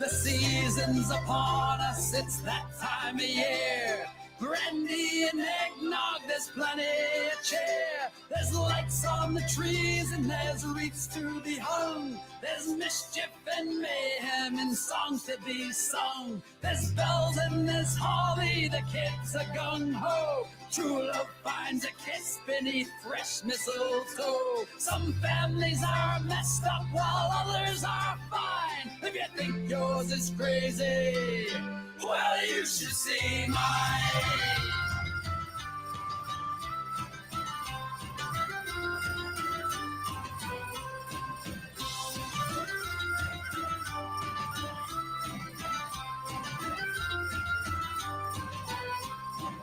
The season's upon us, it's that time of year. Brandy and eggnog, there's plenty of cheer. There's lights on the trees and there's wreaths to be hung. There's mischief and mayhem and songs to be sung. There's bells and there's holly, the kids are gung-ho. True love finds a kiss beneath fresh mistletoe. Some families are messed up while others are fine. If you think yours is crazy, well, you should see mine.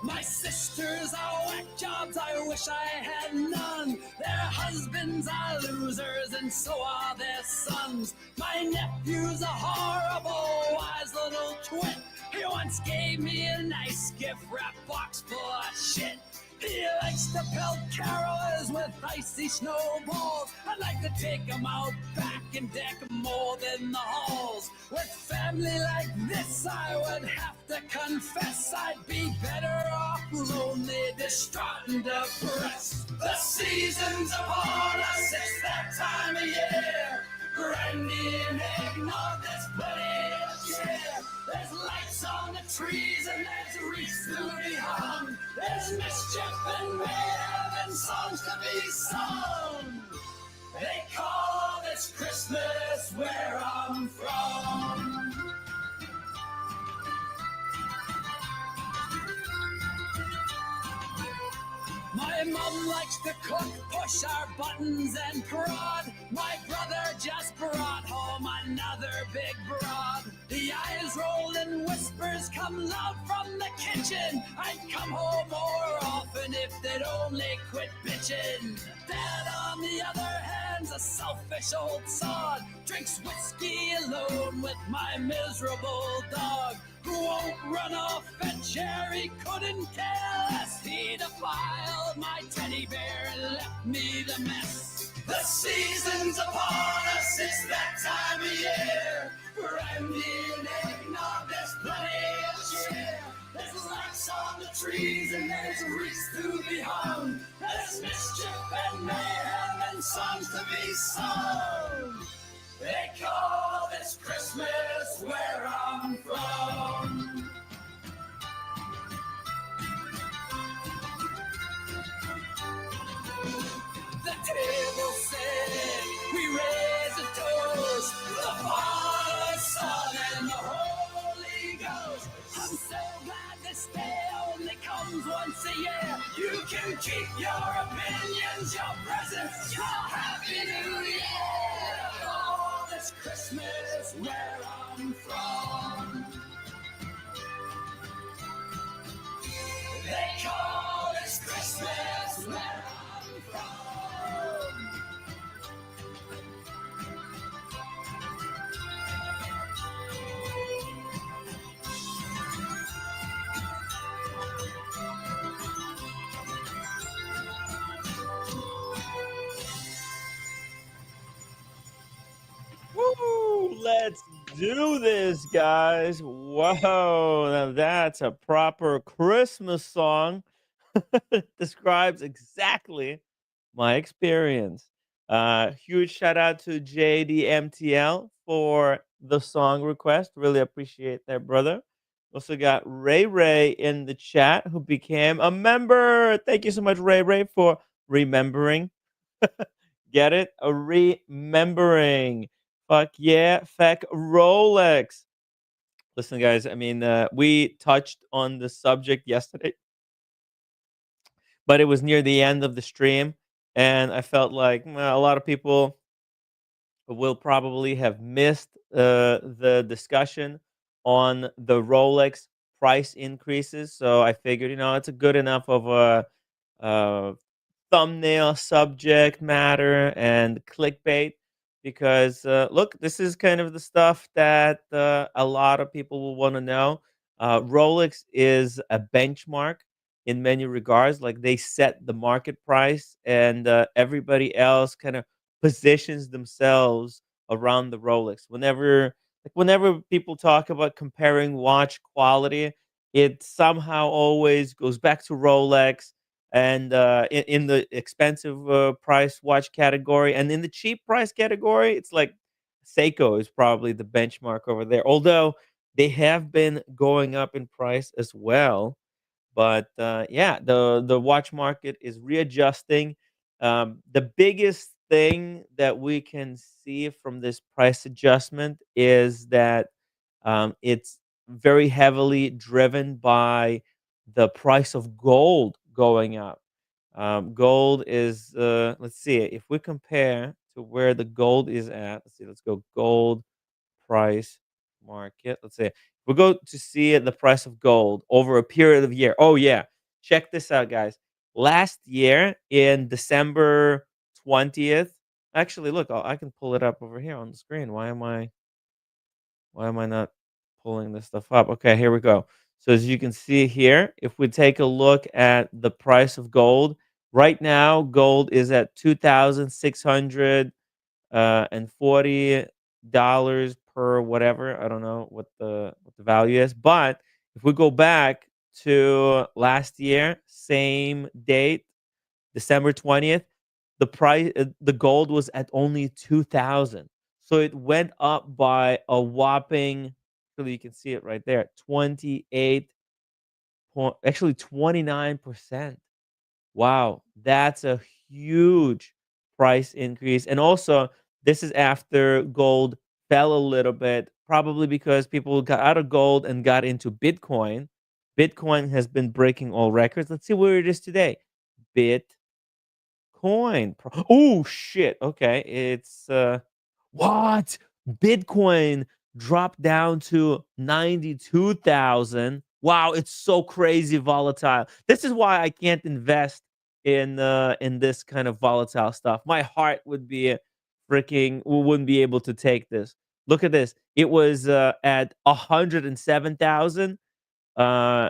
My sisters are whack jobs, I wish I had none. Their husbands are losers and so are their sons. My nephew's a horrible, wise little twit. He once gave me a nice gift wrap box full of shit. He likes to pelt carolers with icy snowballs. I'd like to take him out back and deck more than the halls. With family like this, I would have to confess I'd be better off lonely, distraught, and depressed. The season's upon us, it's that time of year. Brandy and eggnog, there's plenty of cheer. There's lights on the trees and there's wreaths to be hung. There's mischief and mayhem and songs to be sung. They call this Christmas where I'm from. My mom likes to cook, push our buttons and prod. My brother just brought home another big broad. The eyes roll and whispers come loud from the kitchen. I'd come home more often if they'd only quit bitching. Dad, on the other hand's a selfish old sod. Drinks whiskey alone with my miserable dog, who won't run off at Jerry, couldn't care less. He defiled my teddy bear and left me the mess. The season's upon us, it's that time of year. Brandy and eggnog, there's plenty of cheer. There's lights on the trees and there's wreaths to be hung. There's mischief and mayhem and songs to be sung. They call this Christmas where I'm from. The table set, we raise a toast. The Father, Son, and the Holy Ghost. I'm so glad this day only comes once a year. You can keep your opinions, your presents, your Happy New Year. Oh, this Christmas where I'm from. They call this Christmas where I'm from. Woo! Let's do this, guys. Whoa, now that's a proper Christmas song. It describes exactly my experience. Huge shout out to JDMTL for the song request. Really appreciate that, brother. Also got Ray Ray in the chat who became a member. Thank you so much, Ray Ray, for remembering. Get it? A remembering. Fuck yeah. Feck Rolex. Listen, guys, I mean, we touched on the subject yesterday, but it was near the end of the stream. And I felt like a lot of people will probably have missed the discussion on the Rolex price increases. So I figured, it's a good enough of a thumbnail subject matter and clickbait because look, this is kind of the stuff that a lot of people will want to know. Rolex is a benchmark in many regards. Like they set the market price, and everybody else kind of positions themselves around the Rolex. Whenever Like whenever people talk about comparing watch quality, it somehow always goes back to Rolex and in the expensive price watch category, and in the cheap price category, it's like Seiko is probably the benchmark over there. Although they have been going up in price as well, but yeah, the watch market is readjusting. The biggest thing that we can see from this price adjustment is that it's very heavily driven by the price of gold going up. Gold is, let's see, if we compare to where the gold is at, let's see, let's go gold price market. Let's say we go to see the price of gold over a period of year. Oh yeah, check this out, guys. Last year in December 20th, actually, look, I can pull it up over here on the screen. Why am I not pulling this stuff up? Okay, here we go. So as you can see here, if we take a look at the price of gold, right now gold is at 2,600 and $40 per whatever. I don't know what the value is, but if we go back to last year, same date, December 20th, the gold was at only 2,000. So it went up by a whopping, actually you can see it right there, 28 point, actually 29%. Wow, that's a huge price increase. And also, this is after gold fell a little bit, probably because people got out of gold and got into Bitcoin. Bitcoin has been breaking all records. Let's see where it is today. Oh shit. Okay. It's what? Bitcoin dropped down to 92,000. Wow, it's so crazy volatile. This is why I can't invest in this kind of volatile stuff. My heart would be freaking wouldn't be able to take this. Look at this. It was at 107,000 uh,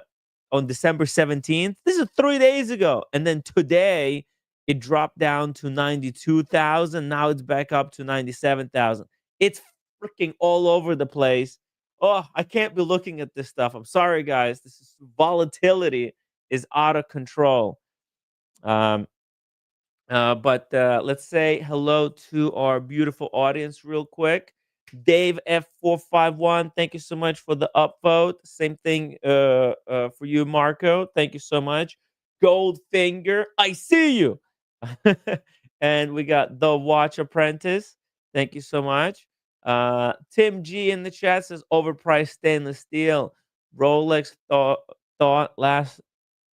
on December 17th. This is 3 days ago. And then today, it dropped down to 92,000. Now it's back up to 97,000. It's freaking all over the place. Oh, I can't be looking at this stuff. I'm sorry, guys. This is volatility is out of control. Um, but let's say hello to our beautiful audience real quick. Dave F451, thank you so much for the upvote. Same thing for you, Marco. Thank you so much. Goldfinger, I see you. And we got the Watch Apprentice. Thank you so much. Tim G in the chat says overpriced stainless steel. Rolex thought last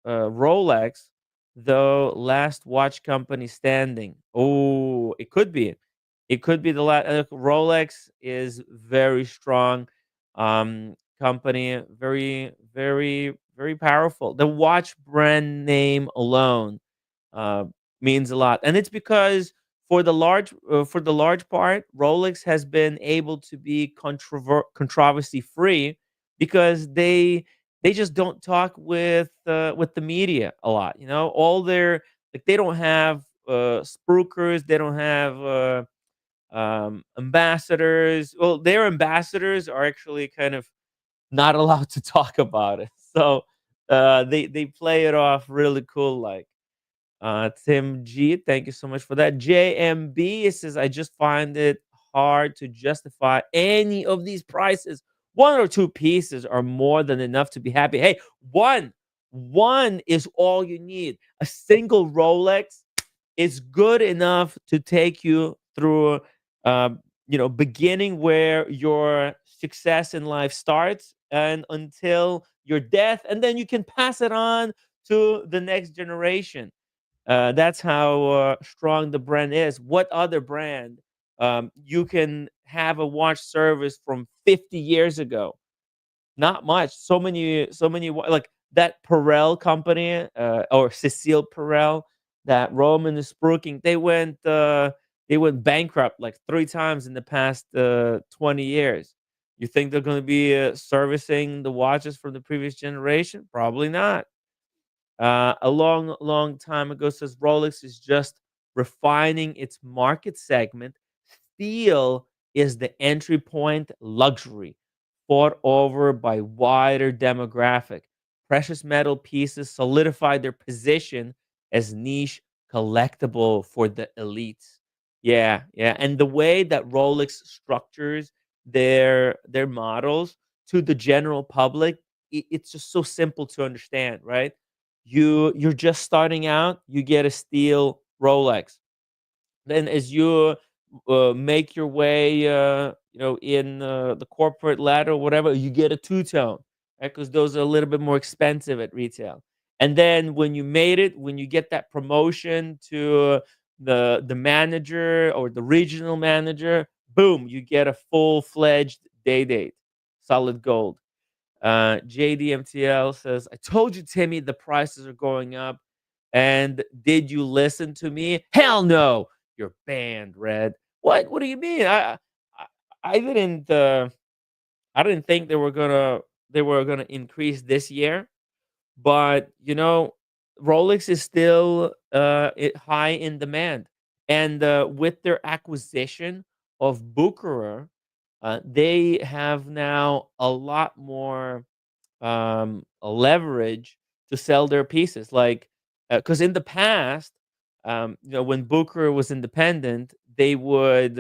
Rolex, though last watch company standing. Oh, it could be. It could be the last. Rolex is very strong company, very powerful. The watch brand name alone uh, means a lot, and it's because for the large part, Rolex has been able to be controversy free because they just don't talk with the media a lot. You know, all their like they don't have spruikers, they don't have ambassadors. Well, their ambassadors are actually kind of not allowed to talk about it, so they play it off really cool, like. Tim G, thank you so much for that. JMB says, I just find it hard to justify any of these prices. One or two pieces are more than enough to be happy. Hey, one is all you need. A single Rolex is good enough to take you through, beginning where your success in life starts and until your death, and then you can pass it on to the next generation. That's how strong the brand is. What other brand you can have a watch service from 50 years ago? Not much. Like that Perel company or Cecile Perel, that Roman is spruiking. They went bankrupt like 3 times in the past 20 years. You think they're going to be servicing the watches from the previous generation? Probably not. A long time ago says Rolex is just refining its market segment. Steel is the entry point luxury, fought over by wider demographic. Precious metal pieces solidify their position as niche collectible for the elites. Yeah, yeah. And the way that Rolex structures their models to the general public, it's just so simple to understand, right? You're just starting out, you get a steel Rolex. Then as you make your way, in the corporate ladder or whatever, you get a two tone, right? Because those are a little bit more expensive at retail. And then when you made it, when you get that promotion to the manager or the regional manager, boom, you get a full fledged day date, solid gold. JDMTL says, I told you, Timmy, the prices are going up. And did you listen to me? Hell no. You're banned, Red. What? What do you mean? I, I didn't. I didn't think they were gonna increase this year. But Rolex is still high in demand, and with their acquisition of Bucherer, they have now a lot more a leverage to sell their pieces. Like, because in the past, when Booker was independent, they would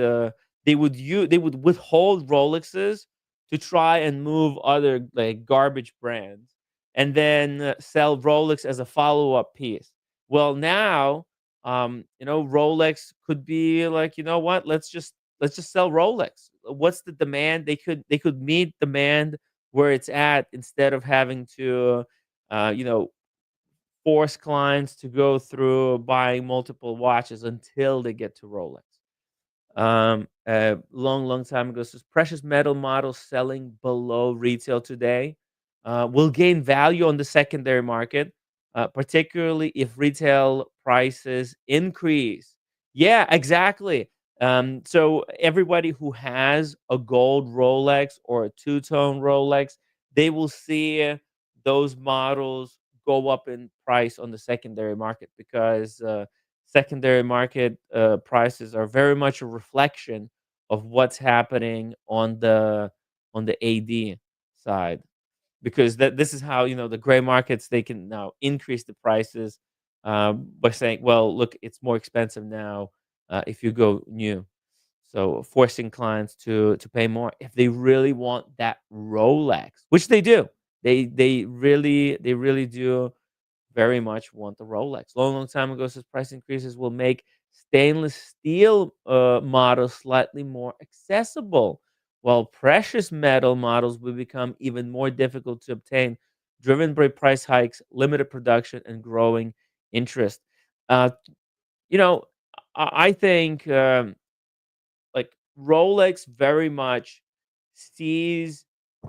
withhold Rolexes to try and move other like garbage brands, and then sell Rolex as a follow up piece. Well, now, Rolex could be like, you know what? Let's just sell Rolex. What's the demand? They could meet demand where it's at instead of having to, uh, you know, force clients to go through buying multiple watches until they get to Rolex. Long time ago, says precious metal models selling below retail today will gain value on the secondary market, particularly if retail prices increase. Yeah, exactly. So everybody who has a gold Rolex or a two-tone Rolex, they will see those models go up in price on the secondary market because secondary market prices are very much a reflection of what's happening on the AD side, because this is how the gray markets, they can now increase the prices by saying, well, look, it's more expensive now if you go new, so forcing clients to pay more if they really want that Rolex, which they do. They really do very much want the Rolex. Long time ago, says price increases will make stainless steel models slightly more accessible, while precious metal models will become even more difficult to obtain, driven by price hikes, limited production, and growing interest. Uh, you know, I think. Like Rolex very much sees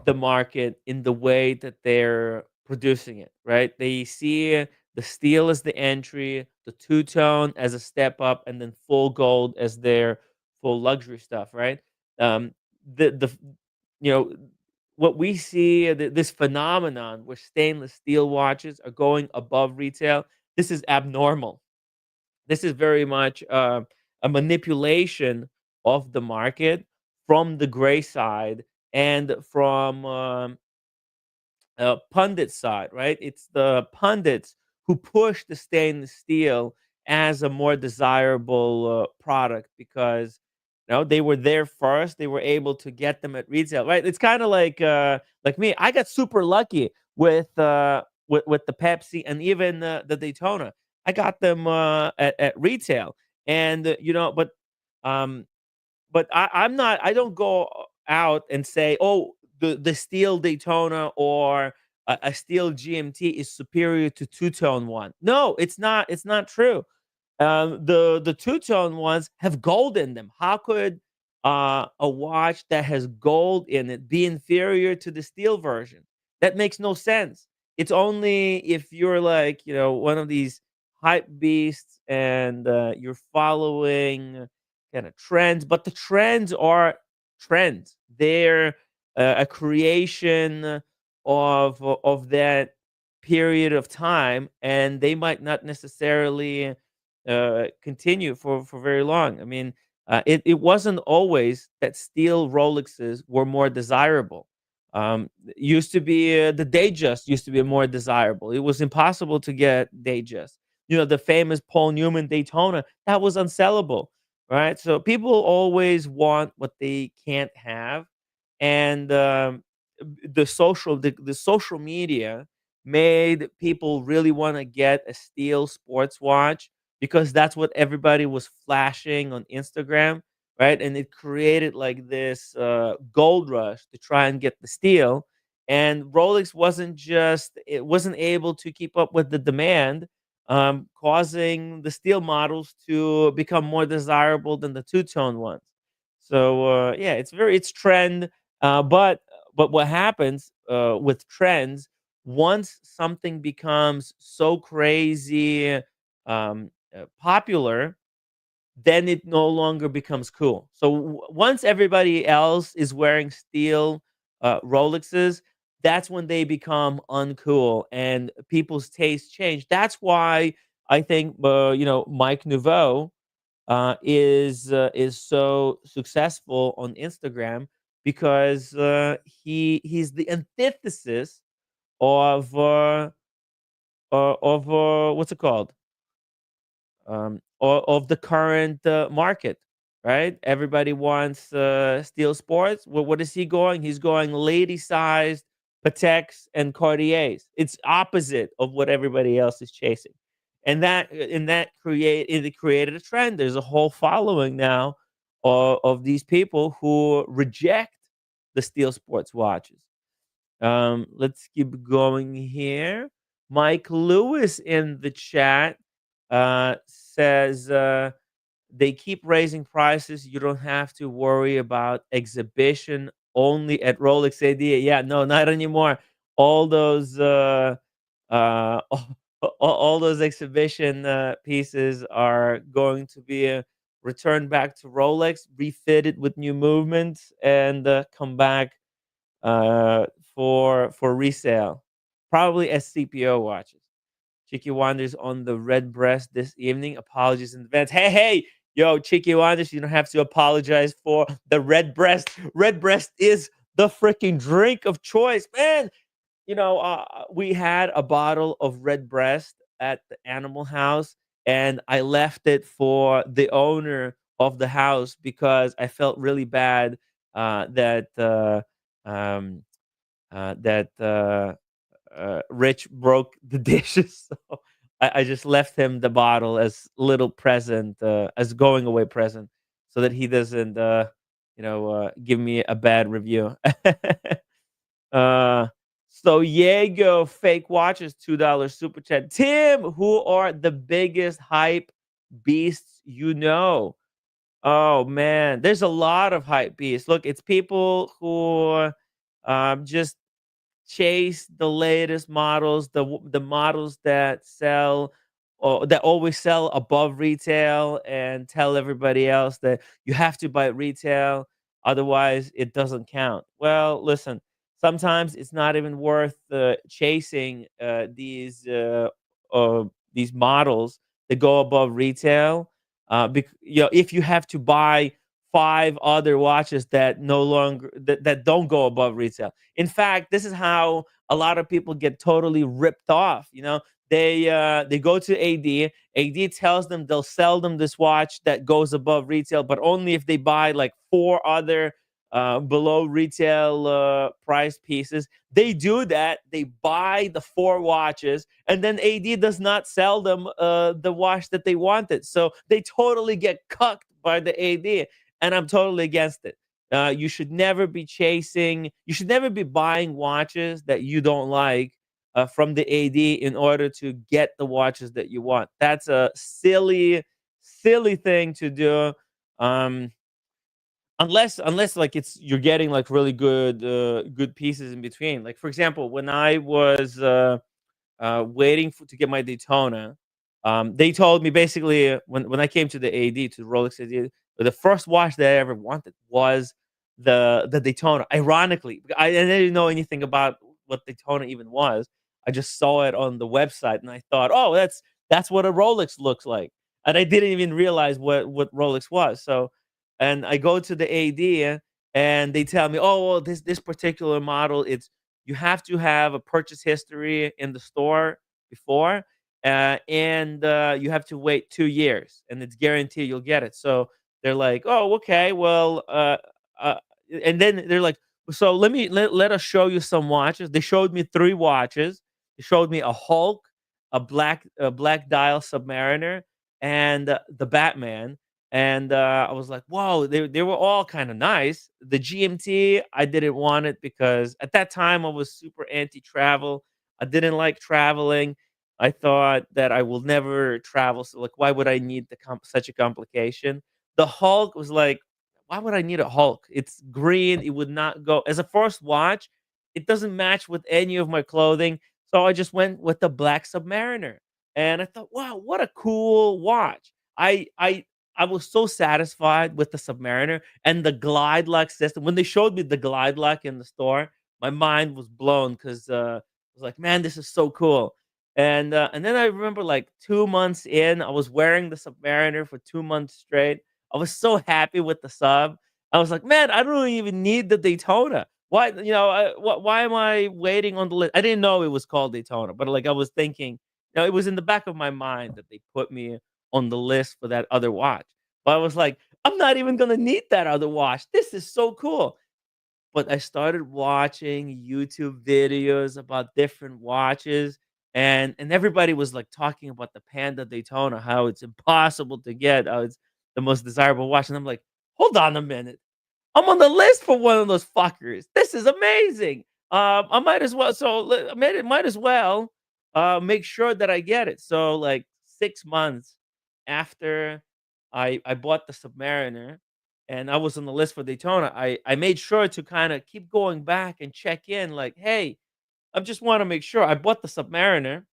the market in the way that they're producing it, right? They see the steel as the entry, the two tone as a step up, and then full gold as their full luxury stuff, right? Um, the you know what we see, this phenomenon where stainless steel watches are going above retail. This is abnormal. This is very much a manipulation of the market from the gray side and from pundit side, right? It's the pundits who push the stainless steel as a more desirable product because they were there first. They were able to get them at retail, right? It's kind of like me. I got super lucky with the Pepsi and even the Daytona. I got them at retail, and um, I'm not. I don't go out and say, "Oh, the steel Daytona or a steel GMT is superior to two tone one." No, it's not. It's not true. The two tone ones have gold in them. How could a watch that has gold in it be inferior to the steel version? That makes no sense. It's only if you're like one of these hype beasts and you're following kind of trends, but the trends are trends. They're a creation of that period of time, and they might not necessarily continue for very long. I mean, It wasn't always that steel Rolexes were more desirable. Used to be the Datejust used to be more desirable. It was impossible to get Datejust. The famous Paul Newman Daytona, that was unsellable, right? So people always want what they can't have, and the social media made people really want to get a steel sports watch because that's what everybody was flashing on Instagram, right? And it created like this gold rush to try and get the steel. And Rolex it wasn't able to keep up with the demand, causing the steel models to become more desirable than the two-tone ones. So yeah, it's trend, but what happens with trends, once something becomes so crazy popular, then it no longer becomes cool. So once everybody else is wearing steel Rolexes, that's when they become uncool and people's tastes change. That's why I think Mike Nouveau is so successful on Instagram, because he's the antithesis of what's it called, of the current market, right? Everybody wants steel sports. Well, what is he going? He's going lady-sized Pateks and Cartiers. It's opposite of what everybody else is chasing, and it created a trend. There's a whole following now of these people who reject the steel sports watches. Let's keep going here. Mike Lewis in the chat says they keep raising prices. You don't have to worry about exhibition only at Rolex AD. Yeah, no, not anymore. All those all those exhibition pieces are going to be returned back to Rolex, refitted with new movements, and come back uh, for resale, probably as CPO watches. Chicky Wonders on the red breast this evening. Apologies in advance. Hey, yo, Chicky Wonders, you don't have to apologize for the red breast. Red breast is the freaking drink of choice, man. We had a bottle of red breast at the animal house, and I left it for the owner of the house because I felt really bad um, that Rich broke the dishes. So I just left him the bottle as little present, as going away present, so that he doesn't, give me a bad review. uh, so Diego fake watches $2 super chat. Tim, who are the biggest hype beasts you know? Oh man, there's a lot of hype beasts. Look, it's people who just chase the latest models, the models that sell, or that always sell above retail, and tell everybody else that you have to buy retail, otherwise it doesn't count. Well, listen, sometimes it's not even worth chasing these models that go above retail. If you have to buy five other watches that no longer that don't go above retail. In fact, this is how a lot of people get totally ripped off. They go to AD. AD tells them they'll sell them this watch that goes above retail, but only if they buy like four other below retail price pieces. They do that. They buy the four watches, and then AD does not sell them the watch that they wanted. So they totally get cucked by the AD, and I'm totally against it. You should never be buying watches that you don't like from the AD in order to get the watches that you want. That's a silly thing to do. Um, unless like you're getting like really good pieces in between. Like for example, when I was waiting to get my Daytona. They told me basically when I came to the AD, to Rolex AD, the first watch that I ever wanted was the Daytona. Ironically, I didn't know anything about what Daytona even was. I just saw it on the website and I thought, oh, that's what a Rolex looks like, and I didn't even realize what Rolex was. So And I go to the AD and they tell me, "Oh, well, this particular model, it's you have to have a purchase history in the store before, and you have to wait 2 years, and it's guaranteed you'll get it." So they're like, "Oh, okay, well," uh, and then they're like, "So let us show you some watches." They showed me 3 watches. They showed me a Hulk, a black dial Submariner, and the Batman. And I was like, "Whoa!" They were all kind of nice. The GMT, I didn't want it because at that time I was super anti-travel. I didn't like traveling. I thought that I will never travel. So like, why would I need such a complication? The Hulk was like, why would I need a Hulk? It's green. It would not go as a first watch. It doesn't match with any of my clothing. So I just went with the black Submariner. And I thought, wow, what a cool watch. I was so satisfied with the Submariner and the glide lock system. When they showed me the glide lock in the store, my mind was blown because I was like, man, this is so cool. And then I remember like 2 months in, I was wearing the Submariner for 2 months straight. I was so happy with the sub. I was like, man, I don't even need the Daytona. Why, why am I waiting on the list? I didn't know it was called Daytona, but like I was thinking, it was in the back of my mind that they put me on the list for that other watch. But I was like, I'm not even gonna need that other watch. This is so cool. But I started watching YouTube videos about different watches, and everybody was like talking about the Panda Daytona, how it's impossible to get, how it's the most desirable watch. And I'm like, hold on a minute. I'm on the list for one of those fuckers. This is amazing. I might as well. So might as well make sure that I get it. So like 6 months after I bought the Submariner, and I was on the list for Daytona, I made sure to kind of keep going back and check in. Like, hey, I just want to make sure I bought the Submariner.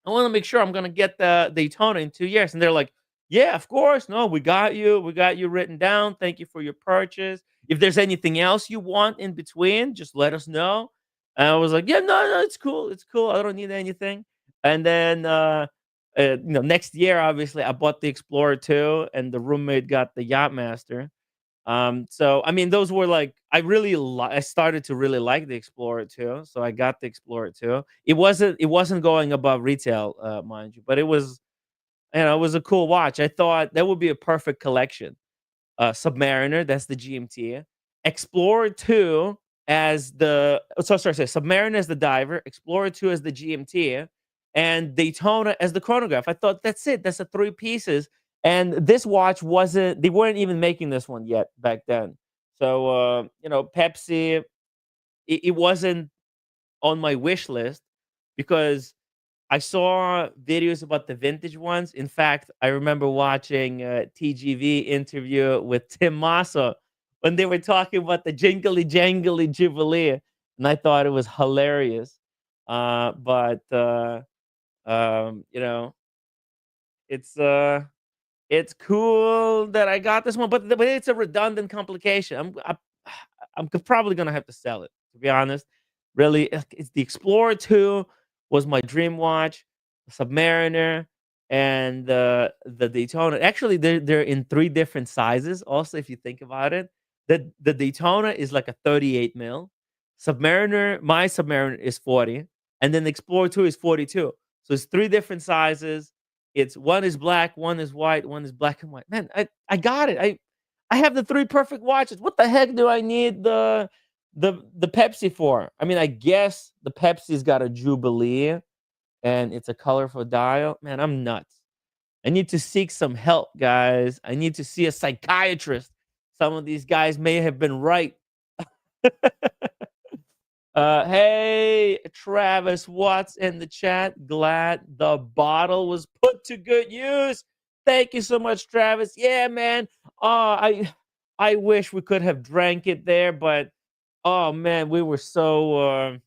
I want to make sure I'm gonna get the Daytona in 2 years. And they're like, yeah, of course. No, we got you. We got you written down. Thank you for your purchase. If there's anything else you want in between, just let us know. And I was like, yeah, no, it's cool. It's cool. I don't need anything. And then, next year, obviously, I bought the Explorer 2, and the roommate got the Yachtmaster. So I mean, those were like I started to really like the Explorer too. So I got the Explorer too. It wasn't going above retail, mind you, but it was a cool watch. I thought that would be a perfect collection. Submariner, that's the GMT. Explorer 2 as the sorry, Submariner as the diver, Explorer 2 as the GMT, and Daytona as the chronograph. I thought that's it. That's the 3 pieces. And this watch wasn't they weren't even making this one yet back then. So Pepsi, it wasn't on my wish list because I saw videos about the vintage ones. In fact, I remember watching a TGV interview with Tim Massa when they were talking about the Jingly Jangly Jubilee, and I thought it was hilarious. But it's it's cool that I got this one, but it's a redundant complication. I'm probably gonna have to sell it, to be honest. Really, it's the Explorer 2 was my dream watch, Submariner, and the Daytona. Actually, they're in 3 different sizes. Also, if you think about it, the Daytona is like a 38 mil. Submariner, my Submariner is 40, and then the Explorer 2 is 42. So it's 3 different sizes. It's one is black, one is white, one is black and white. Man, I got it. I have the 3 perfect watches. What the heck do I need the Pepsi for? I mean, I guess the Pepsi's got a Jubilee and it's a colorful dial. Man, I'm nuts. I need to seek some help, guys. I need to see a psychiatrist. Some of these guys may have been right. Hey, Travis Watts in the chat. Glad the bottle was put to good use. Thank you so much, Travis. Yeah, man. I wish we could have drank it there, but oh man, we were so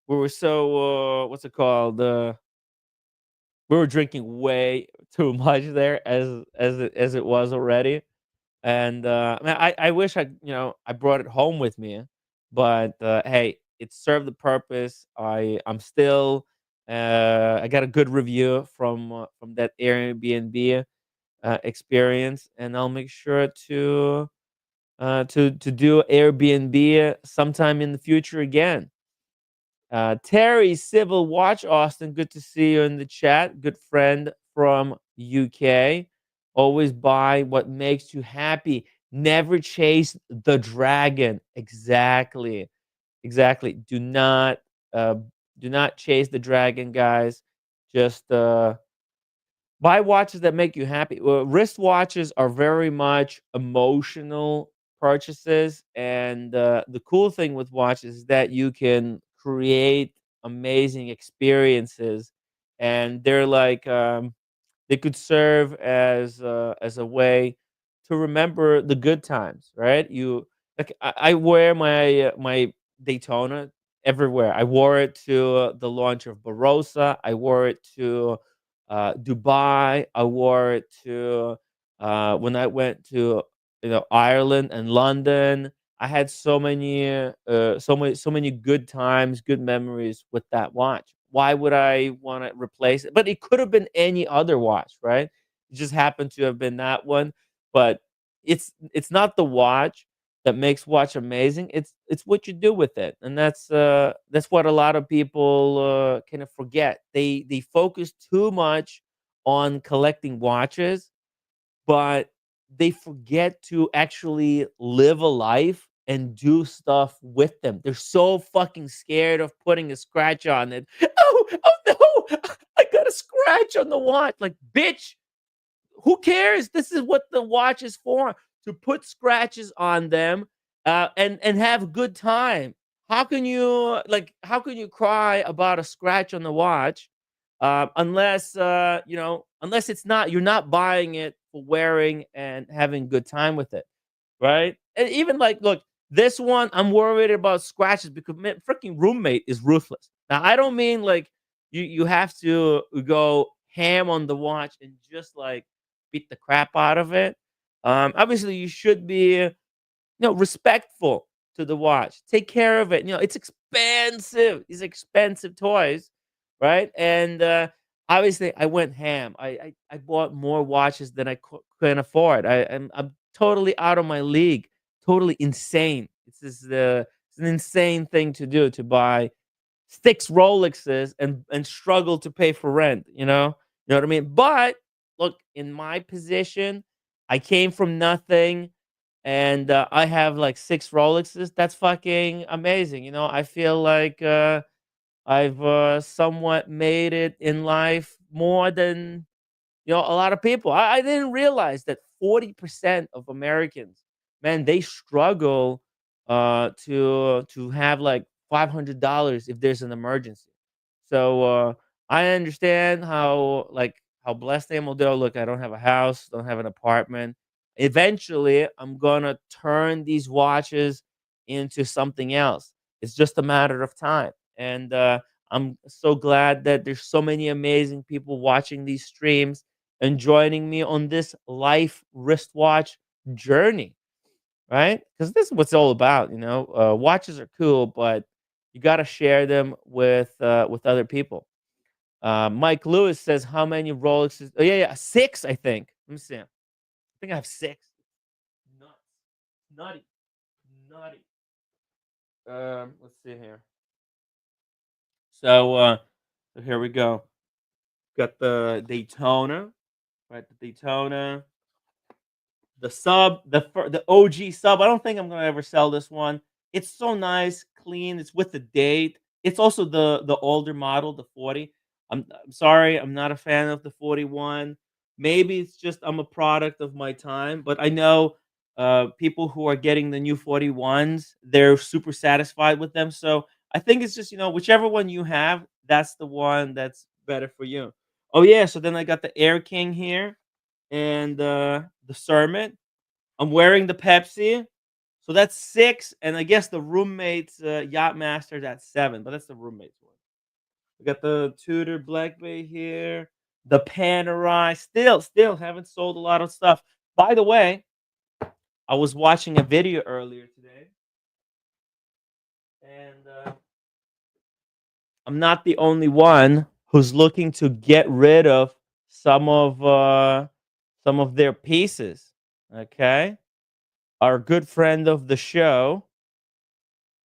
what's it called? We were drinking way too much there as it was already. And man, I wish I brought it home with me, but hey, it served the purpose. I'm still I got a good review from that Airbnb, experience, and I'll make sure to do Airbnb sometime in the future again. Terry Civil Watch Austin, good to see you in the chat. Good friend from UK. Always buy what makes you happy. Never chase the dragon. Exactly. Exactly. Uh do not chase the dragon, guys. Just buy watches that make you happy. Well, wrist watches are very much emotional purchases, and the cool thing with watches is that you can create amazing experiences, and they're like they could serve as a way to remember the good times, right? You like I wear my Daytona everywhere. I wore it to the launch of Barossa. I wore it to Dubai. I wore it to when I went to Ireland and London. I had so many good times, good memories with that watch. Why would I want to replace it? But it could have been any other watch, right? It just happened to have been that one. But it's not the watch that makes watch amazing. It's what you do with it, and that's what a lot of people kind of forget. They focus too much on collecting watches, but they forget to actually live a life and do stuff with them. They're so fucking scared of putting a scratch on it. Oh no! I got a scratch on the watch. Like, bitch, who cares? This is what the watch is for, to put scratches on them, and have a good time. How can you cry about a scratch on the watch, unless unless it's not you're not buying it for wearing and having a good time with it, right? And even like, look, this one, I'm worried about scratches because man, freaking roommate is ruthless. Now, I don't mean like you have to go ham on the watch and just like beat the crap out of it. Obviously, you should be respectful to the watch. Take care of it. It's expensive. These expensive toys, right? And obviously, I went ham. I bought more watches than I can afford. I'm totally out of my league. Totally insane. It's an insane thing to do, to buy 6 Rolexes and struggle to pay for rent. You know what I mean? But look, in my position, I came from nothing, and I have like 6 Rolexes. That's fucking amazing. I feel like I've somewhat made it in life more than a lot of people. I didn't realize that 40% of Americans, man, they struggle to have like $500 if there's an emergency. So I understand how blessed I am. Although, look, I don't have a house, don't have an apartment. Eventually, I'm gonna turn these watches into something else. It's just a matter of time, and I'm so glad that there's so many amazing people watching these streams and joining me on this life wristwatch journey, right? Because this is what it's all about. Watches are cool, but you got to share them with other people. Mike Lewis says, "How many Rolexes?" Oh, yeah, yeah, 6, I think. Let me see. I think I have 6. Nuts, nutty, nutty. Let's see here. So here we go. Got the Daytona, right? The Daytona, the sub, the OG sub. I don't think I'm gonna ever sell this one. It's so nice, clean. It's with the date. It's also the older model, the 40. I'm sorry, I'm not a fan of the 41. Maybe it's just I'm a product of my time, but I know people who are getting the new 41s, they're super satisfied with them. So I think it's just whichever one you have, that's the one that's better for you. Oh yeah, so then I got the Air King here and the Sermon. I'm wearing the Pepsi, so that's 6, and I guess the roommate's Yacht Master, that's 7, but that's the roommate's one. We got the Tudor Blancpain here, the Panerai. Still haven't sold a lot of stuff. By the way, I was watching a video earlier today, and I'm not the only one who's looking to get rid of some of some of their pieces. Okay. Our good friend of the show,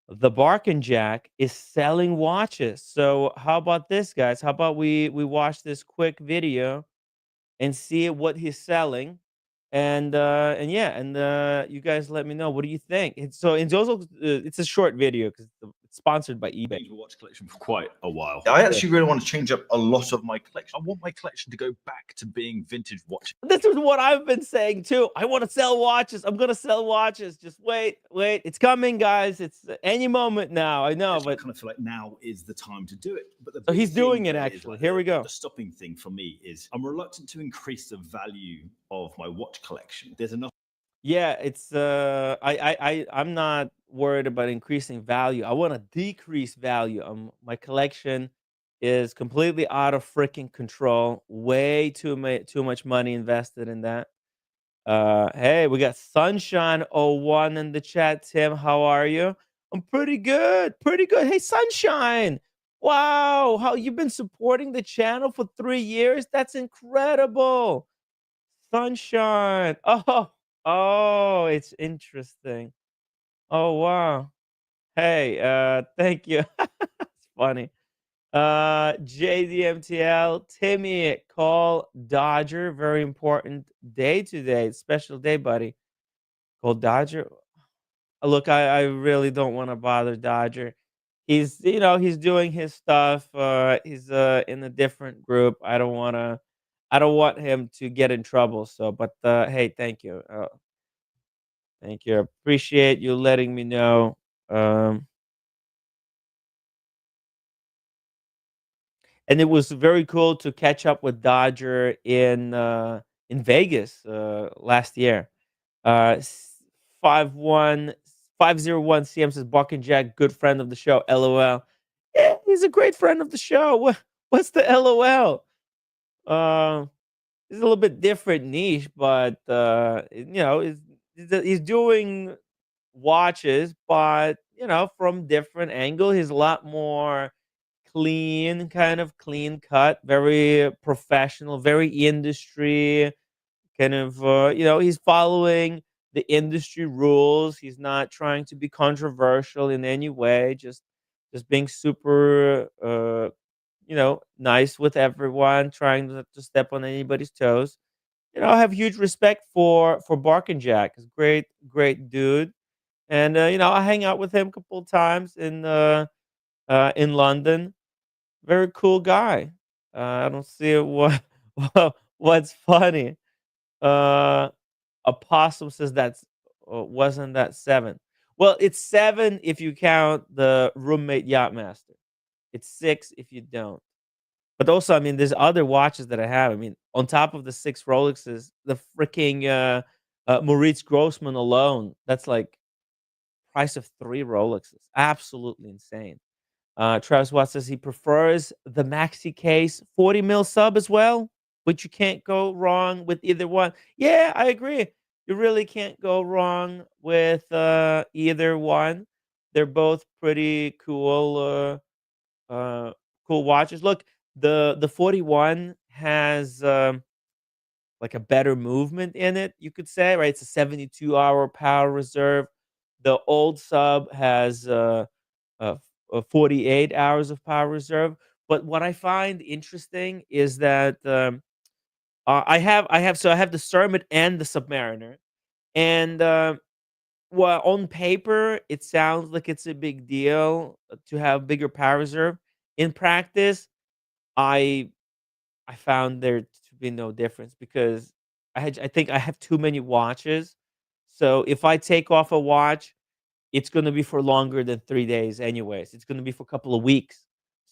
the Barkin Jack, is selling watches. So how about this, guys? How about we watch this quick video and see what he's selling, and yeah, and you guys let me know, what do you think? It's also it's a short video because it's sponsored by eBay. Into a watch collection for quite a while. I actually really want to change up a lot of my collection. I want my collection to go back to being vintage watches. This is what I've been saying too. I want to sell watches. I'm gonna sell watches. Just wait. It's coming, guys. It's any moment now. I know, I but kind of feel like now is the time to do it. But so he's doing it actually. Here we go. The stopping thing for me is I'm reluctant to increase the value of my watch collection. There's enough. Yeah, it's I'm not worried about increasing value. I want to decrease value. My collection is completely out of freaking control. Way too much money invested in that. Hey, we got Sunshine01 in the chat. Tim, how are you? I'm pretty good. Pretty good. Hey, Sunshine. Wow, how you've been supporting the channel for 3 years? That's incredible. Sunshine. Oh, it's interesting. Oh, wow. Hey, thank you. It's funny. JDMTL, Timmy, call Dodger. Very important day today. Special day, buddy. Call Dodger. Look, I really don't want to bother Dodger. He's doing his stuff. He's in a different group. I don't want him to get in trouble. So, but hey, thank you. Thank you. I appreciate you letting me know. And it was very cool to catch up with Dodger in Vegas last year. 51501 CM says Buck and Jack, good friend of the show. LOL. Yeah, he's a great friend of the show. What's the LOL? It's a little bit different niche, but he's doing watches, but from different angle. He's a lot more clean, kind of clean cut, very professional, very industry kind of. He's following the industry rules. He's not trying to be controversial in any way. Just being super, nice with everyone, trying not to step on anybody's toes. I have huge respect for Bark and Jack. He's a great dude, and I hang out with him a couple of times in London. Very cool guy. I don't see what's funny. Uh, Opossum says that's wasn't that 7? Well, it's 7 if you count the roommate Yachtmaster. It's 6 if you don't. But also, I mean, there's other watches that I have. I mean, on top of the 6 Rolexes, the freaking Maurice Grossman alone, that's like price of 3 Rolexes. Absolutely insane. Travis Watt says he prefers the maxi case 40 mil sub as well, which you can't go wrong with either one. Yeah, I agree. You really can't go wrong with either one. They're both pretty cool, cool watches. Look, the 41 has like a better movement in it, you could say, right? It's a 72-hour power reserve. The old sub has uh, 48 hours of power reserve. But what I find interesting is that I have the Cermet and the Submariner, and well, on paper it sounds like it's a big deal to have bigger power reserve. In practice, I I found there to be no difference because I think I have too many watches. So if I take off a watch, it's gonna be for longer than 3 days anyways. It's gonna be for a couple of weeks.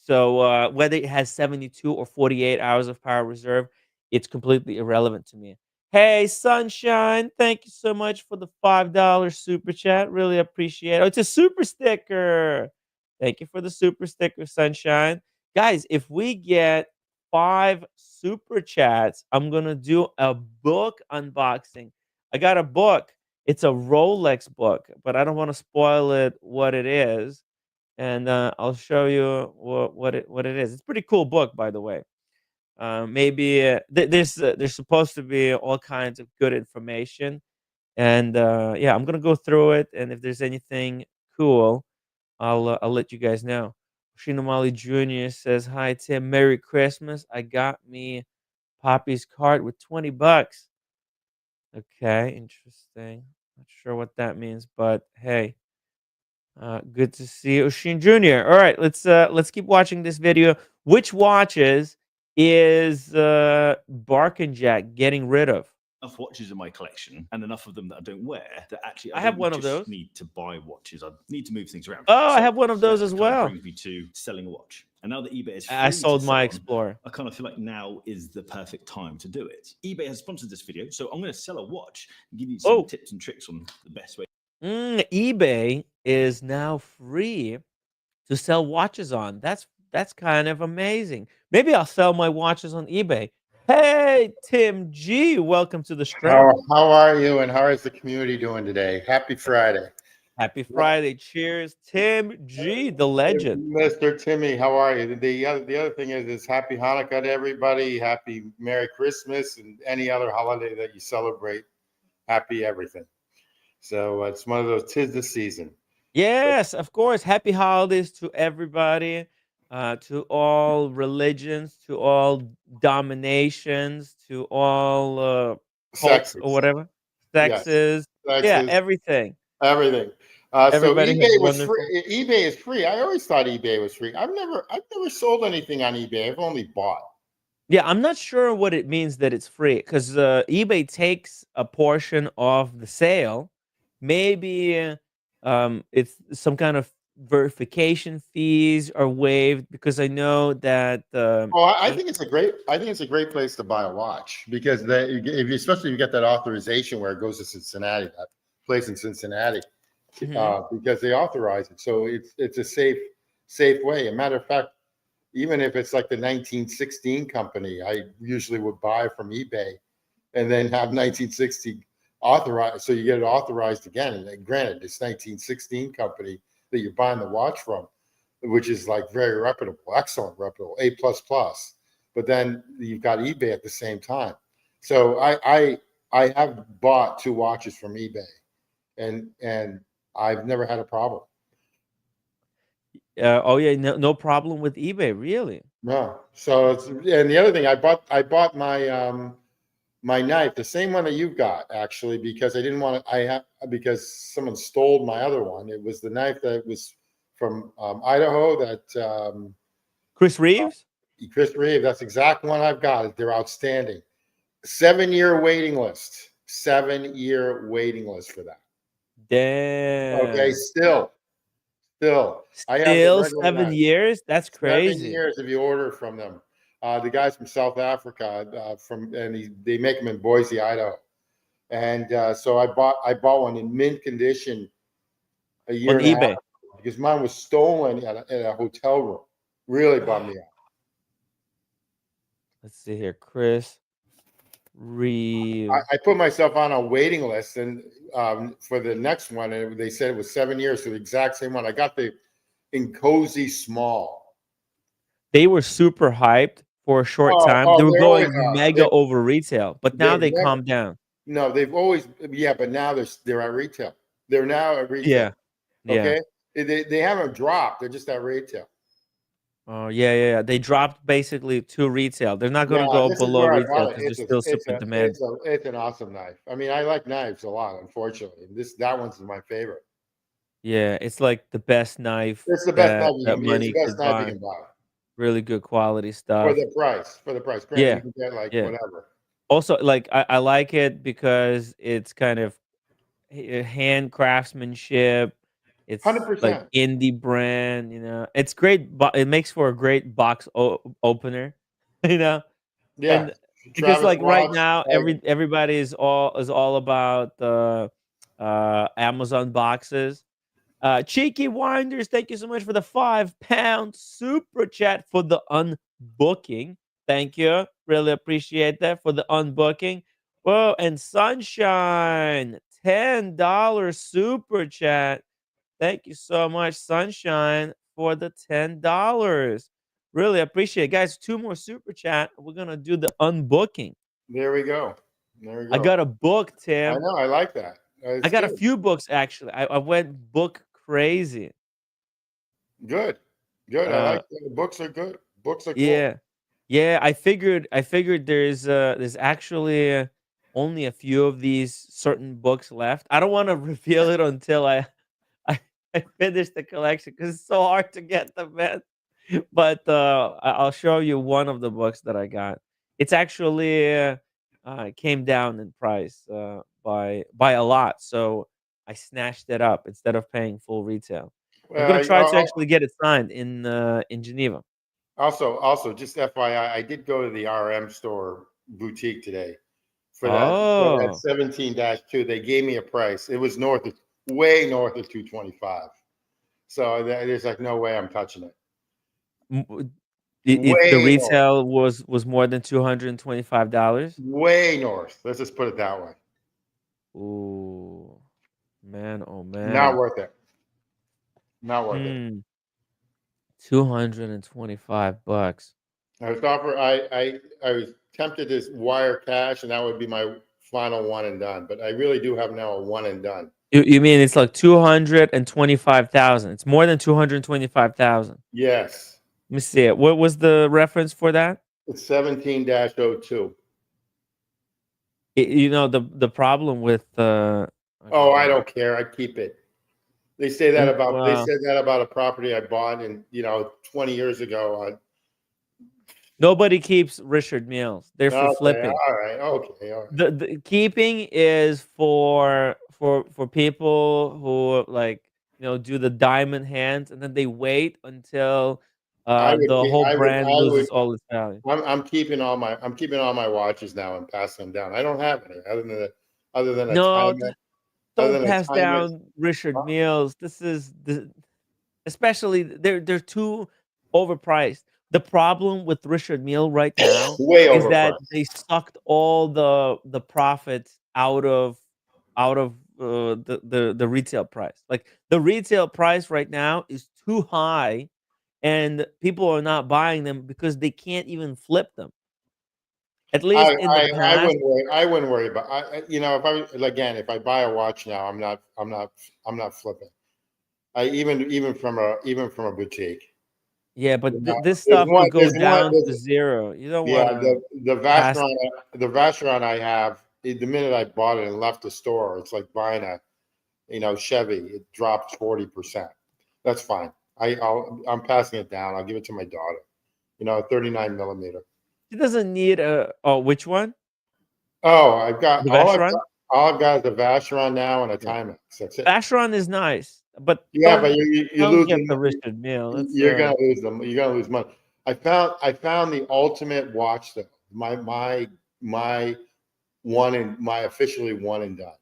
So, whether it has 72 or 48 hours of power reserve, it's completely irrelevant to me. Hey, Sunshine, thank you so much for the $5 super chat. Really appreciate it. Oh, it's a super sticker. Thank you for the super sticker, Sunshine. Guys, if we get 5 super chats, I'm gonna do a book unboxing. I got a book. It's a Rolex book, but I don't wanna spoil it what it is, and, I'll show you what it is. It's a pretty cool book, by the way. Maybe there's supposed to be all kinds of good information, and yeah, I'm gonna go through it, and if there's anything cool, I'll let you guys know. Shinamali Jr. says, "Hi Tim, Merry Christmas. I got me Poppy's card with $20." Okay, interesting. Not sure what that means, but hey, good to see you, Oshin Jr. All right, let's keep watching this video. Which watches is Bark and Jack getting rid of? Enough watches in my collection and enough of them that I don't wear that actually I I have don't one of just those. need to buy watches. I need to move things around. Oh, I have one of those as that kind of well. brings me to selling a watch. And now that eBay is free I sold to my sell on, Explorer. I kind of feel like now is the perfect time to do it. eBay has sponsored this video, so I'm going to sell a watch and give you some tips and tricks on the best way. eBay is now free to sell watches on. That's kind of amazing. Maybe I'll sell my watches on eBay. Hey, Tim G, welcome to the stream. How are you, and how is the community doing today? Happy Friday. Happy Friday. Cheers, Tim G, the legend. Mr. Timmy, how are you? The other thing is happy Hanukkah to everybody. Happy Merry Christmas and any other holiday that you celebrate. Happy everything. So it's one of those, 'tis the season. Yes, of course. Happy holidays to everybody, to all religions, to all dominations, to all cults or Sexes. whatever, Yes. sexes. Yeah, Sexes. everything. Everything. So Everybody have eBay a was wonderful. free. eBay is free. I always thought eBay was free. I've never sold anything on eBay. I've only bought. Yeah, I'm not sure what it means that it's free because eBay takes a portion of the sale. Maybe it's some kind of verification fees are waived because I know that. Well, I think it's a great place to buy a watch because especially if you get that authorization where it goes to Cincinnati, that place in Cincinnati, because they authorize it. So it's a safe way. A matter of fact, even if it's like the 1916 company, I usually would buy from eBay and then have 1960 authorized. So you get it authorized again. And then granted, it's 1916 company that you're buying the watch from, which is like very reputable, excellent, reputable, A++. But then you've got eBay at the same time. So I have bought 2 watches from eBay, and I've never had a problem. Oh yeah, no problem with eBay, really. No. So and the other thing, I bought my my knife, the same one that you've got, actually, because I didn't want to. Because someone stole my other one. It was the knife that was from Idaho. That Chris Reeves. Chris Reeve. That's the exact one I've got. They're outstanding. 7-year waiting list. 7-year waiting list for that. Damn. Okay. Still. I have the Still regular 7 knife. years? That's 7 crazy. years if you order from them. The guy's from South Africa, they make them in Boise, Idaho. And so I bought one in mint condition a year On and a eBay. half because mine was stolen at a hotel room. Really bummed me out. Let's see here, Chris Reeves. I put myself on a waiting list and for the next one, and they said it was 7 years for the exact same one. I got the in cozy small. They were super hyped for a short time. They were they going always are. mega over retail, but now they never- calmed down. No, they've always, but now they're at retail. They're now at retail. Yeah. Okay. They haven't dropped. They're just at retail. Oh yeah. They dropped basically to retail. They're not going to go This is below where I retail bought it. because there's still super demand. It's an awesome knife. I mean, I like knives a lot, unfortunately. That one's my favorite. Yeah, it's like the best knife. It's the best knife that money It's the best could knife you buy. can buy. Really good quality stuff. For the price. Granted, Yeah. you can get like Yeah. whatever. Also, like I like it because it's kind of hand craftsmanship. It's 100%. like indie brand, It's great, but it makes for a great box opener, Yeah. And because Travis like right watch, now, everybody is all about the Amazon boxes. Cheeky Winders, thank you so much for the £5 super chat for the unbooking. Thank you. Really appreciate that for the unbooking. Whoa, and Sunshine, $10 super chat. Thank you so much, Sunshine, for the $10. Really appreciate it. Guys, 2 more super chat. We're going to do the unbooking. There we go. There we go. I got a book, I Tim. know. I like that. I got a few books, actually. I went book crazy. Good. Good. I like that. Books are good. Books are cool. Yeah. Yeah, I figured there's actually only a few of these certain books left. I don't want to reveal it until I finish the collection because it's so hard to get them, man. But I'll show you one of the books that I got. It's actually came down in price by a lot, so I snatched it up instead of paying full retail. I'm gonna try to actually get it signed in Geneva. Also, just FYI, I did go to the RM store boutique today for that Oh, 17-2. They gave me a price. It was way north of 225. So there's like no way I'm touching it. If the Way north. retail was more than $225. Way north. Let's just put it that way. Ooh, man, oh Not man. worth it. Not worth it. $225. I was tempted to wire cash, and that would be my final one and done. But I really do have now a one and done. You mean it's like 225,000? It's more than 225,000. Yes. Let me see it. What was the reference for that? It's 17-02. You know the problem with Oh, I don't care. I keep it. They say that about Wow. they said that about a property I bought in 20 years ago. Nobody keeps Richard Mille. They're for Okay, flipping. all right. Okay, all right. The keeping is for people who like do the diamond hands and then they wait until the whole brand loses all its value. I'm keeping all my watches now and passing them down. I don't have any other than a No, timer. don't pass down Richard Mille's. This is especially they're too overpriced. The problem with Richard Mille right now is that they sucked all the profits out of the retail price. Like the retail price right now is too high, and people are not buying them because they can't even flip them. At least in the past, I wouldn't worry about. If I buy a watch now, I'm not flipping. Even from a boutique. Yeah, but this stuff will go down to zero. You don't want to. The Vacheron I have. The minute I bought it and left the store, it's like buying a, Chevy. It dropped 40%. That's fine. I'm passing it down. I'll give it to my daughter. 39 millimeter. She doesn't need a. Oh, which one? Oh, I've got the Vacheron. All I've got is a Vacheron now and a Timex. That's it. Vacheron is nice, but but you lose the Richard Mille. You're gonna lose them. You're gonna lose money. I found the ultimate watch though. My officially one and done.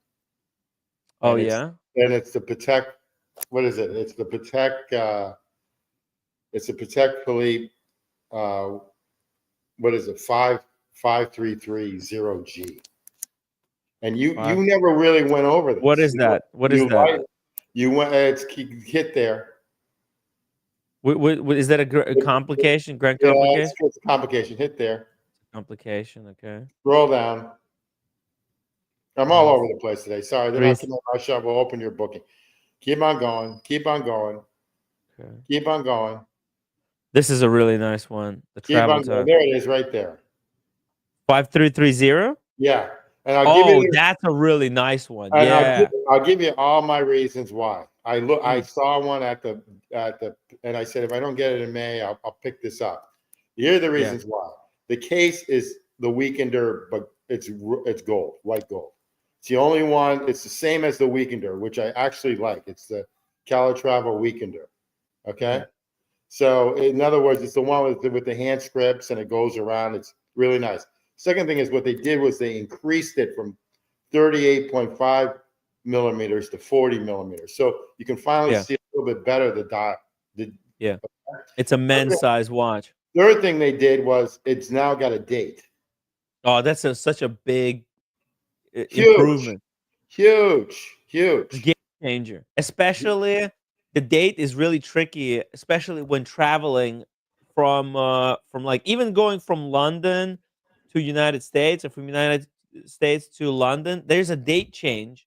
Oh and yeah. And it's the Patek. What is it? It's the Patek. It's a Patek Philippe. What is it? 5330G. And you never really went over this. What is that? What is that? You went. It's hit there. Is that a complication? Grand complication? It's a complication. Hit there. Complication. Okay. Scroll down. I'm all over the place today. Sorry, they're not coming out my shop. We'll open your booking. Keep on going. Keep on going. Okay. Keep on going. This is a really nice one. The travel time. There it is, right there. 5330. Yeah. And I'll give you. That's a really nice one. Yeah. I'll give you all my reasons why. I saw one at the and I said if I don't get it in May, I'll pick this up. Here are the reasons why. The case is the Weekender, but it's gold, white gold. It's the only one. It's the same as the Weekender, which I actually like. It's the Calatrava Weekender. Okay. Yeah. So in other words, it's the one with the hand scripts and it goes around. It's really nice. Second thing is what they did was they increased it from 38.5 millimeters to 40 millimeters. So you can finally see a little bit better the dial. It's a men's size watch. Third thing they did was it's now got a date. Oh, that's such a big improvement. Huge. Game changer. Especially the date is really tricky, especially when traveling from like even going from London to United States, or from United States to London, there's a date change,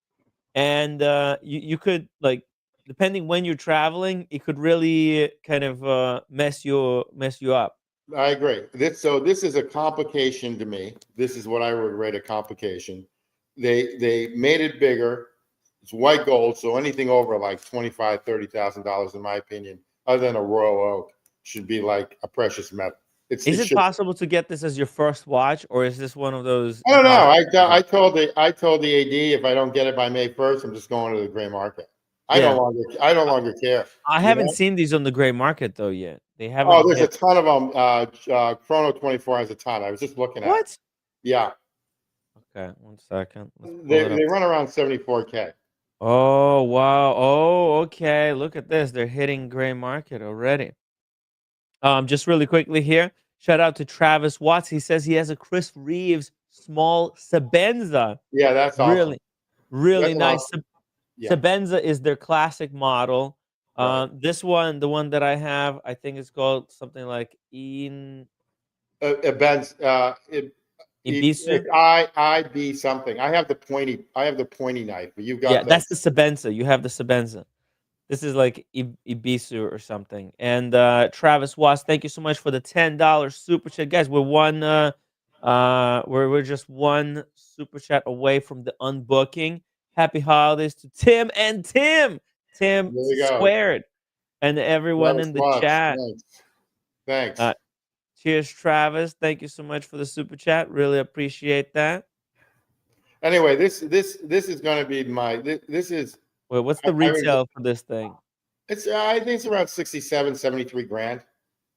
and you could like, depending when you're traveling, it could really kind of mess you up. I agree. This is a complication to me. This is what I would rate a complication. They made it bigger. It's white gold, so anything over like $25,000-$30,000, in my opinion, other than a royal oak, should be like a precious metal. Is it should, possible to get this as your first watch, or is this one of those? I don't know. I impossible- told the AD, if I don't get it by May 1st, I'm just going to the gray market. I Yeah. no longer care. I you haven't know? seen these on the gray market though yet. They haven't. Oh, there's a hit. ton of them. Chrono 24 has a ton. I was just looking at it. What? Yeah. Okay, 1 second. Let's pull They it up. run around 74K. Oh, wow. Oh, okay. Look at this. They're hitting gray market already. Just really quickly here. Shout out to Travis Watts. He says he has a Chris Reeves small Sabenza. Yeah, that's awesome. Really That's nice. awesome. Yeah. Sabenza is their classic model. Right. This one, the one that I have, I think it's called something like Ibisu. Ibisu. IB something. I have the pointy knife, but you've got Yeah, that's the Sabenza. You have the Sabenza. This is like Ibisu or something. And Travis Watts, thank you so much for the $10 super chat, guys. We're just one super chat away from the unbooking. Happy holidays to Tim and Tim squared, and everyone in the chat. Thanks. Cheers, Travis. Thank you so much for the super chat. Really appreciate that. Anyway, this is going to be this is. Wait, what's the retail for this thing? I think it's around 67, 73 grand.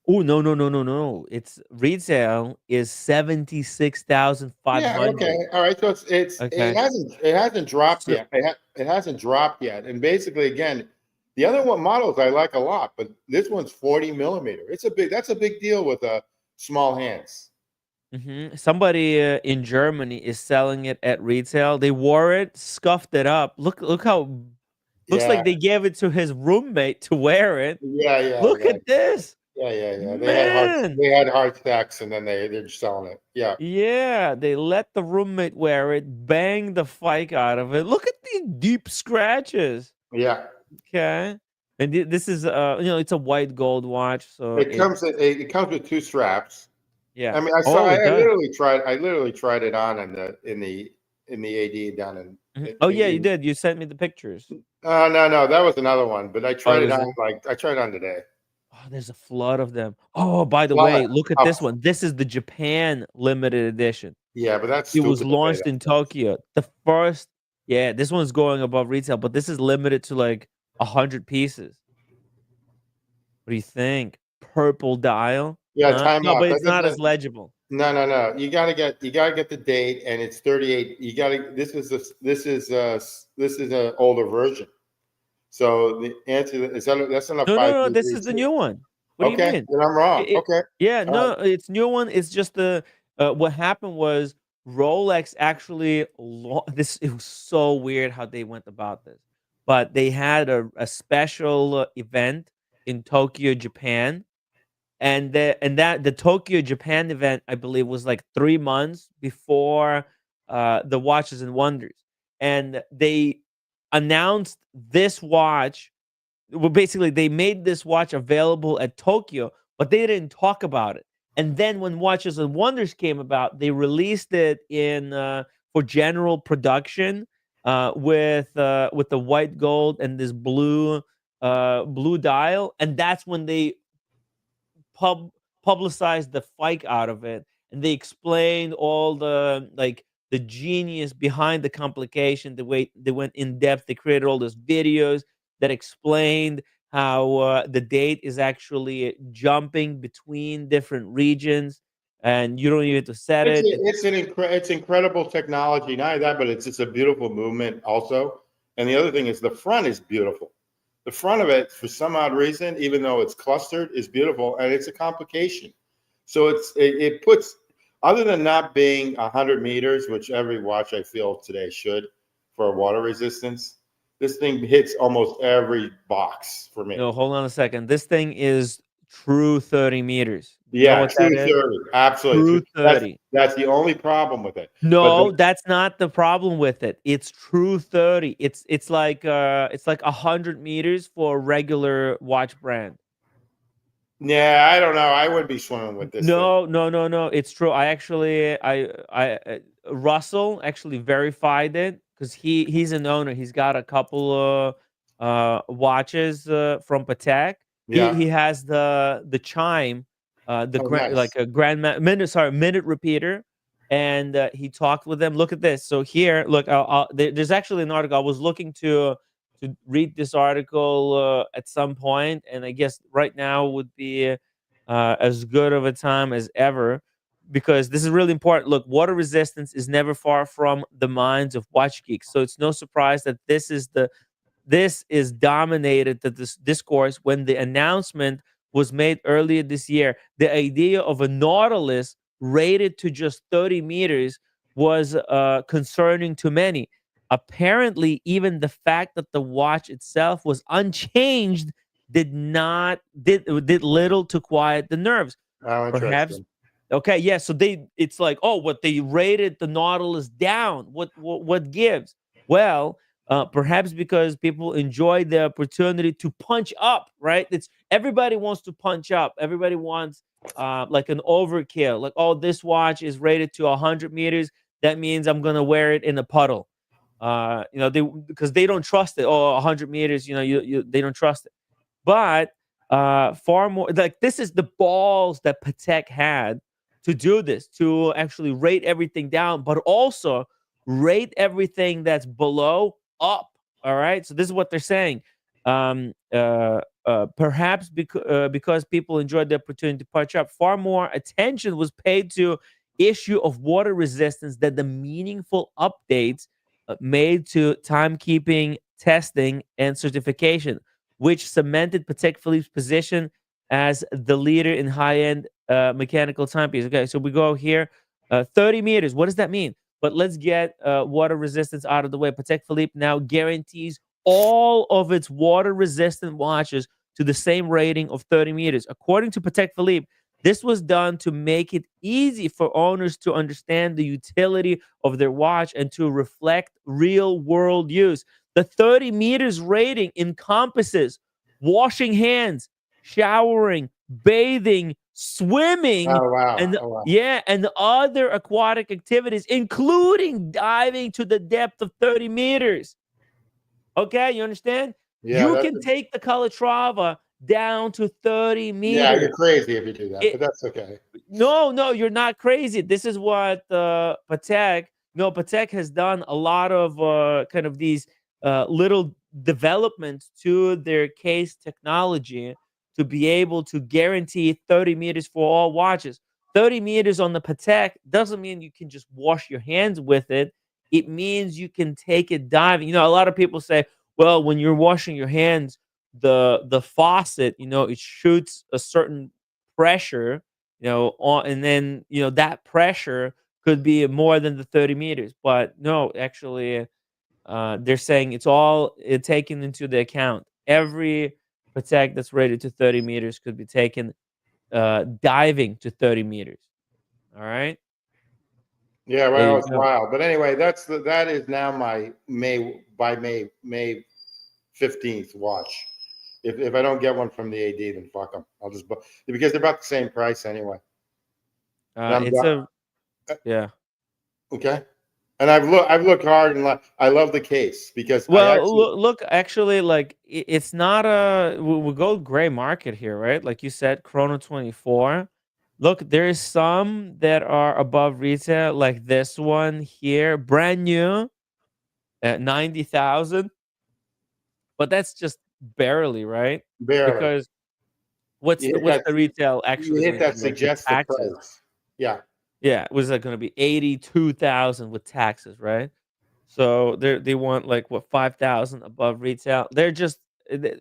Oh, no. Its retail is 76,500. Yeah, okay. All right. So okay. it hasn't dropped yet. It hasn't dropped yet. And basically, again, the other models I like a lot, but this one's 40 millimeter. That's a big deal with small hands. Somebody in Germany is selling it at retail. They wore it, scuffed it up. Look how looks like they gave it to his roommate to wear it. Yeah. Look at this. Yeah. Man. They had hard stacks, and then they're just selling it. Yeah. Yeah, they let the roommate wear it, bang the fike out of it. Look at these deep scratches. Yeah. Okay. And this is it's a white gold watch, so it comes with two straps. Yeah. I mean, I literally tried it on in the AD down in. Yeah, you did. You sent me the pictures. No, that was another one. But I tried it on today. Oh, there's a flood of them. Oh, by the way, look at this one. This is the Japan limited edition. Yeah, but it was launched in Tokyo. The first, this one's going above retail, but this is limited to like 100 pieces. What do you think? Purple dial. Yeah, no, but it's not as legible. No. You gotta get the date, and it's 38. You gotta. This is an older version. So the answer is that's not a no. This is the new one. What do you mean? Then I'm wrong. Okay. Yeah, no, it's new one. It's just the what happened was Rolex actually it was so weird how they went about this, but they had a special event in Tokyo, Japan. And the Tokyo, Japan event, I believe, was like 3 months before the Watches and Wonders. And they announced this watch. Well, basically, they made this watch available at Tokyo, but they didn't talk about it. And then when Watches and Wonders came about, they released it for general production with the white gold and this blue dial. And that's when they publicized the fike out of it, and they explained all the genius behind the complication, the way they went in depth. They created all those videos that explained how the date is actually jumping between different regions, and you don't even have to set it. It's incredible technology. Not only that, but it's just a beautiful movement also. And the other thing is the front is beautiful. The front of it, for some odd reason, even though it's clustered, is beautiful, and it's a complication. So it puts, other than not being 100 meters, which every watch I feel today should for water resistance, this thing hits almost every box for me. No, hold on a second. This thing is true 30 meters. You know Yeah, what that true is? 30. Absolutely. True 30. That's the only problem with it. No, that's not the problem with it. It's true 30. It's like 100 meters for a regular watch brand. Yeah, I don't know. I would be swimming with this thing. No. It's true. I actually, Russell actually verified it because he's an owner. He's got a couple of watches from Patek. Yeah. He has the chime, Nice. like a minute repeater, and he talked with them. Look at this. So here, look, there's actually an article. I was looking to read this article at some point, and I guess right now would be as good of a time as ever, because this is really important. Look, water resistance is never far from the minds of watch geeks. So it's no surprise that this is dominated this discourse when the announcement was made earlier this year. The idea of a Nautilus rated to just 30 meters was concerning to many. Apparently, even the fact that the watch itself was unchanged did little to quiet the nerves. Oh, Perhaps, interesting. okay, yeah. So it's like, oh, what they rated the Nautilus down. What gives? Well, perhaps because people enjoy the opportunity to punch up, right? It's everybody wants to punch up. Everybody wants like an overkill. Like, oh, this watch is rated to 100 meters. That means I'm gonna wear it in a puddle. Because they don't trust it. Oh, 100 meters. They don't trust it. But far more like this is the balls that Patek had to do this, to actually rate everything down, but also rate everything that's below up. All right. So this is what they're saying. Perhaps because people enjoyed the opportunity to punch up, far more attention was paid to issue of water resistance than the meaningful updates made to timekeeping, testing, and certification, which cemented Patek Philippe's position as the leader in high-end mechanical timepieces. Okay, so we go here, 30 meters. What does that mean? But let's get water resistance out of the way. Patek Philippe now guarantees all of its water-resistant watches to the same rating of 30 meters. According to Patek Philippe, this was done to make it easy for owners to understand the utility of their watch and to reflect real-world use. The 30 meters rating encompasses washing hands, showering, bathing, swimming, Oh, wow. and Oh, wow. and other aquatic activities, including diving to the depth of 30 meters. Okay, you understand? Yeah, You can take the Calatrava down to 30 meters. Yeah, you're crazy if you do that, but that's okay. No, you're not crazy. This is what Patek has done a lot of kind of these little developments to their case technology to be able to guarantee 30 meters for all watches. 30 meters on the Patek doesn't mean you can just wash your hands with it. It means you can take it diving. A lot of people say, well, when you're washing your hands, the faucet, it shoots a certain pressure, and then that pressure could be more than the 30 meters. But no, actually, they're saying it's all taken into the account. Every Patek that's rated to 30 meters could be taken diving to 30 meters. All right. Yeah, There well, you it's go. wild. But anyway, that is now my May 15th watch. If I don't get one from the AD, then fuck them. I'll just because they're about the same price anyway. Yeah. Okay. And I've looked hard and I love the case because look, actually, like it's not we go gray market here, right? Like you said, Chrono 24. Look, there is some that are above retail, like this one here, brand new at 90,000. But that's just barely, right? barely. Because what's You the hit retail You actually hit going to that be, like, with suggested taxes? price. Yeah. Yeah, was that going to be 82,000 with taxes, right? So they want like what 5,000 above retail. They're just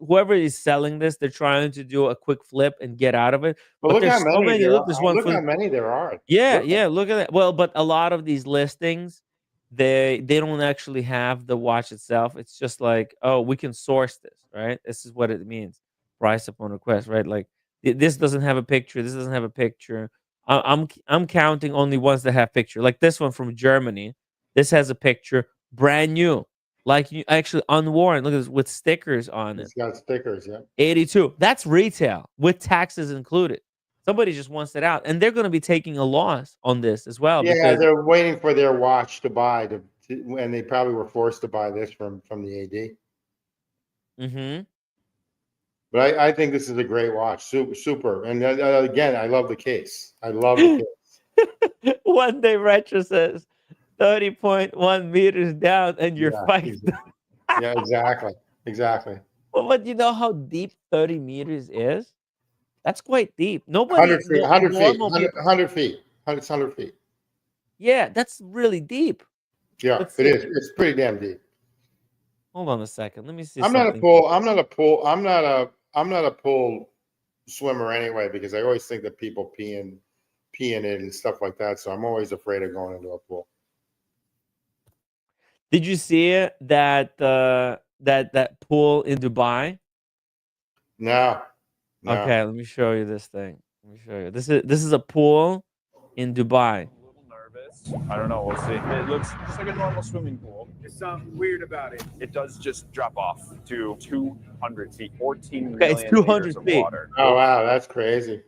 whoever is selling this, they're trying to do a quick flip and get out of it. But But look how there's so many many. there Look, are. there's one Look for how many there are. yeah, Look. yeah. Look at that. Well, but a lot of these listings, they don't actually have the watch itself. It's just like, oh, we can source this, right? This is what it means. Price upon request, right? Like This doesn't have a picture. This doesn't have a picture. I'm counting only ones that have picture. Like this one from Germany. This has a picture, brand new, like you actually unworn. Look at this with stickers on it. It's got stickers, yeah. 82. That's retail with taxes included. Somebody just wants it out, and they're going to be taking a loss on this as well. Yeah, because they're waiting for their watch to buy and they probably were forced to buy this from the AD. mm-hmm. But I think this is a great watch, super. And again, I love the case. I love the case. One Day Retro says 30.1 meters down, and you're Yeah, fighting. yeah, exactly. Well, but you know how deep 30 meters is? That's quite deep. Nobody, 100 feet, 100 feet, normal 100, people. 100 feet. It's 100 feet. Yeah, that's really deep. Yeah, Let's it see. is. It's pretty damn deep. Hold on a second. Let me see. I'm not something. I'm not a pool swimmer anyway, because I always think that people pee in it and stuff like that. So I'm always afraid of going into a pool. Did you see it, that that pool in Dubai? No. Okay, let me show you this thing. Let me show you. This is a pool in Dubai. A little nervous. I don't know. We'll see. It looks just like a normal swimming pool. There's something weird about it. It does just drop off to 200 feet, 14 Okay, it's million 200 liters of feet. water. Oh wow, that's crazy.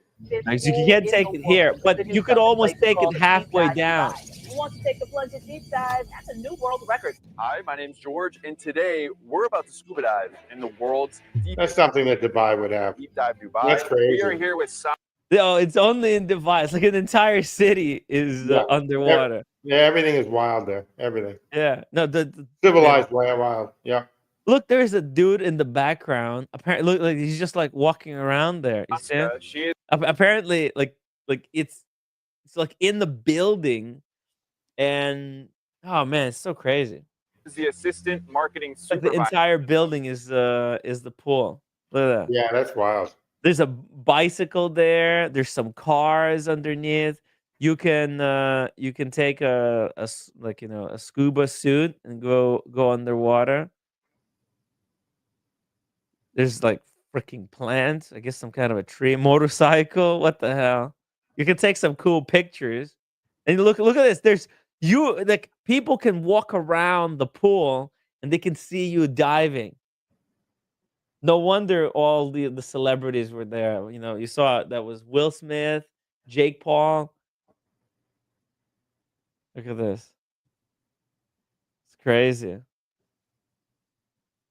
Nice. You can't take it here, but you could almost take it halfway down. Who wants to take the plunge and deep dive? That's a new world record. Hi, my name's George, and today we're about to scuba dive in the world's That's deepest something that Dubai would have. deep dive Dubai. That's crazy. We are here with No, it's only in Dubai. It's like an entire city is Yeah. underwater. Yeah, everything is wild there. Everything. Yeah. No, the Civilized, wild. Yeah. look, there's a dude in the background. Apparently, look, like he's just like walking around there. You see him? She is Apparently, like it's like in the building, and oh man, it's so crazy. the assistant marketing Like the supervisor. entire building is the pool. Look at that. Yeah, that's wild. There's a bicycle there. There's some cars underneath. You can take like a scuba suit and go underwater. There's like freaking plants. I guess some kind of a tree, motorcycle. What the hell? You can take some cool pictures. And look at this. There's like people can walk around the pool and they can see you diving. No wonder all the celebrities were there. You know, you saw that was Will Smith, Jake Paul. Look at this. It's crazy.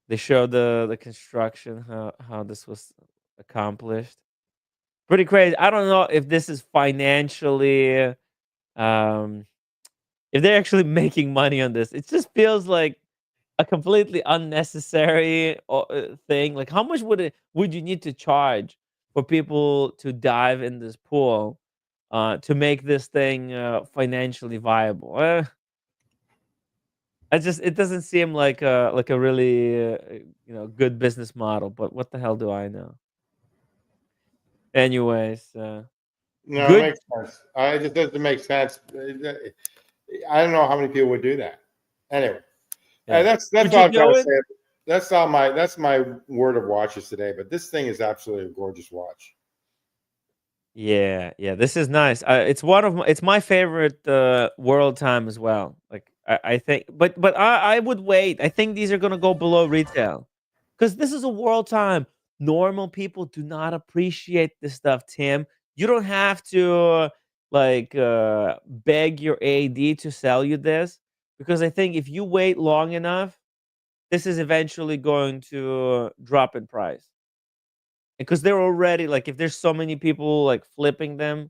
They showed the construction, how this was accomplished. Pretty crazy. I don't know if this is financially, if they're actually making money on this. It just feels like a completely unnecessary thing. Like, how much would you need to charge for people to dive in this pool to make this thing financially viable? It doesn't seem like a really good business model. But what the hell do I know? Anyways, No, good. it makes sense. It just doesn't make sense. I don't know how many people would do that. Anyway, Yeah. that's Would all you I'm trying do to it? say. That's my word of watches today. But this thing is absolutely a gorgeous watch. Yeah, this is nice. It's it's my favorite world time as well. Like I think, but I would wait. I think these are gonna go below retail because this is a world time. Normal people do not appreciate this stuff, Tim. You don't have to like beg your AD to sell you this because I think if you wait long enough, this is eventually going to drop in price. Because they're already like, if there's so many people like flipping them,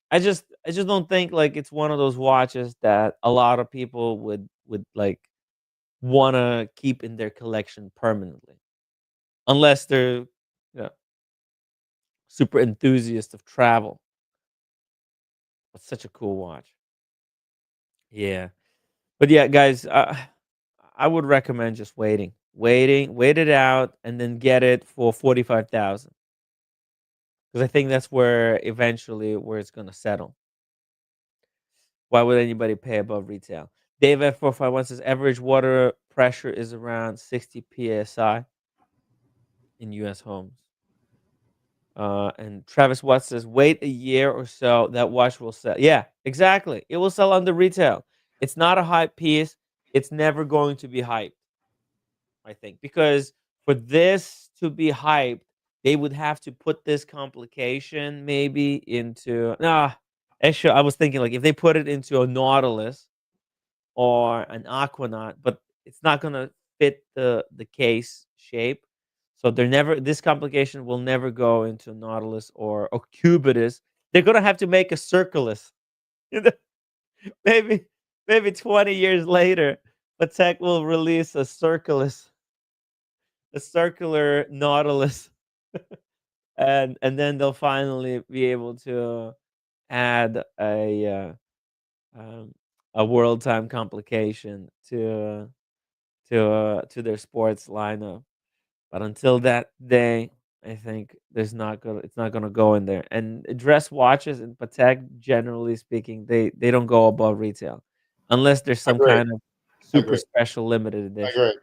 I just don't think like it's one of those watches that a lot of people would like want to keep in their collection permanently, unless they're super enthusiast of travel. It's such a cool watch. Yeah, but yeah, guys, I would recommend just wait it out, and then get it for 45,000. Because I think that's where it's gonna settle. Why would anybody pay above retail? Dave F451 says average water pressure is around 60 psi in U.S. homes. And Travis Watts says, wait a year or so, that watch will sell. Yeah, exactly. It will sell under retail. It's not a hype piece. It's never going to be hyped, I think, because for this to be hyped, they would have to put this complication maybe into. Nah, actually, I was thinking like if they put it into a Nautilus or an Aquanaut, but it's not gonna fit the case shape. So they're never this complication will never go into Nautilus or Cubitus. They're gonna have to make a Circulus. You know, maybe maybe 20 years later, Patek will release a Circulus, a circular Nautilus, and then they'll finally be able to add um, a world time complication to their sports lineup. But until that day, I think it's not gonna go in there. And dress watches in Patek, generally speaking, they don't go above retail, unless there's I some agree. kind of I super agree. special limited I edition. agree.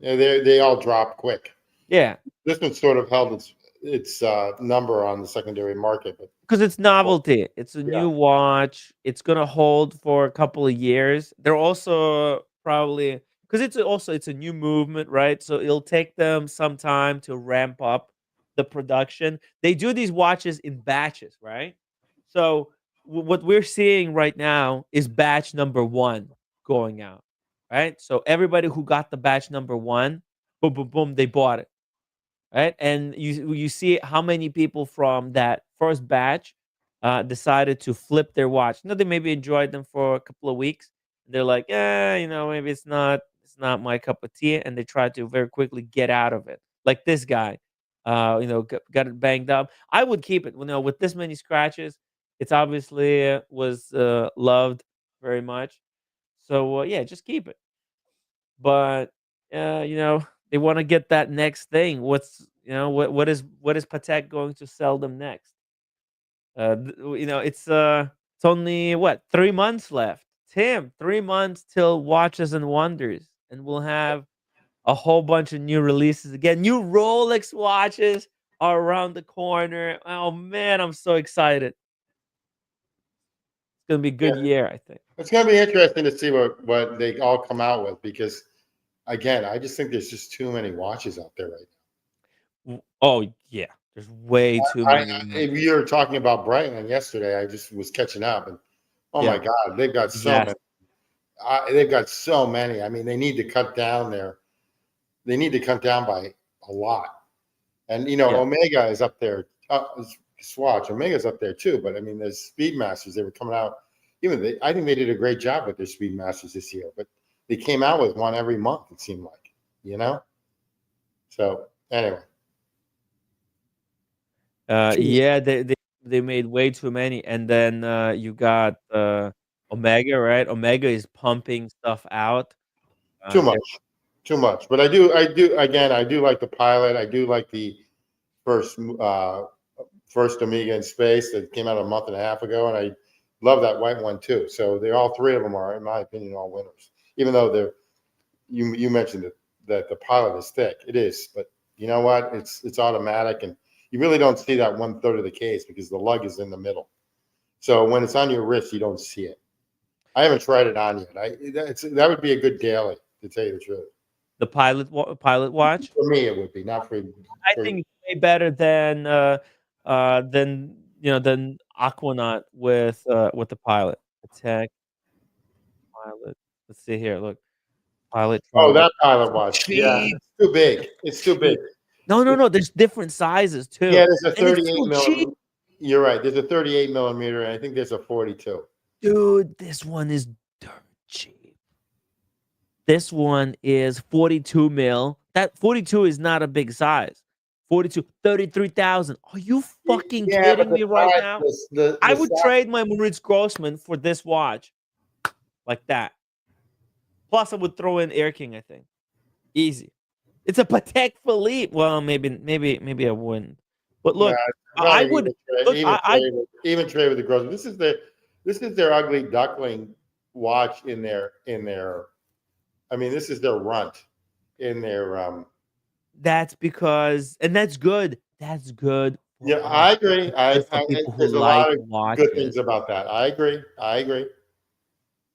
Yeah, they all drop quick. Yeah, This one sort of held its number on the secondary market, but because it's novelty. It's a yeah, new watch. It's gonna hold for a couple of years. They're also probably because it's a new movement, right? So it'll take them some time to ramp up the production. They do these watches in batches, right? So what we're seeing right now is batch number one going out, right? So everybody who got the batch number one, boom, boom, boom, they bought it, right? And you see how many people from that first batch decided to flip their watch. You know, they maybe enjoyed them for a couple of weeks. They're like, you know, maybe it's not my cup of tea, and they try to very quickly get out of it. Like this guy, you know, got it banged up. I would keep it. You know, with this many scratches, it's obviously was loved very much. So yeah, just keep it. But you know, they want to get that next thing. What's you know what is Patek going to sell them next? You know, it's only what 3 months left. Tim, 3 months till Watches and Wonders, and we'll have a whole bunch of new releases again. New Rolex watches are around the corner. Oh man, I'm so excited. It's gonna be a yeah. good year, I think. It's going to be interesting to see what they all come out with because, again, I just think there's just too many watches out there right Oh yeah, there's way too now. many. We were talking about Brightland yesterday. I just was catching up, and oh my Yeah, God, they've got so disaster. many. They've got so many. I mean, they need to cut down there. They need to cut down by a lot. And you know, Yeah. Omega is up there. Swatch Omega's up there too. But I mean, there's Speedmasters. They were coming out. I think they did a great job with their Speedmasters this year. But they came out with one every month. It seemed like, you know. So anyway, Yeah, they made way too many, and then you got Omega, right? Omega is pumping stuff out. too They're much, too much. But I do. Again, I do like the Pilot. I do like the first first Omega in space that came out a month and a half ago, and I love that white one too. So they all three of them are, in my opinion, all winners. Even though you mentioned that the Pilot is thick, it is, but you know what? It's automatic, and you really don't see that 1/3 of the case because the lug is in the middle. So when it's on your wrist, you don't see it. I haven't tried it on yet. That would be a good daily, to tell you the truth. the Pilot watch. For me, it would be not I for think it's way better than you know than Aquanaut with the Pilot. Attack Pilot. Let's see here. Look, Pilot oh, travel. that Pilot watch. Yeah, Cheap, it's too big. It's too big. cheap. No, no, no. There's different sizes Yeah, too, there's a and it's 38 so cheap. millimeter. You're right. There's a 38 millimeter, and I think there's a 42. Dude, this one is dirt cheap. This one is 42 mil. That 42 is not a big size. 42, 33,000. Are you fucking Yeah, but kidding me right now? I the would size, trade my Moritz Grossman for this watch like that. Plus, I would throw in Air King, I think. Easy. It's a Patek Philippe. Well, maybe I wouldn't. But nah, look, I probably would look. even trade with the gross. This is their ugly duckling watch in their. I mean, this is their runt in their That's because, and that's good. That's good Yeah, I agree. Good for people who There's a like lot of good things watches. about that. I agree. I agree.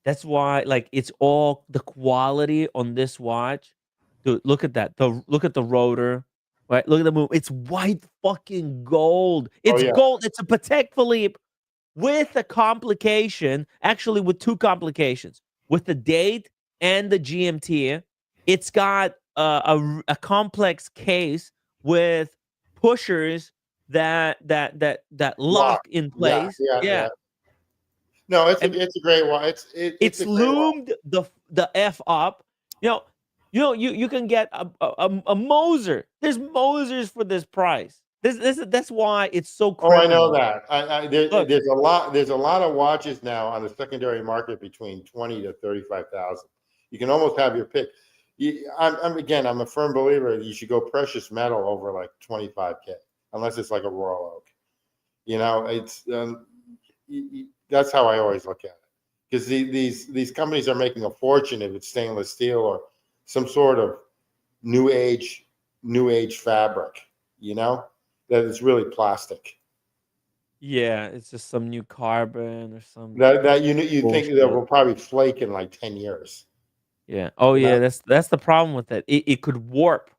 That's why, like, it's all the quality on this watch. Dude, look at that. Look at the rotor, right? Look at the move. It's white fucking gold. Oh It's yeah. gold. It's a Patek Philippe with a complication, actually with two complications, with the date and the GMT. It's got a complex case with pushers that Lock. lock in Yeah, place. yeah, Yeah. yeah. No, And it's a great watch. It's it's a great watch. loomed the F up. You know, you can get a Moser. There's Mosers for this price. That's why it's so Oh, I know criminal. that. Look, There's a lot of watches now on the secondary market between 20 to 35,000. You can almost have your pick. I'm a firm believer that you should go precious metal over like 25K, unless it's like a Royal Oak. You know, that's how I always look at it. Because these companies are making a fortune if it's stainless steel or some sort of new age fabric, you know, that is really plastic. yeah, it's just some new carbon or some That you think that bullshit. will probably flake in like 10 years. Yeah. Oh You know? yeah, that's the problem with it. It could warp.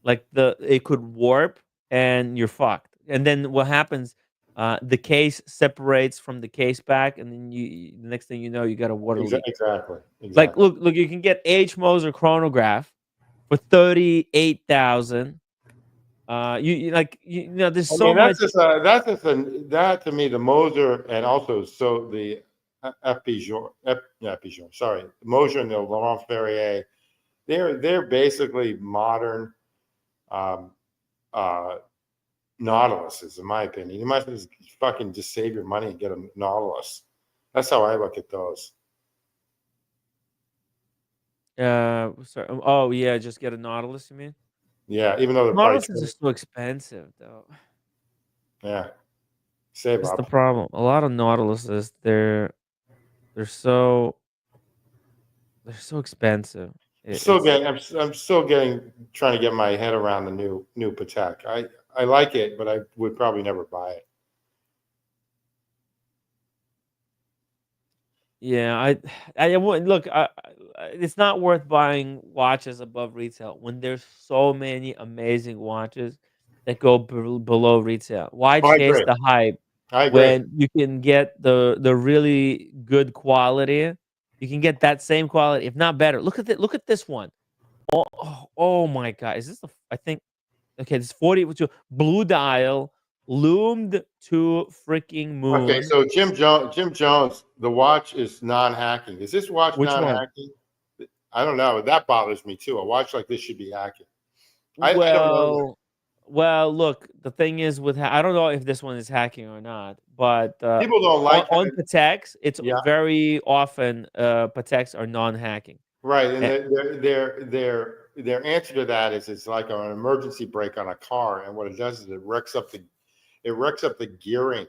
Like it could warp and you're fucked. And then what happens? The case separates from the case back, and then the next thing you know, you got a water leak. Exactly. Like, Exactly. look, you can get H Moser chronograph for 38,000. You know, there's I so mean, much. that to me, the Moser and also so the Pigeon, sorry, the Moser and the Laurent Ferrier, they're basically modern um, uh, Nautiluses, in my opinion. You might as well fucking just save your money and get a Nautilus. That's how I look at those. Sorry. Oh yeah, just get a Nautilus. You mean? Yeah, even though the price, Nautiluses are so expensive, though. yeah, save That's the up. problem. A lot of Nautiluses, they're so they're so expensive. It's I'm still getting trying to get my head around the new Patek. I like it, but I would probably never buy it. Yeah, I wouldn't look. It's not worth buying watches above retail when there's so many amazing watches that go below retail. Why Oh, I chase agree. the hype I agree. when you can get the really good quality? You can get that same quality, if not better. Look at it. Look at this one. Oh my god! Is this the? I think. Okay, this 40 with blue dial loomed to freaking Okay, moon. so Jim Jones, the watch is non-hacking. Is this watch Which one? non-hacking? I don't know. That bothers me too. A watch like this should be hacking. I don't know. Look, the thing is with I don't know if this one is hacking or not, but People don't like on it. Pateks, it's Yeah, very often Pateks are non-hacking. right. And Eh, their answer to that is it's like an emergency brake on a car, and what it does is it wrecks up the gearing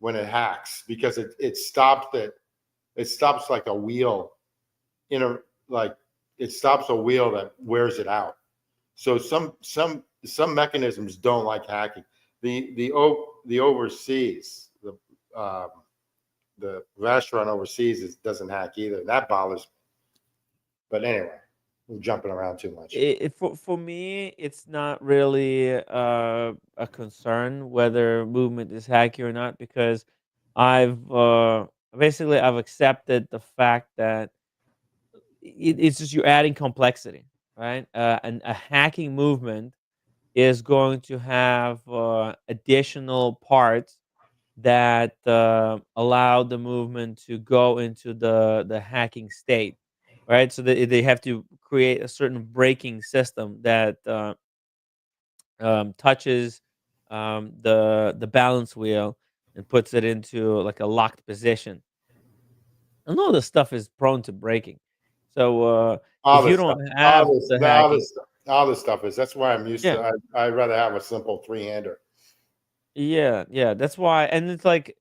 when it hacks because it stops like a wheel in a like it stops a wheel that wears it out. So some mechanisms don't like hacking. The overseas the Vacheron overseas doesn't hack either. That bothers me. But anyway, we're jumping around too much. for me, it's not really a concern whether movement is hacky or not because I've accepted the fact that it's just you're adding complexity, right? And a hacking movement is going to have additional parts that allow the movement to go into the hacking state, right? So they have to create a certain braking system that touches the balance wheel and puts it into like a locked position. And all this stuff is prone to breaking. So All if you this stuff, don't have the hacking, all this stuff is. That's why I'm used yeah, to. I'd rather have a simple three-hander. yeah, that's why. And it's like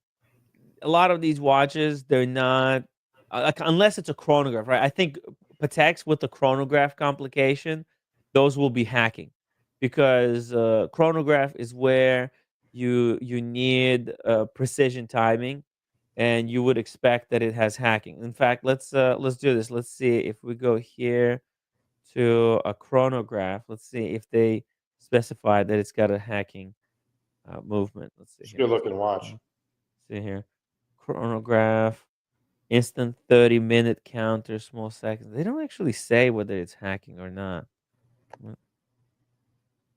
a lot of these watches, they're not like unless it's a chronograph, right? I think Pateks with the chronograph complication, those will be hacking because chronograph is where you need precision timing, and you would expect that it has hacking. In fact, let's do this. Let's see if we go here to a chronograph. Let's see if they specify that it's got a hacking movement. Let's see It's a here. good looking watch. See here, chronograph, instant 30-minute counter, small seconds. They don't actually say whether it's hacking or not.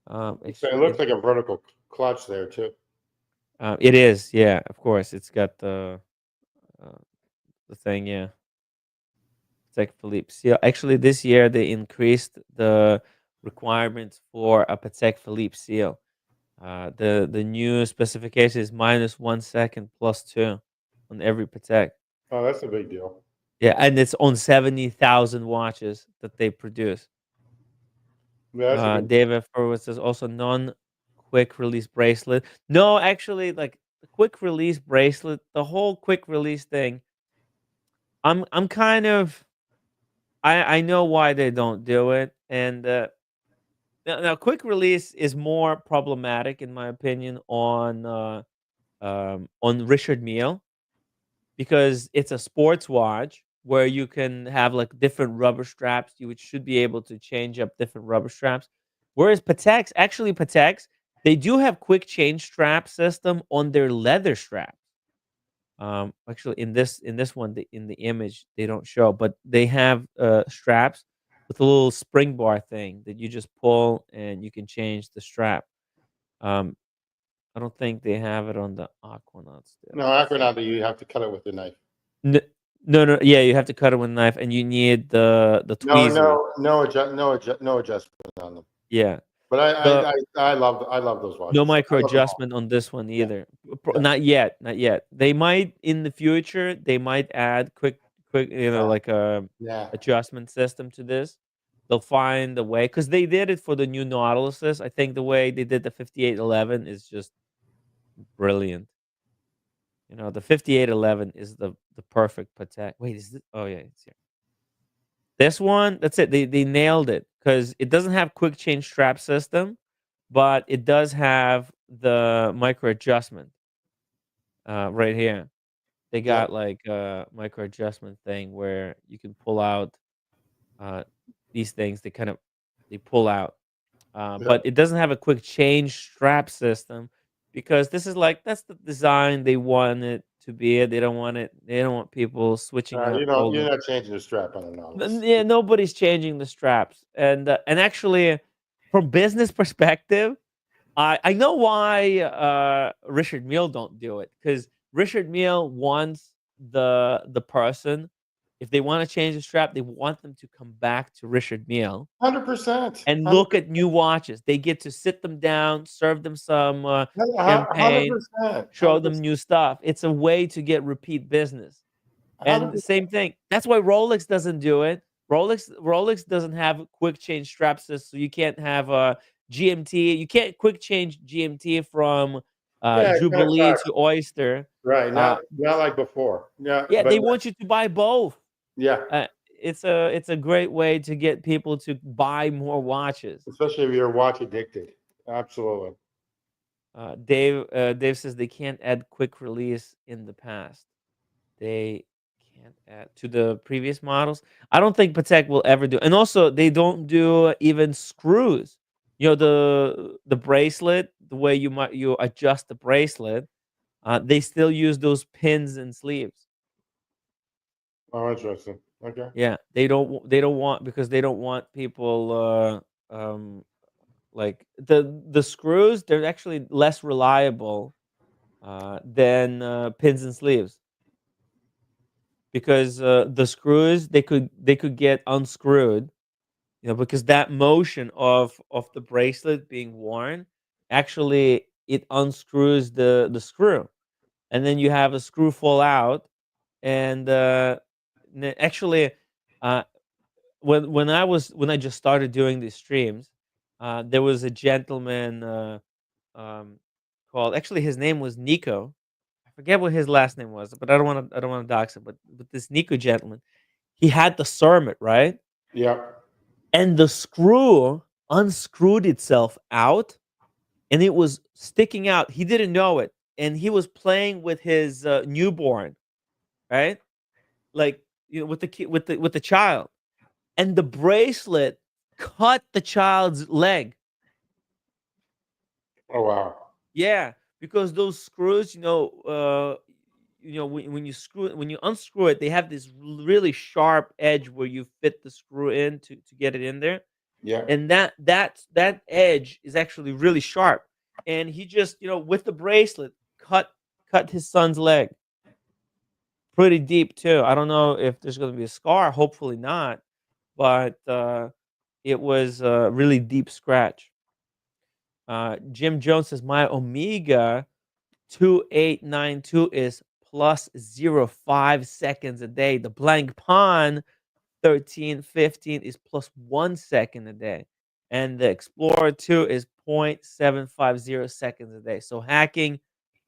So it looks like a vertical clutch there too. It is, yeah. Of course, it's got the thing, yeah. Patek Philippe seal. Actually, this year they increased the requirements for a Patek Philippe seal. The new specification is -1 second +2 on every Patek. Oh, that's a big deal. Yeah, and it's on 70,000 watches that they produce. Yeah, that's a good. David Furwood says also non-quick release bracelet. No, actually, like the quick release bracelet, the whole quick release thing. I'm kind of I know why they don't do it, and now quick release is more problematic in my opinion on Richard Mille, because it's a sports watch where you can have like different rubber straps. You should be able to change up different rubber straps. Whereas Pateks, they do have quick change strap system on their leather straps. Actually, in this one, in the image, they don't show, but they have straps with a little spring bar thing that you just pull and you can change the strap. Um, I don't think they have it on the Aquanaut still. No, Aquanaut, you have to cut it with a knife. No, no, yeah, you have to cut it with a knife, and you need the No, tweezer. no adjustment on them. Yeah, But the I love those watches. no micro I love them all. adjustment on this one Yeah. either. Yeah. Not yet, not yet. They might in the future. They might add quick, like a Yeah. adjustment system to this. They'll find a way because they did it for the new Nautiluses. I think the way they did the 5811 is just brilliant. The 5811 is the perfect Patek. Wait, is it? Oh yeah, it's here. This one, that's it. They nailed it because it doesn't have quick change strap system, but it does have the micro adjustment right here. They got like a micro adjustment thing where you can pull out these things. They pull out, but it doesn't have a quick change strap system because that's the design they want it to be. They don't want it. They don't want people switching out. You're not changing the strap on a Nautilus. Yeah, nobody's changing the straps, and actually, from business perspective, I know why Richard Mille don't do it, because Richard Mille wants the person, if they want to change the strap, they want them to come back to Richard Mille 100%. and look at new watches. They get to sit them down, serve them some champagne, 100%. show them new stuff. It's a way to get repeat business. And the 100%. same thing. That's why Rolex doesn't do it. Rolex doesn't have a quick change strap system, so you can't have a GMT. You can't quick change GMT from Yeah, it kinda Jubilee sucks. to Oyster. Right. Not like before. Yeah. Yeah, but they want you to buy both. yeah. It's a great way to get people to buy more watches. Especially if you're watch addicted. Absolutely. Dave says they can't add quick release in the past. They can't add to the previous models. I don't think Patek will ever do. And also, they don't do even screws. The bracelet, the way you adjust the bracelet, they still use those pins and sleeves. Oh, interesting. Okay. Yeah, they don't want, because they don't want people like the screws. They're actually less reliable than pins and sleeves, because the screws, they could get unscrewed, because that motion of the bracelet being worn, actually it unscrews the screw, and then you have a screw fall out. And actually, when I just started doing these streams, there was a gentleman called, actually his name was Nico. I forget what his last name was, but I don't want to dox him. But this Nico gentleman, he had the Cermet, right? Yeah. And the screw unscrewed itself out, and it was sticking out. He didn't know it, and he was playing with his newborn, right? Like, with the kid, with the child, and the bracelet cut the child's leg. Oh wow. Yeah, because those screws, when you unscrew it, they have this really sharp edge where you fit the screw in to get it in there, Yeah. and that edge is actually really sharp. And he just, with the bracelet, cut his son's leg pretty deep too. I don't know if there's going to be a scar. Hopefully not, but it was a really deep scratch. Jim Jones says my Omega 2892 is plus 0.5 seconds a day. The Blancpain 1315 is plus 1 second a day. And the Explorer 2 is 0.750 seconds a day. So hacking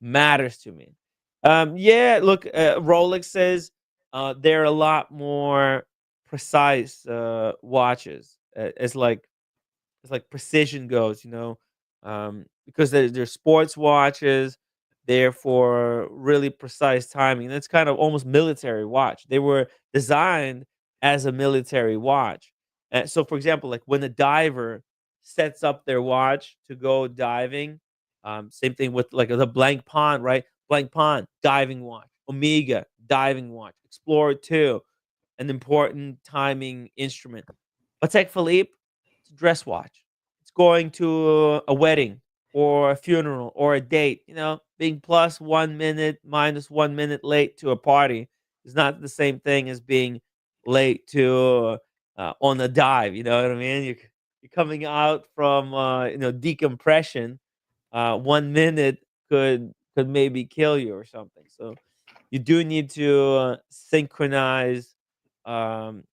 matters to me. Yeah, look, Rolex says they're a lot more precise watches as like precision goes, because they're sports watches, therefore really precise timing. That's kind of almost military watch. They were designed as a military watch. So, for example, like when a diver sets up their watch to go diving, same thing with like the Blancpain, right? Blancpain diving watch, Omega diving watch, Explorer 2, an important timing instrument. Patek Philippe, it's a dress watch. It's going to a wedding or a funeral or a date. Being plus 1 minute, minus 1 minute late to a party is not the same thing as being late to on a dive. You know what I mean? You're coming out from decompression. 1 minute could maybe kill you or something. So you do need to synchronize. Um,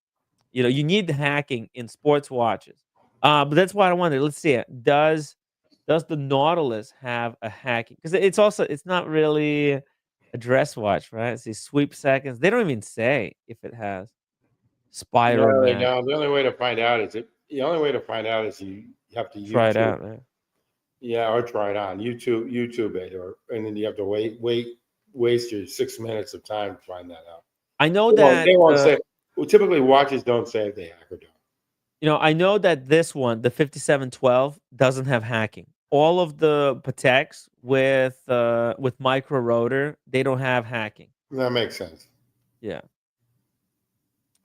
you need the hacking in sports watches. But that's why I wonder. Let's see it. Does the Nautilus have a hacking? Because it's not really a dress watch, right? It's these sweep seconds. They don't even say if it has spiral No, mag. no. The only way to find out is you have to Try it YouTube. out, man. Yeah, or try it on YouTube it, and then you have to waste your 6 minutes of time to find that out. I know They won't that say. Well, typically watches don't say if they hack or don't. I know that this one, the 5712, doesn't have hacking. All of the Pateks with micro rotor, they don't have hacking. That makes sense. Yeah.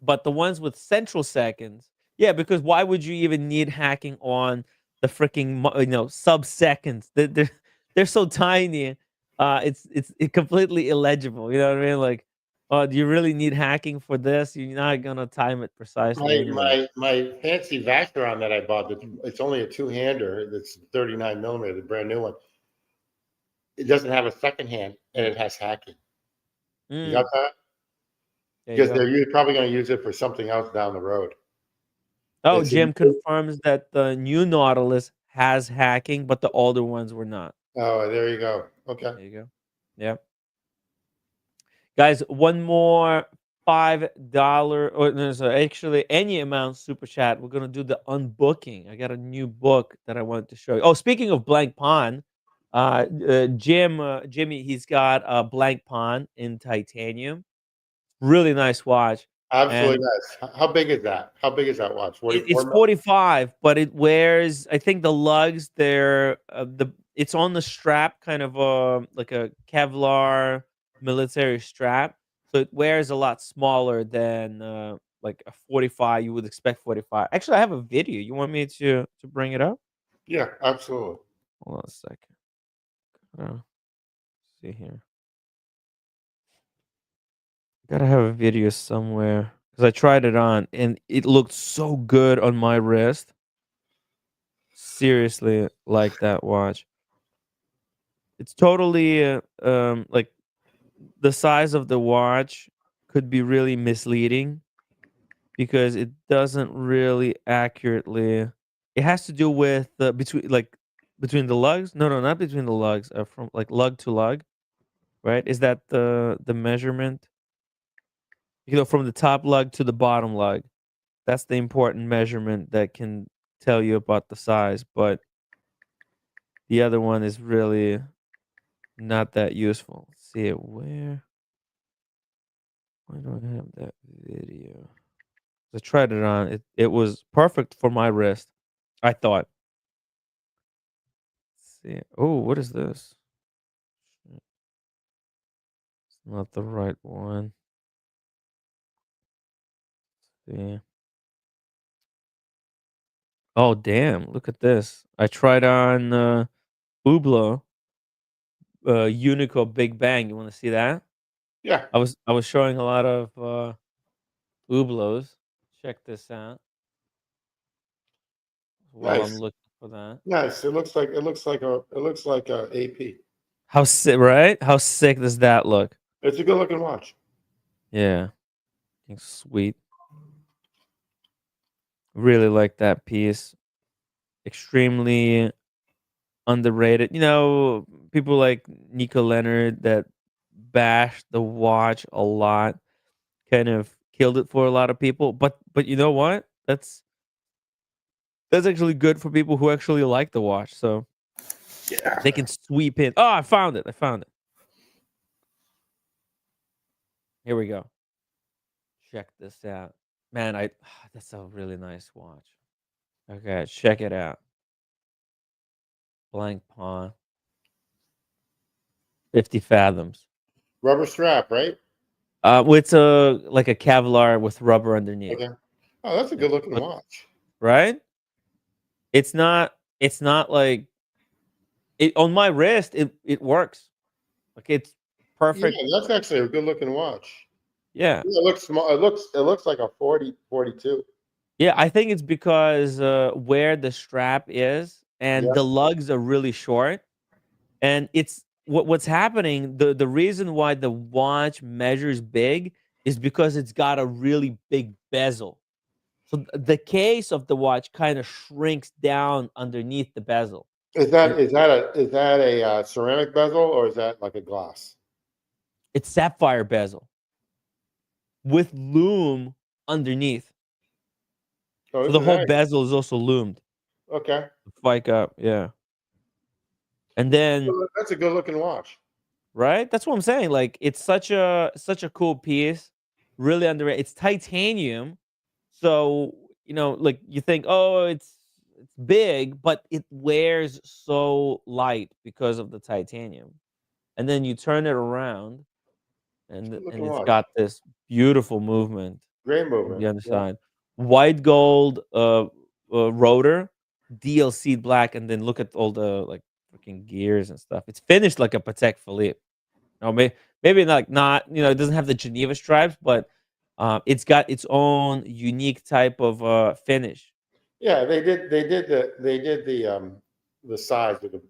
But the ones with central seconds, yeah, because why would you even need hacking on the freaking sub seconds? They're so tiny. It's completely illegible. You know what I mean? Like, do you really need hacking for this? You're not gonna time it precisely anyway. My fancy Vacheron that I bought, it's only a two-hander. That's 39 millimeter, the brand new one. It doesn't have a second hand, and it has hacking. You got that? Because they're probably going to use it for something else down the road. Oh, Jim confirms that the new Nautilus has hacking, but the older ones were not. Oh, there you go. Okay. There you go. Yeah. Guys, one more $5 or there's actually any amount super chat. We're gonna do the unbooking. I got a new book that I wanted to show you. Oh, speaking of Blancpain, Jimmy, he's got a Blancpain in titanium. Really nice watch. Absolutely nice. How big is that? How big is that watch? It's 45, but it wears. I think the lugs. It's on the strap, kind of like a Kevlar military strap. So it wears a lot smaller than like a 45. You would expect 45. Actually, I have a video. You want me to bring it up? Yeah, absolutely. Hold on a second. See here. Gotta have a video somewhere because I tried it on and it looked so good on my wrist. Seriously, like that watch. It's totally like the size of the watch could be really misleading because it doesn't really accurately. It has to do with between the lugs. No, not between the lugs. From like lug to lug, right? Is that the measurement? From the top lug to the bottom lug. That's the important measurement that can tell you about the size. But The other one is really not that useful. Let's see it where do I have that video? I tried it on. It was perfect for my wrist, I thought. Let's see. Oh, what is this? Shit, it's not the right one. Let's see. Oh, damn! Look at this. I tried on Hublot, Unico Big Bang. You want to see that? Yeah. I was showing a lot of Hublots. Check this out while I'm Nice. looking for that. Nice. It looks like a AP. How sick, right? How sick does that look? It's a good looking watch. Yeah, it's sweet. Really like that piece. Extremely underrated. You know, people like Nico Leonard that bashed the watch a lot, kind of killed it for a lot of people. But you know what? That's actually good for people who actually like the watch. So Yeah. they can sweep in. Oh, I found it. I found it. Here we go. Check this out. Man, that's a really nice watch. Okay, check it out. Blancpain. 50 fathoms. Rubber strap, right? It's a like a Kevlar with rubber underneath. Okay. Oh, that's a good looking Look, watch. right? It's not like it on my wrist, it works. Like it's Yeah, perfect. that's actually a good looking watch. Yeah. Yeah, it looks small. It looks like a 42. Yeah, I think it's because where the strap is and Yeah. the lugs are really short. And it's what's happening, the reason why the watch measures big is because it's got a really big bezel. So the case of the watch kind of shrinks down underneath the bezel. Is that And is that a ceramic bezel or is that like a glass? it's sapphire bezel with loom underneath. Oh, So this the is whole nice. bezel is also loomed. Okay. Spike up, yeah. And then Well, that's a good looking watch. right? That's what I'm saying. Like it's such a cool piece. Really underrated. It's titanium. So, you know, like you think, oh, it's big, but it wears so light because of the titanium. And then you turn it around Good and looking it's watch. got this beautiful movement Great on movement. the other Yeah. side. White gold rotor, DLC black, and then look at all the like freaking gears and stuff. It's finished like a Patek Philippe. No, maybe not, you know, it doesn't have the Geneva stripes, but it's got its own unique type of finish. Yeah, they did the size of the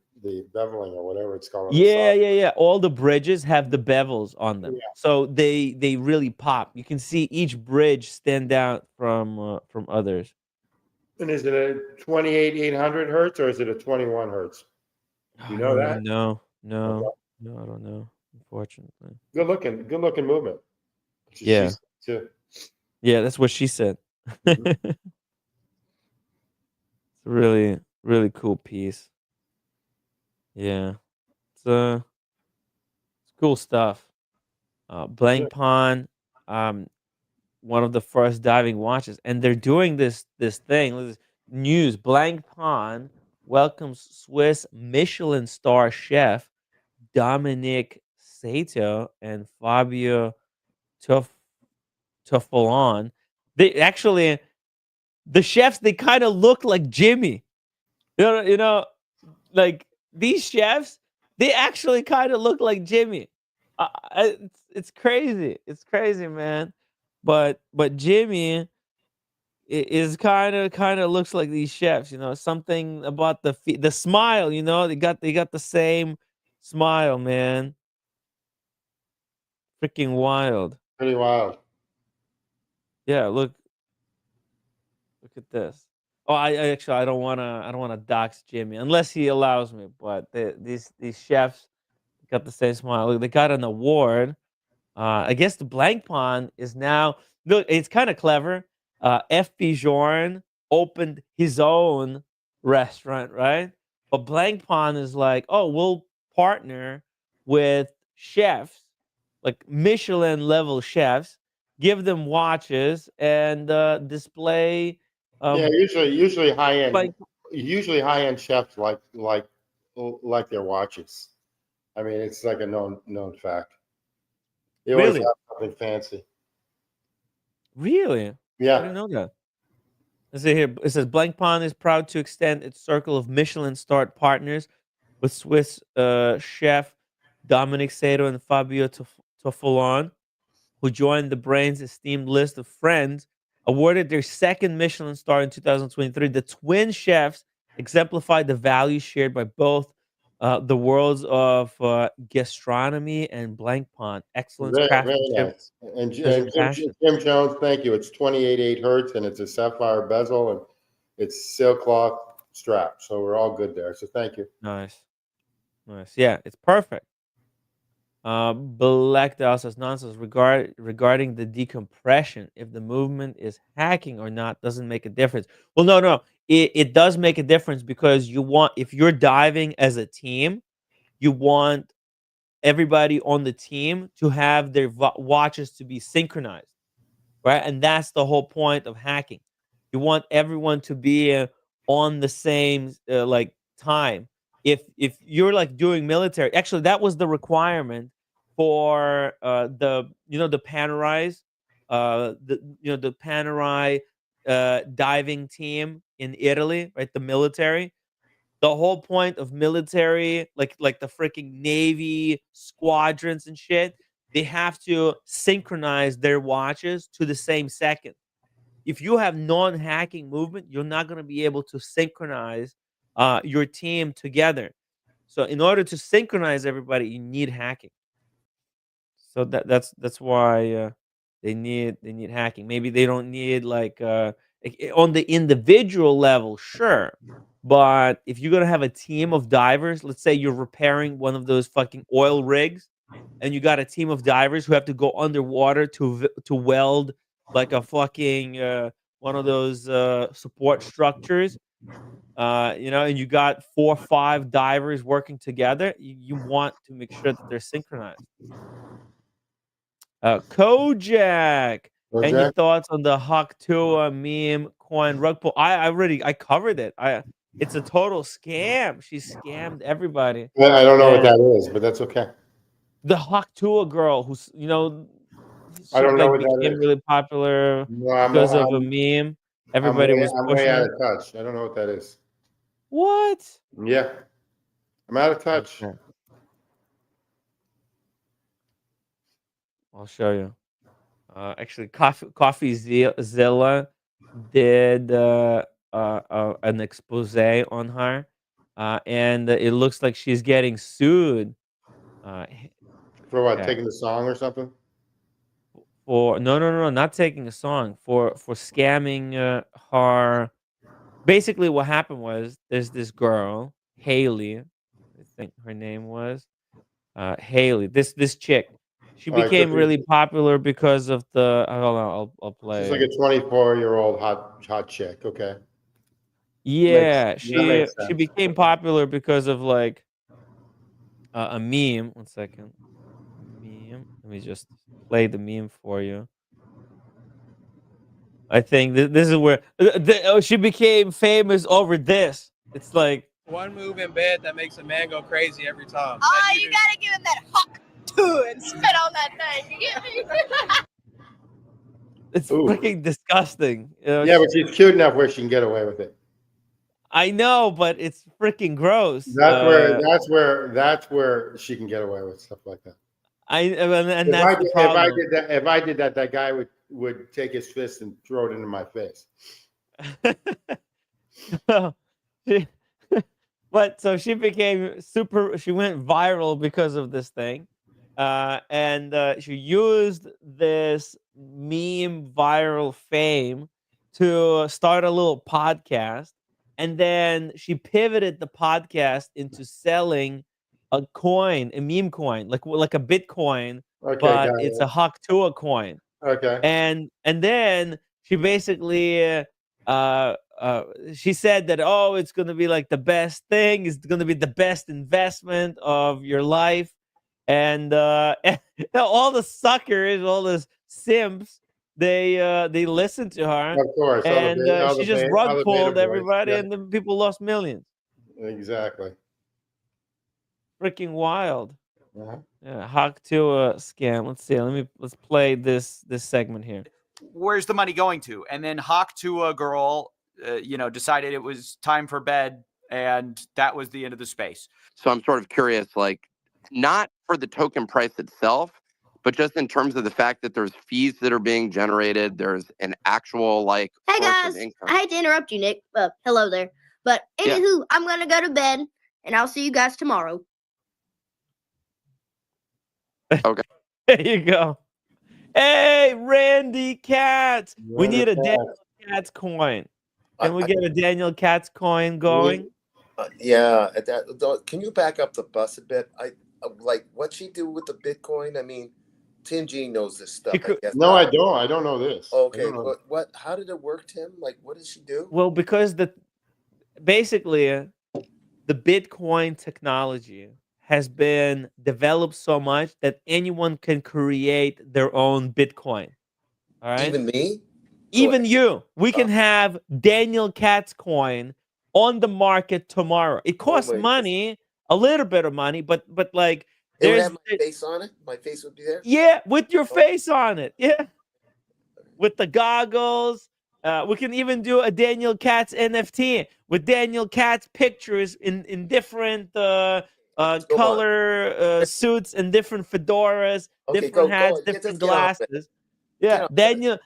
beveling or whatever it's called on the Yeah, side. yeah, yeah. All the bridges have the bevels on them, Yeah. so they really pop. You can see each bridge stand out from others. And is it a 28 800 hertz or is it a 21 hertz? Do you I know don't that? even know. Okay. No, I don't know. Unfortunately. Good looking movement. Yeah, She's too. yeah. That's what she said. Mhm. It's a really, really cool piece. Yeah, it's cool stuff. Yeah. Blancpain, um, one of the first diving watches, and they're doing this thing. News: Blancpain welcomes Swiss Michelin star chef Dominic Sato and Fabio Toff Toffolon. They actually the chefs they kind of look like Jimmy. You know, like these chefs, they actually kind of look like Jimmy. It's crazy. It's crazy, man. But Jimmy is kind of looks like these chefs. You know, something about the smile. You know, they got the same smile, man. Freaking wild. Pretty wild. Yeah, look at this. Oh, I actually I don't wanna dox Jimmy unless he allows me. But these chefs got the same smile. Look, they got an award. I guess the Blancpain is now look. It's kind of clever. F. Journe opened his own restaurant, right? But Blancpain is like, oh, we'll partner with chefs, like Michelin level chefs, give them watches and display. Yeah, Um, usually high end, like chefs like their watches. I mean, it's like a known fact. They always have really, something fancy. really, I Yeah, didn't know that. Let's see here. It says Blancpain is proud to extend its circle of Michelin-starred partners with Swiss chef Dominic Sato and Fabio Tofolon, who joined the brand's esteemed list of friends, awarded their second Michelin star in 2023. The twin chefs exemplified the values shared by both the worlds of gastronomy and Blancpain: excellence, very craftsmanship, nice. And, precision, passion. Jim Jones, thank you. It's 28 hertz and it's a sapphire bezel and it's sailcloth strap. So we're all good there. So thank you. Nice, nice. Yeah, it's perfect. Black Dial says nonsense regarding the decompression. If the movement is hacking or not doesn't make a difference. Well, no, it does make a difference because if you're diving as a team, you want everybody on the team to have their watches to be synchronized, right? And that's the whole point of hacking. You want everyone to be on the same like time. If you're like doing military, actually that was the requirement for the Panerai, the Panerai diving team in Italy, right? The military. The whole point of military, like the freaking Navy squadrons and shit, they have to synchronize their watches to the same second. If you have non-hacking movement, you're not going to be able to synchronize your team together. So in order to synchronize everybody, you need hacking. So that's why they need hacking. Maybe they don't need on the individual level, sure. But if you're gonna have a team of divers, let's say you're repairing one of those fucking oil rigs, and you got a team of divers who have to go underwater to weld like a fucking one of those support structures, and you got 4 or 5 divers working together. You want to make sure that they're synchronized. Kojak, So any Jack, thoughts on the Haktua meme coin rug pull? I covered it. It's a total scam. She scammed everybody. I don't know what And that is, but that's okay. the Haktua girl, who's I she don't know like what that became is. really popular No, because of a meme. Everybody was I'm way pushing out her. of touch. I don't know what that is. What? Yeah, I'm out of touch. Okay, I'll show you. Actually, CoffeeZilla did an expose on her, and it looks like she's getting sued. h- For what? Okay, Taking the song or something? for no, not taking a song for scamming her. Basically, what happened was there's this girl, Haley, I think her name was Haley. This chick, she All right, so became really popular because of the. Hold on, I'll she's play like a it. 24-year-old hot chick. Okay, Yeah, that she makes she sense. became popular because of like a meme. One second, meme. Let me just play the meme for you. I think this is where she became famous over this. It's like One move in bed that makes a man go crazy every time. Oh, you gotta give him that hawk too and spit on that thing. You get me? it's Ooh. freaking disgusting. Yeah, but she's cute enough where she can get away with it. I know, but it's freaking gross. That's where she can get away with stuff like that. And that's the problem. If I did that, that guy would take his fist and throw it into my face. She- but so she became she went viral because of this thing. And she used this meme viral fame to start a little podcast. And then she pivoted the podcast into selling a coin, a meme coin, like a Bitcoin, Okay, but got it's it. a Haktua coin. Okay. And then she basically she said that, oh, it's going to be like the best thing. It's going to be the best investment of your life. And all the suckers, all the simps, they listened to her. Of course. And she just rug pulled beta boys. everybody, Yeah, and then people lost millions. exactly. Freaking wild. Uh-huh. Yeah, Hawk to a scam. Let's see. Let's play this segment here. Where's the money going to? And then Hawk to a girl, decided it was time for bed, and that was the end of the space. So I'm sort of curious, like, not for the token price itself, but just in terms of the fact that there's fees that are being generated. There's an actual like. Hey source guys, of income. I hate to interrupt you, Nick. Hello there. But anywho, I'm gonna go to bed, and I'll see you guys tomorrow. Okay. There you go. Hey, Randy Katz. We need a Daniel Katz coin. Can we get a Daniel Katz coin going? Yeah. Can you back up the bus a bit? Like what she do with the Bitcoin? I mean, Tim G knows this stuff. I guess. No, I don't. I don't know this. Okay. What? How did it work, Tim? Like, what does she do? Well, because basically the Bitcoin technology has been developed so much that anyone can create their own Bitcoin. All right. Even me? Even you. We can have Daniel Katz coin on the market tomorrow. It costs money, a little bit of money, but like it would have my face on it. My face would be there. Yeah, with your face on it. Yeah, with the goggles. We can even do a Daniel Katz NFT with Daniel Katz pictures in different color suits and different fedoras, different hats, different glasses. Yeah, Daniel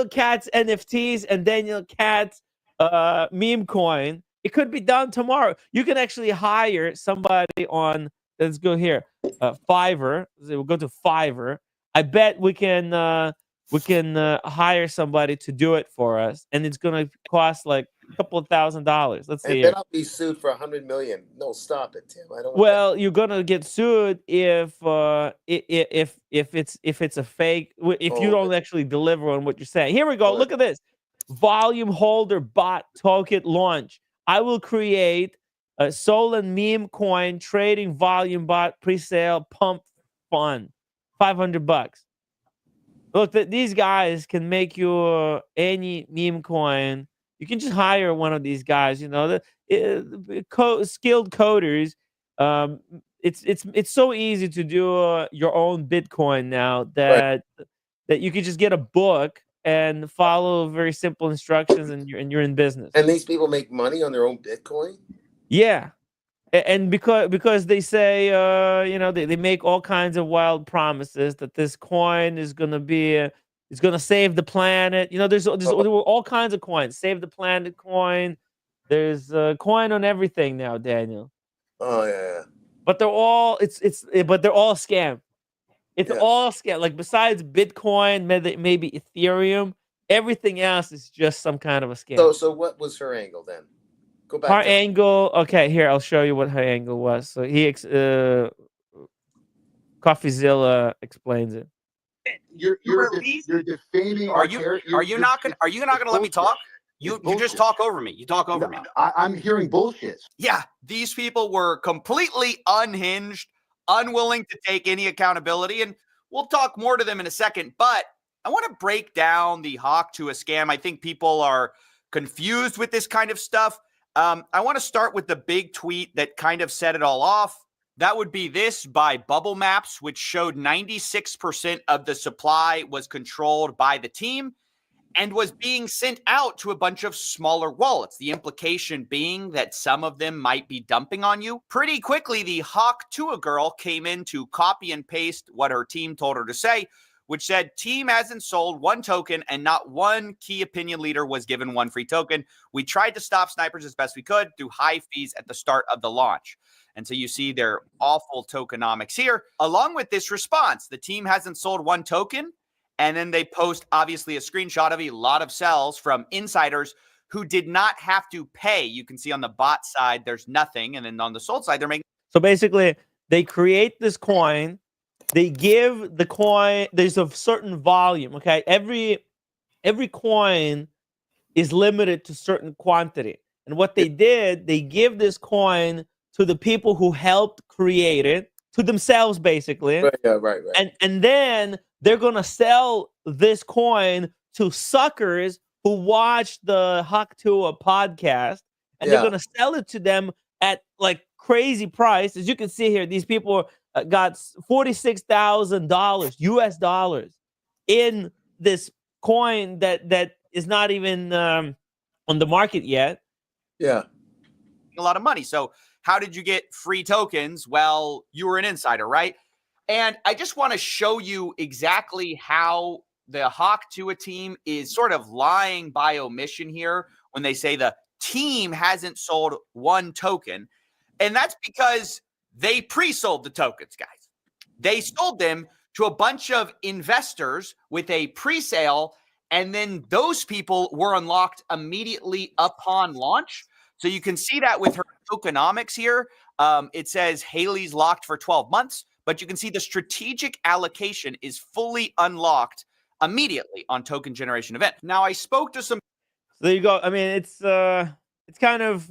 Katz NFTs and Daniel Katz meme coin. It could be done tomorrow. You can actually hire somebody on. Let's go here, Fiverr. We'll go to Fiverr. I bet we can hire somebody to do it for us, and it's gonna cost like a couple of $1,000s. Let's see. And then I'll be sued for $100 million. No, stop it, Tim. I don't. Well, you're gonna get sued if it's a fake. If you don't actually deliver on what you're saying. Here we go. Look at this. Volume holder bot token launch. I will create a Solon meme coin trading volume bot pre-sale pump fund. $500. Look, these guys can make you any meme coin. You can just hire one of these guys. You know, skilled coders. It's so easy to do your own Bitcoin now that you can just get a book and follow very simple instructions, and you're in business. And these people make money on their own Bitcoin. Yeah, and because they say they make all kinds of wild promises that this coin is gonna save the planet. You know, there's all kinds of coins. Save the planet coin. There's a coin on everything now, Daniel. Oh yeah. But they're all scam. It's all scam. Like besides Bitcoin, maybe Ethereum, everything else is just some kind of a scam. So what was her angle then? Go back. Her angle. Okay, here I'll show you what her angle was. So CoffeeZilla explains it. You're defaming. Are you not gonna let me talk? You just talk over me. You talk over me. I'm hearing bullshit. Yeah, these people were completely unhinged, unwilling to take any accountability, and we'll talk more to them in a second. But I want to break down the Hawk to a scam. I think people are confused with this kind of stuff. I want to start with the big tweet that kind of set it all off. That would be this by Bubble Maps, which showed 96% of the supply was controlled by the team and was being sent out to a bunch of smaller wallets. The implication being that some of them might be dumping on you. Pretty quickly, the Hawk to a girl came in to copy and paste what her team told her to say, which said, team hasn't sold one token and not one key opinion leader was given one free token. We tried to stop snipers as best we could through high fees at the start of the launch. And so you see their awful tokenomics here. Along with this response, the team hasn't sold one token. And then they post, obviously, a screenshot of a lot of sells from insiders who did not have to pay. You can see on the bot side, there's nothing. And then on the sold side, they're making. So basically, they create this coin. They give the coin, there's a certain volume, okay? Every coin is limited to certain quantity. And what they did, they give this coin to the people who helped create it, to themselves basically. Right, yeah, right. And then they're gonna sell this coin to suckers who watch the Hawk Tua podcast, and they're gonna sell it to them at like crazy price. As you can see here, these people got $46,000 US dollars in this coin that is not even on the market yet. Yeah, a lot of money. So how did you get free tokens? Well, you were an insider, right? And I just want to show you exactly how the Hawk Tua team is sort of lying by omission here when they say the team hasn't sold one token. And that's because they pre-sold the tokens, guys. They sold them to a bunch of investors with a pre-sale, and then those people were unlocked immediately upon launch. So you can see that with her tokenomics here. It says Haley's locked for 12 months, but you can see the strategic allocation is fully unlocked immediately on token generation event. Now, I spoke to some. So there you go. I mean, it's kind of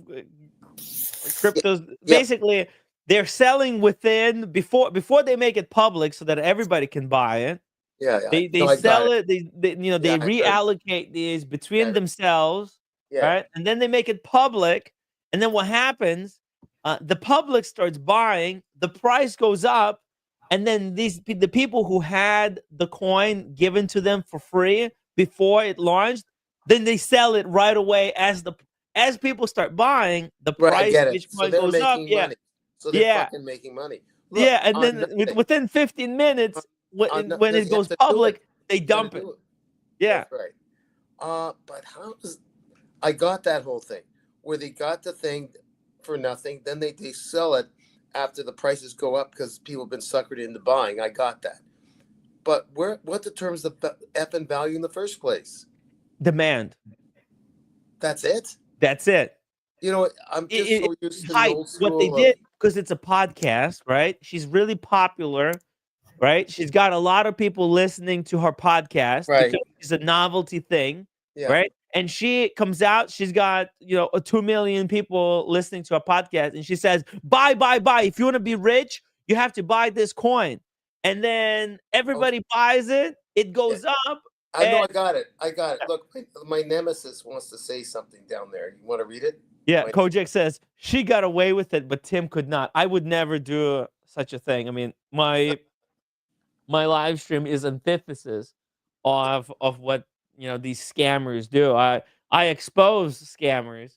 cryptos. Basically, they're selling within before they make it public so that everybody can buy it. Yeah. They sell it. They they reallocate these between themselves, right? And then they make it public. And then what happens? The public starts buying. The price goes up, and then the people who had the coin given to them for free before it launched, then they sell it right away as people start buying. The price of each coin goes up. Money. So they're fucking making money. Look, and then within 15 minutes, when it goes public, they dump it. Yeah. That's right. But how does I got that whole thing where they got the thing for nothing, then they sell it after the prices go up because people have been suckered into buying. I got that. But what determines the effing value in the first place? Demand. That's it? That's it. You know, I'm just so used to the old school. What they did, because it's a podcast, right? She's really popular, right? She's got a lot of people listening to her podcast. Right. Because it's a novelty thing, right? And she comes out, she's got, 2 million people listening to her podcast, and she says, buy. If you want to be rich, you have to buy this coin. And then everybody buys it, it goes up. I know, I got it. Look, my nemesis wants to say something down there. You want to read it? Yeah, Kojak says, she got away with it, but Tim could not. I would never do such a thing. I mean, my live stream is antithesis of what these scammers do. I expose scammers.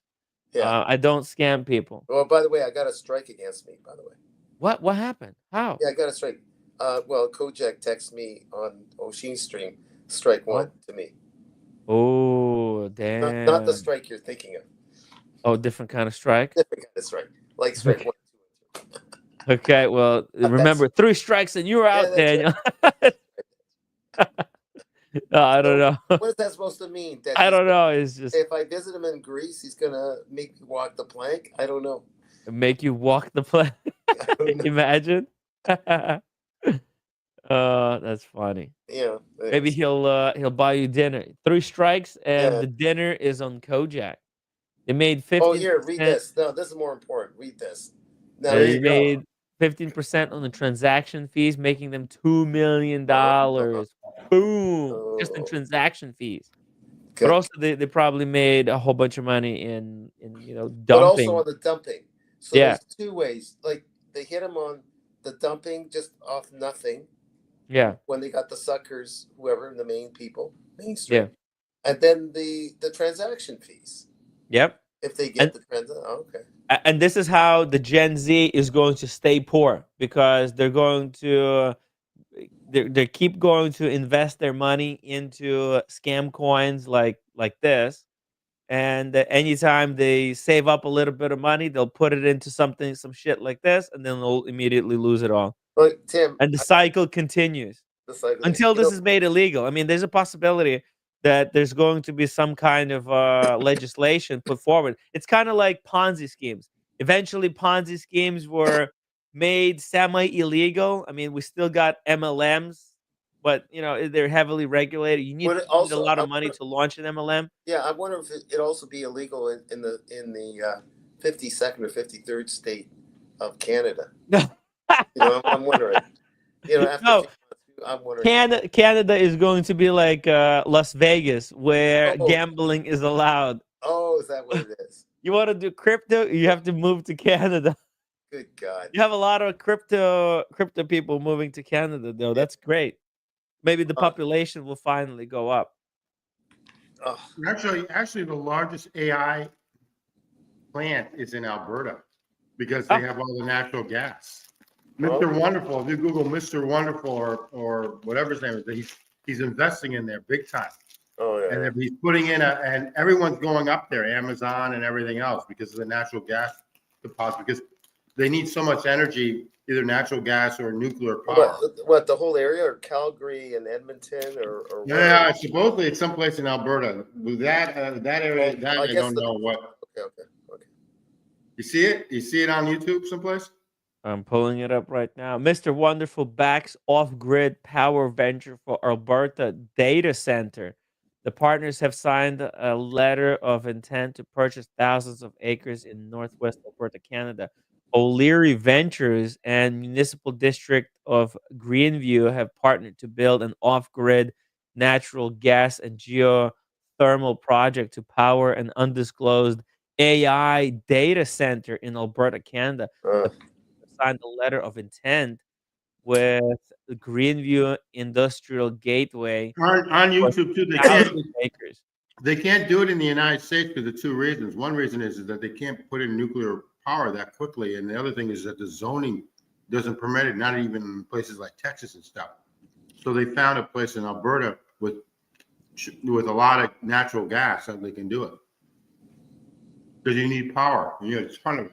Yeah. I don't scam people. Well, by the way, I got a strike against me, by the way. What happened? How? Yeah, I got a strike. Well, Kojak texted me on Oshin's stream, strike one to me. Oh, damn. Not the strike you're thinking of. Oh, different kind of strike? Different kind of strike. Like strike one, two, and three. Okay, well, remember, 3 strikes and you were out, Daniel. Right. I don't know. What is that supposed to mean? That I don't know. It's just if I visit him in Greece, he's gonna make me walk the plank. I don't know. Make you walk the plank. Imagine. That's funny. Yeah. Maybe he'll buy you dinner. 3 strikes and the dinner is on Kojak. They made 50. Oh, here, read this. No, this is more important. Read this. Now, they made 15% on the transaction fees, making them $2 million. Boom! Just in transaction fees. Good. But also, they probably made a whole bunch of money in dumping. But also on the dumping. So there's 2 ways. Like they hit him on the dumping just off nothing. Yeah. When they got the suckers, whoever the main people, mainstream. Yeah. And then the transaction fees. Yep. If they get the transaction, okay. And this is how the Gen Z is going to stay poor, because they're going to they keep going to invest their money into scam coins like this, and anytime they save up a little bit of money, they'll put it into some shit like this, and then they'll immediately lose it all. But Tim, and the cycle continues until this is made illegal. I mean, there's a possibility that there's going to be some kind of legislation put forward. It's kind of like Ponzi schemes. Eventually, Ponzi schemes were made semi-illegal. I mean, we still got MLMs but they're heavily regulated. You need Would it a also, lot I of money wonder, to launch an MLM. yeah, I wonder if it'd also be illegal in the 52nd or 53rd state of Canada. I'm wondering. After No, I'm wondering. Canada is going to be like Las Vegas, where Oh. gambling is allowed. Oh, is that what it is? You want to do crypto? You have to move to Canada. Good God. You have a lot of crypto people moving to Canada, though. That's great. Maybe the population will finally go up. Actually, the largest AI plant is in Alberta because they have all the natural gas. Mr. Wonderful, if you Google Mr. Wonderful or whatever his name is, he's investing in there big time. Oh yeah. And he's putting in and everyone's going up there, Amazon and everything else, because of the natural gas deposit, because they need so much energy, either natural gas or nuclear power. What the whole area, or Calgary and Edmonton, or Yeah, supposedly it's someplace in Alberta. That area, I don't know what. Okay. You see it? You see it on YouTube someplace? I'm pulling it up right now. Mr. Wonderful backs off-grid power venture for Alberta data center. The partners have signed a letter of intent to purchase thousands of acres in northwest Alberta, Canada. O'Leary Ventures and Municipal District of Greenview have partnered to build an off-grid natural gas and geothermal project to power an undisclosed AI data center in Alberta, Canada. Signed a letter of intent with the Greenview Industrial Gateway on YouTube too. They can't do it in the United States because of two reasons. One reason is that they can't put in nuclear power that quickly, and the other thing is that the zoning doesn't permit it. Not even in places like Texas and stuff. So they found a place in Alberta with a lot of natural gas that they can do it because you need power. It's fun of it.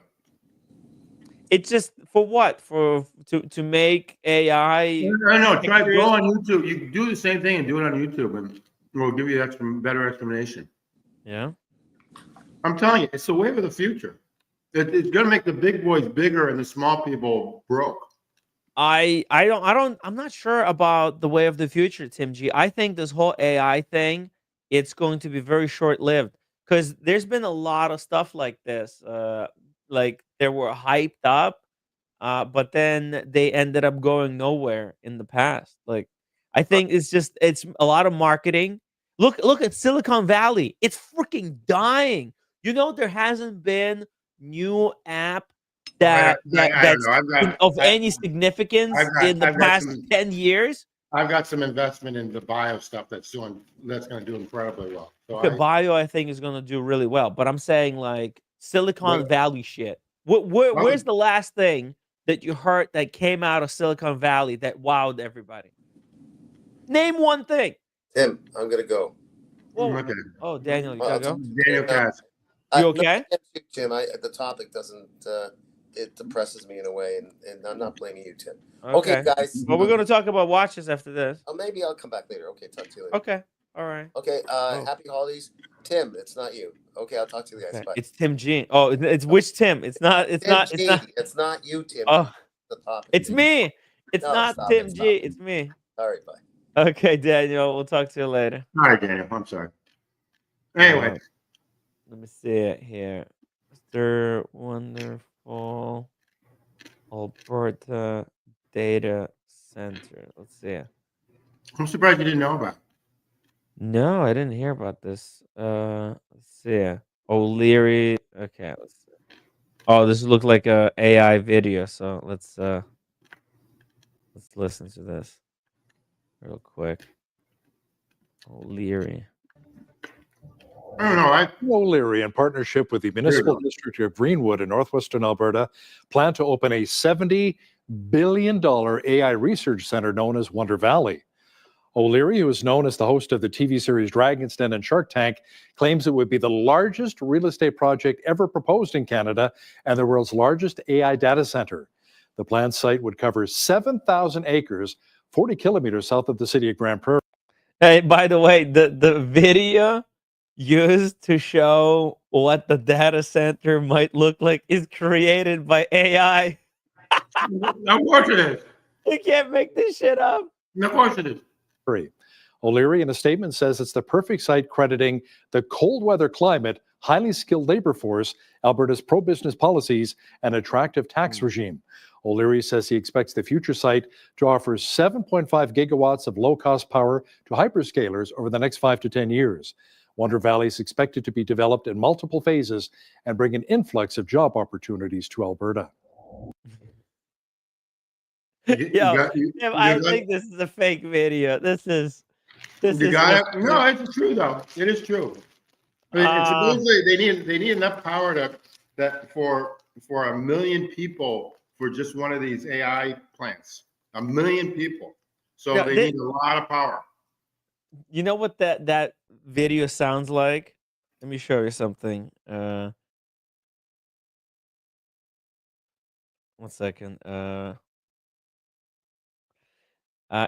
It's just for what? To make AI. I know. Go on YouTube. You can do the same thing and do it on YouTube, and we'll give you better explanation. Yeah. I'm telling you, it's the wave of the future. It's going to make the big boys bigger and the small people broke. I'm not sure about the way of the future, Tim G. I think this whole AI thing, it's going to be very short-lived because there's been a lot of stuff like this. Like they were hyped up, but then they ended up going nowhere in the past. Like, I think it's a lot of marketing. Look at Silicon Valley. It's freaking dying. There hasn't been new app that's of any significance in the past 10 years. I've got some investment in the bio stuff that's going to do incredibly well. So bio, I think, is going to do really well. But I'm saying like Silicon Valley shit. Where's the last thing that you heard that came out of Silicon Valley that wowed everybody? Name one thing. Tim, I'm gonna go. Okay. Oh, Daniel, you gotta go. Daniel Cass. You okay? No, Tim, the topic doesn't. It depresses me in a way, and I'm not blaming you, Tim. Okay, guys. Well, we're gonna talk about watches after this. Maybe I'll come back later. Okay, talk to you later. Okay. All right. Okay. Happy holidays, Tim. It's not you. Okay, I'll talk to you guys. Bye. It's Tim G. Oh, it's which Tim? It's not you, Tim. Oh, the topic. It's me. It's not Tim G. It's me. All right. Bye. Okay, Daniel. We'll talk to you later. All right, Daniel. I'm sorry. Anyway, let me see it here. Mr. Wonderful Alberta Data Center. Let's see. I'm surprised you didn't know about it. No, I didn't hear about this. Let's see. O'Leary. Okay, let's see. Oh, this looks like a AI video, so let's listen to this real quick. O'Leary. I don't know. O'Leary, in partnership with the Municipal District of Greenwood in northwestern Alberta, plan to open a $70 billion AI research center known as Wonder Valley. O'Leary, who is known as the host of the TV series Dragon's Den and Shark Tank, claims it would be the largest real estate project ever proposed in Canada and the world's largest AI data center. The planned site would cover 7,000 acres, 40 kilometers south of the city of Grand Prairie. Hey, by the way, the video used to show what the data center might look like is created by AI. Of course it is. You can't make this shit up. Of course it is. O'Leary, in a statement, says it's the perfect site, crediting the cold weather climate, highly skilled labor force, Alberta's pro-business policies, and attractive tax regime. O'Leary says he expects the future site to offer 7.5 gigawatts of low-cost power to hyperscalers over the next 5 to 10 years. Wonder Valley is expected to be developed in multiple phases and bring an influx of job opportunities to Alberta. I think this is a fake video. This is No, it's true though. It is true. Supposedly they need enough power for 1 million people for just one of these AI plants. 1 million people. So they need a lot of power. You know what that video sounds like? Let me show you something. 1 second.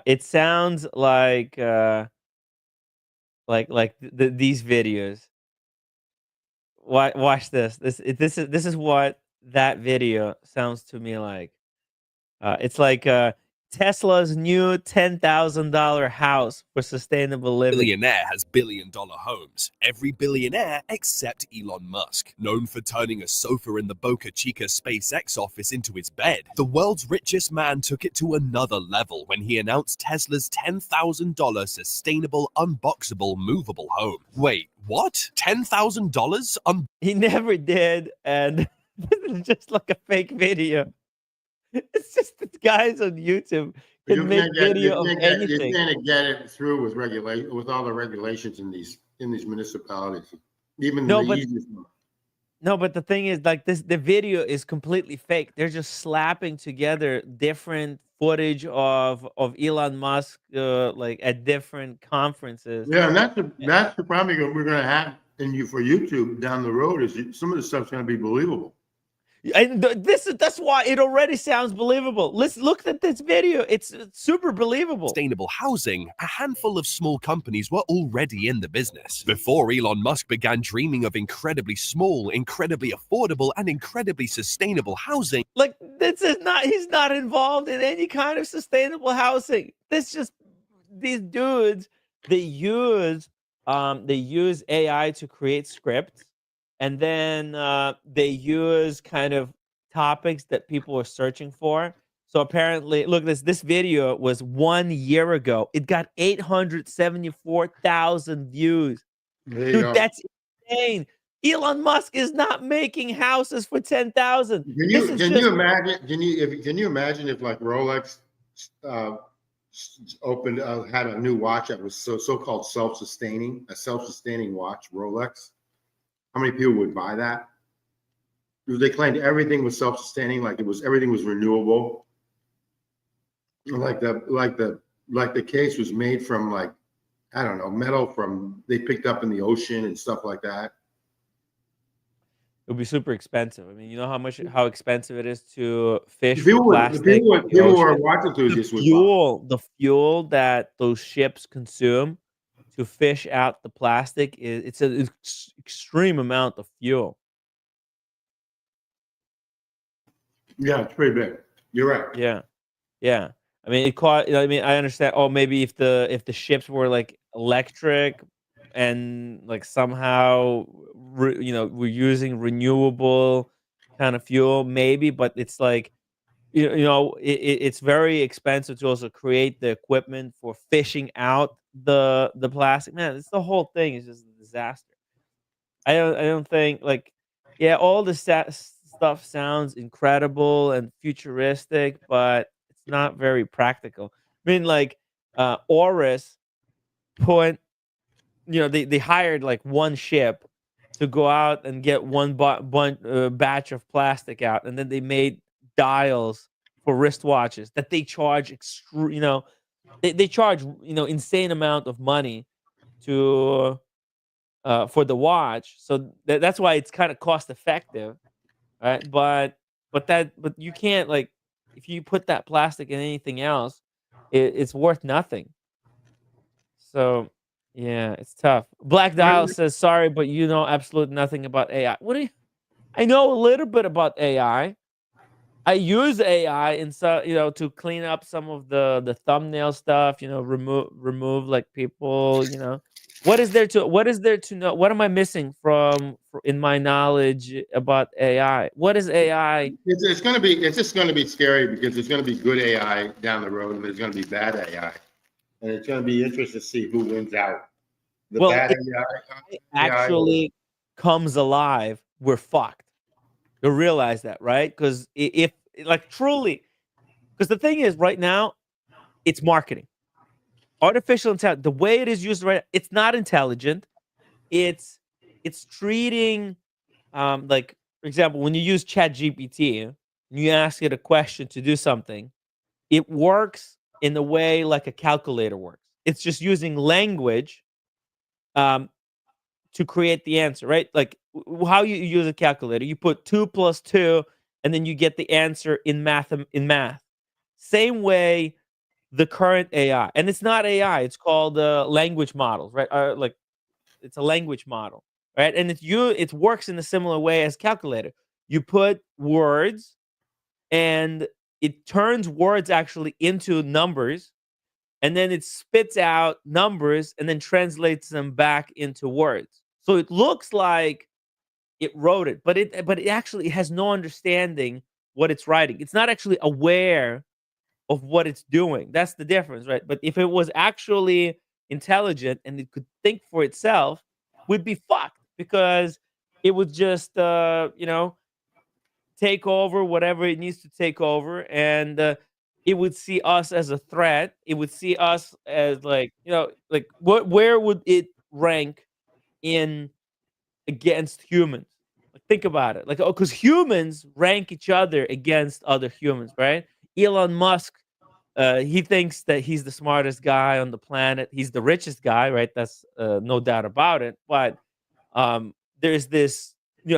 It sounds like these videos. Watch this. This is what that video sounds to me like. It's like Tesla's new $10,000 house for sustainable living. Billionaire has billion-dollar homes. Every billionaire except Elon Musk, known for turning a sofa in the Boca Chica SpaceX office into his bed. The world's richest man took it to another level when he announced Tesla's $10,000 sustainable, unboxable, movable home. Wait, what? $10,000? He never did, and this is just like a fake video. It's just that guys on YouTube can make video of anything. You can't get it through with all the regulations in these municipalities. Even the easiest one. No, but the thing is, like the video is completely fake. They're just slapping together different footage of Elon Musk, like at different conferences. Yeah, and that's the problem we're going to have for YouTube down the road. Is some of the stuff's going to be believable. And that's why it already sounds believable. Let's look at this video. It's super believable. Sustainable housing, a handful of small companies were already in the business. Before Elon Musk began dreaming of incredibly small, incredibly affordable, and incredibly sustainable housing. Like, he's not involved in any kind of sustainable housing. These dudes, they use AI to create scripts. And then they use kind of topics that people are searching for. So apparently, look, this video was 1 year ago. It got 874,000 views. Dude, that's insane. Elon Musk is not making houses for 10,000. Can you imagine if like Rolex had a new watch that was so-called self-sustaining, a self-sustaining watch, Rolex? How many people would buy that? They claimed everything was self-sustaining, like everything was renewable. Like the case was made from, like, I don't know, metal they picked up in the ocean and stuff like that. It would be super expensive. I mean, you know how expensive it is to fish for plastic. People who are watching through this the fuel that those ships consume to fish out the plastic it's an extreme amount of fuel. Yeah, it's pretty big. You're right. Yeah. I mean, I understand. Oh, maybe if the ships were like electric and like somehow we're using renewable kind of fuel, maybe. But it's like it's very expensive to also create the equipment for fishing out the plastic. Man, it's the whole thing is just a disaster. I don't think, like, yeah, all the stuff sounds incredible and futuristic, but it's not very practical. I mean, like, Oris they hired like one ship to go out and get one batch of plastic out, and then they made dials for wristwatches that they charge they charge insane amount of money to for the watch. So that's why it's kind of cost effective, right? But you can't, like, if you put that plastic in anything else, it's worth nothing. So yeah, it's tough. Black Dial says, sorry, but you know absolutely nothing about AI. I know a little bit about AI. I use AI in some, to clean up some of the thumbnail stuff, remove like people, What is there to know? What am I missing in my knowledge about AI? What is AI? It's just going to be scary because there's going to be good AI down the road and there's going to be bad AI. And it's going to be interesting to see who wins out. The bad AI actually comes alive, we're fucked. You'll realize that, right? Because if like truly, because the thing is, right now, it's marketing. Artificial intelligence, the way it is used right, it's not intelligent. It's treating, like for example, when you use Chat GPT and you ask it a question to do something, it works in the way like a calculator works. It's just using language, to create the answer, right? Like how you use a calculator, you put 2 + 2, and then you get the answer in math. Same way, the current AI, and it's not AI, it's called language models, right? Like it's a language model, right? And it works in a similar way as calculator. You put words, and it turns words actually into numbers, and then it spits out numbers and then translates them back into words. So it looks like it wrote it, but it actually has no understanding what it's writing. It's not actually aware of what it's doing. That's the difference, right? But if it was actually intelligent and it could think for itself, we'd be fucked because it would just take over whatever it needs to take over, and it would see us as a threat. It would see us as like, where would it rank in against humans? Like, think about it. Like, oh, because humans rank each other against other humans, right? Elon Musk, he thinks that he's the smartest guy on the planet. He's the richest guy, right? That's no doubt about it. But there's this,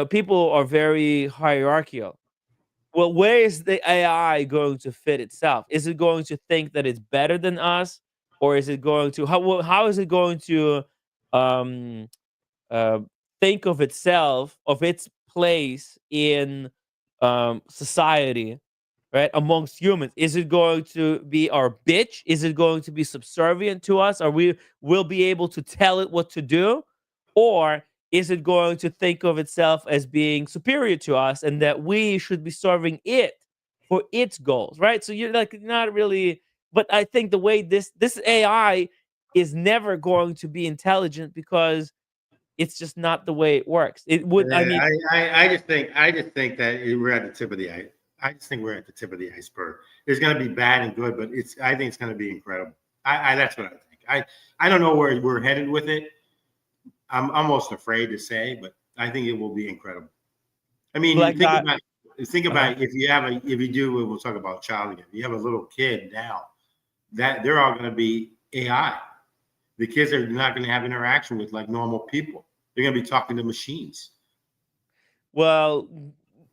people are very hierarchical. Well, where is the AI going to fit itself? Is it going to think that it's better than us, or is it going to how is it going to um, uh, think of itself, of its place in society, right, amongst humans? Is it going to be our bitch? Is it going to be subservient to us? Are we will be able to tell it what to do, or is it going to think of itself as being superior to us and that we should be serving it for its goals, right? So you're like not really, but I think the way this AI is never going to be intelligent because it's just not the way it works. It would, I mean, I just think that we're at the tip of the ice. I just think we're at the tip of the iceberg. There's going to be bad and good, but I think it's going to be incredible. That's what I think. I don't know where we're headed with it. I'm almost afraid to say, but I think it will be incredible. I mean, think about if you do, we'll talk about child again. If you have a little kid now, that they're all going to be AI. The kids are not going to have interaction with like normal people. They're going to be talking to machines. Well,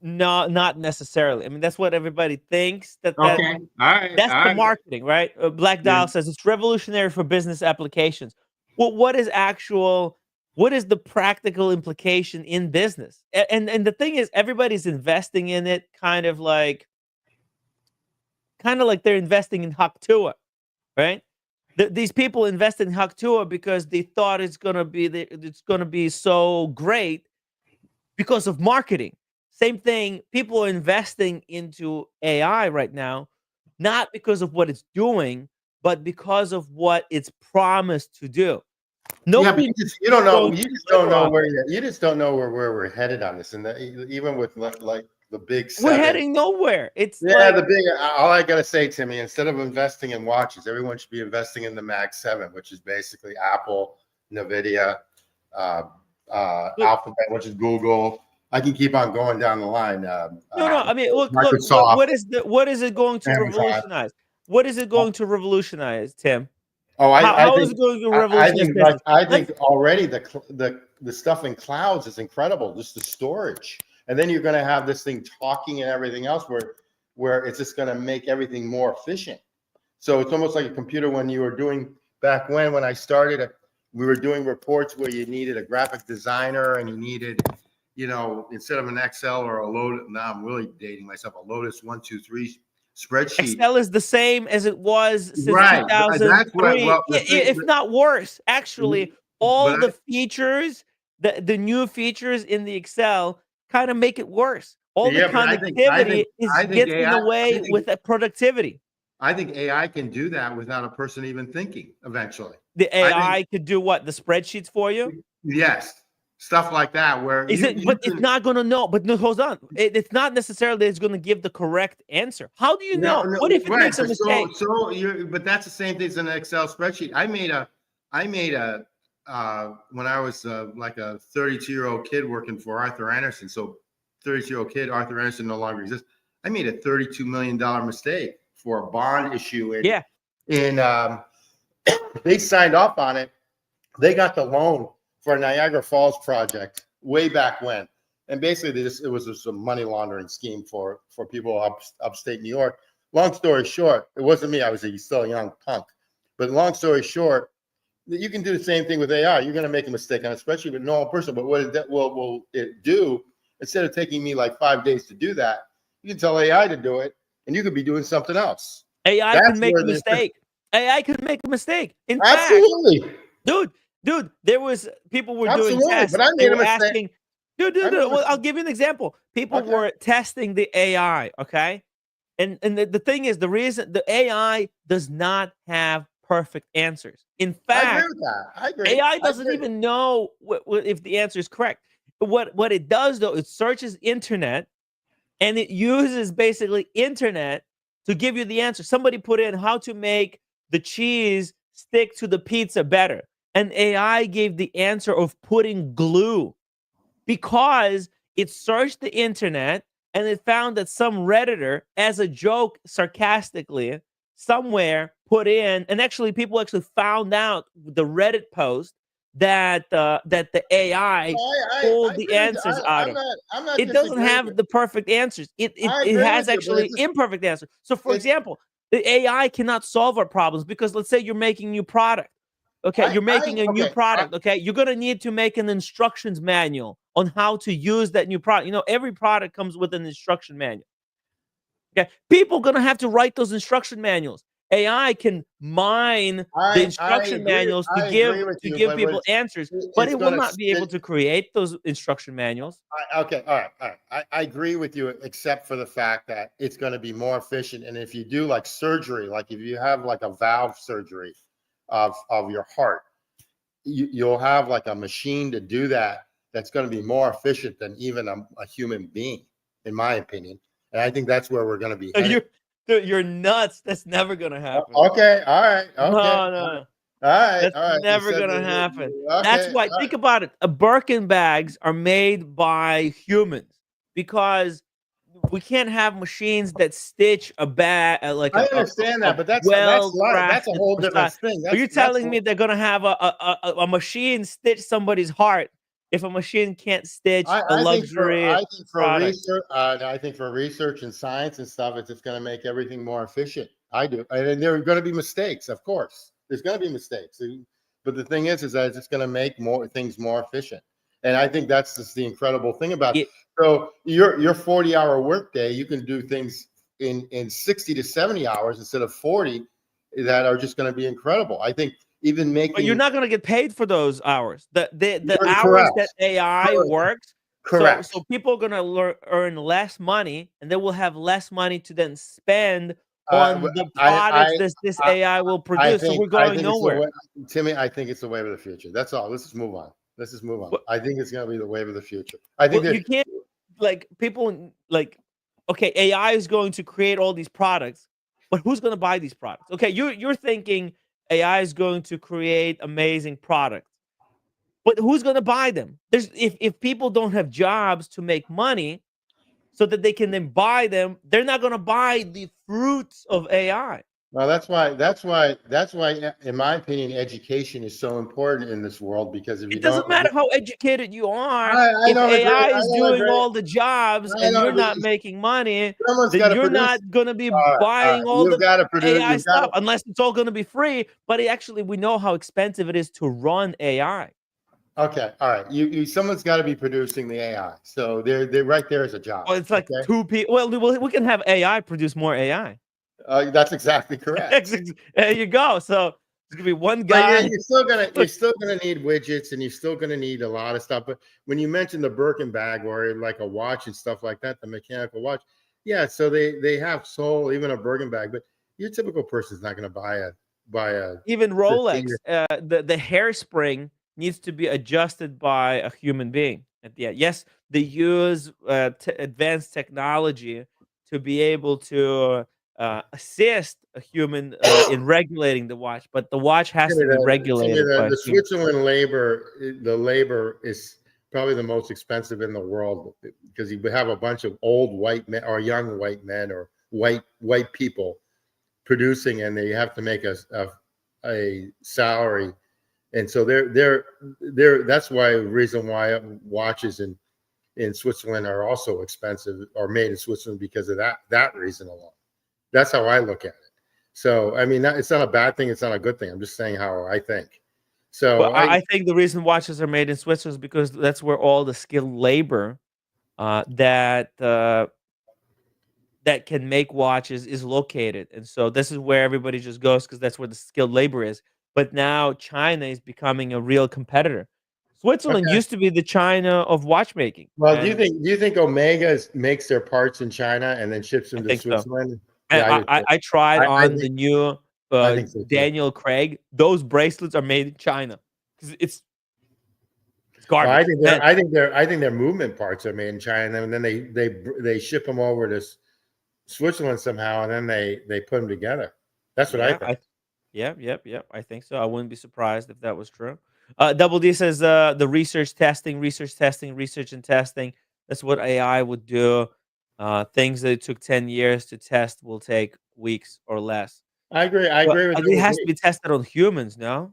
no, not necessarily. I mean, that's what everybody thinks. Okay, all right. That's the marketing, right? Black Dial says it's revolutionary for business applications. Well, what is the practical implication in business? And the thing is, everybody's investing in it, kind of like they're investing in Haktua, right? These people invest in Haktua because they thought it's gonna be so great because of marketing. Same thing. People are investing into AI right now, not because of what it's doing, but because of what it's promised to do. Nobody, you just don't know. You just don't know where we're headed on this, and even with like the big seven, we're heading nowhere. The big. All I gotta say, Timmy, instead of investing in watches, everyone should be investing in the Mag 7, which is basically Apple, NVIDIA, Alphabet, which is Google. I can keep on going down the line. I mean, look, Microsoft, what is it going to revolutionize? What is it going to revolutionize, Tim? Oh, how is it going to revolutionize? I think already the stuff in clouds is incredible. Just the storage, and then you're going to have this thing talking and everything else, where it's just going to make everything more efficient. So it's almost like a computer when you were doing back when I started. We were doing reports where you needed a graphic designer and you needed instead of an Excel or a Lotus, now I'm really dating myself, a Lotus 1, 2, 3 spreadsheet. Excel is the same as it was since Right. 2003, Well, if not worse. Actually, all but the features, the new features in the Excel kind of make it worse. All the Yeah, but I connectivity think gets in the AI way with the productivity. I think AI can do that without a person even thinking eventually. The AI could do what? The spreadsheets for you? Yes. Stuff like that where it's not going to know. But no, hold on. It's not necessarily that it's going to give the correct answer. How do you know? What if it makes a mistake? But that's the same thing as an Excel spreadsheet. I made a when I was like a 32-year-old kid working for Arthur Anderson. So 32-year-old kid, Arthur Anderson no longer exists. I made a $32 million mistake for a bond issue. They signed off on it. They got the loan for a Niagara Falls project way back when. And basically it was just a money laundering scheme for people upstate New York. Long story short, it wasn't me. I was still a young punk. But long story short, you can do the same thing with AI. You're going to make a mistake on a spreadsheet with a normal person. But what will it do, instead of taking me like 5 days to do that, you can tell AI to do it, and you could be doing something else. AI can make a mistake. AI can make a mistake. In fact, dude, there was people were doing tests. But I made a mistake. Asking, dude. Well, I'll give you an example. People were testing the AI, okay? And the thing is, the reason the AI does not have perfect answers. In fact, I agree with that. I agree. AI doesn't even know if the answer is correct. What it does though, it searches internet, and it uses basically internet to give you the answer. Somebody put in how to make the cheese stick to the pizza better, and AI gave the answer of putting glue, because it searched the internet and it found that some Redditor, as a joke, sarcastically, somewhere put in, and actually people actually found out the Reddit post that the AI pulled the answers out of. It doesn't have the perfect answers. It has actually imperfect answers. So for example, the AI cannot solve our problems because let's say you're making a new product. Okay, you're making a new product. Okay, you're gonna need to make an instructions manual on how to use that new product. You know, every product comes with an instruction manual. Okay, people are gonna have to write those instruction manuals. AI can mine the instruction manuals to give people answers, but it will not be able to create those instruction manuals. All right. I agree with you, except for the fact that it's going to be more efficient. And if you do like surgery, like if you have like a valve surgery of your heart, you'll have like a machine to do that. That's going to be more efficient than even a human being, in my opinion. And I think that's where we're going to be headed. You're nuts. That's never gonna happen. Okay, all right. Okay. No. All right. That's never gonna happen. That's why. Think about it. Birkin bags are made by humans because we can't have machines that stitch a bag like. I understand that, but that's a whole different thing. Are you telling me they're gonna have a machine stitch somebody's heart? If a machine can't stitch a luxury product? I think for research and science and stuff, it's just going to make everything more efficient. I do. And there are going to be mistakes, of course. There's going to be mistakes. But the thing is that it's just going to make things more efficient. And I think that's just the incredible thing about it. So your 40-hour workday, you can do things in 60 to 70 hours instead of 40 that are just going to be incredible. I think even making, but you're not going to get paid for those hours. The hours that AI works. Correct. So people are going to earn less money, and they will have less money to then spend on the products this AI will produce. So we're going nowhere. Timmy, I think it's the wave of the future. That's all. Let's just move on. I think it's going to be the wave of the future. I think you can't okay, AI is going to create all these products, but who's going to buy these products? Okay, you're thinking AI is going to create amazing products, but who's going to buy them? If people don't have jobs to make money so that they can then buy them, they're not going to buy the fruits of AI. Well, that's why, in my opinion, education is so important in this world, because if you it doesn't matter how educated you are, if know AI is doing all the jobs and you're not making money, then you're not going to be buying all the AI stuff unless it's all going to be free. But we know how expensive it is to run AI. Okay, all right. Someone's got to be producing the AI. So they're right there as a job. Well, it's like okay? 2 people. Well, we can have AI produce more AI. That's exactly correct. There you go. So there's gonna be one But guy. you're still gonna need widgets, and you're still gonna need a lot of stuff. But when you mention the Birkin bag or like a watch and stuff like that, the mechanical watch, yeah. So they have sold even a Birkin bag, but your typical person's not gonna buy a Even Rolex, the hairspring needs to be adjusted by a human being at the end. Yes, they use advanced technology to be able to assist a human in regulating the watch, but the watch has to be regulated by a the human. Switzerland labor, the labor is probably the most expensive in the world because you have a bunch of old white men or young white men or white people producing, and they have to make a salary, and so they're that's why reason why watches in Switzerland are also expensive or made in Switzerland because of that reason alone. That's how I look at it. So I mean, it's not a bad thing. It's not a good thing. I'm just saying how I think. So Well, I think the reason watches are made in Switzerland is because that's where all the skilled labor that can make watches is located, and so this is where everybody just goes because that's where the skilled labor is. But now China is becoming a real competitor. Switzerland Okay. used to be the China of watchmaking. Well, do you think Omega makes their parts in China and then ships them to Switzerland? So. Yeah, I tried on the new I think so too. Daniel Craig. Those bracelets are made in China because it's garbage. Well, I think their movement parts are made in China, and then they ship them over to Switzerland somehow, and then they put them together. That's what I think. Yep. I think so. I wouldn't be surprised if that was true. Double D says the research and testing. That's what AI would do. Things that it took 10 years to test will take weeks or less. I agree. I agree with it has to be tested on humans, no?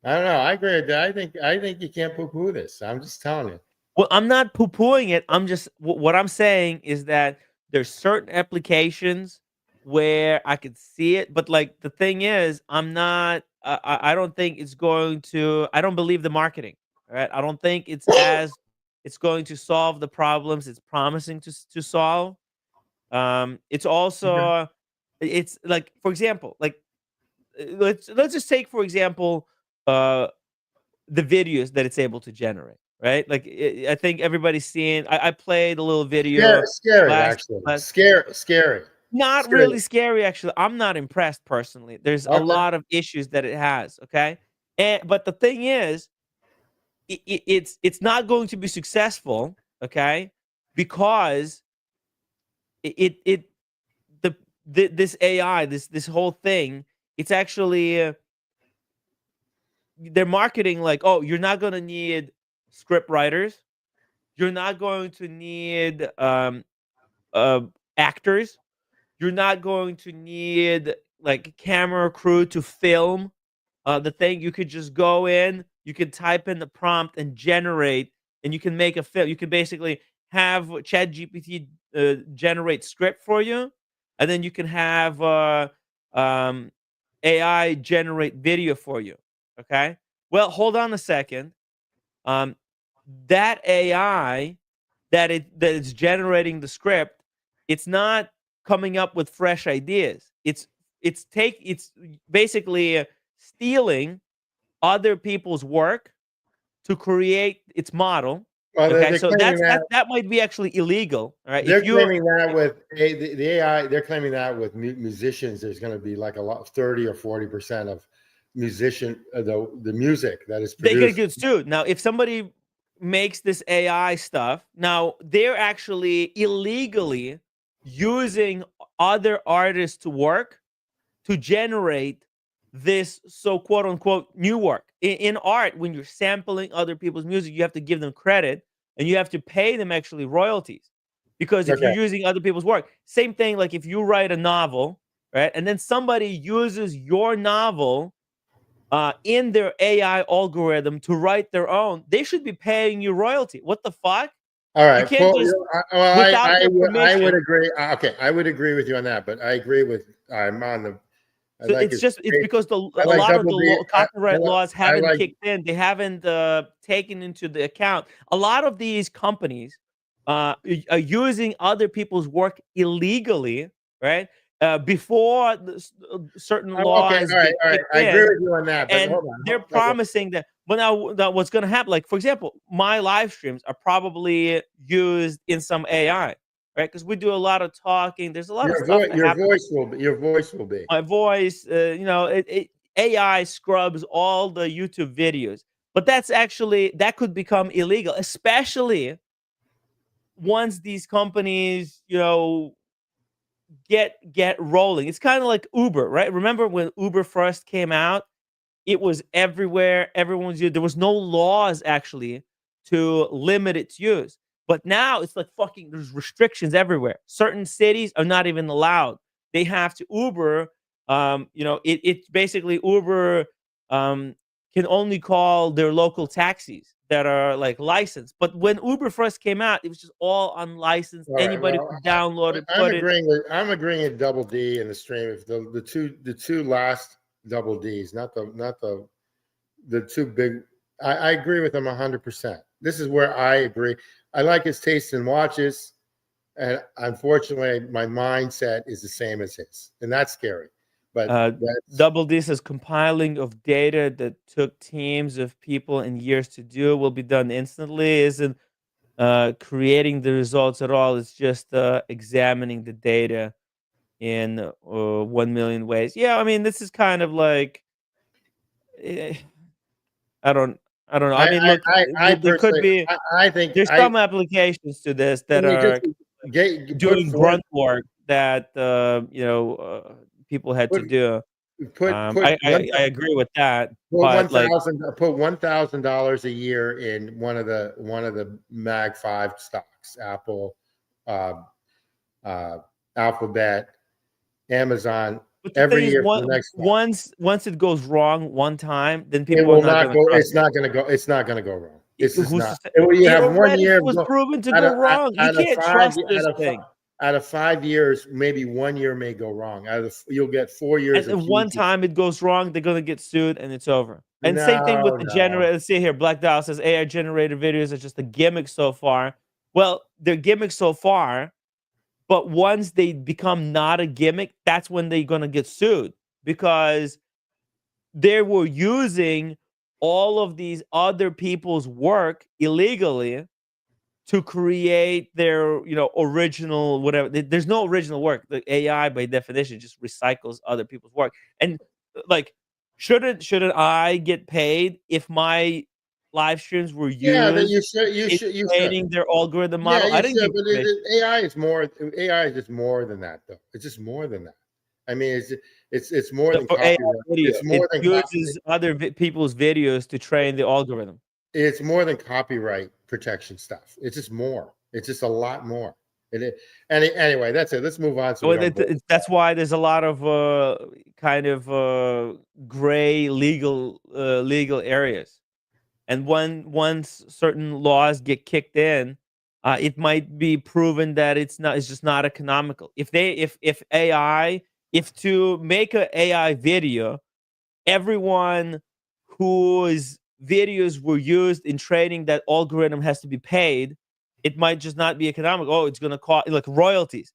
I don't know. I agree with that. I think you can't poo-poo this. I'm just telling you. Well, I'm not poo-pooing it. I'm just what I'm saying is that there's certain applications where I could see it, but like the thing is, I'm not. I don't think it's going to. I don't believe the marketing. Right? I don't think it's going to solve the problems it's promising to solve. It's also it's like, for example, like let's just take for example the videos that it's able to generate, right? Like I think everybody's seen. I played a little video. Scary. Not really scary, actually. I'm not impressed personally. There's a lot of issues that it has. Okay, but the thing is, it's not going to be successful. Okay, because this AI, this whole thing, it's actually they're marketing like, oh, you're not going to need script writers, you're not going to need actors, you're not going to need like camera crew to film the thing. You could just go in, you could type in the prompt and generate, and you can make a film. You can basically have ChatGPT generate script for you, and then you can have AI generate video for you. Okay. Well, hold on a second. That AI that is generating the script, it's not coming up with fresh ideas. It's basically stealing other people's work to create its model. Well, okay, so that might be actually illegal. All right, they're claiming that with the AI. They're claiming that with musicians, there's going to be like 30 or 40% of the music that is produced. They get good too. Now, if somebody makes this AI stuff, now they're actually illegally using other artists to work to generate this quote unquote new work. In art, when you're sampling other people's music, you have to give them credit and you have to pay them actually royalties, because if you're using other people's work, same thing like if you write a novel, right, and then somebody uses your novel in their AI algorithm to write their own, they should be paying you royalty. What the fuck? All right. You can't I would agree. Okay, I would agree with you on that, but I agree with I'm on I So like it's his face. because I a like lot of Double the D. copyright laws haven't like kicked in. They haven't taken into the account. A lot of these companies are using other people's work illegally, right? Before certain okay, laws all right, get all right. kicked I agree in, with you on that, but and hold on. they're Okay. promising that. But now what's going to happen? Like, for example, my live streams are probably used in some AI, right? Because we do a lot of talking. There's a lot of stuff that happens. Your voice will be. My voice, AI scrubs all the YouTube videos, but that could become illegal, especially once these companies, get rolling. It's kind of like Uber, right? Remember when Uber first came out? It was everywhere. Everyone was using. There was no laws actually to limit its use. But now it's like fucking. There's restrictions everywhere. Certain cities are not even allowed. They have to Uber. It's basically Uber can only call their local taxis that are like licensed. But when Uber first came out, it was just all unlicensed. All right. Anybody Well, could download it, I'm put it. agreeing with Double D in the stream. If the two last Double Ds, not the two big. I agree with him 100%. This is where I agree. I like his taste in watches, and unfortunately, my mindset is the same as his, and that's scary. But Double D says compiling of data that took teams of people and years to do will be done instantly. Isn't creating the results at all. It's just examining the data in 1 million ways. Yeah, I mean, this is kind of like I don't know. I mean, look, there could be. I think there's some applications to this that are doing grunt work that people had to do. I agree with that. But like, put $1,000 a year in one of the Mag 5 stocks, Apple, Alphabet, Amazon. But the every thing is, year for the next once it goes wrong one time, then it people will are not not going go. to. It's not going to go. It's not going to go wrong. It's just Who's not. to say- You have It 1 already year. was proven to go wrong. You can't trust this thing. Out of 5 years, maybe 1 year may go wrong. You'll get 4 years. And one time it goes wrong, they're gonna get sued, and it's over. And same thing with the No. generator. Let's see here. Black Dial says AI generated videos are just a gimmick so far. Well, they're gimmicks so far, but once they become not a gimmick, that's when they're gonna get sued because they were using all of these other people's work illegally to create their original whatever. There's no original work. The AI by definition just recycles other people's work. And like shouldn't I get paid if my live streams were used you training their algorithm model? I didn't get paid. AI is more. AI is just more than that, though. It's just more than that. I mean, it's more than copyright. It's more than uses other people's videos to train the algorithm. It's more than copyright protection stuff. It's just more. It's just a lot more. Anyway, that's it. Let's move on. That's why there's a lot of kind of gray legal areas, and once certain laws get kicked in, it might be proven that it's just not economical. If to make an AI video, everyone whose videos were used in training that algorithm has to be paid, it might just not be economical. Oh, it's going to cost like royalties.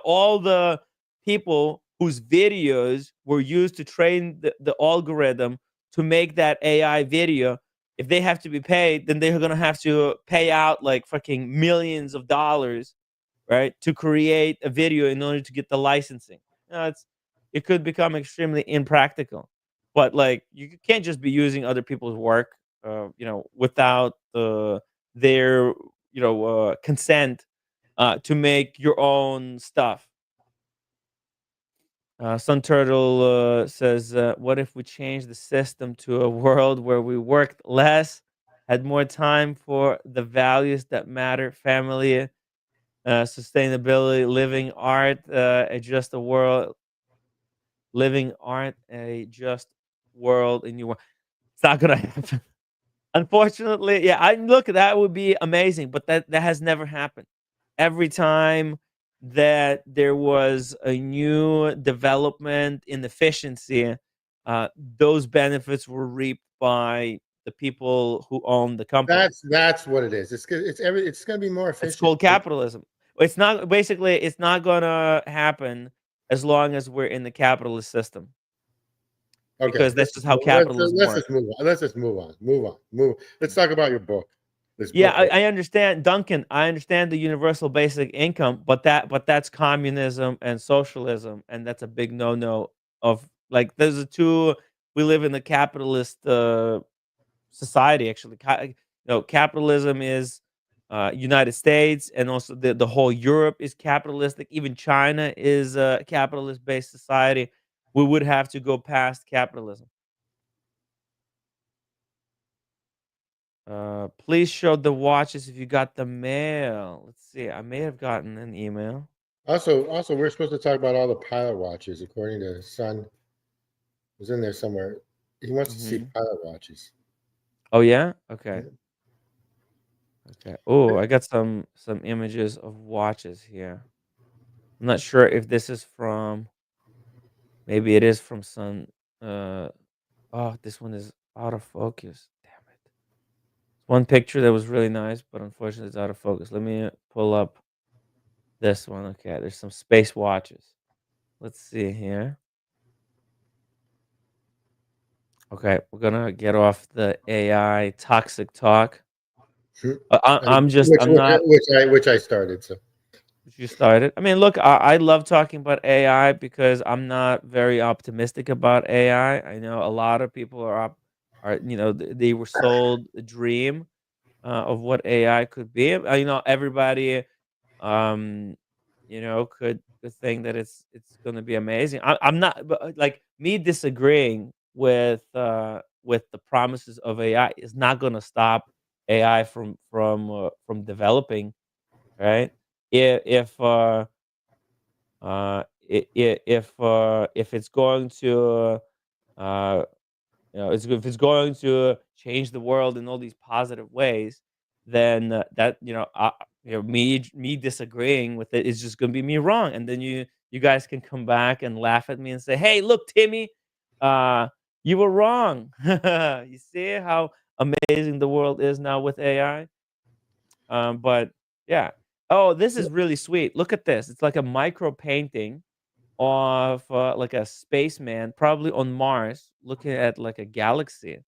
All the people whose videos were used to train the algorithm to make that AI video, if they have to be paid, then they're going to have to pay out like fucking millions of dollars, right, to create a video in order to get the licensing. It could become extremely impractical. But like, you can't just be using other people's work, without their consent to make your own stuff. Sun Turtle says, "What if we change the system to a world where we worked less, had more time for the values that matter, family, sustainability, living art, a just world in your world." It's not gonna happen. Unfortunately, yeah. That would be amazing, but that has never happened. Every time that there was a new development in efficiency, those benefits were reaped by the people who own the company. That's what it is. It's going to be more efficient. It's called capitalism. It's not going to happen as long as we're in the capitalist system. Okay, because that's just how capitalism let's works. just move on. Let's just move on. Let's talk about your book. Yeah, I understand, Duncan. I understand the universal basic income, but that's communism and socialism, and that's a big no-no. Of like, there's a two. We live in a capitalist society. Actually, capitalism is United States, and also the whole Europe is capitalistic. Even China is a capitalist-based society. We would have to go past capitalism. Please show the watches if you got the mail. Let's see. I may have gotten an email. Also, we're supposed to talk about all the pilot watches. According to Son, it was in there somewhere. He wants to see pilot watches. Oh yeah. Okay. Okay. Oh, I got some images of watches here. I'm not sure if this is from. Maybe it is from Son. Oh, this one is out of focus. Damn it. One picture that was really nice, but unfortunately it's out of focus. Let me pull up this one. Okay, there's some space watches. Let's see here. Okay, we're gonna get off the AI toxic talk. I'm not. Which I started. So You started. I mean, look, I love talking about AI because I'm not very optimistic about AI. I know a lot of people are they were sold a dream of what AI could be. Everybody could think that it's going to be amazing. I'm not, but like, me disagreeing with the promises of AI is not going to stop AI from developing, right? If it's going to if it's going to change the world in all these positive ways, then me disagreeing with it is just going to be me wrong, and then you guys can come back and laugh at me and say, "Hey, look, Timmy, you were wrong." You see how amazing the world is now with AI. But yeah. Oh, this is really sweet. Look at this. It's like a micro painting of like a spaceman, probably on Mars, looking at like a galaxy.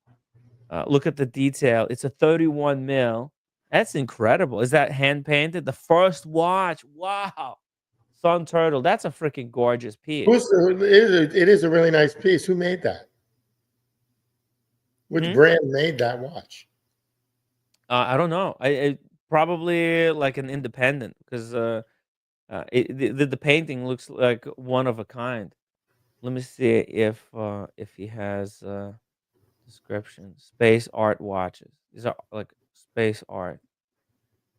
Look at the detail. It's a 31 mil. That's incredible. Is that hand painted? The first watch. Wow. Sun Turtle. That's a freaking gorgeous piece. It is a really nice piece. Who made that? Which brand made that watch? I don't know. I probably like an independent, because the painting looks like one of a kind. Let me see if he has description. Space art watches. These are like space art.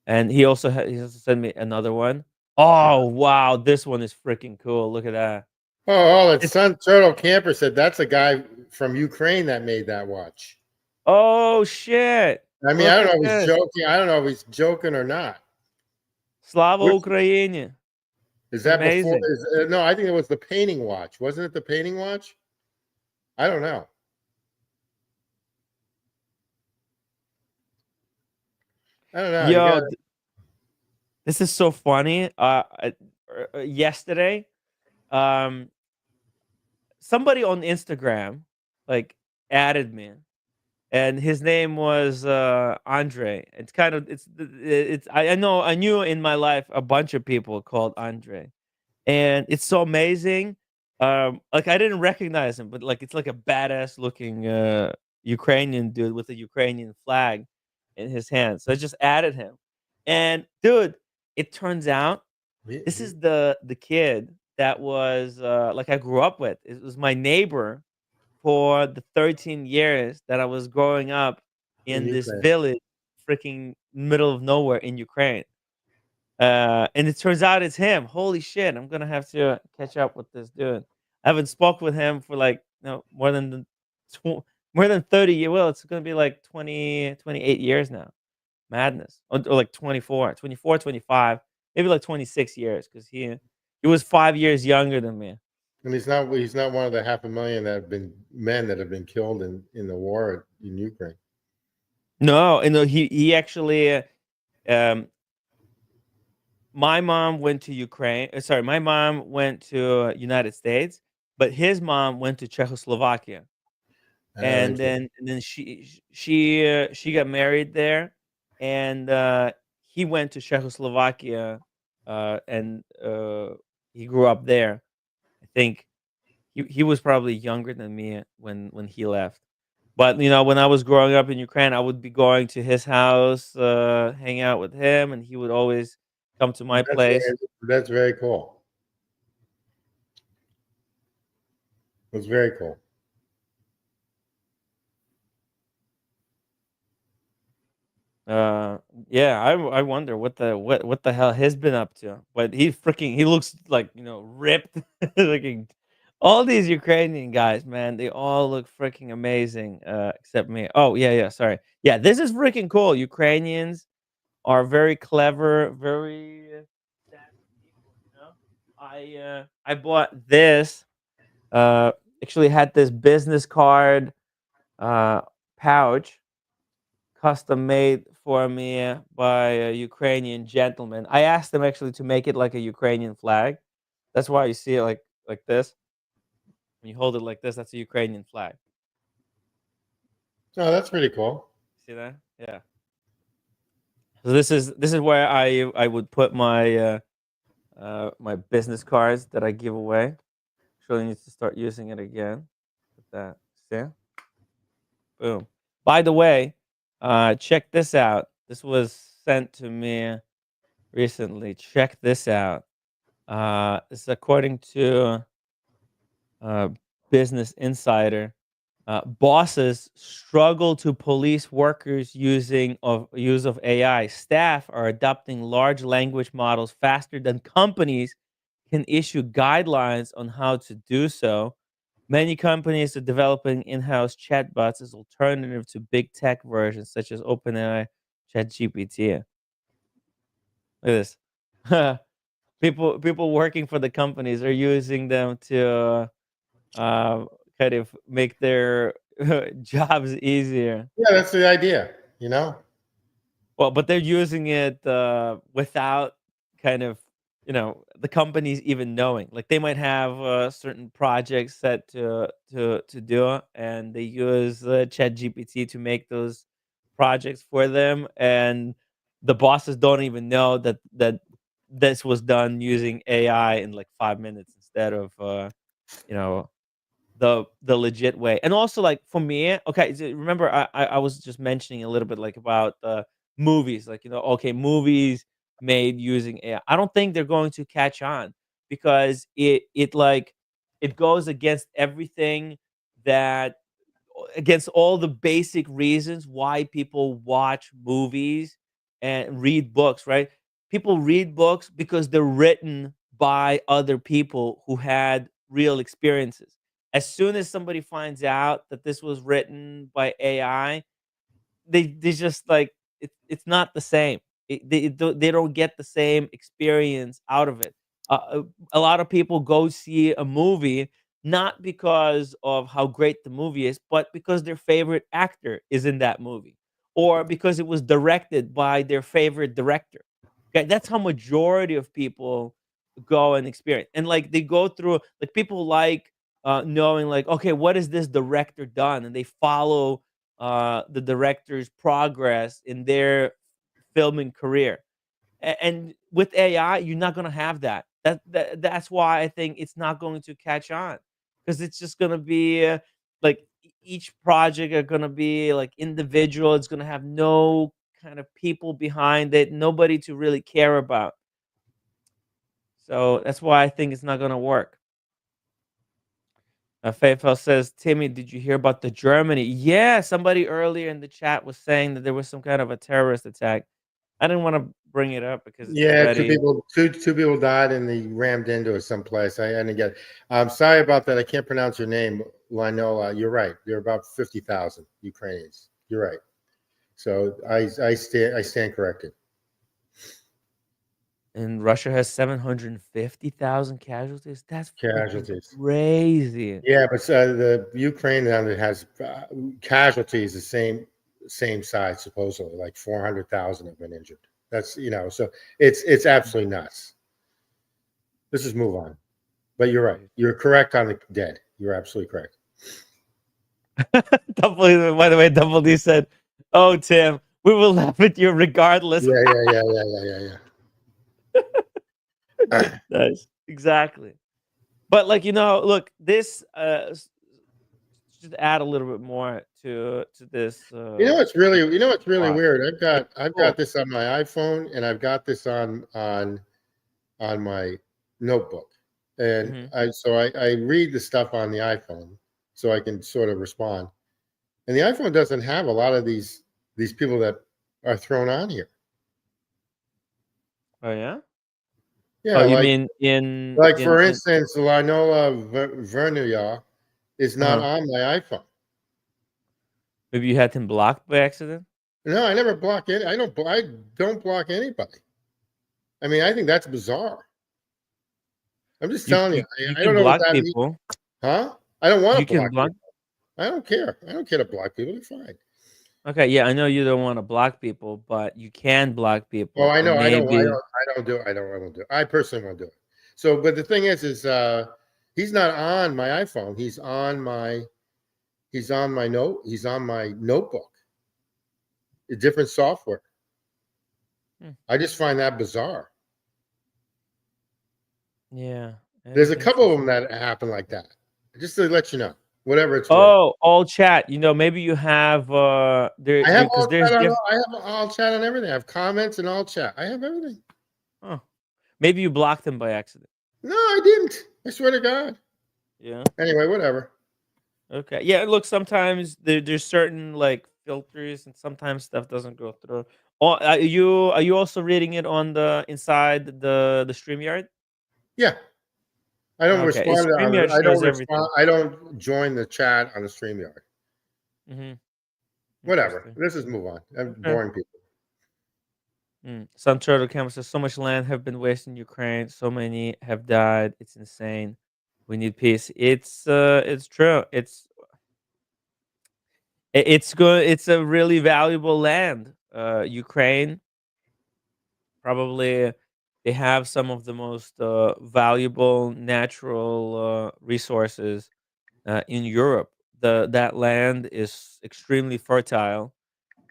And he also sent me another one. Oh wow, this one is freaking cool. Look at that. Oh, it's Sun Turtle Camper said that's a guy from Ukraine that made that watch. Oh shit. I mean, I don't know if he's joking. I don't know if he's joking or not. Slava Ukraini. Is that amazing? No, I think it was the painting watch. Wasn't it the painting watch? I don't know. I don't know. Yo, this is so funny. Yesterday, somebody on Instagram like added me, and his name was Andre. I knew in my life a bunch of people called Andre, and it's so amazing. Like, I didn't recognize him, but like, it's like a badass looking Ukrainian dude with a Ukrainian flag in his hand. So I just added him, and dude, it turns out this is the kid that was like I grew up with. It was my neighbor for the 13 years that I was growing up in this village, freaking middle of nowhere in Ukraine. And it turns out it's him. Holy shit! I'm gonna have to catch up with this dude. I haven't spoke with him for like more than 30 years. Well, it's gonna be like 28 years now. Madness. Or like 24, 25. maybe like 26 years, because he was 5 years younger than me. And he's not one of the 500,000 that have been men that have been killed in the war in Ukraine. No, and he actually, my mom went to Ukraine. Sorry, my mom went to United States, but his mom went to Czechoslovakia, and then she got married there, and he went to Czechoslovakia, and he grew up there. I think he was probably younger than me when he left. But when I was growing up in Ukraine, I would be going to his house, hang out with him, and he would always come to my place. That's very cool. It's very cool. Yeah, I wonder what the hell he's been up to. But he looks like, ripped. Looking, all these Ukrainian guys, man, they all look freaking amazing, except me. Oh, yeah, sorry. Yeah, this is freaking cool. Ukrainians are very clever, very savvy people. I bought this. Actually had this business card pouch, custom made for me by a Ukrainian gentleman. I asked them actually to make it like a Ukrainian flag. That's why you see it like this. When you hold it like this, that's a Ukrainian flag. Oh, that's pretty cool. See that? Yeah. So this is where I would put my my business cards that I give away. Actually need to start using it again. Put that. See? Boom. By the way, check this out. This was sent to me recently. Check this out. This is according to Business Insider. Bosses struggle to police workers use of AI. Staff are adopting large language models faster than companies can issue guidelines on how to do so. Many companies are developing in-house chatbots as alternative to big tech versions such as OpenAI, ChatGPT. Look at this. People working for the companies are using them to kind of make their jobs easier. Yeah, that's the idea, Well, but they're using it without kind of, the companies even knowing. Like they might have certain projects set to do, and they use ChatGPT to make those projects for them, and the bosses don't even know that this was done using AI in like 5 minutes instead of you know the legit way. And also, like, for me, okay, so remember I was just mentioning a little bit like about movies, like, okay, movies made using AI. I don't think they're going to catch on, because it goes against everything, that against all the basic reasons why people watch movies and read books, right? People read books because they're written by other people who had real experiences. As soon as somebody finds out that this was written by AI, they just like it's not the same. They don't get the same experience out of it. A lot of people go see a movie not because of how great the movie is, but because their favorite actor is in that movie, or because it was directed by their favorite director. Okay, that's how majority of people go and experience. And like they go through, like, people like knowing, like, okay, what has this director done, and they follow the director's progress in their filming career. And with AI, you're not gonna have that. That's why I think it's not going to catch on, because it's just gonna be like each project are gonna be like individual. It's gonna have no kind of people behind it, nobody to really care about. So that's why I think it's not gonna work. Faithful says, Timmy, did you hear about the Germany? Yeah, somebody earlier in the chat was saying that there was some kind of a terrorist attack. I didn't want to bring it up because it's Yeah, already... two people died and they rammed into it someplace. I didn't get it. I'm sorry about that. I can't pronounce your name, Linola. You're right. There are about 50,000 Ukrainians. You're right. So I stand corrected. And Russia has 750,000 casualties. That's freaking Casualties. crazy. Yeah, but the Ukraine now that has casualties the same size supposedly, like 400,000 have been injured. That's so it's absolutely nuts. Let's just move on. But you're right. You're correct on the dead. You're absolutely correct. By the way, Double D said, "Oh, Tim, we will laugh at you regardless." Yeah. Nice. Exactly. But look, this just add a little bit more to this. What's really weird. I've Cool. got this on my iPhone and I've got this on my notebook, and I read the stuff on the iPhone so I can sort of respond. And the iPhone doesn't have a lot of these people that are thrown on here. Oh yeah. Yeah, Oh, you mean for instance, Linola Vernuya is not on my iPhone. Maybe you had him blocked by accident? No, I never block any. I don't block anybody. I mean, I think that's bizarre. I'm just telling you. I don't know what that means. Huh? I don't want to block people. I don't care. I don't care to block people. They're fine. Okay, yeah, I know you don't want to block people, but you can block people. Oh, I know. I don't do it. I won't do it. I personally won't do it. So, but the thing is he's not on my iPhone. He's on my notebook. A different software. I just find that bizarre. Yeah. There's a couple of them that happen like that. Just to let you know. Whatever it's worth. All chat. Maybe you have there. I have all chat on, I have all chat on everything. I have comments and all chat. I have everything. Oh, maybe you blocked them by accident. No, I didn't. I swear to God. Yeah. Anyway, whatever. Okay. Yeah. Look, sometimes there's certain filters, and sometimes stuff doesn't go through. Oh, are you also reading it on the inside the StreamYard? Yeah. I don't respond. I don't join the chat on the StreamYard. Whatever. Let's just move on. I'm boring people. Sun Turtle Camera says, so much land have been wasted in Ukraine. So many have died. It's insane. We need peace. It's true. It's good. It's a really valuable land. Ukraine, probably they have some of the most valuable natural resources in Europe. That land is extremely fertile,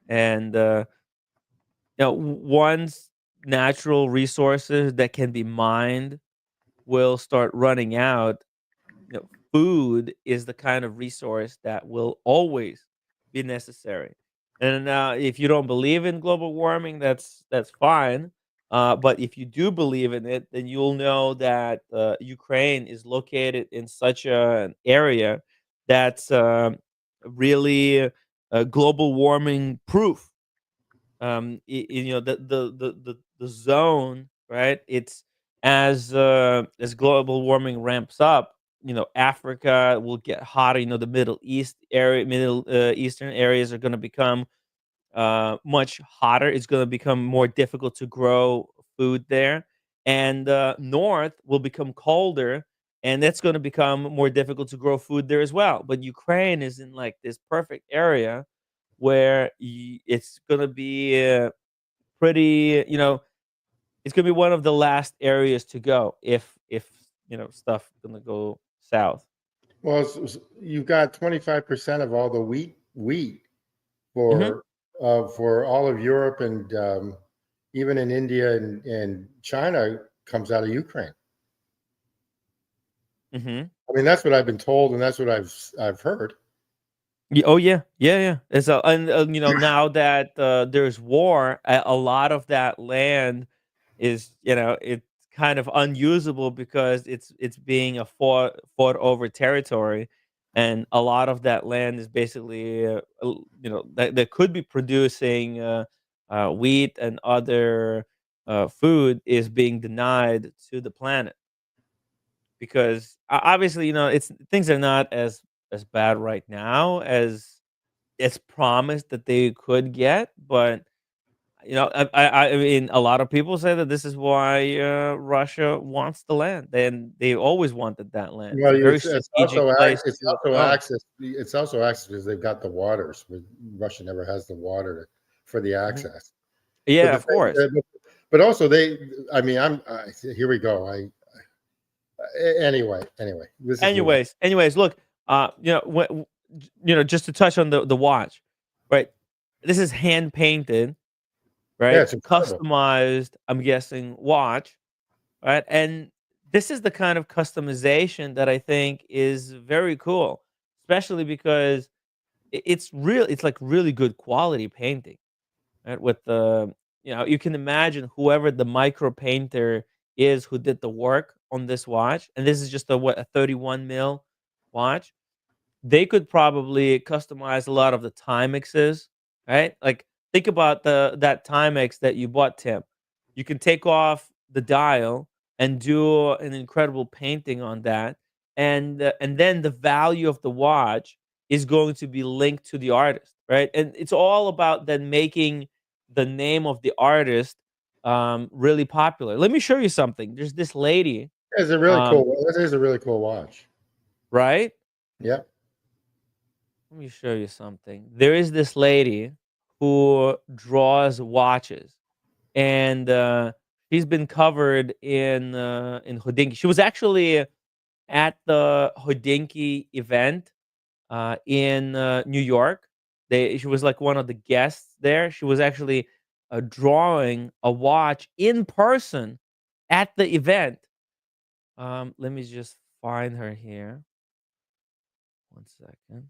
and once natural resources that can be mined will start running out, food is the kind of resource that will always be necessary. And if you don't believe in global warming, that's fine. But if you do believe in it, then you'll know that Ukraine is located in such an area that's really global warming proof. The zone, right? It's as global warming ramps up, Africa will get hotter. The Middle Eastern areas are going to become much hotter. It's going to become more difficult to grow food there, and north will become colder, and that's going to become more difficult to grow food there as well. But Ukraine is in this perfect area where it's going to be pretty, it's going to be one of the last areas to go if stuff going to go south. Well, you've got 25% of all the wheat for all of Europe, and even in India and China comes out of Ukraine. I mean, that's what I've been told, and that's what I've heard. Oh yeah. It's and now that there's war, a lot of that land is it's kind of unusable because it's being a fought over territory, and a lot of that land is basically that could be producing wheat and other food is being denied to the planet, because obviously it's things are not as bad right now as it's promised that they could get, but I mean, a lot of people say that this is why Russia wants the land, and they always wanted that land. It's Well, a very it's strategic also place it's to also own. access. It's also access because they've got the waters. Russia never has the water for the access. But Yeah, the of thing, course. but also they. I mean, here we go. Anyway. This is moving. Anyways, look, just to touch on the watch, right? This is hand painted, Yeah, right? it's incredible. Customized, I'm guessing, watch, right? And this is the kind of customization that I think is very cool, especially because it's real. It's like really good quality painting, right? With the, you can imagine whoever the micro painter is who did the work on this watch, and this is just a 31 mil watch. They could probably customize a lot of the Timexes, right? Like think about that Timex that you bought, Tim. You can take off the dial and do an incredible painting on that, and then the value of the watch is going to be linked to the artist, right? And it's all about then making the name of the artist really popular. Let me show you something. There's this lady, It's a really cool. It is a really cool watch. right? Yeah. Let me show you something. There is this lady who draws watches, and she's been covered in Hodinkee. She was actually at the Hodinkee event in New York. She was like one of the guests there. She was actually drawing a watch in person at the event. Let me just find her here. 1 second.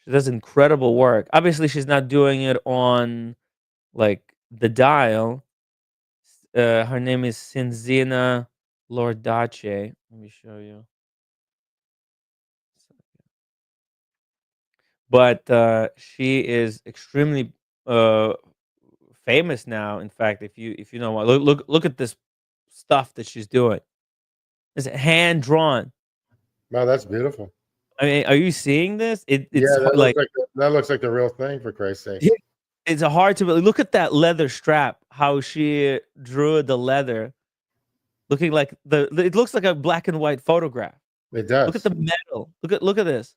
She does incredible work. Obviously, she's not doing it on like the dial. Her name is Cinzina Lordace. Let me show you. But she is extremely uh, famous now. In fact, if you know what, look at this stuff that she's doing. It's hand drawn. Wow, that's beautiful. I mean, are you seeing this? It's Yeah, like that looks like the real thing, for Christ's sake. yeah, it's a hard to believe. Look at that leather strap. How she drew the leather, looking like it looks like a black and white photograph. It does. Look at the metal. Look at this.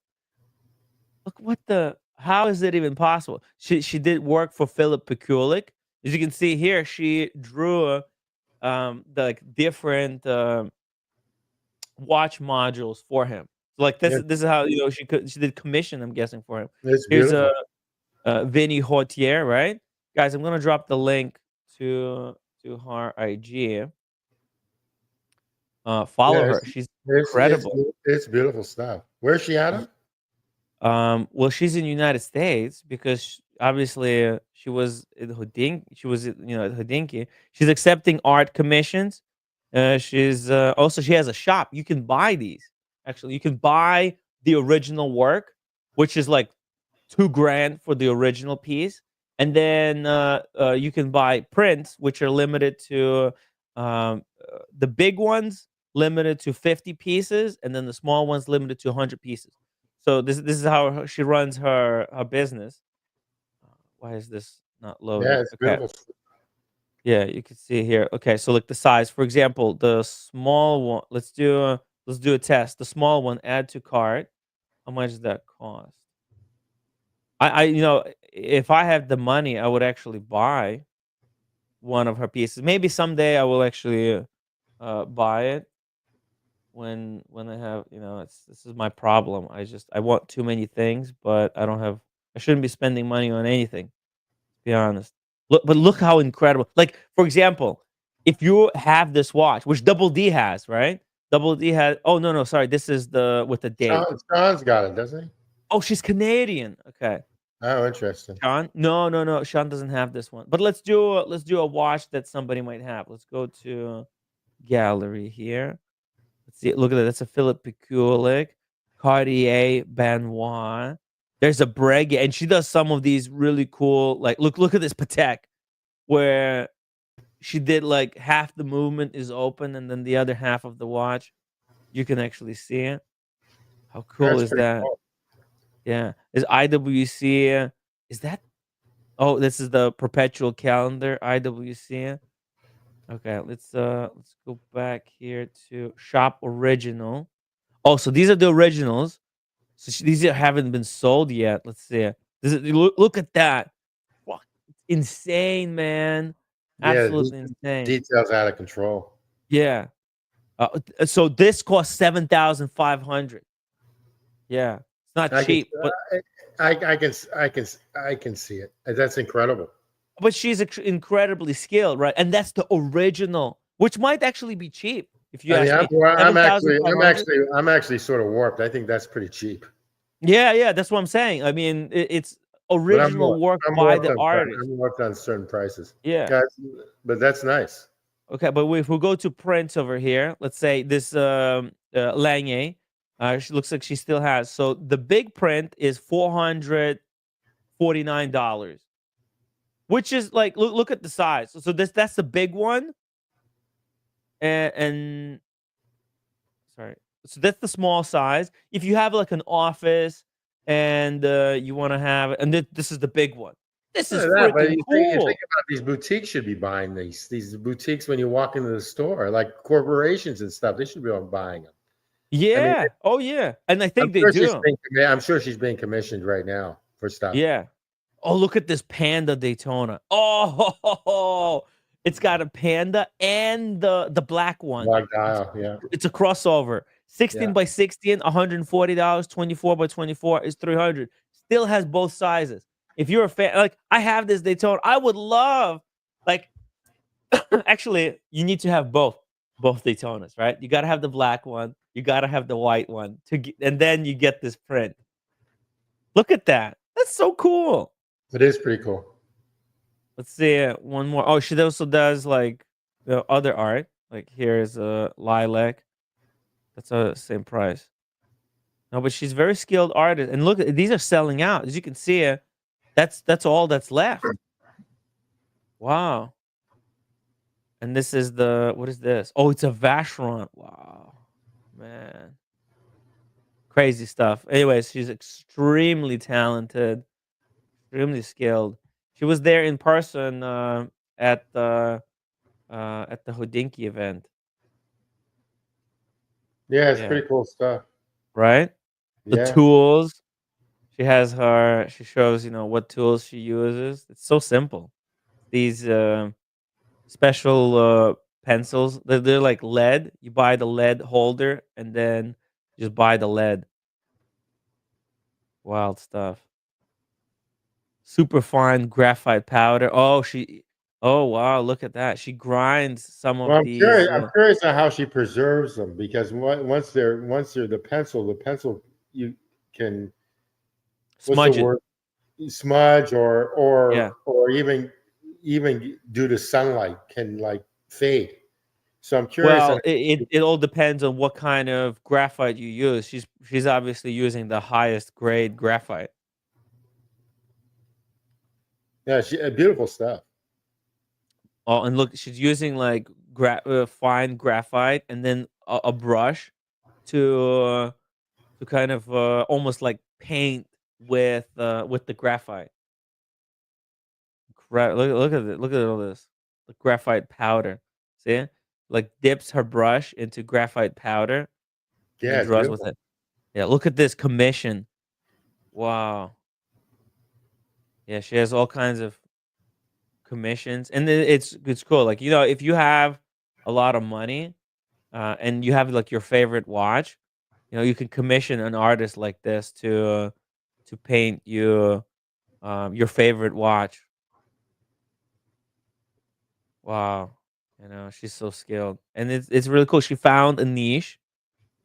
Look what the. How is it even possible? She did work for Philip Pekulik. As you can see here, she drew the like different watch modules for him. Like this is how she did commission. I'm guessing for him. It's Here's beautiful. Vinny Hautier, right? Guys, I'm gonna drop the link to her IG. Follow her. She's incredible. It's beautiful stuff. Where's she at? Well, she's in the United States because obviously she was in Hodinkee. She was at Hodinkee. She's accepting art commissions. She's also she has a shop. You can buy these. Actually, you can buy the original work, which is like $2,000 for the original piece, and then you can buy prints, which are limited to the big ones limited to 50 pieces, and then the small ones limited to 100 pieces. So this is how she runs her business. Why is this not loading? Yeah, it's beautiful. Yeah, you can see here. Okay, so like the size, for example, the small one. Let's do a test. The small one, add to cart. How much does that cost? If I have the money, I would actually buy one of her pieces. Maybe someday I will actually buy it. When I have, this is my problem. I want too many things, but I shouldn't be spending money on anything, to be honest. Look how incredible. Like, for example, if you have this watch, which Double D has, right? Double D has, oh, no, sorry. This is with the date. Sean's got it, doesn't he? Oh, she's Canadian. Okay. Oh, interesting. Sean? No. Sean doesn't have this one. But let's do a watch that somebody might have. Let's go to gallery here. Let's see. Look at that. That's a Philip Pekulik, Cartier Benoit. There's a Breguet, and she does some of these really cool. Like, look at this Patek, where she did like half the movement is open, and then the other half of the watch, you can actually see it. How cool is that? Cool. Yeah. Is IWC? Is that Oh, this is the perpetual calendar, IWC. Okay, let's go back here to shop original. Oh, so these are the originals. So these haven't been sold yet. Let's see. Look at that. Fuck, it's insane, man. Yeah, Absolutely insane. details out of control. Yeah. So this costs 7,500. Yeah, it's not I can, cheap, but I can see it. That's incredible. she's incredibly skilled, right? And that's the original, which might actually be cheap if you I mean, ask me. I'm actually sort of warped. I think that's pretty cheap. Yeah, that's what I'm saying. I mean, it's But original work by the artist. I'm warped on certain prices. Yeah. Guys, but that's nice. Okay, but if we go to prints over here, let's say this Lange, she looks like she still has. So the big print is $449, which is like look at the size. So that's the big one, and sorry, so that's the small size. If you have like an office and you want to have, and this is the big one. This is freaking cool. You think about these boutiques should be buying these boutiques when you walk into the store, like corporations and stuff. They should be all buying them. Yeah. I mean, oh yeah. And I think they do. I'm sure she's being commissioned right now for stuff. Yeah. Oh, look at this Panda Daytona. Oh, it's got a Panda and the black one. Black dial, yeah. It's a crossover. 16 by 16, $140. 24 by 24 is $300. Still has both sizes. If you're a fan, like I have this Daytona, I would love, like, actually, you need to have both Daytonas, right? You got to have the black one, you got to have the white one and then you get this print. Look at that. That's so cool. It is pretty cool. Let's see one more. Oh, she also does like the other art. Like here's a lilac. That's the same price. No, but she's very skilled artist. And look, these are selling out. As you can see, that's all that's left. Wow. And this is what is this? Oh, it's a Vacheron. Wow, man. Crazy stuff. Anyways, she's extremely talented, extremely skilled. She was there in person at the Hodinky event. Yeah, it's pretty cool stuff. Right? The tools. She shows, what tools she uses. It's so simple. These special pencils, they're like lead. You buy the lead holder and then just buy the lead. Wild stuff. Super fine graphite powder. Oh wow, look at that. She grinds some of these. I'm curious on how she preserves them, because once they're the pencil you can smudge smudge or even due to sunlight can like fade. So I'm curious. Well, it all depends on what kind of graphite you use. She's obviously using the highest grade graphite. Yeah, beautiful stuff. Oh, and look, she's using like fine graphite and then a brush to kind of almost like paint with the graphite. Look at it. Look at all this. The graphite powder. See? Like dips her brush into graphite powder. Yeah, and draws with it. Yeah, look at this commission. Wow. Yeah, she has all kinds of commissions, and it's cool. Like, if you have a lot of money, and you have like your favorite watch, you can commission an artist like this to paint you your favorite watch. Wow, she's so skilled, and it's really cool. She found a niche,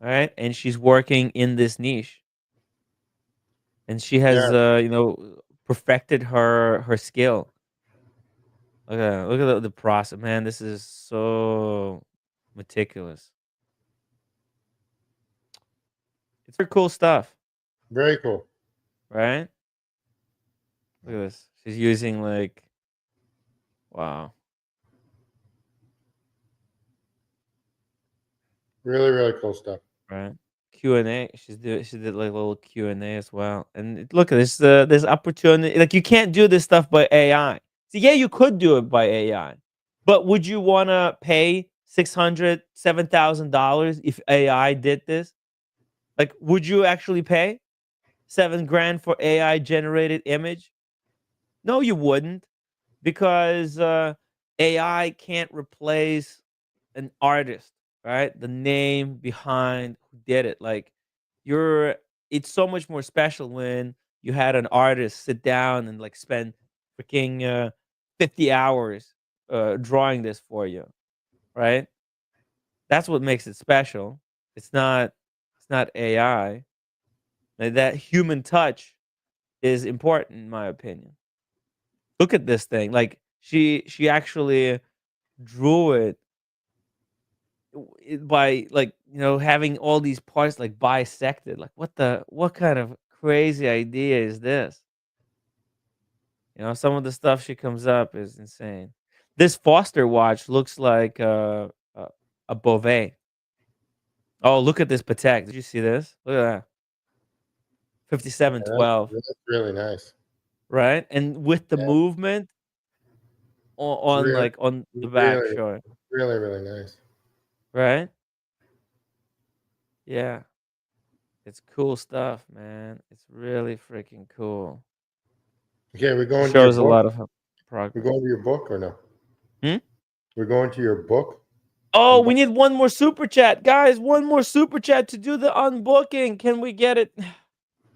all right, and she's working in this niche, and she has perfected her skill. Look at the process, man. This is so meticulous. It's very cool stuff. Very cool. Right? Look at this. She's using like, wow. Really, really cool stuff. Right? Q&A. She did like a little Q&A as well. And look at this opportunity. Like you can't do this stuff by AI. So yeah, you could do it by AI, but would you want to pay $600, $7,000 if AI did this? Like, would you actually pay $7,000 for AI generated image? No, you wouldn't, because AI can't replace an artist, right? The name behind who did it. Like it's so much more special when you had an artist sit down and like spend freaking 50 hours drawing this for you, right? That's what makes it special. It's not AI. Like, that human touch is important in my opinion. Look at this thing. Like she actually drew it by like having all these parts like bisected. Like what kind of crazy idea is this? Some of the stuff she comes up is insane. This Foster watch looks like a Beauvais. Oh, look at this Patek. Did you see this? Look at that. 5712. That's really nice. Right? And with the movement on Really, like on the back really, showing. really, really nice. Right? Yeah. It's cool stuff, man. It's really freaking cool. Okay, we're going Shows to a your book. lot of We're progress. going to your book or no? Hmm? We're going to your book. Oh, we need one more super chat, guys. One more super chat to do the unbooking. Can we get it?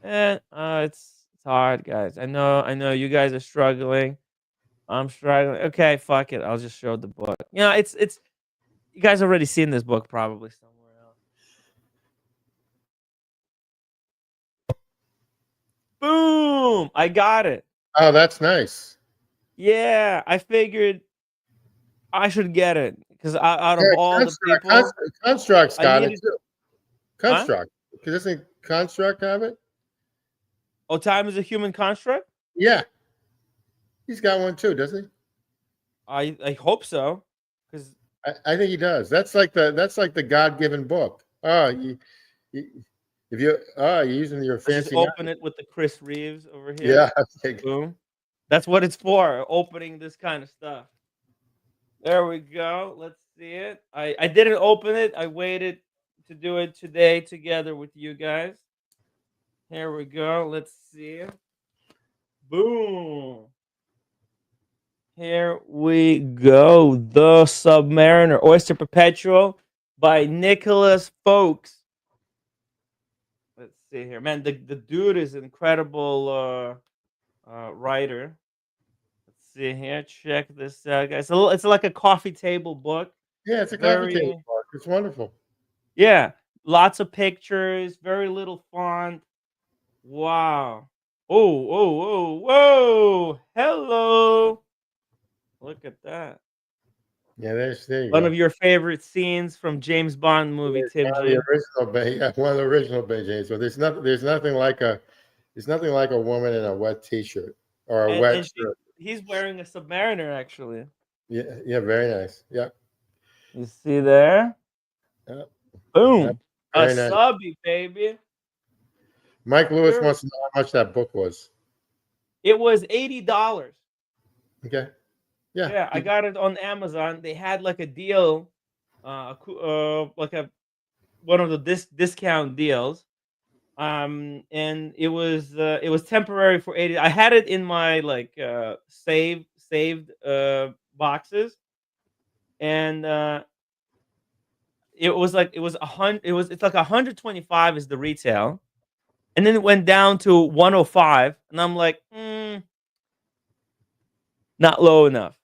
It's hard, guys. I know you guys are struggling. I'm struggling. Okay, fuck it. I'll just show the book. It's you guys already seen this book probably somewhere else. Boom! I got it. Oh, that's nice. Yeah, I figured I should get it because out of all the people, Construct's got it needed- too. Huh? Construct. Doesn't Construct have it? Oh, time is a human construct? Yeah. He's got one too, doesn't he? I hope so. Because I think he does. That's like the God-given book. If you're using your Let's fancy. just open it with the Chris Reeves over here. Yeah. Boom. That's what it's for. Opening this kind of stuff. There we go. Let's see it. I didn't open it. I waited to do it today together with you guys. Here we go. Let's see it. Boom. Here we go. The Submariner, Oyster Perpetual by Nicholas Folks. Let's see here. Man, the dude is an incredible writer. Let's see here. Check this out, guys. It's like a coffee table book. Yeah, it's a coffee table book. It's wonderful. Yeah. Lots of pictures, very little font. Wow. Whoa. Hello. Look at that. Yeah, there you One go. of your favorite scenes from James Bond movie, Tim One of G. the original, one of the original James. But there's nothing like a woman in a wet T-shirt or a wet shirt. He's wearing a Submariner, actually. Yeah, very nice. Yeah. You see there? Yeah. Boom. A Very nice. subby, baby. Mike Lewis wants to know how much that book was. It was $80. Okay. Yeah. Yeah, I got it on Amazon. They had like a deal, like one of the discount deals. And it was temporary for 80. I had it in my like saved boxes, and it's like 125 is the retail, and then it went down to 105, and I'm like, not low enough.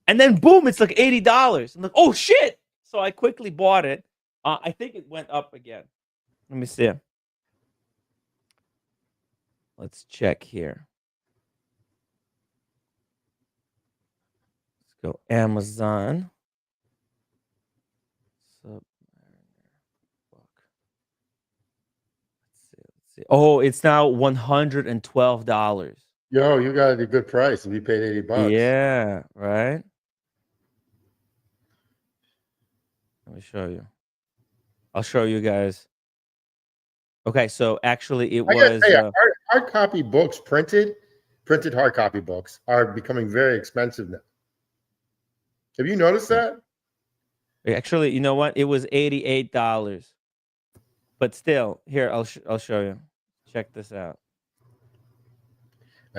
And then boom, it's like $80. I'm like, oh shit! So I quickly bought it. I think it went up again. Let me see. Let's check here. Let's go Amazon. Let's see. Oh, it's now $112. Yo, you got a good price if you paid $80. Yeah, right. Let me show you. I'll show you guys Okay, so actually, it I gotta was. tell you, hard copy books, printed hard copy books are becoming very expensive now. Have you noticed that? Actually, you know what? It was $88. But still, here I'll show you. Check this out.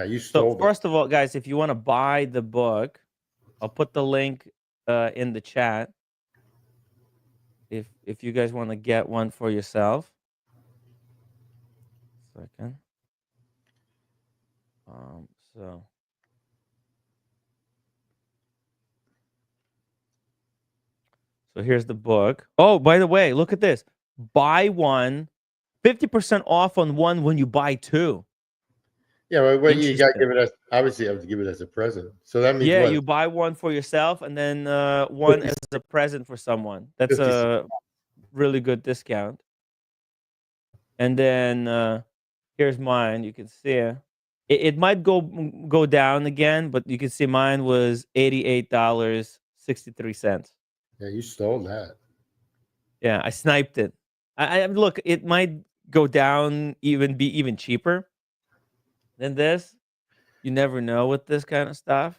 You So stole that. first of all, guys, if you want to buy the book, I'll put the link in the chat. If you guys want to get one for yourself. Second. So here's the book. Oh, by the way, look at this. Buy one, 50% off on one when you buy two. Yeah, well, you got to Interesting. give it as, obviously, I have to give it as a present. So that means Yeah, what? you buy one for yourself and then one as a present for someone. That's 50 a really good discount. And then here's mine. You can see it. It might go down again, but you can see mine was $88.63. Yeah, you stole that. Yeah, I sniped it. I look. It might go down, be even cheaper than this. You never know with this kind of stuff.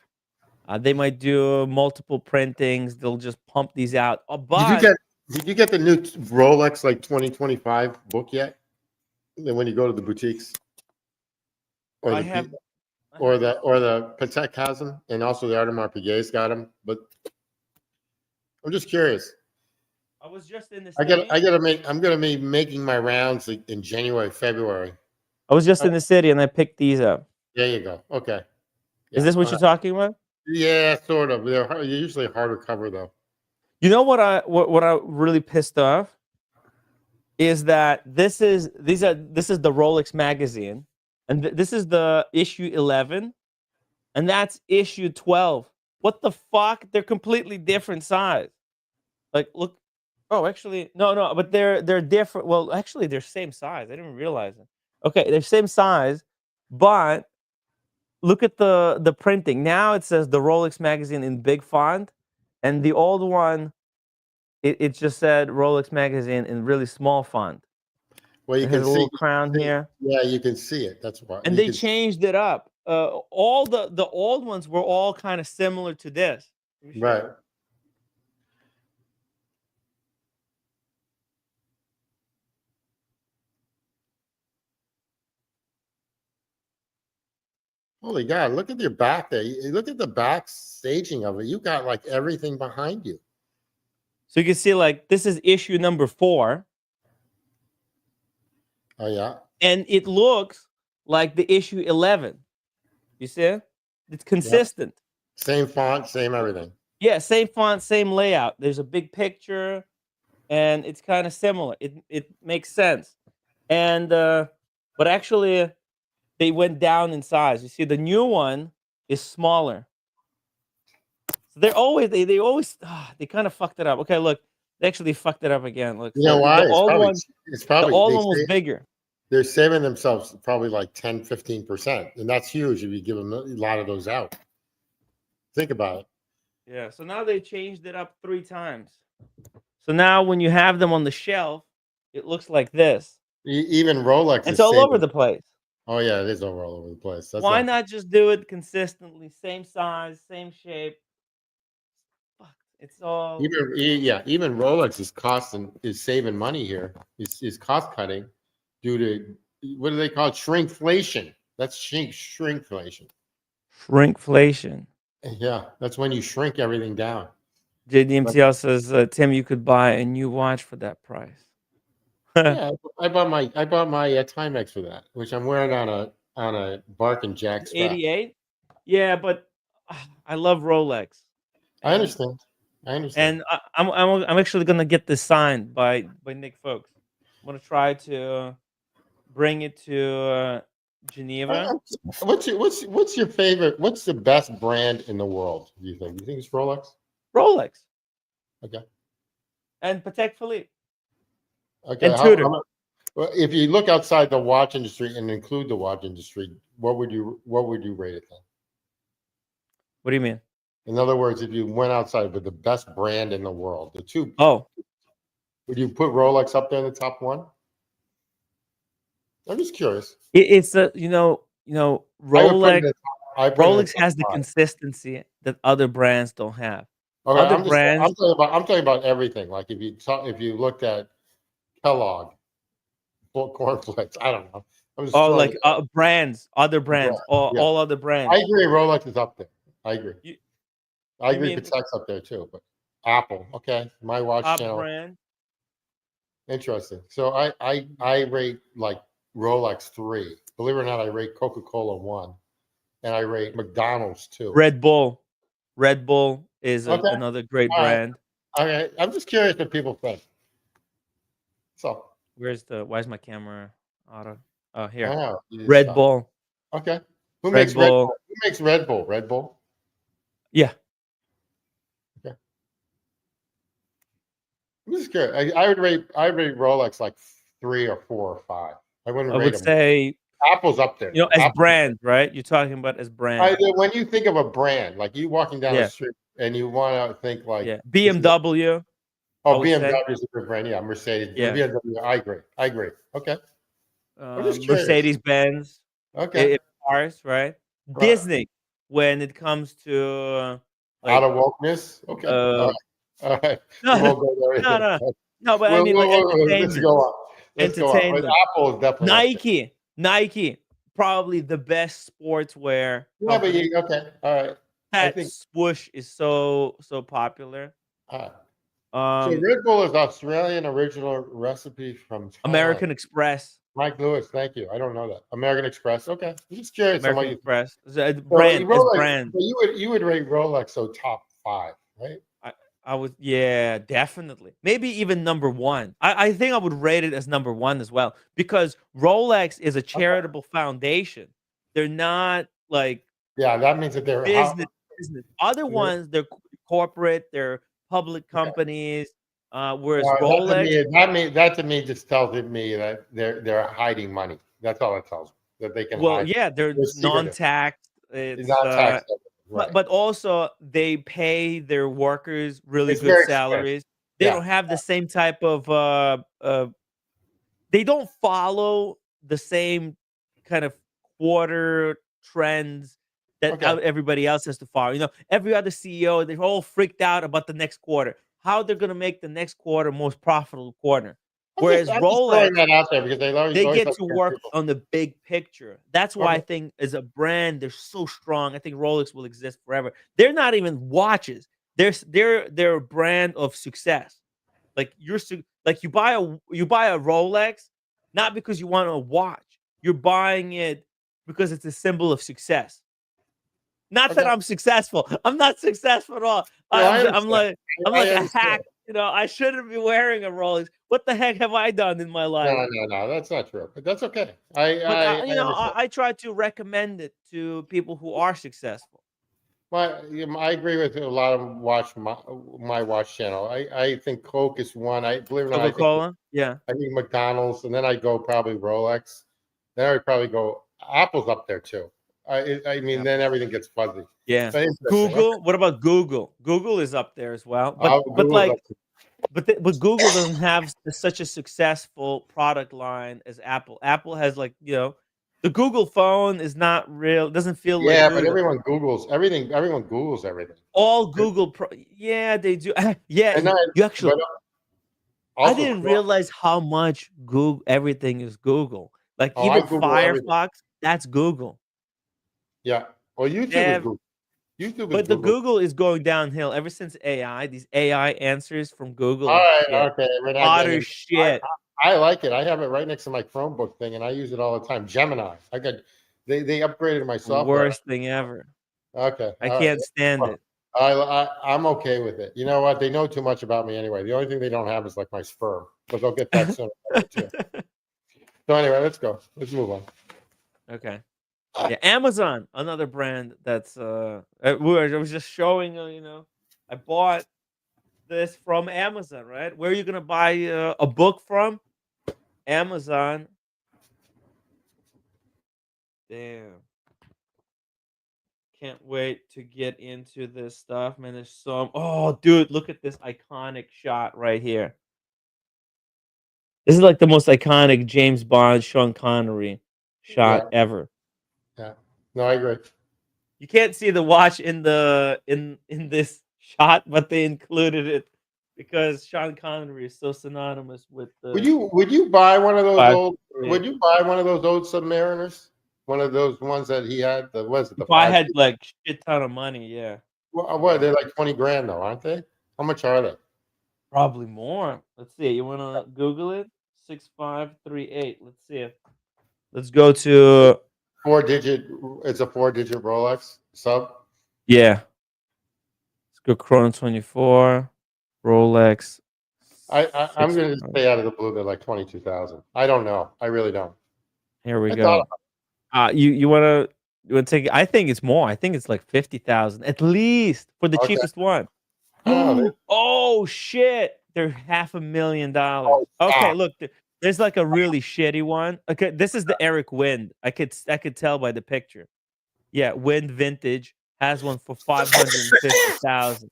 They might do multiple printings. They'll just pump these out. But Did you get the new Rolex like 2025 book yet? Then when you go to the boutiques, or I the have, or the Patek has them, and also the Audemars Piguet's got them. But I'm just curious. I was just in the I'm gonna be making my rounds in January, February. I was just in the city and I picked these up. There you go. Okay. Is this what you're talking about? Yeah, sort of. They're usually harder cover though. You know what I really pissed off is that this is the Rolex magazine, and this is the issue 11, and that's issue 12. What the fuck? They're completely different size. Like, look. Oh, actually, no, but they're different. Well, actually, they're same size. I didn't realize it. Okay, they're same size, but look at the printing. Now it says the Rolex magazine in big font, and the old one, it just said Rolex magazine in really small font. Well, you It can has a see little crown here. Yeah, you can see it. That's why. And they changed it up. All the old ones were all kind of similar to this. Right. Holy God, look at your back there. Look at the back staging of it. You got like everything behind you. So you can see, like, this is issue number 4. Oh, yeah. And it looks like the issue 11. You see? It's consistent. Yeah. Same font, same everything. Yeah, same font, same layout. There's a big picture, and it's kind of similar. It makes sense. And but actually, they went down in size. You see, the new one is smaller. So they always they kind of fucked it up. Okay, look, they actually fucked it up again. Look, you know why? The old one was bigger. They're saving themselves probably like 10-15%, and that's huge if you give them a lot of those out. Think about it. Yeah, so now they changed it up 3 times. So now when you have them on the shelf, it looks like this. Even Rolex. It's all over the place. Oh yeah, it is all over the place. That's Why not just do it consistently, same size, same shape? Fuck, it's all. Even Rolex is saving money here. Is cost cutting due to, what do they call it? Shrinkflation. That's shrinkflation. Shrinkflation. Yeah, that's when you shrink everything down. JDMTL says, Tim, you could buy a new watch for that price. Yeah, I bought my Timex for that, which I'm wearing on a Bark and Jack strap. 88. Yeah, but I love Rolex. I understand. And I'm actually gonna get this signed by Nick Folks. I'm gonna try to bring it to Geneva. What's your favorite? What's the best brand in the world? Do you think? You think it's Rolex? Rolex. Okay. And Patek Philippe. Okay. And Tudor. Well, if you look outside the watch industry and include the watch industry, what would you rate it then? What do you mean? In other words, if you went outside with the best brand in the world, the two. Oh. Would you put Rolex up there in the top 1? I'm just curious. It's a I would put it Rolex. in. I put it in the Rolex top has the 5. consistency that other brands don't have. Okay, Other I'm brands, talking about everything. Like if you looked at Kellogg, cornflakes, I don't know. I'm just throwing like it out. brands, other Brand. brands, all Yeah, all other I brands. agree. Rolex is up there. I agree. You, I you agree. mean Patek's up there too, but Apple. Okay, my watch top channel. brand? Interesting. So I rate like Rolex 3. Believe it or not, I rate Coca-Cola 1, and I rate McDonald's 2. Red Bull. Red Bull is Okay. another great All right. brand. All right. I'm just curious what people think. So Where's my camera auto? Oh, I here. don't know. You just Red stop. Bull. Okay. Who Red makes Red Bull. Bull? Who makes Red Bull? Red Bull. Yeah. Okay. I'm just curious. I would rate Rolex like 3 or 4 or 5. I wouldn't I rate would them. say, Apple's up there. as Apple. brand, right? You're talking about as brand. When you think of a brand, like you walking down the Yeah. street and you want to think like Yeah. this is a- BMW. oh, would say. BMW is a good brand. Yeah, Mercedes. Yeah. BMW. I agree. Okay. I'm just curious. Mercedes Benz. Okay. Cars, right? Right. Disney, when it comes to Out of wokeness. Okay. All right. no, We won't go there no, either. no, but I mean like Let's entertainment. go on. Let's go on. But Entertainment. Apple is definitely up Nike, probably the best sportswear there. Yeah, but company. okay. All right. I That think swoosh is so popular. so Red Bull is Australian original recipe from Thailand. American Express. Mike Lewis, thank you. I don't know that. American Express. Okay. I'm just curious on what American you Express. Rolex, Brand. so you would rate Rolex so top 5, right? I would, yeah, definitely. Maybe even number 1. I think I would rate it as number 1 as well, because Rolex is a charitable foundation. They're not like Yeah, that means that they're business. Other ones, they're corporate, they're public companies. Whereas Rolex, that to me just tells me that they're hiding money. That's all it tells me. That they can hide. yeah, they're non-tax. It's not taxed. Right. but also they pay their workers really It's good very salaries. expensive. They Yeah. don't have the same type of they don't follow the same kind of quarter trends that everybody else has to follow. Every other CEO, they're all freaked out about the next quarter, how they're going to make the next quarter most profitable quarter. Whereas I'm just Rolex, throwing that out there because they always get like to work people. on the big picture. That's why I Okay. think as a brand, they're so strong. I think Rolex will exist forever. They're not even watches. They're a brand of success. Like you buy a Rolex not because you want a watch. You're buying it because it's a symbol of success. Not that I'm successful. I'm not successful at all. I'm like a hack. I shouldn't be wearing a Rolex. What the heck have I done in my life? No, that's not true. But that's okay. I try to recommend it to people who are successful. Well, I agree with a lot of my watch channel. I think Coke is one. I believe it or not. Coca-Cola, yeah. I think McDonald's, and then I go probably Rolex. Then I would probably go Apple's up there too. I mean, then everything gets fuzzy. Yeah. But Google. What about Google? Google is up there as well. But Google doesn't have such a successful product line as Apple. Apple has the Google phone is not real. Doesn't feel like yeah, Google. but everyone Googles everything. Everyone Googles everything. All Google. Yeah, they do. Yeah, you actually. I didn't realize how much Google everything is Google. Like even Firefox, that's Google. Yeah. Well, YouTube is Google. But the Google is going downhill ever since AI. These AI answers from Google. All right, okay. Utter shit. I like it. I have it right next to my Chromebook thing, and I use it all the time. Gemini. They upgraded my software. Worst thing ever. Okay. I can't stand it. I'm okay with it. You know what? They know too much about me anyway. The only thing they don't have is like my sperm, but they'll get that soon. Too. So anyway, let's go. Let's move on. Okay. Yeah, Amazon, another brand that's I was just showing. I bought this from Amazon. Right? Where are you gonna buy a book from? Amazon. Damn. Can't wait to get into this stuff, man. There's some. Oh, dude, look at this iconic shot right here. This is like the most iconic James Bond, Sean Connery shot Yeah. ever. Yeah. No, I agree. You can't see the watch in this shot, but they included it because Sean Connery is so synonymous with the. Would you buy one of those Five, old? Would you buy one of those old Submariners? One of those ones that he had. The was it the If I 5? had like shit ton of money, yeah, What they're like 20 grand though, aren't they? How much are they? probably more. Let's see. You want to Google it? 6538. Let's see it. Let's go to 4-digit. It's a 4-digit Rolex sub. yeah. Let's go Chrono 24, Rolex. I'm going to stay out of the blue. They're like 22,000. I don't know. I really don't. Here we I go. thought You want to take? I think it's more. I think it's like 50,000 at least for the Okay. cheapest one. Oh, Oh shit! They're $500,000. Oh, Okay, stop. look, there's like a really shitty one. Okay, this is the Eric Wind. I could tell by the picture. Yeah, Wind Vintage has one for 550,000.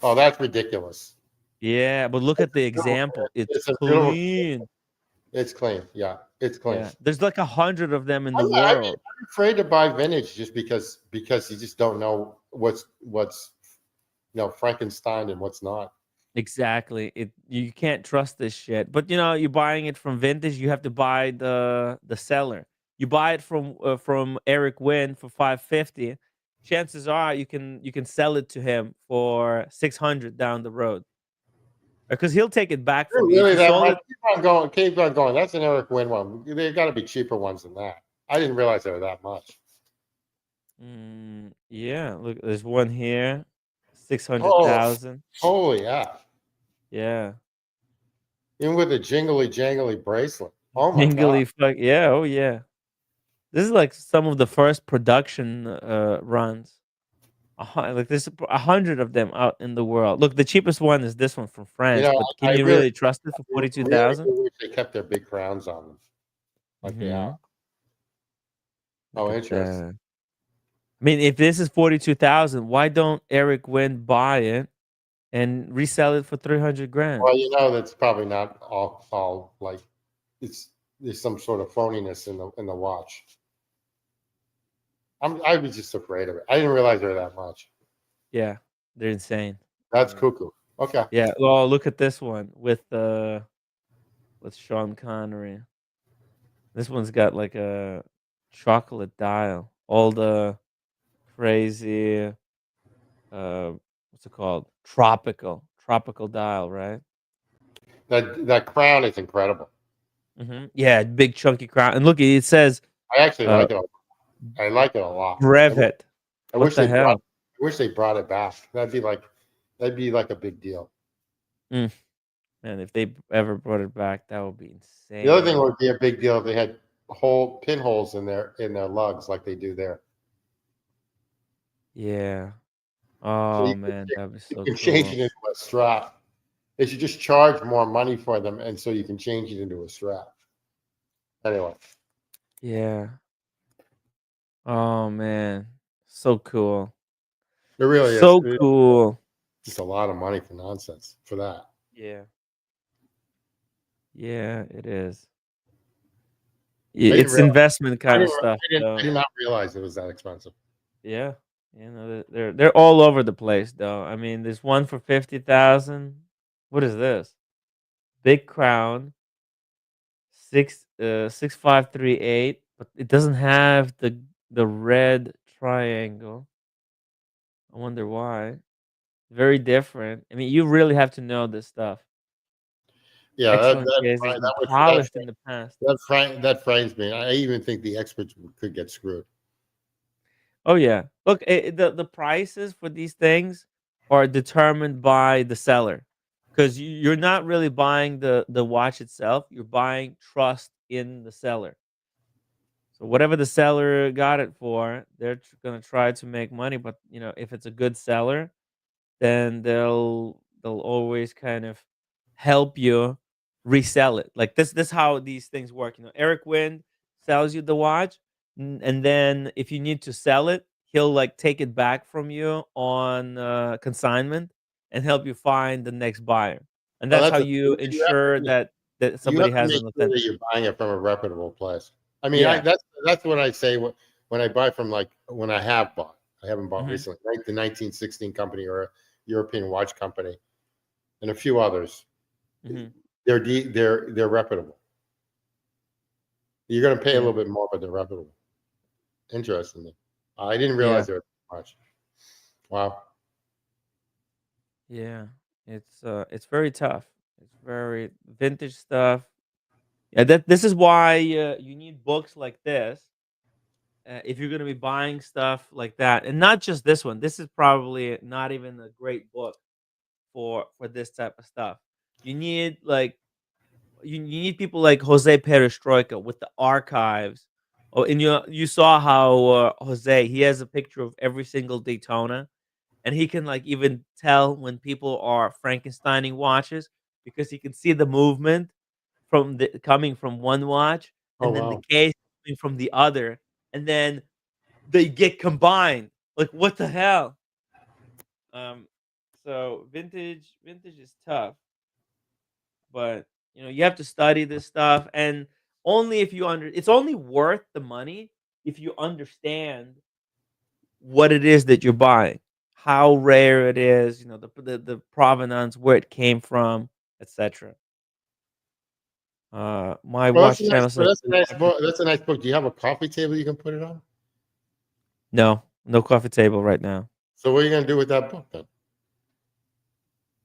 Oh, that's ridiculous. Yeah, but look at the example. It's a beautiful- clean. It's clean. Yeah, it's clean. Yeah, there's like 100 of them in the I'm world. afraid to buy vintage just because you just don't know what's Frankenstein and what's not. Exactly. You can't trust this shit. But you're buying it from vintage. You have to buy the seller. You buy it from Eric Wynn for 550. Chances are you can sell it to him for 600 down the road, because he'll take it back from you. Really, If you that sold much? it, Keep on going. That's an Eric Wynn one. There got to be cheaper ones than that. I didn't realize they were that much. yeah. Look, there's one here, 600,000. Holy yeah! Yeah. Even with a jingly bracelet. Oh my Jingly god! fuck yeah. Oh yeah. This is like some of the first production runs. Like there's 100 of them out in the world. Look, the cheapest one is this one from France. But can you really trust it for 42,000? Really wish they kept their big crowns on them, like they are. Oh, interesting. I mean, if this is 42,000, why don't Eric Wynn buy it and resell it for 300 grand? Well, that's probably not all like there's some sort of phoniness in the watch. I was just afraid of it. I didn't realize they were that much. Yeah, they're insane. That's cuckoo. Okay. Yeah. Oh, look at this one with Sean Connery. This one's got like a chocolate dial. All the crazy what's it called? Tropical dial, right? That crown is incredible. Yeah, big chunky crown. And look, it says I actually like it. I like it a lot. Brevet. I What wish the hell? I wish they brought it back. That'd be like a big deal. Man, if they ever brought it back, that would be insane. The other thing would be a big deal if they had pinholes in their lugs like they do there. Yeah. Oh man, that'd be so You cool. can change it into a strap. They should just charge more money for them, and so you can change it into a strap. Anyway. Yeah. Oh man, so cool. It really is. So cool. Just a lot of money for nonsense for that. Yeah. Yeah, it is. It's investment kind of stuff. I did not realize it was that expensive. Yeah, they're all over the place though. I mean, there's one for 50,000. What is this? Big crown. 6538, but it doesn't have the red triangle. I wonder why. Very different. I mean, you really have to know this stuff. Yeah, that polished in the past. That frames me. I even think the experts could get screwed. Oh yeah, look, the prices for these things are determined by the seller, because you're not really buying the watch itself. You're buying trust in the seller. So whatever the seller got it for, they're gonna try to make money. But if it's a good seller, then they'll always kind of help you resell it. Like this how these things work. Eric Wind sells you the watch, and then if you need to sell it, he'll like take it back from you on consignment and help you find the next buyer. And that's how you ensure that that somebody has an sure authentic. that you're buying it from a reputable place. I mean, Yeah. that's what I say when I buy from, like, when I have bought. I haven't bought Mhm. recently, like the 1916 company or a European watch company, and a few others. Mhm. They're reputable. You're going to pay a Yeah. little bit more, but they're reputable. Interesting. I didn't Yeah. realize there was so much. Wow. Yeah. It's very tough. It's very vintage stuff. Yeah, this is why you need books like this if you're going to be buying stuff like that, and not just this one. This is probably not even a great book for this type of stuff. You need you need people like Jose Perestroika with the archives. Oh, and you saw how Jose, he has a picture of every single Daytona, and he can like even tell when people are Frankensteining watches because he can see the movement from the coming from one watch, Oh, and then the wow. case coming from the other, and then they get combined. Like, what the hell? Um, so vintage is tough, but you have to study this stuff, and only if you it's only worth the money if you understand what it is that you're buying, how rare it is, the provenance, where it came from, etc. My Well, that's watch a nice. channel says That's a nice book. That's a nice book. Do you have a coffee table you can put it on? no coffee table right now. So what are you going to do with that book then?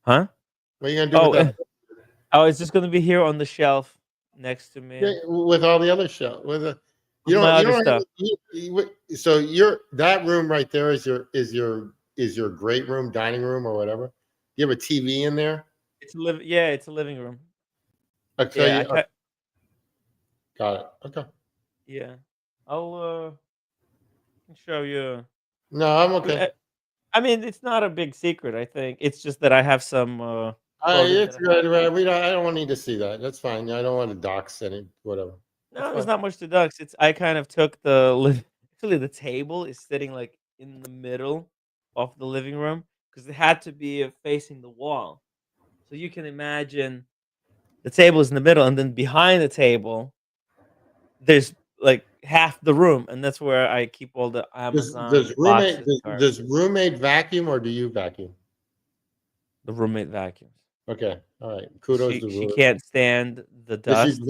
Huh? What are you going to do with that book? Oh, it's just gonna be here on the shelf next to me. Yeah, with all the other stuff. With the, With my other stuff. So that room right there is your great room, dining room, or whatever. You have a TV in there. It's it's a living room. Okay. Yeah, Got it. Okay. yeah. I'll show you. No, I'm okay. I mean, it's not a big secret. I think it's just that I have some. It's good. Right? I don't need to see that. That's fine. I don't want to dox any whatever. No, there's not much to ducks. I kind of took actually the table is sitting like in the middle of the living room because it had to be facing the wall. So you can imagine the table is in the middle, and then behind the table, there's like half the room, and that's where I keep all the Amazon boxes. Does roommate vacuum or do you vacuum? The roommate vacuums. Okay, all right. Kudos to she can't stand the dust. Is it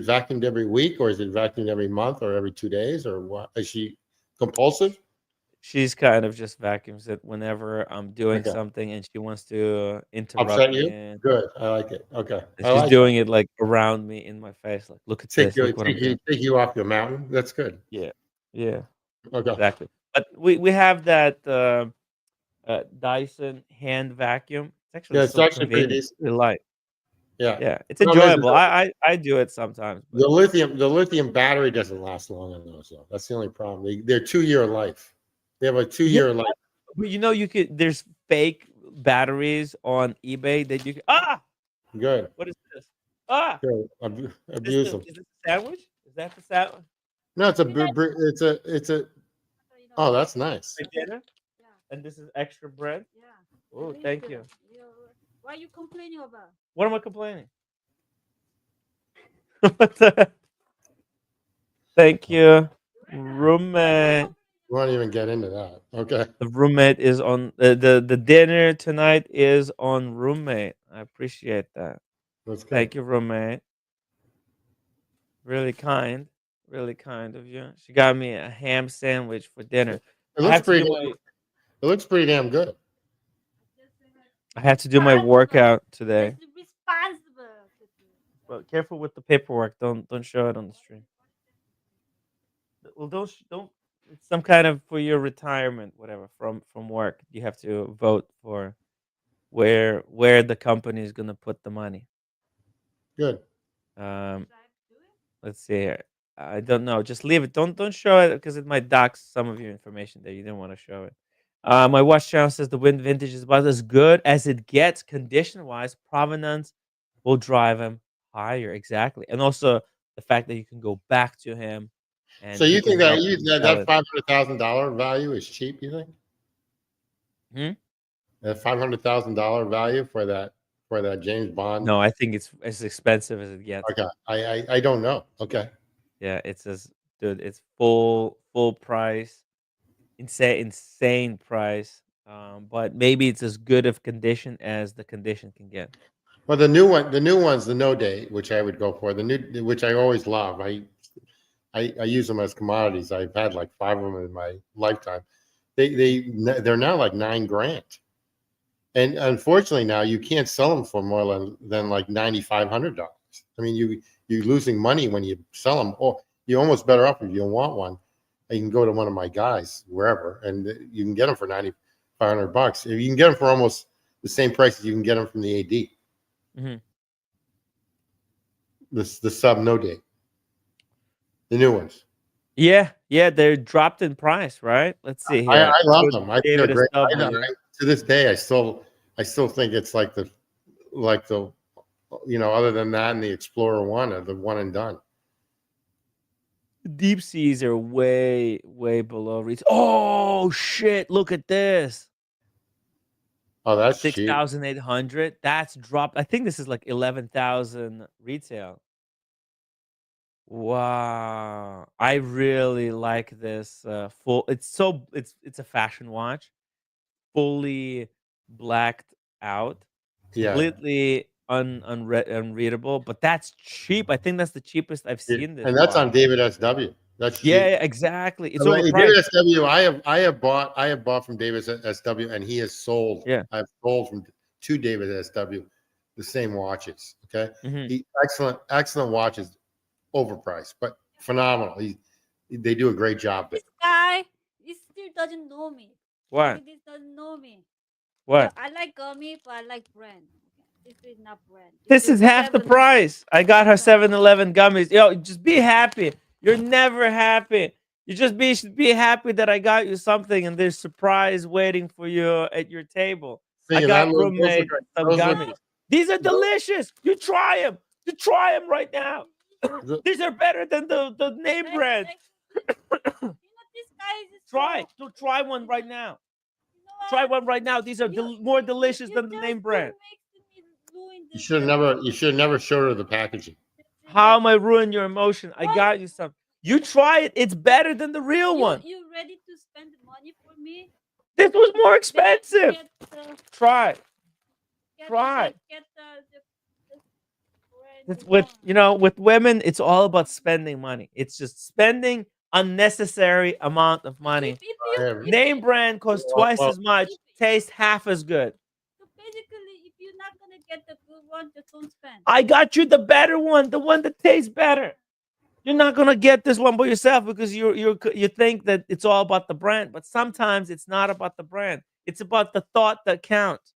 vacuumed every week, or is it vacuumed every month, or every 2 days, or what? Is she compulsive? She's kind of just vacuums it whenever I'm doing Okay. something and she wants to interrupt Upset me. you? Good. I like it. Okay. And she's doing it like around me in my face. Like, look at this. Look what I'm doing. Take you off your mountain. That's good. Yeah. Yeah. Okay. Exactly. But we have that Dyson hand vacuum. It's actually pretty decent. really light. Yeah. Yeah. It's enjoyable. I do it sometimes. The lithium battery doesn't last long on those though. That's the only problem. They're 2-year life. They have a 2-year life. But there's fake batteries on eBay that you can Good. What is this? Good. Abuse them. Is this a sandwich? Is that the sandwich? No, it's a oh, that's nice. For dinner? Yeah. And this is extra bread? Yeah. Oh, thank you. What are you complaining about? What am I complaining? Thank you. Roommate. We won't even get into that. Okay. The roommate is on the dinner tonight is on roommate. I appreciate that. That's good. Thank you, roommate. Really kind of you. She got me a ham sandwich for dinner. It looks pretty damn good. I have to do my workout today. Well, careful with the paperwork. Don't show it on the stream. Well, don't. It's some kind of for your retirement, whatever, from work. You have to vote for where the company is gonna put the money. Good. Let's see here. I don't know. Just leave it. Don't show it because it might dox some of your information there. You didn't want to show it. My watch channel says the vintage is about as good as it gets condition wise. Provenance will drive him higher, exactly, and also the fact that you can go back to him. And so you think that $500,000 value is cheap? You think? That $500,000 value for that for that James Bond? No, I think it's as expensive as it gets. Okay, I don't know. Okay, Yeah, it's as dude, it's full price, insane price. But maybe it's as good of condition as the condition can get. well the new one's the no date, which I would go for. The new, which I always love. I use them as commodities. I've had like 5 of them in my lifetime. They're now like $9,000, and unfortunately now you can't sell them for more than like $9,500. I mean, you're losing money when you sell them. Or you're almost better off if you don't want one. You can go to one of my guys wherever, and you can get them for $9,500. If you can get them for almost the same price as you can get them from the AD. Mm-hmm. The sub no date, the new ones. Yeah, they're dropped in price, right? Let's see here. I love them. I think they're David great. SW. To this day, I still think it's like the other than that and the Explorer one are the one and done. Deep seas are way below retail. Oh shit! Look at this. Oh, that's 6,800. That's dropped. I think this is like 11,000 retail. Wow, I really like this full. It's a fashion watch, fully blacked out, Yeah. completely unreadable. But that's cheap. I think that's the cheapest I've seen this. And that's watch. on David SW. That's cheap. Yeah, exactly. It's David overpriced. SW. I have bought from David SW, and he has sold. Yeah. I've sold to David SW the same watches. Okay. Mhm. Excellent watches, overpriced, but phenomenal. They do a great job. This guy, he still doesn't know me. What? This doesn't know me. What? I like gummy, but I like brand. This is not brand. This is half the price. I got her 7-Eleven gummies. Yo, just be happy. You're never happy. You just should be happy that I got you something and there's surprise waiting for you at your table. I got roommate some gummies. These are delicious. You try them. You try them right now. These are better than the name brand. Try one right now. Try one right now. These are more delicious than the name brand. You should have never showed her the packaging. How am I ruining your emotion? I got you some. You try it. It's better than the real one. You ready to spend money for me? This was more expensive. Try. With women, it's all about spending money. It's just spending unnecessary amount of money. Name brand costs twice as much, tastes half as good. So basically, if you're not gonna get the good one, just don't spend. I got you the better one, the one that tastes better. You're not gonna get this one by yourself because you think that it's all about the brand, but sometimes it's not about the brand. It's about the thought that counts.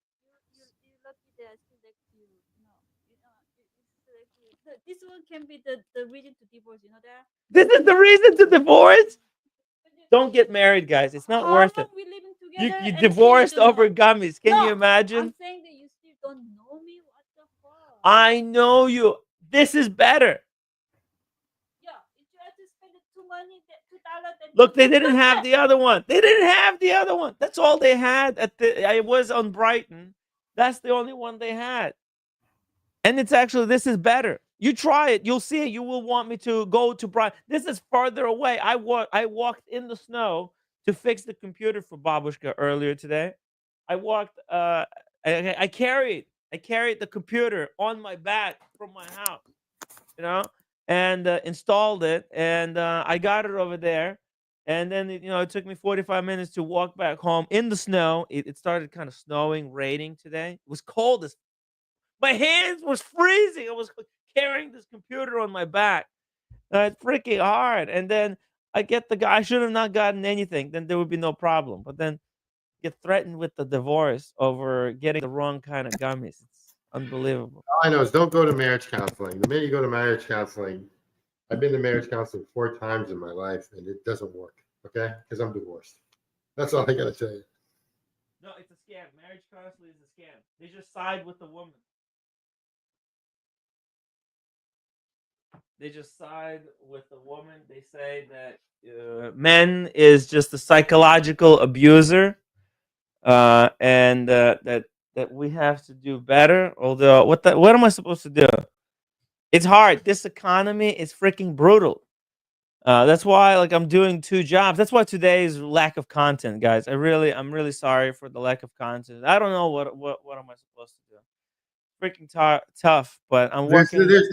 This one can be the reason to divorce. You know that. This is the reason to divorce. Don't get married, guys. It's not worth it. You divorced over gummies. Can you imagine? I'm saying that you still don't know me. What the fuck? I know you. This is better. Yeah, if you have to spend $2 $2. Look, they didn't have the other one. They didn't have the other one. That's all they had I was on Brighton. That's the only one they had. And this is better. You try it. You'll see it. You will want me to go to Brighton. This is farther away. I walked in the snow to fix the computer for Babushka earlier today. I walked. I carried the computer on my back from my house, and installed it. And I got it over there. And then it took me 45 minutes to walk back home in the snow. It started kind of snowing, raining today. It was cold as. My hands was freezing. I was carrying this computer on my back. It's freaking hard. And then I get the guy. I should have not gotten anything. Then there would be no problem. But then get threatened with the divorce over getting the wrong kind of gummies. It's unbelievable. All I know is don't go to marriage counseling. The minute you go to marriage counseling, I've been to marriage counseling 4 times in my life, and it doesn't work. Okay, because I'm divorced. That's all I gotta tell you. No, it's a scam. Marriage counseling is a scam. They just side with the woman. They just side with the woman. They say that men is just a psychological abuser, and that that we have to do better. Although, what am I supposed to do? It's hard. This economy is freaking brutal. That's why, like, I'm doing 2 jobs. That's why today's lack of content, guys. I'm really sorry for the lack of content. I don't know what am I supposed to do. Freaking tough, but I'm working. There's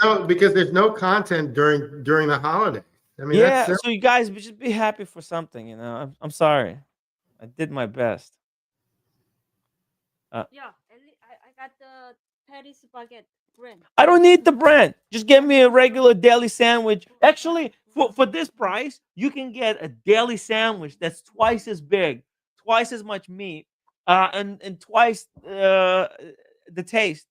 no content during the holiday. I mean, Yeah, that's so you guys just be happy for something, you know. I'm sorry. I did my best. Yeah, I got the Paris baguette brand. I don't need the brand. Just get me a regular deli sandwich. Actually, for this price, you can get a deli sandwich that's twice as big, twice as much meat, and twice the taste.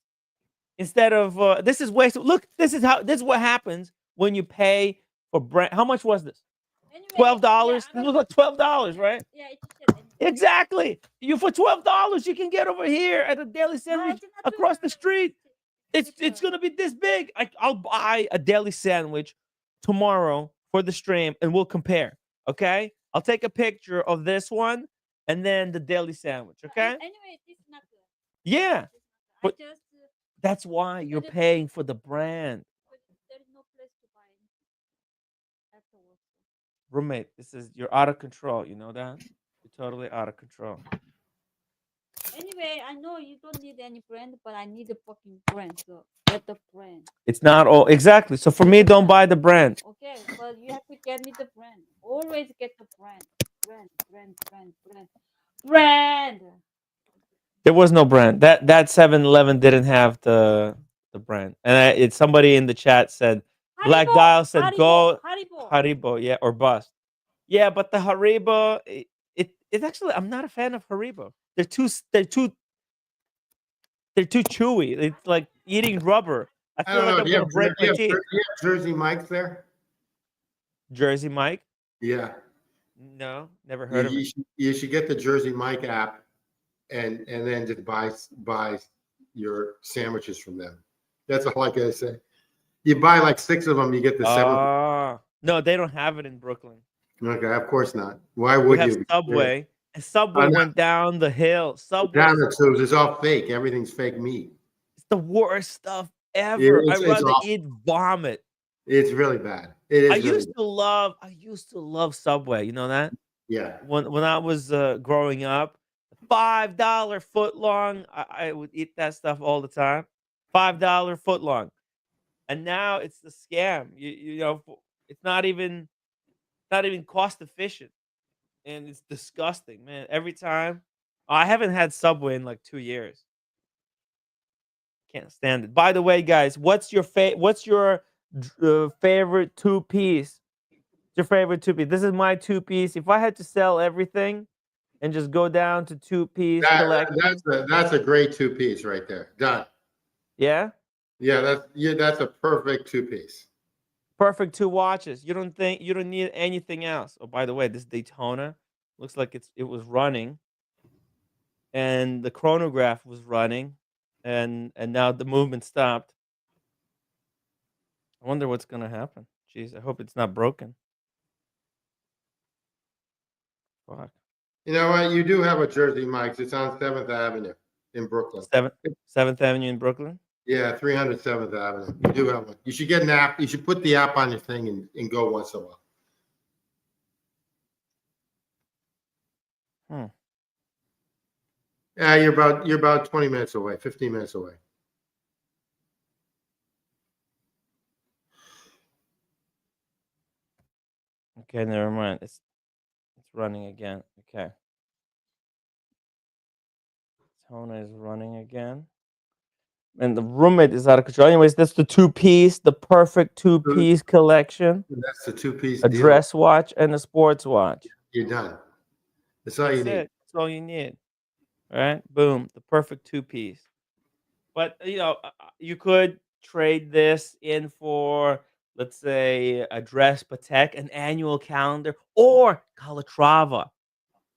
Instead of this is waste. Look, this is what happens when you pay for brand. How much was this? $12. This was like $12, right? Yeah, it's Exactly. You for $12, you can get over here at a deli sandwich across the street. It's gonna be this big. I'll buy a deli sandwich tomorrow for the stream, and we'll compare. Okay? I'll take a picture of this one and then the deli sandwich. Okay? Anyway, it's not good. Yeah. But I just that's why you're paying for the brand. there is no place to buy afterwards. Roommate, you're out of control. You know that? You're totally out of control. Anyway, I know you don't need any brand, but I need a fucking brand. So get the brand. It's not all exactly. So for me, don't buy the brand. Okay, but you have to get me the brand. Always get the brand. Brand. There was no brand. That 7-Eleven didn't have the brand. And it's somebody in the chat said Black Haribo, Dial said Haribo, go Haribo. Haribo, yeah, or bust. Yeah, but the Haribo, it's actually I'm not a fan of Haribo. They're too chewy. It's like eating rubber. I I feel don't like know. I'm Do you gonna have, break do you my have, teeth. do you have Jersey Mike's there? Jersey Mike? Yeah. No, never heard of it. You should get the Jersey Mike app and then just buy your sandwiches from them. That's all I gotta say. You buy like 6 of them, you get the 7th. No, they don't have it in Brooklyn. Okay, of course not. Why We would have you? Subway, and Subway went down the hill. Subway Down there, so it's all fake. Everything's fake meat. It's the worst stuff ever. Yeah, I'd it's rather awful. eat vomit. It's really bad. It is. I really used to love Subway. You know that? Yeah. When I was growing up, $5 foot long. I would eat that stuff all the time. $5 foot long, and now it's the scam. You know, it's not even cost efficient, and it's disgusting, man. Every time, I haven't had Subway in like 2 years. Can't stand it. By the way, guys, what's your favorite 2-piece? Your favorite 2-piece? This is my 2-piece. If I had to sell everything and just go down to 2-piece collection, that's a great 2-piece right there. Done. yeah, that's a perfect 2-piece. perfect 2 watches. You don't need anything else. Oh, by the way, this Daytona looks like it was running, and the chronograph was running, and now the movement stopped. I wonder what's gonna happen. Jeez, I hope it's not broken. Fuck. You know what? You do have a Jersey Mike's. It's on 7th Avenue in Brooklyn. 7th Avenue in Brooklyn? Yeah, 307th Avenue. You do have one. You should get an app. You should put the app on your thing and go once in a while. Yeah, you're about 20 minutes away, 15 minutes away. Okay, never mind. It's running again. Okay. Daytona is running again. And the roommate is out of control. Anyways, that's the 2-piece, the perfect 2-piece collection. That's the 2-piece A deal. dress watch and a sports watch. You're done. That's all you need. That's all you need. All right? Boom. The perfect 2-piece. But, you could trade this in for, let's say, a dress Patek, an annual calendar, or Calatrava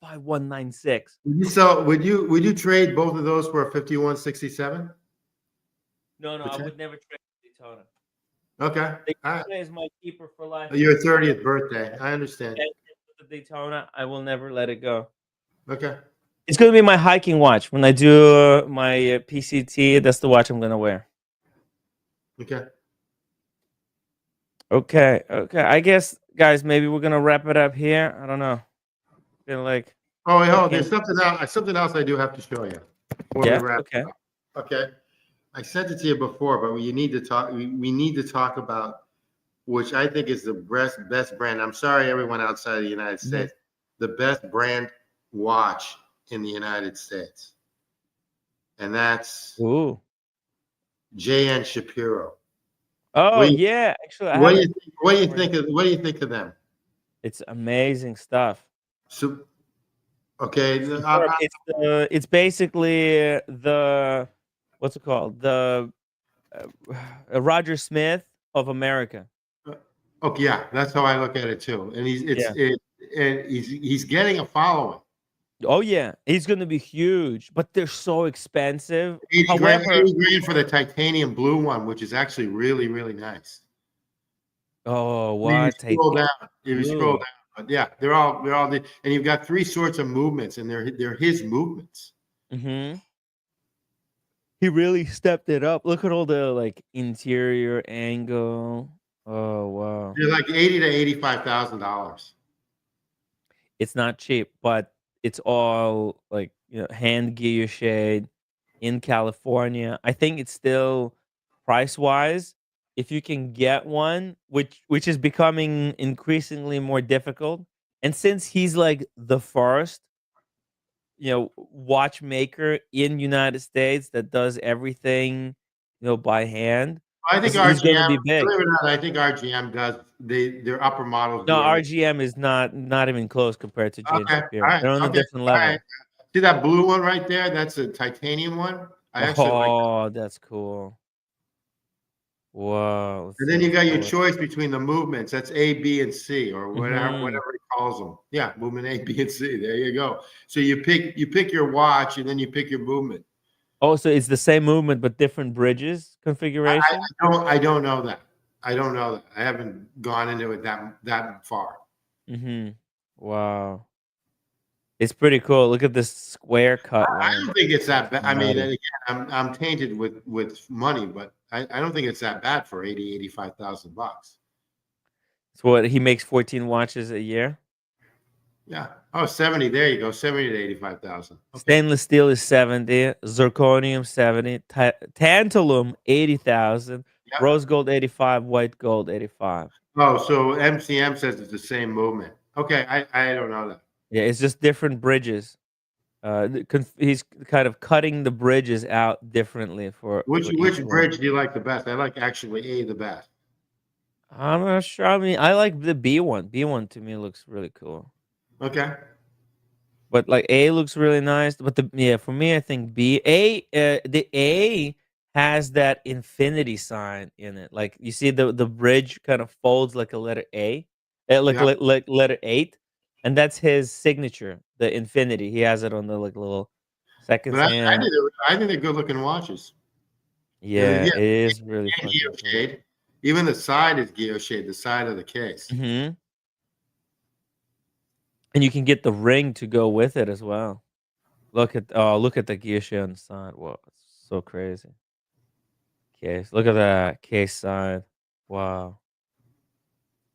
5196. Would you trade both of those for a 5167? No, I would never trade Daytona. Okay. Daytona is my keeper for life. Your 30th birthday. I understand. The Daytona, I will never let it go. Okay. It's gonna be my hiking watch when I do my PCT. That's the watch I'm gonna wear. Okay. Okay. I guess, guys, maybe we're gonna wrap it up here. I don't know. Feel like. Oh, wait, hold on. Okay. There's something else I do have to show you before Yeah. we wrap Okay. it up. Okay. I sent it to you before, but you need to talk. We need to talk about which I think is the best brand. I'm sorry, everyone outside of the United States. The best brand watch in the United States, and that's J.N. Shapiro. Oh yeah, actually, I What do you haven't. think? What do you think of? What do you think of them? It's amazing stuff. So, okay, It's basically the what's it called? The Roger Smith of America. okay, yeah, that's how I look at it too. And he's getting a following. Oh yeah, he's gonna be huge, but they're so expensive. 80 grand However, for the titanium blue one, which is actually really, really nice. Oh, If what? you scroll down, if you Blue. scroll down, but yeah, they're all and you've got three sorts of movements, and they're his movements. Mm-hmm. He really stepped it up. Look at all the like interior angle. Oh wow. They're like $80,000 to $85,000. It's not cheap, but it's all like hand guilloche in California. I think it's still price wise. If you can get one, which is becoming increasingly more difficult, and since he's like the first, watchmaker in United States that does everything, by hand, I think he's gonna RGM, be big. believe it or not, I think RGM does their upper models. No, do everything. RGM is not even close compared to J.N. Okay, Shapiro. all right, They're on a okay, different all level. right. See that blue one right there? That's a titanium one. I actually like that. Oh, that's cool. Wow. And then you got your choice between the movements. That's A, B, and C, or whatever Mhm. whatever he calls them. Yeah, movement A, B, and C. There you go. So you pick your watch, and then you pick your movement. Oh, so it's the same movement but different bridges configuration? I don't know that. I don't know that. I haven't gone into it that far. Mhm. Wow. It's pretty cool. Look at this square cut I one. don't think it's that bad. I mean, Nutty. again, I'm tainted with money, but I don't think it's that bad for $85,000. So what, he makes 14 watches a year? Yeah. Oh, 70. There you go. 70 to 85,000. Stainless steel is 70, zirconium 70, tantalum 80,000, Yeah. rose gold 85, white gold 85. Oh, so MCM says it's the same movement. Okay, I don't know that. Yeah, it's just different bridges. He's kind of cutting the bridges out differently for Which each one. bridge do you like the best? I like actually A the best. I'm not sure. I mean, I like the B one. B one to me looks really cool. Okay. But like A looks really nice. But for me, I think the A has that infinity sign in it. Like you see the bridge kind of folds like a letter A, like letter 8, and that's his signature, the infinity. He has it on the like little seconds But hand. I think they're good looking watches. Yeah, it is really and fucking cool. guilloche. Even the side is guilloche, the side of the case. Mm-hmm. And you can get the ring to go with it as well. Look at the guilloche on the side. Whoa, it's so crazy. Case. Look at that case side. Wow.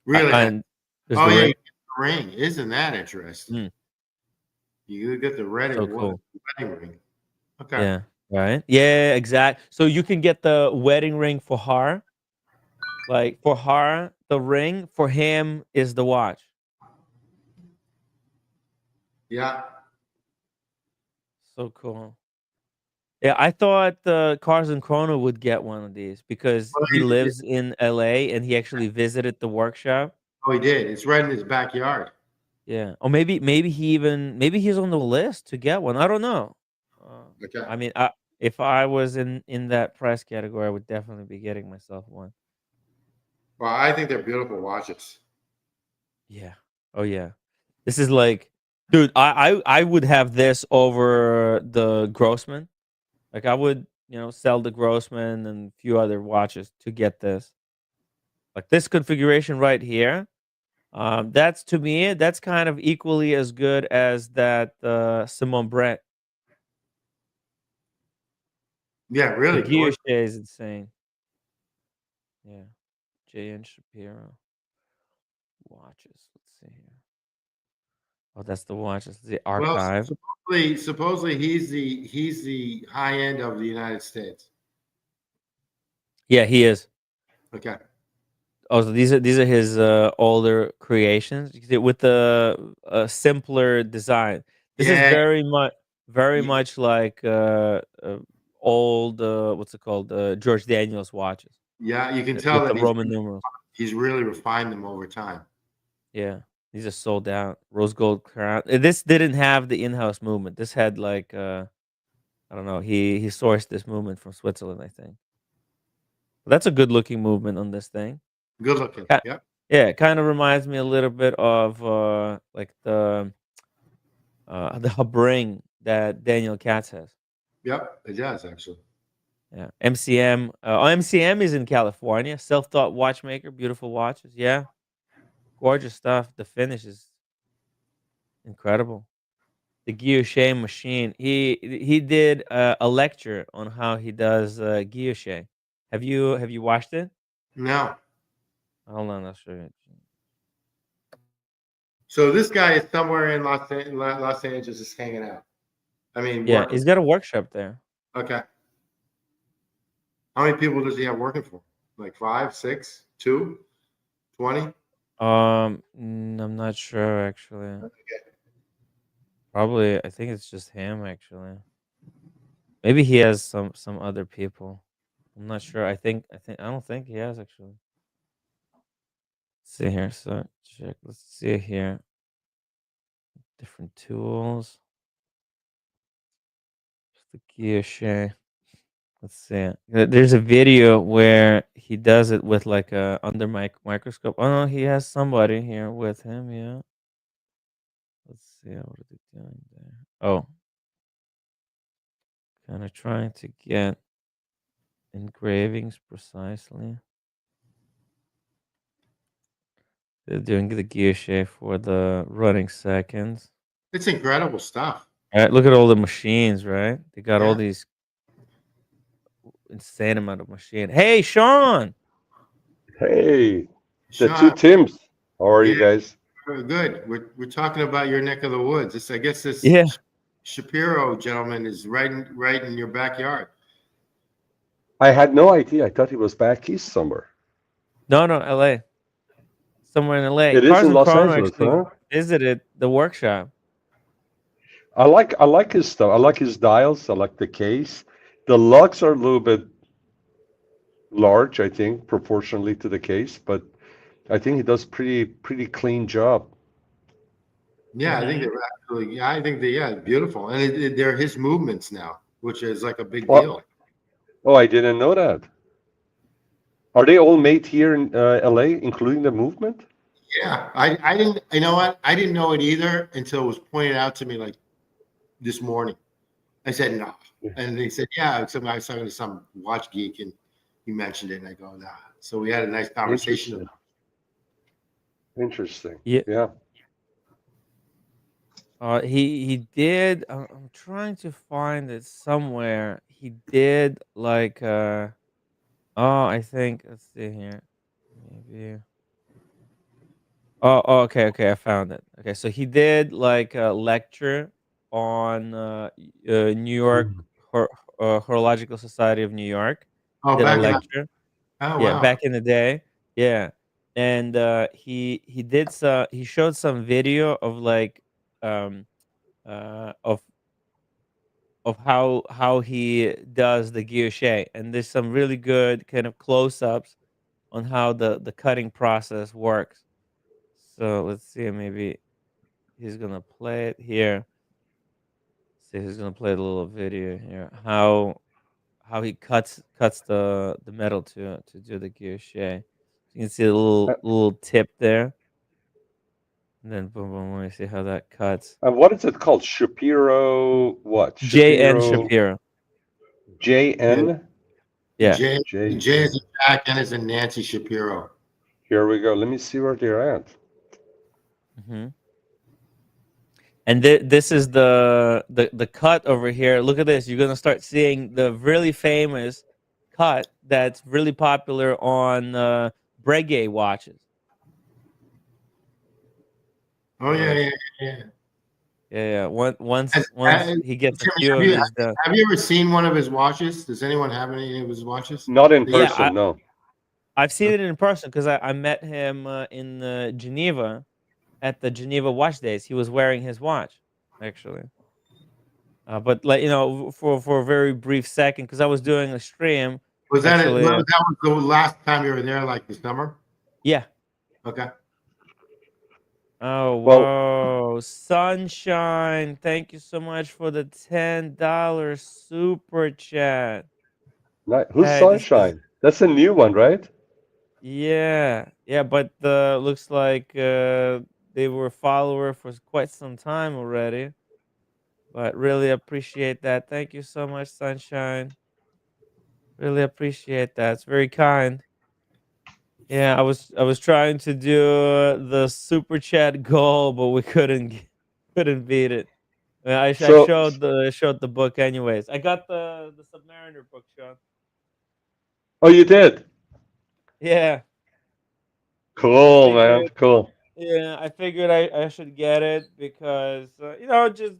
Really? And there's Oh the yeah, ring. you get the ring. Isn't that interesting? You get the So cool. wedding ring. Okay. Yeah. Right. Yeah. Exact. So you can get the wedding ring for her. Like for her, the ring. For him is the watch. Yeah. So cool. Yeah, I thought Carson Chrono would get one of these because he lives in LA and he actually visited the workshop. Oh, he did. It's right in his backyard. Yeah. Or maybe he's on the list to get one. I don't know. Okay. I mean, if I was in that price category, I would definitely be getting myself one. Well, I think they're beautiful watches. Yeah. Oh yeah. This is like, dude, I would have this over the Grossman. Like I would, sell the Grossman and a few other watches to get this. Like this configuration right here, That's to me, that's kind of equally as good as that Simone Brett. Yeah, The really. guilloche is insane. Yeah, J.N. Shapiro watches. Let's see here. Oh, that's the watches. The Well, archive. supposedly he's the high end of the United States. Yeah, he is. Okay. Oh, so these are his older creations with the simpler design. This is Yeah. very much like old what's it called, George Daniels watches Yeah, you can tell with the that Roman numerals. he's really refined them over time. Yeah, these are sold out. Rose gold crown. This didn't have the in-house movement. This had like I don't know. He sourced this movement from Switzerland, I think. That's a good looking movement on this thing. Good looking. Yep. Yeah, it kind of reminds me a little bit of like the Habring that Daniel Katz has. Yep, it does actually. Yeah, MCM. MCM is in California. Self-taught watchmaker, beautiful watches. Yeah, gorgeous stuff. The finish is incredible. The guilloche machine. He did a lecture on how he does guilloche. Have you watched it? No. Hold on, I'll show you. So this guy is somewhere in Los Angeles, just hanging out. I mean, Yeah, working. he's got a workshop there. Okay. How many people does he have working for? Like 5, 6, 2, 20? I'm not sure actually. Okay. Probably, I think it's just him actually. Maybe he has some other people. I'm not sure. I don't think he has actually. Let's see here. So check. Let's see here. Different tools. Just the guilloche. Let's see. There's a video where he does it with like a under microscope. Oh no, he has somebody here with him. Yeah. Let's see. What are they doing there? Oh, kind of trying to get engravings precisely. They're doing the guilloche for the running seconds. It's incredible stuff. All right, look at all the machines, right? They got all Yeah. these insane amount of machine. Hey, Sean. Hey, the two Sean, Tims. How are you yeah, guys? good. We're talking about your neck of the woods. I guess this Yeah. Shapiro gentleman is right in your backyard. I had no idea. I thought he was back east somewhere. No, LA. Somewhere in LA. It is Carson in Los Chrono Angeles, actually huh? visited the workshop. I like his stuff. I like his dials. I like the case. The lugs are a little bit large, I think, proportionally to the case, but I think he does pretty clean job. Yeah, I think they're actually. Yeah, I think beautiful, and they're his movements now, which is like a big deal. Oh, I didn't know that. Are they all made here in LA, including the movement? Yeah, I didn't. You know what? I didn't know it either until it was pointed out to me like this morning. I said no, and they said yeah. I was talking to some watch geek, and he mentioned it, and I go nah. So we had a nice conversation. Interesting. Yeah. He did. I'm trying to find it somewhere. He did like I think let's see here. Maybe. Oh, okay, I found it. Okay, so he did like a lecture on New York Horological Society of New York. Oh, Did a back in lecture. oh Yeah, wow. back in the day. Yeah. And he showed some video of like of how he does the guilloche, and there's some really good kind of close-ups on how the cutting process works. So let's see, maybe he's gonna play it here. See, he's gonna play the little video here. How he cuts the metal to do the guilloche. You can see a little tip there. And then boom, boom. Let me see how that cuts. And what is it called? Shapiro what? J.N. Shapiro. J.N.? Yeah. J is in Jack, N is in Nancy Shapiro. Here we go. Let me see where they're at. Hmm. And this is the cut over here. Look at this. You're gonna start seeing the really famous cut that's really popular on Breguet watches. Oh yeah, yeah, yeah. Yeah. Once Has- he gets a Jimmy, few of these done. have you ever seen one of his watches? Does anyone have any of his watches? Not in Yeah, person, no. I've seen it in person because I met him in Geneva at the Geneva Watch Days. He was wearing his watch, actually. But like for a very brief second, because I was doing a stream. Was that it? Actually, That was the last time you were there, like this summer? yeah. Okay. Oh Well- whoa, Sunshine! Thank you so much for the $10 super chat. Who's Hey, this is Sunshine? That's a new one, right? yeah, but looks like they were a follower for quite some time already. But really appreciate that. Thank you so much, Sunshine. Really appreciate that. It's very kind. Yeah, I was trying to do the super chat goal, but we couldn't beat it. I So- showed the book anyways. I got the Submariner book, Sean. Oh, you did? Yeah. Cool, man. figured- Cool. Yeah, I figured I should get it because just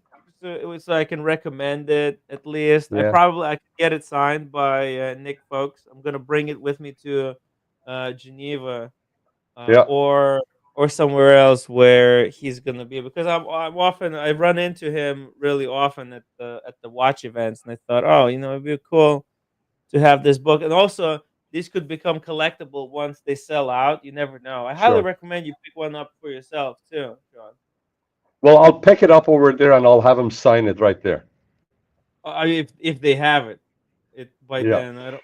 so I can recommend it at least. Yeah. I could get it signed by Nick Folks. I'm gonna bring it with me to Geneva, Yeah. or somewhere else where he's gonna be because I run into him really often at the watch events, and I thought, oh, it'd be cool to have this book, and also these could become collectible once they sell out. You never know. I highly Sure. recommend you pick one up for yourself too, John. Well, I'll pick it up over there and I'll have him sign it right there. If they have it, by Yeah. then I don't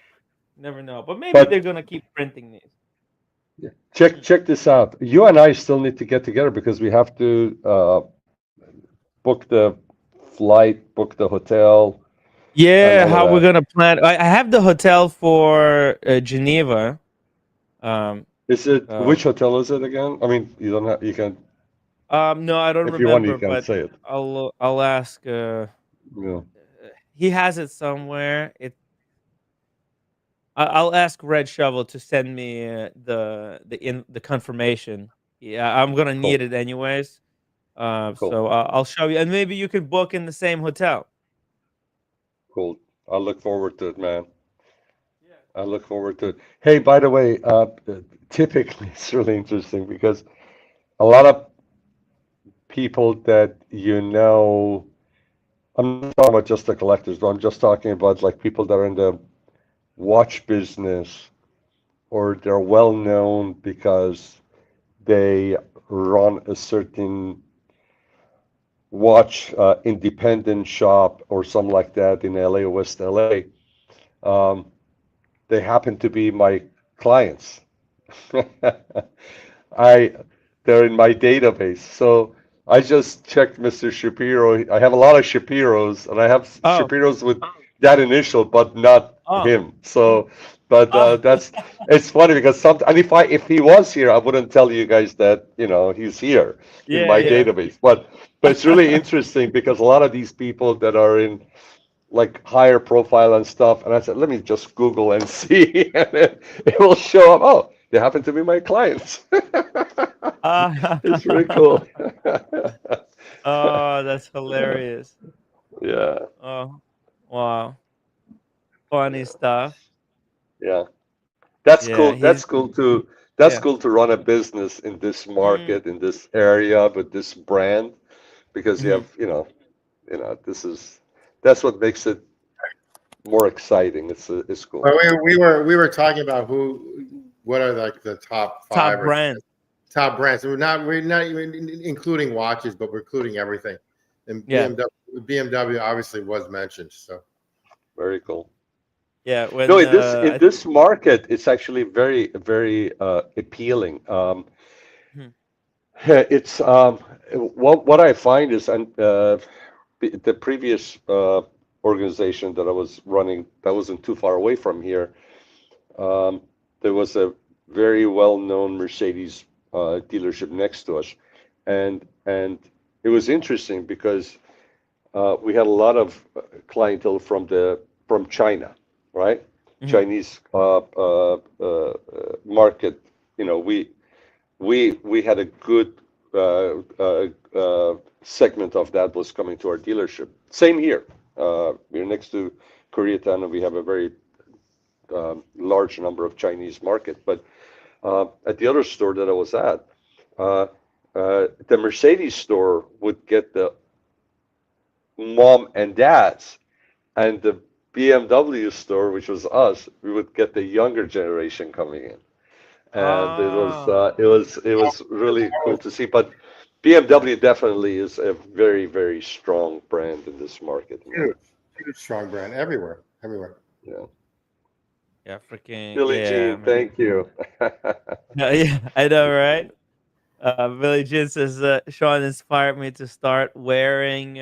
never know, but maybe But- they're gonna keep printing these. Check this out. You and I still need to get together because we have to book the flight, book the hotel. Yeah, and all how of we're that. gonna plan? I have the hotel for Geneva. Is it which hotel is it again? I mean, you don't have. You can. No, I don't If you want, remember, you can but say it. I'll ask. Yeah. He has it somewhere. I'll ask Red Shovel to send me the confirmation. Yeah, I'm gonna need it anyways. Cool. So I'll show you, and maybe you could book in the same hotel. Cool. I look forward to it, man. I look forward to it. Hey, by the way, typically it's really interesting because a lot of people that I'm not talking about just the collectors, but I'm just talking about like people that are in the watch business or they're well known because they run a certain watch independent shop or something like that in LA or West LA. They happen to be my clients. They're in my database. So I just checked Mr. Shapiro. I have a lot of Shapiros, and I have Shapiros with that initial, but not him. So, but it's funny because and if he was here, I wouldn't tell you guys that he's here in my database. But it's really interesting because a lot of these people that are in like higher profile and stuff, and I said, let me just Google and see, and it will show up. Oh, they happen to be my clients. It's really cool. Oh, that's hilarious. Yeah. Oh, wow. Funny stuff. Yeah. That's Yeah, cool. he's- That's cool to that's yeah. cool to run a business in this market, in this area, with this brand, because you have, that's what makes it more exciting. It's cool. Well, we were talking about what are like the top five brands. Top brands. We're not even including watches, but we're including everything. And Yeah. BMW obviously was mentioned. So Very cool. Yeah. When, No, in this market, it's actually very, very appealing. It's what I find is, and the previous organization that I was running that wasn't too far away from here, there was a very well-known Mercedes dealership next to us, and it was interesting because we had a lot of clientele from China, right? Chinese market. You know, we had a good segment of that was coming to our dealership. Same here. We're next to Koreatown, and we have a very large number of Chinese market. But at the other store that I was at, the Mercedes store would get the mom and dads, and the BMW store, which was us, we would get the younger generation coming in, and it was really cool to see. But BMW definitely is a very, very strong brand in this market. Huge strong brand everywhere. Yeah. Yeah, freaking Billie Jean, thank you. Yeah, I know, right? Billie Jean says Sean inspired me to start wearing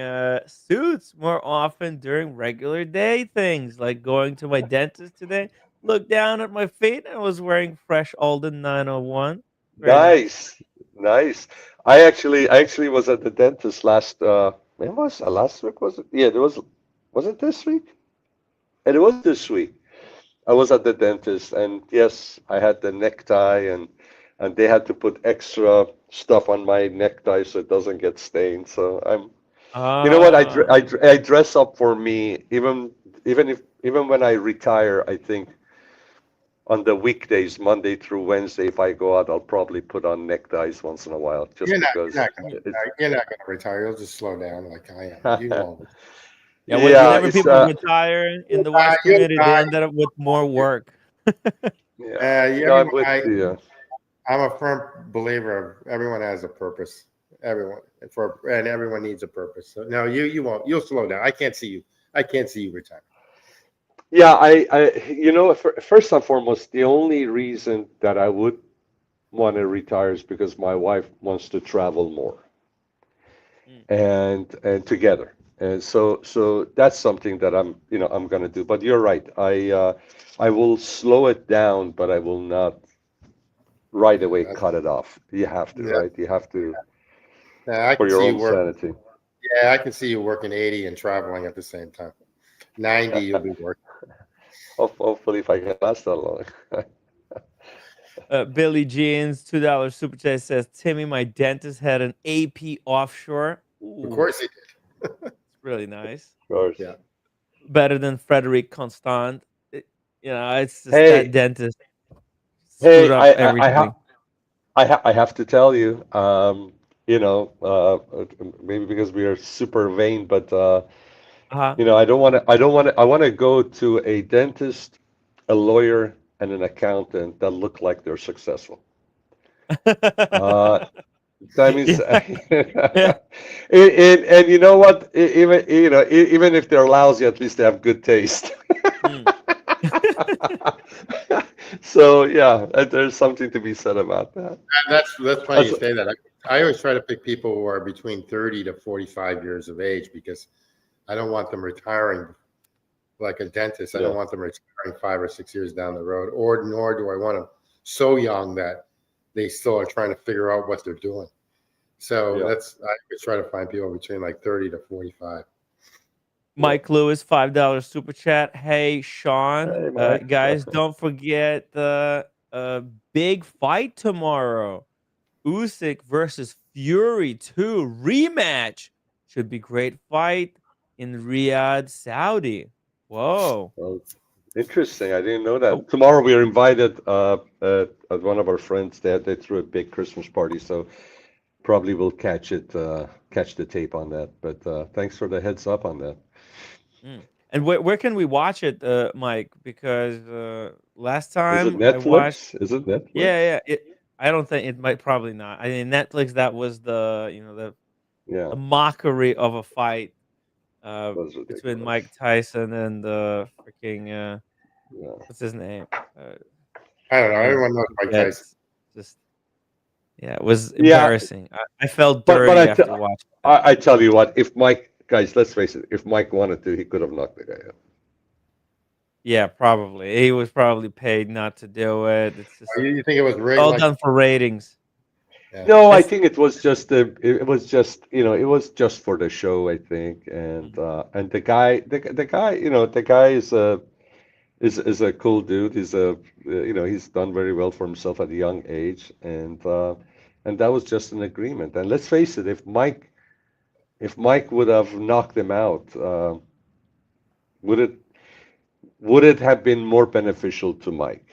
suits more often during regular day things, like going to my dentist today. Looked down at my feet and I was wearing fresh Alden 901. Very nice. Nice. I actually was at the dentist last when was last week, was it? Yeah, was it this week? And it was this week. I was at the dentist, and yes, I had the necktie, and they had to put extra stuff on my necktie so it doesn't get stained. So you know what? I dress up for me, even when I retire. I think on the weekdays, Monday through Wednesday, if I go out, I'll probably put on neckties once in a while, just You're not because. going to retire. You'll just slow down like I am. You won't. Yeah, whenever people retire in the West community, they end up with more work. I'm a firm believer of everyone has a purpose. Everyone needs a purpose. So no, you won't. You'll slow down. I can't see you retire. Yeah, you know, first and foremost, the only reason that I would want to retire is because my wife wants to travel more, and together. And so that's something that I'm going to do. But you're right. I will slow it down, but I will not right away cut it off. You have to, right? You have to for your own sanity. Yeah, I can see you working 80 and traveling at the same time. 90, you'll be working. Hopefully, if I can last that long. Billy Jeans, $2 super chat says, Timmy, my dentist had an AP offshore. Ooh. Of course he did. It's really nice. Of course. Yeah. Better than Frederic Constant. It's just that dentist. Hey, I have to tell you, maybe because we are super vain, but I want to go to a dentist, a lawyer, and an accountant that look like they're successful. That means, and you know what? Even if they're lousy, at least they have good taste. So yeah, there's something to be said about that. That's funny you say that. I always try to pick people who are between 30 to 45 years of age because I don't want them retiring like a dentist. I don't want them retiring 5 or 6 years down the road, nor do I want them so young that they still are trying to figure out what they're doing. So I always try to find people between like 30 to 45. Mike Lewis, $5 super chat. Hey, Sean, guys, don't forget the big fight tomorrow. Usyk versus Fury 2 rematch. Should be great fight in Riyadh, Saudi. Whoa. Well, interesting. I didn't know that. Tomorrow we are invited at one of our friends. They threw a big Christmas party, so probably we'll catch the tape on that. But thanks for the heads up on that. And where can we watch it, Mike? Because last time is it Netflix? I watched, is it Netflix? Yeah. I don't think it might. Probably not. I mean, Netflix. That was the mockery of a fight between Mike Tyson and the freaking what's his name? I don't know. Everyone knows Mike Tyson. It was embarrassing. I felt dirty after watching. I tell you what, if Mike. Guys, let's face it. If Mike wanted to, he could have knocked the guy out. Yeah, probably. He was probably paid not to do it. It's just you think it was rigged? All done for ratings. Yeah. No, I think it was just it was just it was just for the show, I think, and the guy the guy is a cool dude. He's he's done very well for himself at a young age, and that was just an agreement. And let's face it, if Mike would have knocked him out, would it would it have been more beneficial to Mike?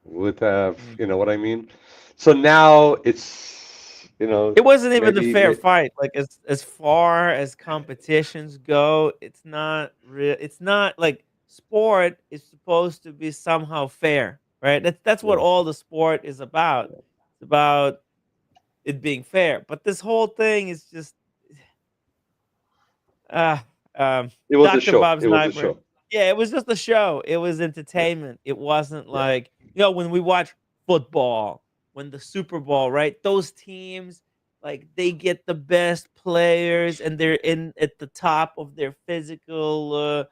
Would have, you know what I mean? So now It wasn't even a maybe, fair fight. Like as far as competitions go, it's not real. It's not like sport is supposed to be somehow fair, right? That's what all the sport is about. It's about it being fair. But this whole thing is just uh it was a Dr. show. Bob's It was a Nightmare. show. Yeah, it was just a show. It was entertainment. It wasn't like, when we watch football, when the Super Bowl, right? Those teams, like they get the best players and they're in at the top of their physical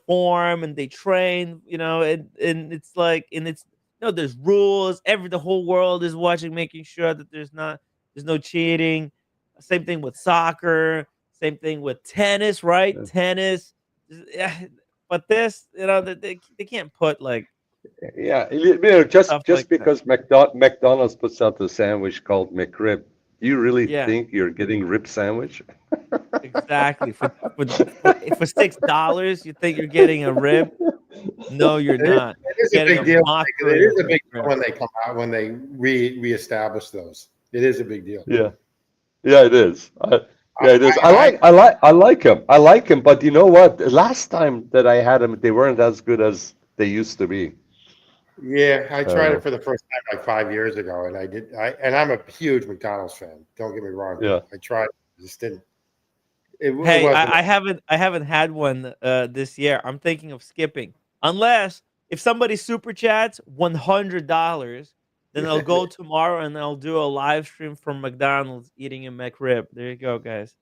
form and they train, and it's like and it's there's rules. The whole world is watching, making sure that there's no cheating. Same thing with soccer, same thing with tennis, right? Tennis. Yeah, but this, they can't put like Yeah, stuff just like that. because McDonald's puts out a sandwich called McRib, you really Yeah. think you're getting rib sandwich? Exactly. For $6, you think you're getting a rib? No, you're not. It is You're a getting big deal. mockery It is of a big deal McRib. when they come out, when they reestablish those. It is a big deal. Yeah, yeah, it is. Yeah, it is. I like him. I like him, but you know what? Last time that I had them, they weren't as good as they used to be. Yeah, I tried it for the first time like 5 years ago, and and I'm a huge McDonald's fan. Don't get me wrong. Yeah. I tried, just didn't. Hey, wasn't. I haven't had one this year. I'm thinking of skipping. Unless if somebody super chats $100, then I'll go tomorrow and I'll do a live stream from McDonald's eating a McRib. There you go, guys.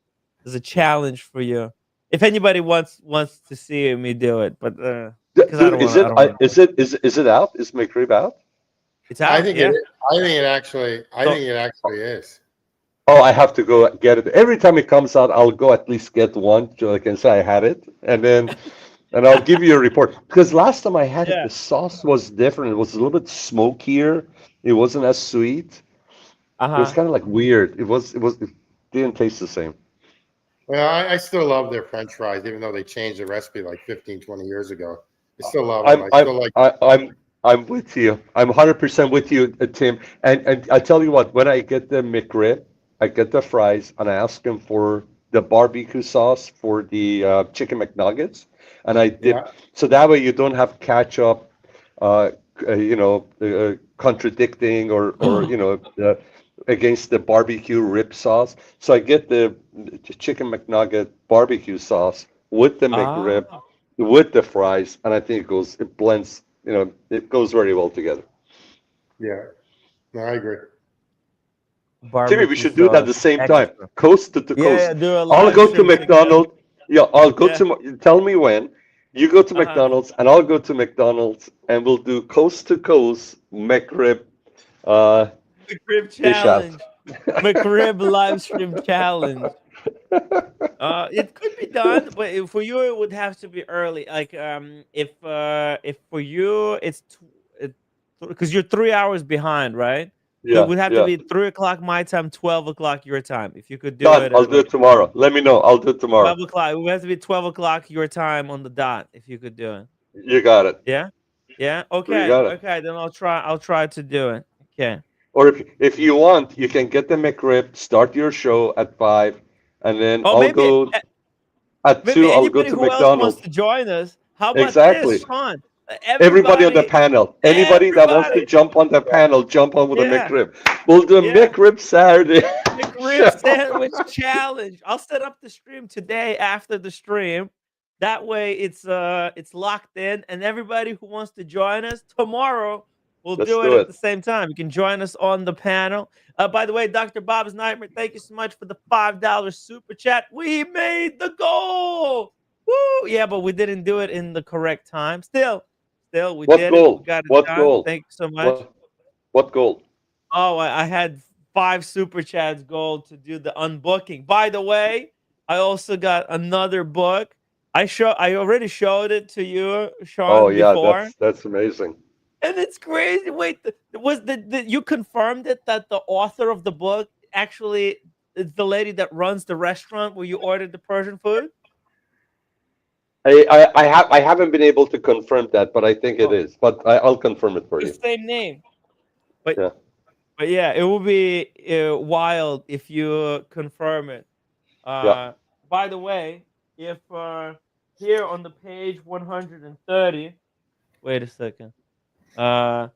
There's a challenge for you. If anybody wants to see me do it, but because I don't Is want it is it out? Is McRib out? It's out. I think yeah. I think it actually is. Oh, I have to go get it. Every time it comes out, I'll go at least get one so I can say I had it, and I'll give you a report. Because last time I had it, the sauce was different. It was a little bit smokier. It wasn't as sweet. It was kind of like weird. It didn't taste the same. Well, I still love their French fries, even though they changed the recipe like 15, 20 years ago. I still love them. I still like. I'm with you. I'm 100% with you, Tim. And I tell you what, when I get the McRib, I get the fries, and I ask them for the barbecue sauce for the chicken McNuggets, and I dip. So that way you don't have ketchup, contradicting or against the barbecue rib sauce. So I get the chicken McNugget barbecue sauce with the McRib, with the fries, and I think it blends. It goes very well together. Yeah, no, I agree. Timmy, we should do it at the same time, coast to coast. Yeah, do a I'll live go to stream McDonald's. Yeah, I'll go to. Tell me when. You go to McDonald's, and I'll go to McDonald's, and we'll do coast to coast McRib. McRib challenge. McRib live stream challenge. It could be done, but for you it would have to be early. Like if for you it's because you're 3 hours behind, right? So it would have to be 3 o'clock my time, 12 o'clock your time. If you could do it, I'll do it tomorrow. Let me know. I'll do it tomorrow. 12 o'clock. It would have to be 12 o'clock your time on the dot. If you could do it. You got it. Yeah. Yeah. Okay. got it. Okay. Then I'll try to do it. Okay. Or if you want, you can get the McRib. Start your show at 5, and then I'll go at 2. I'll go to who McDonald's. else wants to join us? How about Exactly. this, Sean? Everybody on the panel. Anybody that wants to jump on the panel, jump on with a McRib. We'll do a McRib Saturday. McRib sandwich challenge. I'll set up the stream today after the stream. That way it's locked in, and everybody who wants to join us tomorrow, we'll do it at the same time. You can join us on the panel. By the way, Dr. Bob's Nightmare, thank you so much for the $5 super chat. We made the goal. Woo! Yeah, but we didn't do it in the correct time. Still, we What did goal? it. We got it What done. goal? Thank you so much. What goal? Oh, I had 5 super chats gold to do the unbooking. By the way, I also got another book. I already showed it to you, Sean, Oh yeah, before. that's amazing. And it's crazy. Wait, you confirmed it that the author of the book actually is the lady that runs the restaurant where you ordered the Persian food? I haven't been able to confirm that, but I think it Oh. is. But I'll confirm it for The you. same name. But Yeah. But yeah, it will be wild if you confirm it. Yeah. By the way, if here on the page 130, wait a second. Wait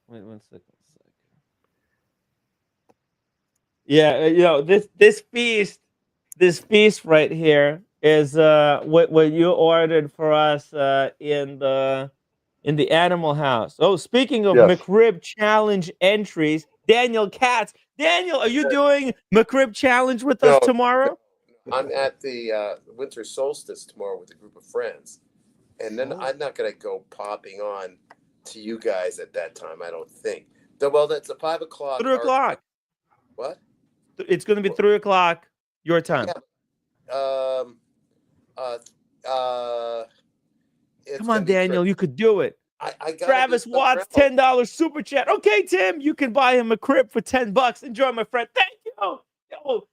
1 second. Yeah, this feast right here is what you ordered for us in the Animal House. Oh, speaking of Yes. McRib Challenge entries, Daniel Katz. Daniel, are you doing McRib Challenge with us tomorrow? I'm at the winter solstice tomorrow with a group of friends, and then I'm not gonna go popping on to you guys at that time. I don't think. Well, that's a 5 o'clock. 3 o'clock. What? It's going to be 3 o'clock your time. Yeah. Come on, Daniel, you could do it. I got Travis Watts, $10 super chat. Okay, Tim, you can buy him a crib for $10. Enjoy, my friend. Thank you. Yo,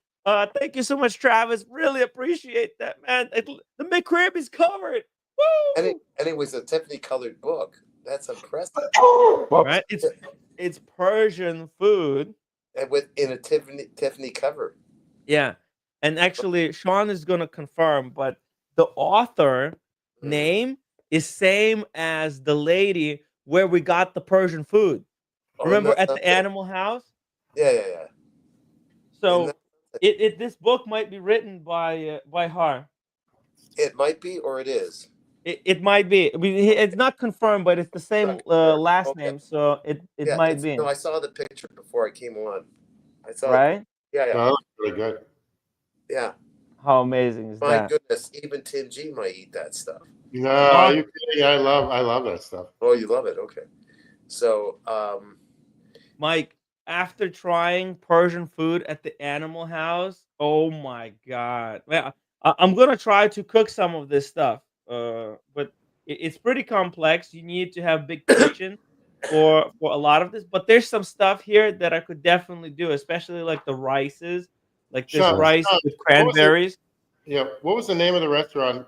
thank you so much, Travis. Really appreciate that, man. The McRib is covered. Woo! And it was a Tiffany colored book. That's impressive. Right? It's Persian food. And in a Tiffany cover. Yeah. And actually, Sean is going to confirm, but the author name is same as the lady where we got the Persian food. Remember at the Animal House? Yeah. So this book might be written by her. It might be, or it is. It might be. I mean, it's not confirmed, but it's the same last name, so it might be. No, I saw the picture before I came on. I saw Right? Yeah. That looks really good. Yeah. How amazing is My that? goodness, even Tim G might eat that stuff. No, are you kidding? I love that stuff. Oh, you love it? Okay. So, Mike, after trying Persian food at the Animal House, oh my God. Well, I'm going to try to cook some of this stuff, but it's pretty complex. You need to have big kitchen for a lot of this, but there's some stuff here that I could definitely do, especially like the rices, like this rice with cranberries. What was the name of the restaurant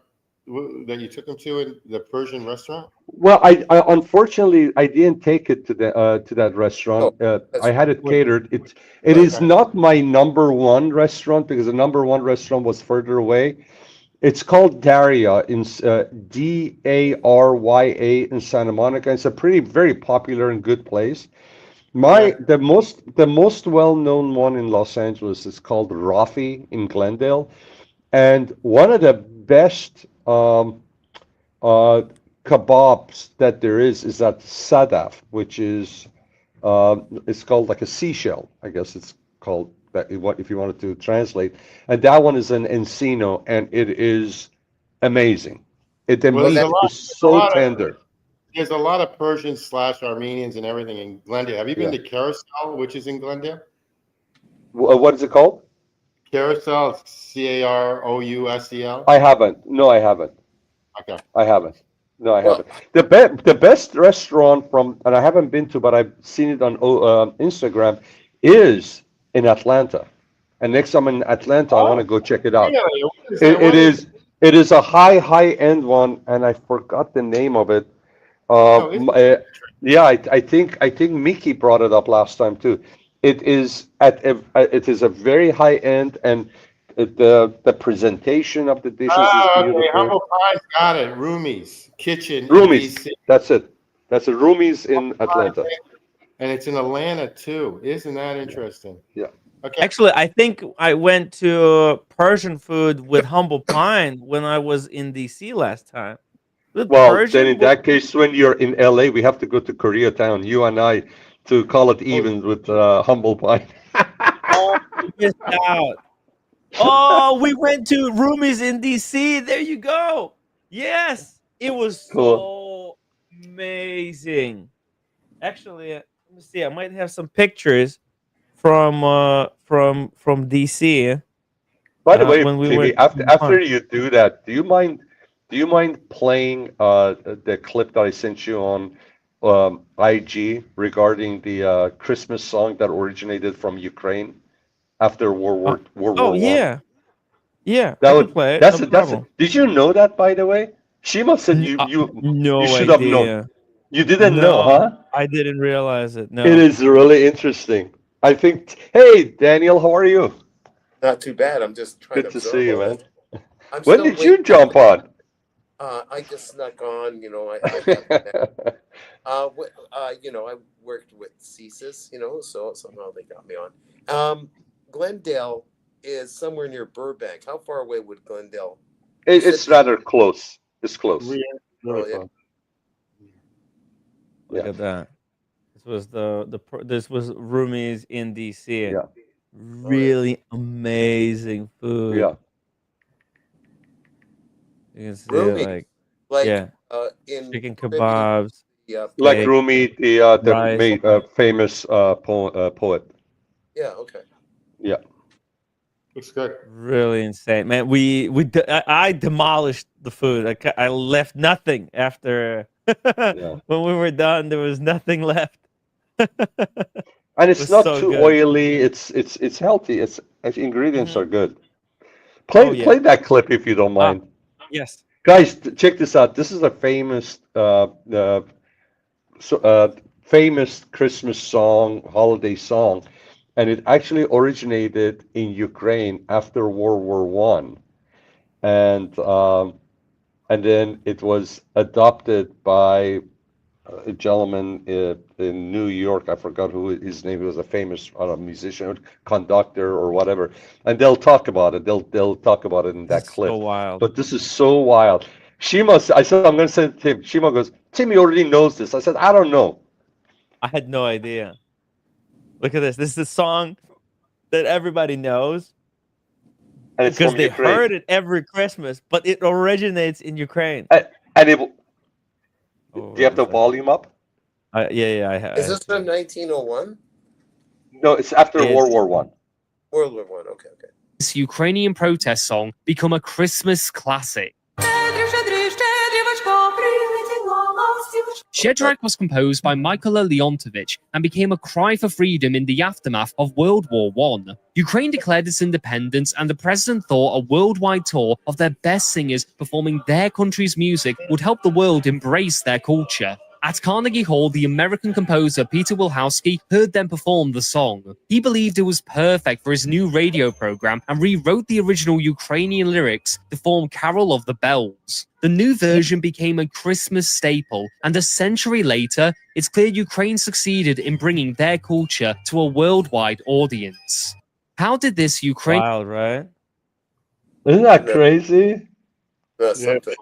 that you took them to in the Persian restaurant? Well, I unfortunately I didn't take it to that restaurant. I had it catered. It is not my number one restaurant because the number one restaurant was further away. It's called Daria in Darya in Santa Monica. It's a very popular and good place. The most well-known one in Los Angeles is called Rafi in Glendale, and one of the best kebabs that there is at Sadaf, which is it's called like a seashell, I guess it's called that if you wanted to translate. And that one is an Encino, and it is amazing. The meat is so tender. There's a lot of Persians / Armenians and everything in Glendale. Have you been to Carousel, which is in Glendale? What is it called? Carousel, Carousel. I haven't. No, I haven't. Okay. I haven't. No, I haven't. The best restaurant and I haven't been to, but I've seen it on Instagram, is in Atlanta. And next time in Atlanta, I want to go check it out. Really? It is a high end one, and I forgot the name of it. Yeah, I think Mickey brought it up last time too. It is a very high end, and the presentation of the dishes is beautiful. Okay, Humble Pie's got it. Rumi's Kitchen. Rumi's. That's it. That's a Rumi's in Atlanta. And it's in Atlanta too. Isn't that interesting? Yeah. Okay. Actually, I think I went to Persian food with Humble Pine when I was in DC last time. Well, then in that case, when you're in LA, we have to go to Koreatown, you and I, to call it even with Humble Pie. Oh, we missed out. Oh, we went to Rumi's in DC. There you go. Yes, it was so amazing. Actually, Let me see. I might have some pictures from DC. By the way, when we Timmy, went after you do that, do you mind playing the clip that I sent you on IG regarding the Christmas song that originated from Ukraine after World War yeah. Yeah, That I can would play it. that's No a, that's a, problem. did you know that, by the way? Shima said you No should have known. idea. You didn't know, No, huh? I didn't realize it. It No. is really interesting. I think. Hey, Daniel, how are you? Not too bad. I'm just trying Good to to absorb see you, all man. this. I'm When still did you waiting. jump on? I just snuck on. I worked with CSIS, so somehow they got me on. Glendale is somewhere near Burbank. How far away would Glendale? It's rather close. It's close. Oh, yeah. Look at that. This was this was Rumi's in DC. Yeah. Really amazing food. Yeah. You can see Rumi, it, yeah. in Chicken tribute, kebabs. Like steak, Rumi, the rice. famous poet. Yeah. Okay. Yeah. Looks good. Really insane, man. I demolished the food. I left nothing after. When we were done, there was nothing left. And it's was not so too good. oily. It's healthy. Its ingredients are good. Play Oh, yeah. play that clip if you don't mind. Yes. Guys, check this out. This is a famous famous Christmas song, holiday song, and it actually originated in Ukraine after World War One, and then it was adopted by a gentleman in New York. I forgot who his name. He was a famous musician, conductor, or whatever. And they'll talk about it. They'll talk about it in that clip. So wild. But this is so wild. Shima, I said I'm going to send it to him. Shima goes, Timmy already knows this. I said I don't know. I had no idea. Look at this. This is a song that everybody knows. And it's because from they Ukraine. heard it every Christmas, but it originates in Ukraine. And it. Do you have the volume up? Yeah, I have. Is this from 1901? No, it's after World War One. World War One. Okay. This Ukrainian protest song become a Christmas classic. Shedrack was composed by Michael Leontovich and became a cry for freedom in the aftermath of World War I. Ukraine declared its independence, and the president thought a worldwide tour of their best singers performing their country's music would help the world embrace their culture. At Carnegie Hall, the American composer Peter Wilhowsky heard them perform the song. He believed it was perfect for his new radio program and rewrote the original Ukrainian lyrics to form Carol of the Bells. The new version became a Christmas staple, and a century later, it's clear Ukraine succeeded in bringing their culture to a worldwide audience. How did this Ukraine... Wild, right? Isn't that crazy? That's something.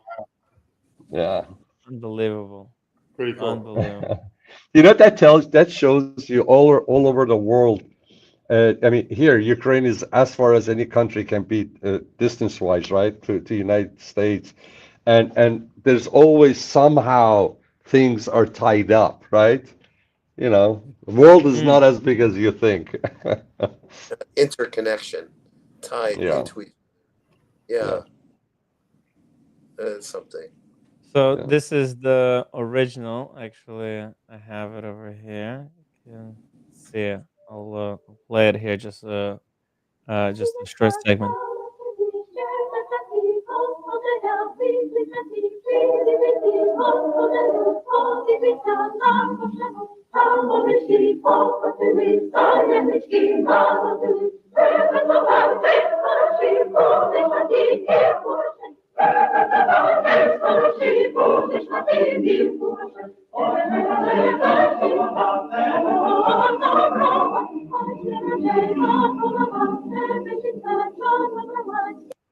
Yeah. Unbelievable. Pretty cool. Unbelievable. You know what that shows you all over the world. I mean, here Ukraine is as far as any country can be distance-wise, right, to the United States, and there's always somehow things are tied up, right? You know, the world is not as big as you think. Interconnection, tied into each. Yeah. Something. So this is the original. Actually, I have it over here. You can see it. I'll play it here. Just a short segment.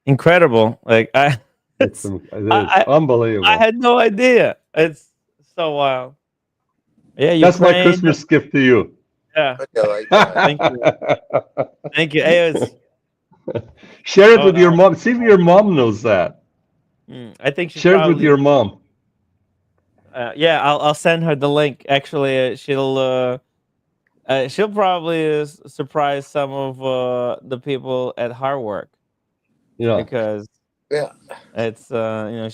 Incredible. Like it's unbelievable. I had no idea. It's so wild. Yeah, that's my Christmas gift to you. Yeah. Like Thank you. Thank you. Hey, share it with your mom. See if your mom knows that. I think she share it with your mom. Yeah, I'll send her the link. Actually, she'll She'll probably surprise some of the people at her work. Yeah. Because Yeah. it's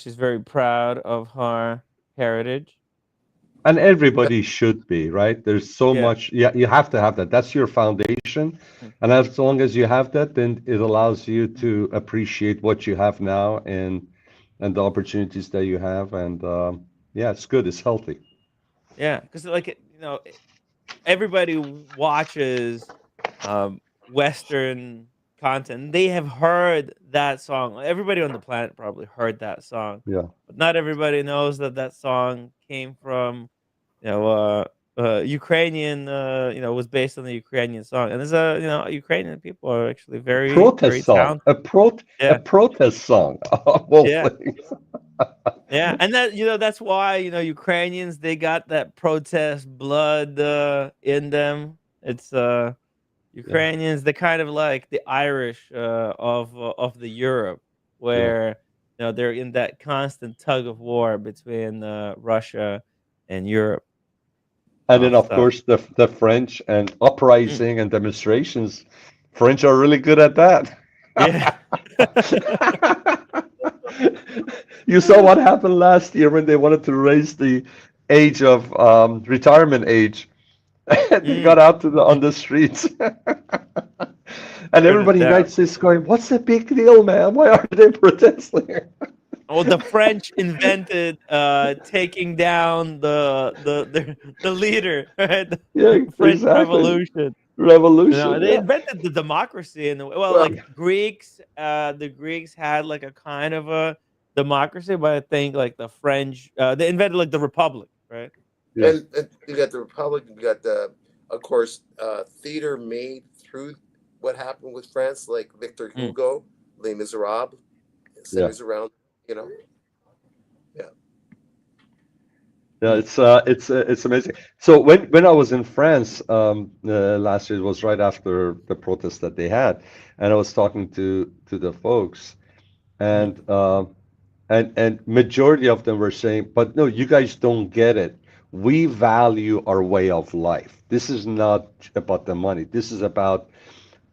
she's very proud of her heritage. And everybody should be, right? There's so Yeah. much. Yeah, you have to have that. That's your foundation. And as long as you have that, then it allows you to appreciate what you have now and the opportunities that you have. And yeah, it's good. It's healthy. Yeah, because everybody watches Western content. They have heard that song. Everybody on the planet probably heard that song. Yeah. But not everybody knows that that song came from, Ukrainian. Was based on the Ukrainian song, and there's Ukrainian people are actually very, very Protest song. talented. A Yeah. protest song. Of all Yeah. things. Yeah, and that's why Ukrainians, they got that protest blood in them. It's Ukrainians, they're kind of like the Irish of the Europe, where they're in that constant tug of war between Russia and Europe. And then, of stuff. course, the French and uprising and demonstrations. French are really good at that. Yeah. You saw what happened last year when they wanted to raise the age of retirement age. They got out on the streets. And everybody in the United States going, "What's the big deal, man? Why are they protesting?" Well, the French invented taking down the leader, right? The Yeah, French exactly. Revolution. They Yeah. invented the democracy in the way. Well, Well, like Greeks, the Greeks had like a kind of a democracy, but I think like the French, they invented like the republic, right? And you got the Republic, you got of course, theater made through what happened with France, like Victor Hugo, Les Miserables, centers around, Yeah. Yeah, it's amazing. So when I was in France last year, it was right after the protest that they had, and I was talking to the folks, and majority of them were saying, "But no, you guys don't get it. We value our way of life. This is not about the money. This is about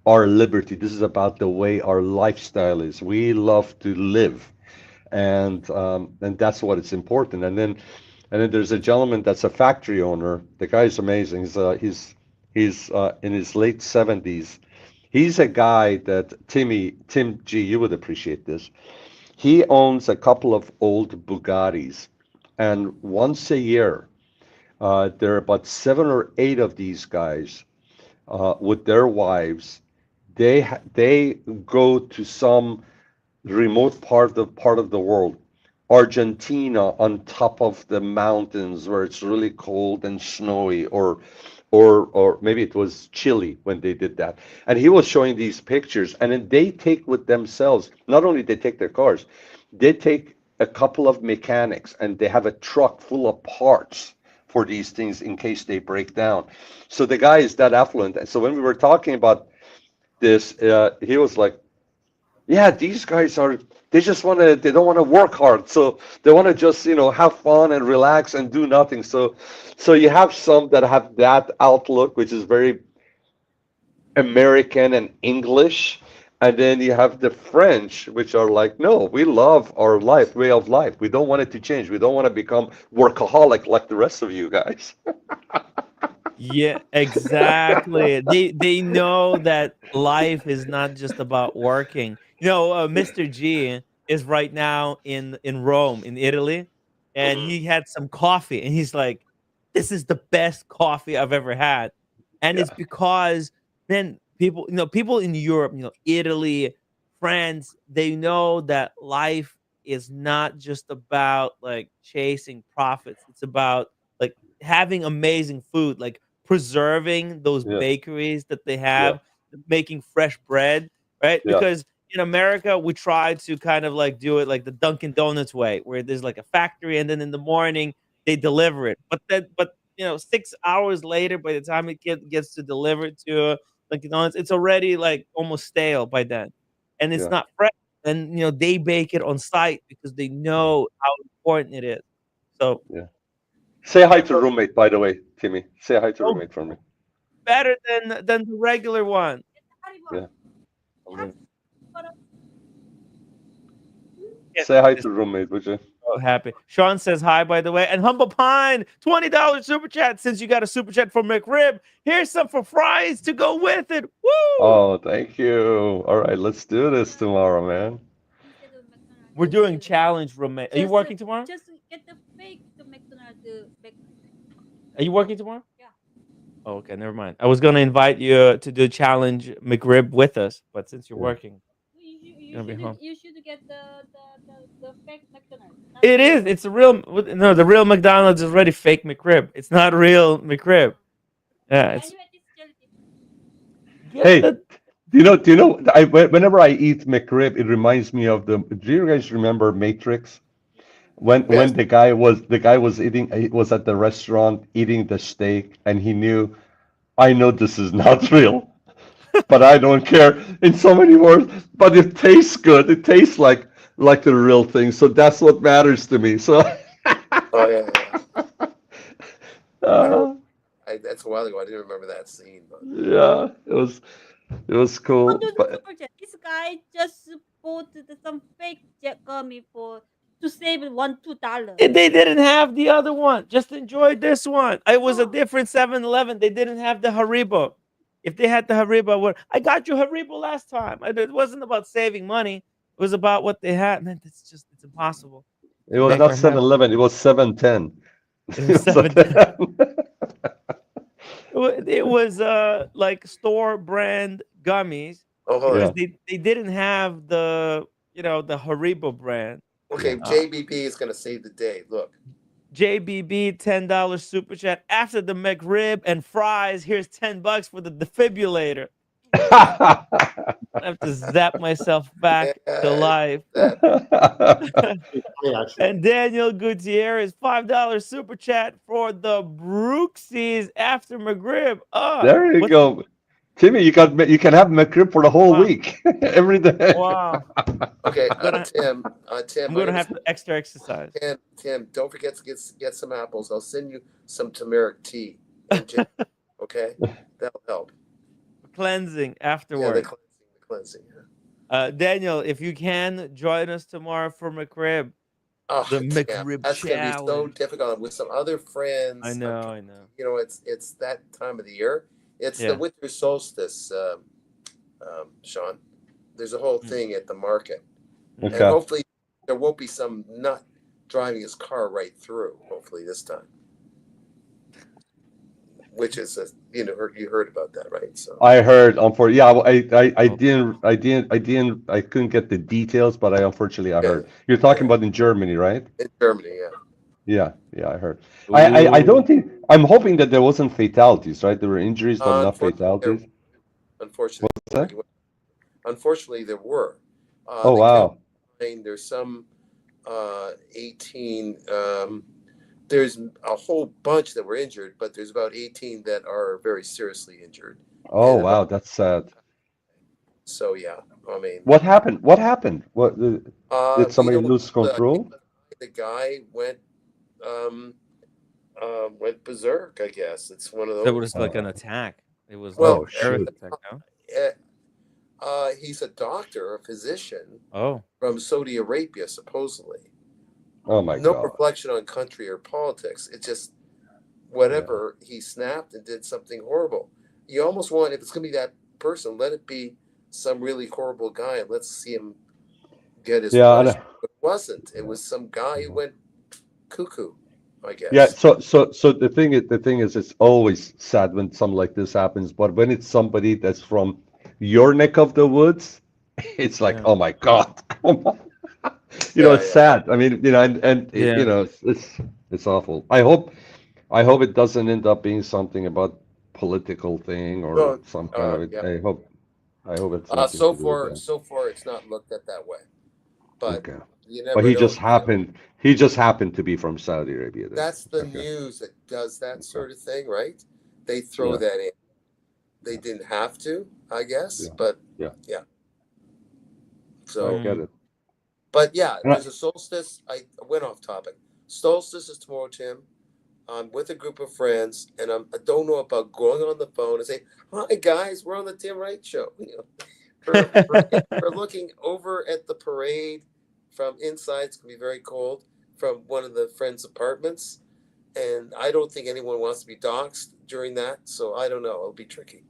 our liberty. This is about the way our lifestyle is. We love to live." And that's what it's important. And then there's a gentleman that's a factory owner. The guy is amazing. He's in his late 70s. He's a guy that Tim G, you would appreciate this. He owns a couple of old Bugattis, and once a year, there are about 7 or 8 of these guys with their wives. They go to some remote part of the world, Argentina, on top of the mountains where it's really cold and snowy, or maybe it was Chile when they did that. And he was showing these pictures, and then they take with themselves, not only they take their cars, they take a couple of mechanics, and they have a truck full of parts for these things in case they break down. So the guy is that affluent. And so when we were talking about this, he was like, "Yeah, these guys they don't want to work hard. So they want to just, have fun and relax and do nothing." So you have some that have that outlook, which is very American and English. And then you have the French, which are like, "No, we love our way of life. We don't want it to change. We don't want to become workaholic like the rest of you guys." Yeah, exactly. They know that life is not just about working. Mr. G is right now in Rome, in Italy, and he had some coffee, and he's like, "This is the best coffee I've ever had," and it's because then people in Europe, Italy, France, they know that life is not just about like chasing profits. It's about like having amazing food, like preserving those Yeah. bakeries that they Yeah. have, making fresh bread, right? Yeah. Because in America, we try to kind of like do it like the Dunkin' Donuts way, where there's like a factory, and then in the morning they deliver it. But 6 hours later, by the time it gets to delivered to Dunkin' Donuts, it's already like almost stale by then, and it's Yeah. not fresh. And they bake it on site because they know how important it is. So Yeah. Say hi to roommate, by the way, Timmy. Say hi to roommate for me. better than the regular one. Yeah. Yeah, Say hi to roommate, would you? so happy. Sean says hi, by the way. And Humble Pine, $20 super chat. Since you got a super chat from McRib, here's some for fries to go with it. Woo! Oh, thank you. All right, let's do this tomorrow, man. We're doing challenge roommate. Are you working tomorrow? Just get the fake to McDonald's back. Are you working tomorrow? Yeah. Oh, okay, never mind. I was gonna invite you to do challenge McRib with us, but since you're working, you're gonna be home. You should get the fake McDonald's. It is. It's a real. No, the real McDonald's is already fake McRib. It's not real McRib. Yeah. It's, Hey, do you know? Whenever I eat McRib, it reminds me of the. Do you guys remember Matrix? When the guy was eating, he was at the restaurant eating the steak, and he knew, I know this is not real, but I don't care. In so many words, but it tastes good. It tastes like the real thing. So that's what matters to me. So. Oh yeah. That's a while ago. I didn't remember that scene. But... Yeah, it was cool. But This guy just bought some fake gummy to save $2. They didn't have the other one. Just enjoy this one. It was a different 7-Eleven. They didn't have the Haribo. If they had the Haribo, I got you Haribo last time. It wasn't about saving money. It was about what they had. Man, it's impossible. It was not 7-Eleven. It was 7-10. It was 7-10. It was like store brand gummies. Oh, yeah. They didn't have the Haribo brand. Okay, JBB is gonna save the day. Look. JBB $10 super chat. After the McRib and fries, here's $10 for the defibrillator. I have to zap myself back to life. And Daniel Gutierrez, $5 super chat for the Brooksies after McRib. Oh, there you go. Timmy, you can have McRib for the whole week, every day. Wow. Okay, Tim. I'm gonna have to extra exercise. Tim, don't forget to get some apples. I'll send you some turmeric tea. Okay, that'll help. Cleansing afterward. Yeah, the cleansing. Yeah. Daniel, if you can join us tomorrow for McRib. Oh, the McRib that's challenge. Gonna be so difficult with some other friends. I know. You know, it's that time of the year. It's the winter solstice, Sean. There's a whole thing at the market. Okay. And hopefully there won't be some nut driving his car right through, hopefully this time. Which is, you heard about that, right? So I heard, unfortunately, I couldn't get the details, but I heard. You're talking about in Germany, right? In Germany, yeah. Yeah, I heard. I don't think, I'm hoping that there wasn't fatalities, right? There were injuries, but not fatalities. Unfortunately, what's that? Unfortunately, there were. Oh, wow. There's some 18. There's a whole bunch that were injured, but there's about 18 that are very seriously injured. Oh, wow, that's sad. So yeah, I mean, what happened? What did somebody lose control? The guy went berserk. I guess it's one of those. It was like an attack. It was attack, no? He's a doctor, a physician. From Saudi Arabia, supposedly. Oh my God. No reflection on country or politics. It's just whatever he snapped and did something horrible. You almost want, if it's going to be that person, let it be some really horrible guy and let's see him get his punishment. But it wasn't. It was some guy who went cuckoo, I guess. Yeah. So the thing is, it's always sad when something like this happens. But when it's somebody that's from your neck of the woods, it's like, oh my God, come on. It's sad. I mean, and it's awful. I hope it doesn't end up being something about political thing or some kind of. I hope it's. So far, it's not looked at that way. But you never. But he just happened to be from Saudi Arabia. That's the news that does that sort of thing, right? They throw that in. They didn't have to, I guess, but yeah. So I get it. But yeah, there's a solstice. I went off topic. Solstice is tomorrow, Tim. I'm with a group of friends, and I don't know about going on the phone and saying, "Hi guys, we're on the Tim Wright Show." We're looking over at the parade from inside. It's gonna be very cold from one of the friends' apartments, and I don't think anyone wants to be doxxed during that. So I don't know. It'll be tricky.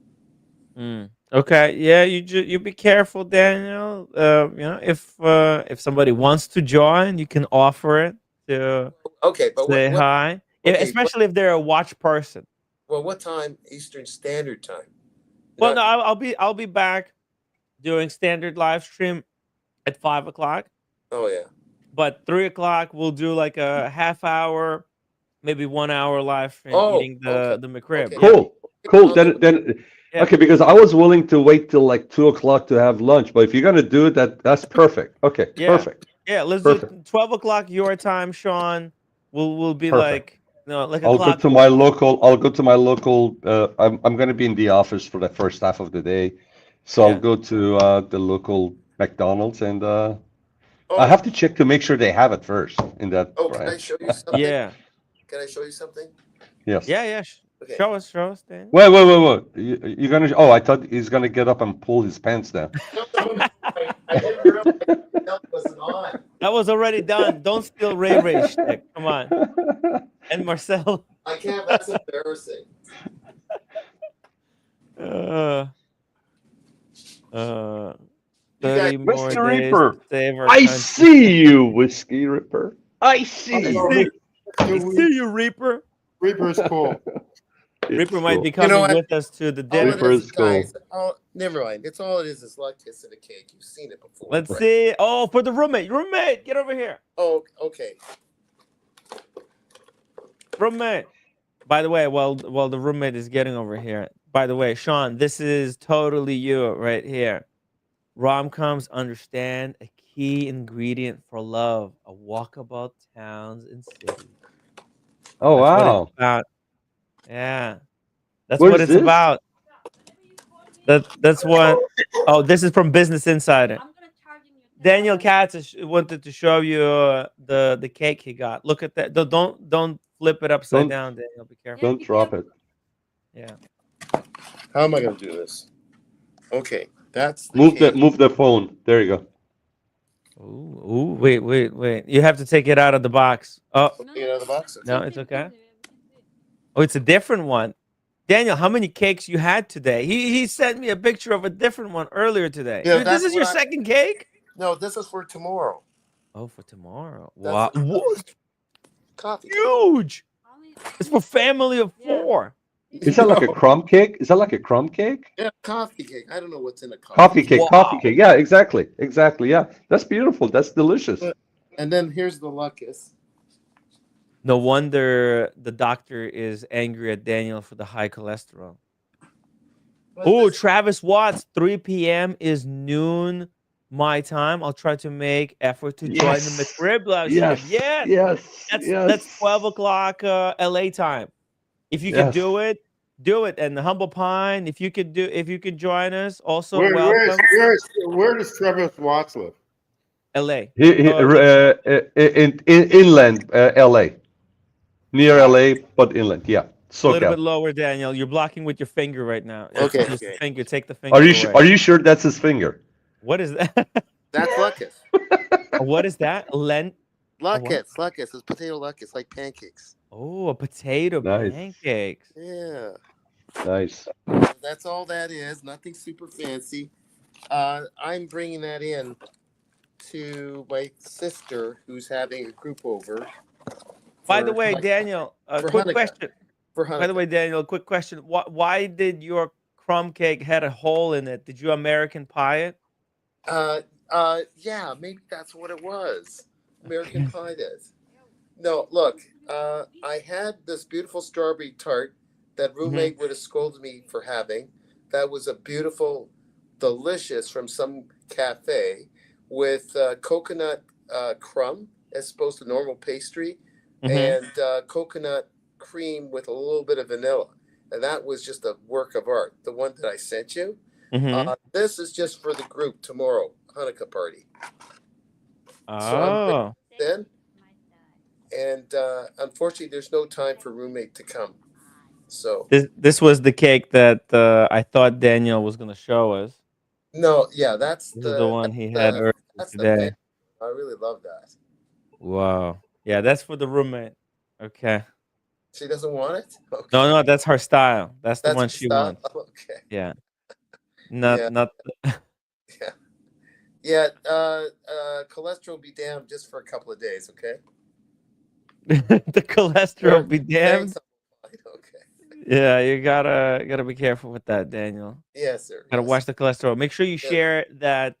Okay, yeah, you be careful, Daniel. If somebody wants to join, you can offer it to Okay, but say what hi, okay, especially if they're a watch person. well, what time Eastern Standard Time? Well, no, I'll be back doing standard live stream at 5 o'clock. Oh yeah. But 3 o'clock we'll do like a half hour, maybe 1 hour live stream Oh, eating the McRib. Yeah. Cool. Cool. Then Yeah. okay, because I was willing to wait till like 2 o'clock to have lunch, but if you're gonna do it, that's perfect. Okay, Yeah. perfect. Yeah, let's Perfect. do 12 o'clock your time, Sean. We'll be Perfect. like a I'll go clock. to my local. I'll go to my local. I'm going to be in the office for the first half of the day, so Yeah. I'll go to the local McDonald's, and I have to check to make sure they have it first in that. Oh, can I Right? show you something? Yeah. Can I show you something? Yes. Yeah. Okay. Show us, Dan. Wait. You're gonna? Oh, I thought he's gonna get up and pull his pants down. I didn't realize that wasn't on. That was already done. Don't steal Ray shtick. Come on. And Marcel. I can't. That's embarrassing. 30 more Whiskey days Ripper. to save our I country. see you, Whiskey Ripper. I see you. I see you, Reaper. Reaper's cool. Reaper might be You know coming what? with us to the All dinner. it is, guys. Oh, never mind. It's all it is luck kiss and a cake. You've seen it before. Let's see. Oh, for the roommate. Roommate, get over here. Oh, okay. Roommate. By the way, while the roommate is getting over here, by the way, Sean, this is totally you right here. Rom-coms understand a key ingredient for love: a walkabout towns and cities. Oh That's what wow. it's about. Yeah, that's What what is it's this? about. That's what. Oh, this is from Business Insider. Daniel Katz wanted to show you the cake he got. Look at that. Don't flip it upside Don't- down, Daniel. Be careful. Don't drop it. Yeah. How am I going to do this? Okay, that's the cake. Move the phone. There you go. Ooh, wait. You have to take it out of the box. Oh, Take it out of the box. Okay. no, it's okay. Oh, it's a different one. Daniel, how many cakes you had today? He sent me a picture of a different one earlier today. Yeah, Dude, this that's is your what I- second cake? No, this is for tomorrow. Oh, for tomorrow. That's- Wow. What? Coffee. Huge. It's for family of 4. Is that like a crumb cake? Is that like a crumb cake? Yeah, coffee cake. I don't know what's in a Coffee cake. Wow. Coffee cake. Yeah, exactly. Yeah, that's beautiful. That's delicious. And then here's the luckus. No wonder the doctor is angry at Daniel for the high cholesterol. Oh, Travis Watts, 3 p.m. is noon my time. I'll try to make effort to join the McRib live stream. Yes. That's 12 o'clock LA time. If you can Yes. do it. And the Humble Pine, if you could join us, also Where welcome. does Travis Watts live? LA. In inland LA, near LA, but inland. Yeah, A little SoCal. bit lower, Daniel. You're blocking with your finger right now. Okay. Just the finger. Take the finger. Are you away. are you sure that's his finger? What is that? That's luckus. What is that? Luckus. It's potato luckus, like pancakes. Oh, a potato Nice. pancakes. Yeah. Nice. That's all that is. Nothing super fancy. I'm bringing that in to my sister who's having a group over. By the for way, Hanukkah. Daniel, For quick Hanukkah. question. For By the Hanukkah. way, Daniel, quick question. Why did your crumb cake had a hole in it? Did you American pie it? Yeah, maybe that's what it was. American Pie does. No, look, I had this beautiful strawberry tart that roommate would have scolded me for having. That was a beautiful, delicious from some cafe with coconut crumb as opposed to normal pastry and coconut cream with a little bit of vanilla. And that was just a work of art. The one that I sent you. This is just for the group tomorrow, Hanukkah party. Oh. Then and unfortunately, there's no time for roommate to come. So This was the cake that I thought Daniel was gonna show us. no, yeah, that's This is the one he had the earlier that's the today. I really love that. Wow. Yeah, that's for the roommate. Okay. She doesn't want it. Okay. No, that's her style. That's the That's one her she style? wants. Okay. Yeah. Yeah. Not. Yeah. Yeah. Cholesterol be damned just for a couple of days. Okay. The cholesterol be damned. Thanks. Okay. Yeah, you gotta be careful with that, Daniel. Yes, sir. Gotta watch the cholesterol. Make sure you share that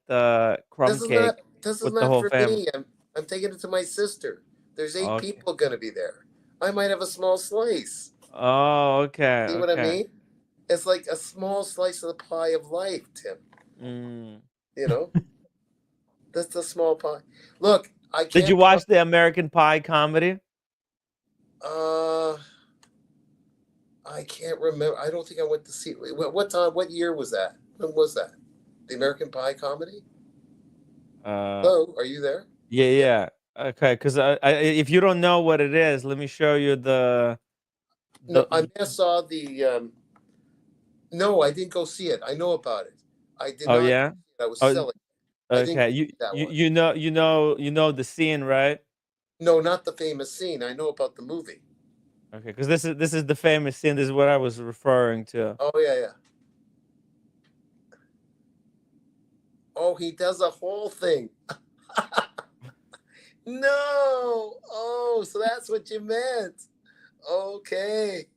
crumb This is cake not. This is with the not whole for family. me. I'm taking it to my sister. There's 8 Okay. people gonna be there. I might have a small slice. Oh, okay. See what I Okay. mean? It's like a small slice of the pie of life, Tim. Mm. You know, that's a small pie. Look, I can't. Did you watch the American Pie comedy? I can't remember. I don't think I went to see. What time? What year was that? When was that? The American Pie comedy? Hello, are you there? Yeah. Okay, because if you don't know what it is, let me show you the. No, I just saw the. No, I didn't go see it. I know about it. I did Oh not. yeah. I was Oh, selling. I didn't okay. see that one. You know the scene, right? No, not the famous scene. I know about the movie. Okay, because this is the famous scene. This is what I was referring to. Oh yeah. Oh, he does a whole thing. No. Oh, so that's what you meant. Okay.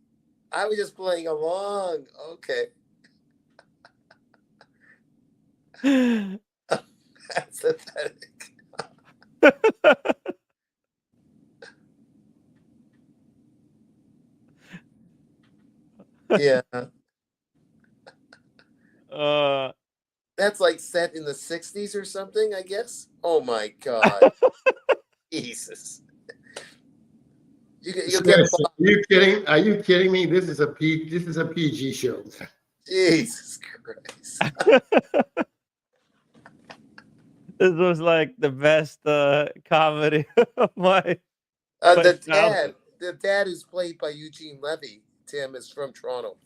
I was just playing along. Okay. That's pathetic. Yeah. That's like set in the 60s or something, I guess. Oh my God. Jesus. You get Are you kidding? Are you kidding me? This is a PG show. Jesus Christ. This was like the best comedy of my childhood. The dad is played by Eugene Levy. Tim is from Toronto.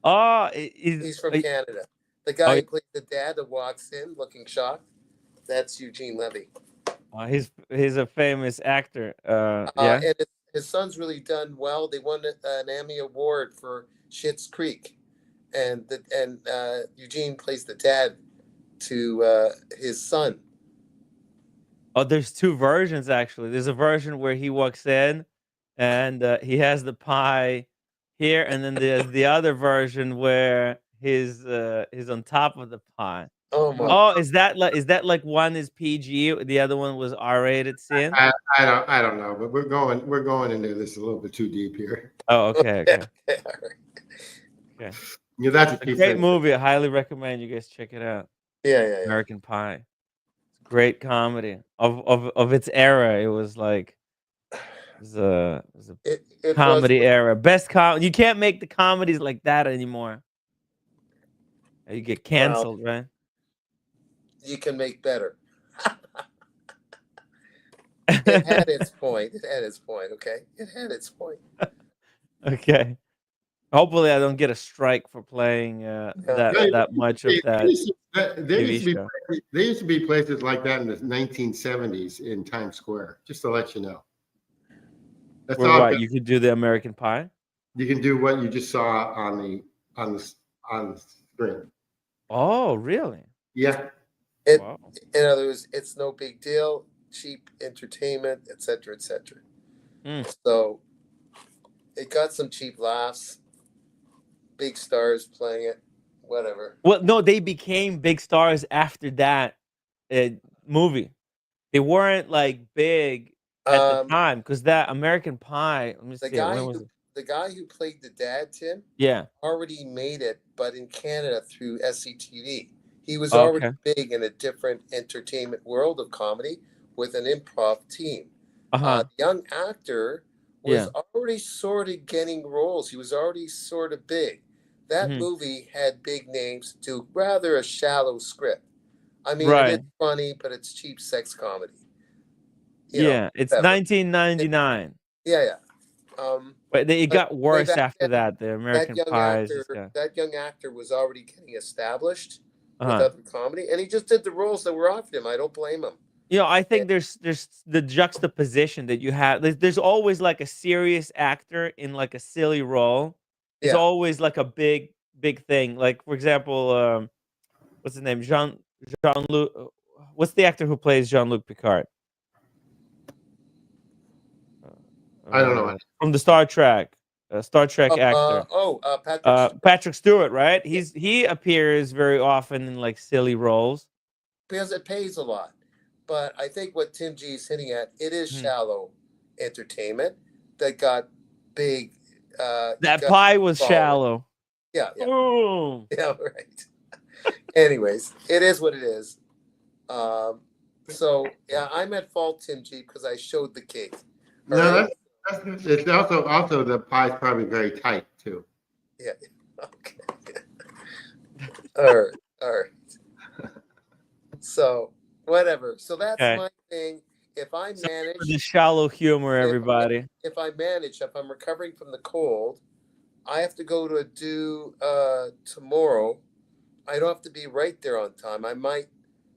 Oh, he's from Canada. The guy who plays the dad that walks in looking shocked, that's Eugene Levy. He's a famous actor. Yeah. And his son's really done well. They won an Emmy Award for Schitt's Creek, and Eugene plays the dad to his son. Oh, there's 2 versions actually. There's a version where he walks in, and he has the pie here, and then there's the other version where he's on top of the pie. Oh my! Oh, is that like one is PG, the other one was R-rated scene? I don't know, but we're going into this a little bit too deep here. Oh, okay. Okay. Yeah, that's a great movie. I highly recommend you guys check it out. Yeah. American Pie. Great comedy of its era. It was like it was a comedy era. Best comedy. You can't make the comedies like that anymore. You get canceled, right? You can make better. It had its point. Okay, it had its point. Okay. Hopefully, I don't get a strike for playing that much of that. There used to be places like that in the 1970s in Times Square. Just to let you know. That's Where what you could do the American Pie. You can do what you just saw on the screen. Oh, really? Yeah. In other words, it's no big deal. Cheap entertainment, etc., etc. So it got some cheap laughs. Big stars playing it, whatever. Well, no, they became big stars after that movie. They weren't like big at the time because that American Pie. Let me see. The guy who played the dad, Tim. Yeah. Already made it, but in Canada through SCTV. He was already big in a different entertainment world of comedy with an improv team. The young actor was already sort of getting roles. He was already sort of big. That movie had big names to rather a shallow script. I mean, it is funny, but it's cheap sex comedy. Yeah, it's whatever. 1999. Yeah. But it got worse back after then, that. The American Pies. that young actor was already getting established with Uh-huh. other comedy, and he just did the roles that were offered him. I don't blame him. I think there's the juxtaposition that you have. There's always like a serious actor in like a silly role. It's Yeah. always like a big thing. Like for example, what's his name? Jean-Luc. What's the actor who plays Jean-Luc Picard? I don't know. From the Star Trek actor. Patrick Stewart, right? He appears very often in like silly roles because it pays a lot. But I think what Tim G is hitting at, it is shallow entertainment that got big. That pie was shallow. Yeah. Ooh. Yeah, right. Anyways, it is what it is. So yeah, I'm at fault, Tim G, because I showed the cake. No, it's also the pie's probably very tight too. Yeah. Okay. All right. So whatever. So that's my thing. If I manage the shallow humor, everybody. If I'm recovering from the cold, I have to go to a do tomorrow. I don't have to be right there on time. I might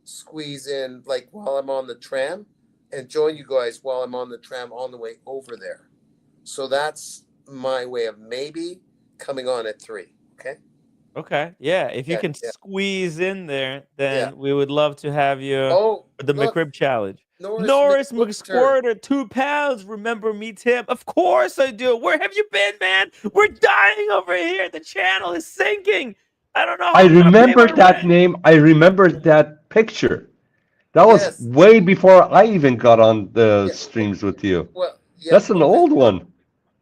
squeeze in like while I'm on the tram and join you guys while I'm on the tram on the way over there. So that's my way of maybe coming on at 3. Okay. Okay. Yeah. If you can squeeze in there, then we would love to have you for the McRib challenge. Norris McSquirter, 2 pounds. Remember me, Tim? Of course I do. Where have you been, man? We're dying over here. The channel is sinking. I don't know. I remember that name. I remember that picture. That was way before I even got on the streams with you. Well, that's an old one.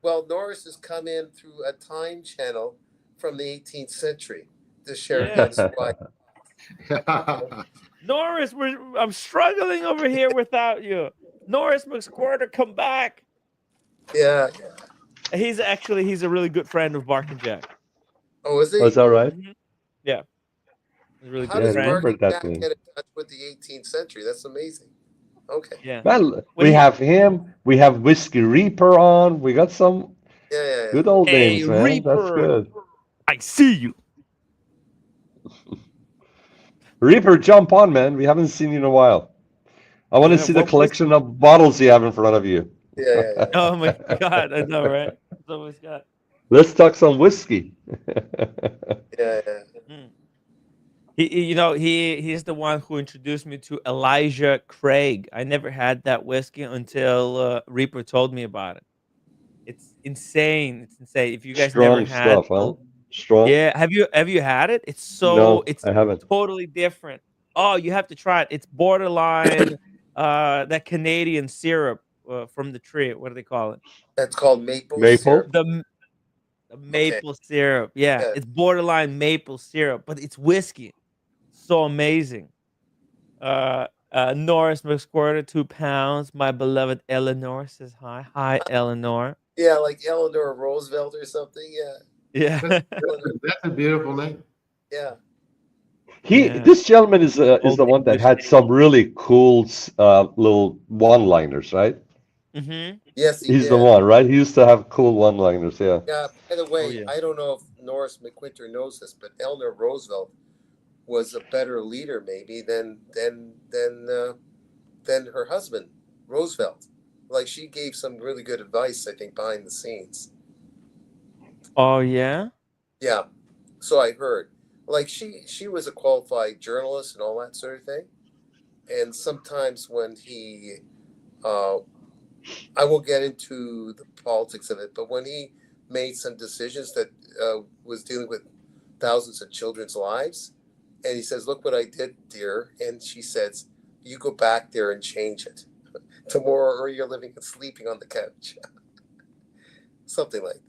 Well, Norris has come in through a time channel from the 18th century. The Sheridan's wife. Norris, I'm struggling over here without you. Norris McSquirter, come back. Yeah. He's a really good friend of Bark and Jack. Oh, is he? Oh, is that right? Mm-hmm. Yeah. He's a really How good does friend. Bark and Jack get in touch with the 18th century? That's amazing. Okay. Yeah. Well, we have him. We have Whiskey Reaper on. We got some good old names, man. Reaper. That's good. I see you. Reaper, jump on, man. We haven't seen you in a while. I want to see the collection of bottles you have in front of you. Yeah. Oh my God, I know, right? That's always got. Let's talk some whiskey. Yeah. He's the one who introduced me to Elijah Craig. I never had that whiskey until Reaper told me about it. It's insane. It's insane. If you guys Strong never had, stuff, huh? Strong. Yeah. Have you had it? It's I haven't. Totally different. Oh, you have to try it. It's borderline that Canadian syrup from the tree. What do they call it? That's called maple. Syrup. The maple syrup. Yeah, it's borderline maple syrup, but it's whiskey. So amazing. Norris McSquirter, 2 pounds. My beloved Eleanor says hi. Hi, Eleanor. Yeah, like Eleanor Roosevelt or something. Yeah. That's a beautiful name. Yeah. This gentleman is the one that had some really cool little one-liners, right? Mm-hmm. Yes, he's the one, right? He used to have cool one-liners. Yeah. Yeah. By the way, I don't know if Norris McQuinter knows this, but Eleanor Roosevelt was a better leader, maybe than her husband, Roosevelt. Like she gave some really good advice, I think, behind the scenes. Oh yeah. Yeah. So I heard. Like she was a qualified journalist and all that sort of thing. And sometimes when he, I won't get into the politics of it, but when he made some decisions that was dealing with thousands of children's lives, and he says, "Look what I did, dear," and she says, "You go back there and change it tomorrow, or you're living and sleeping on the couch." Something like that.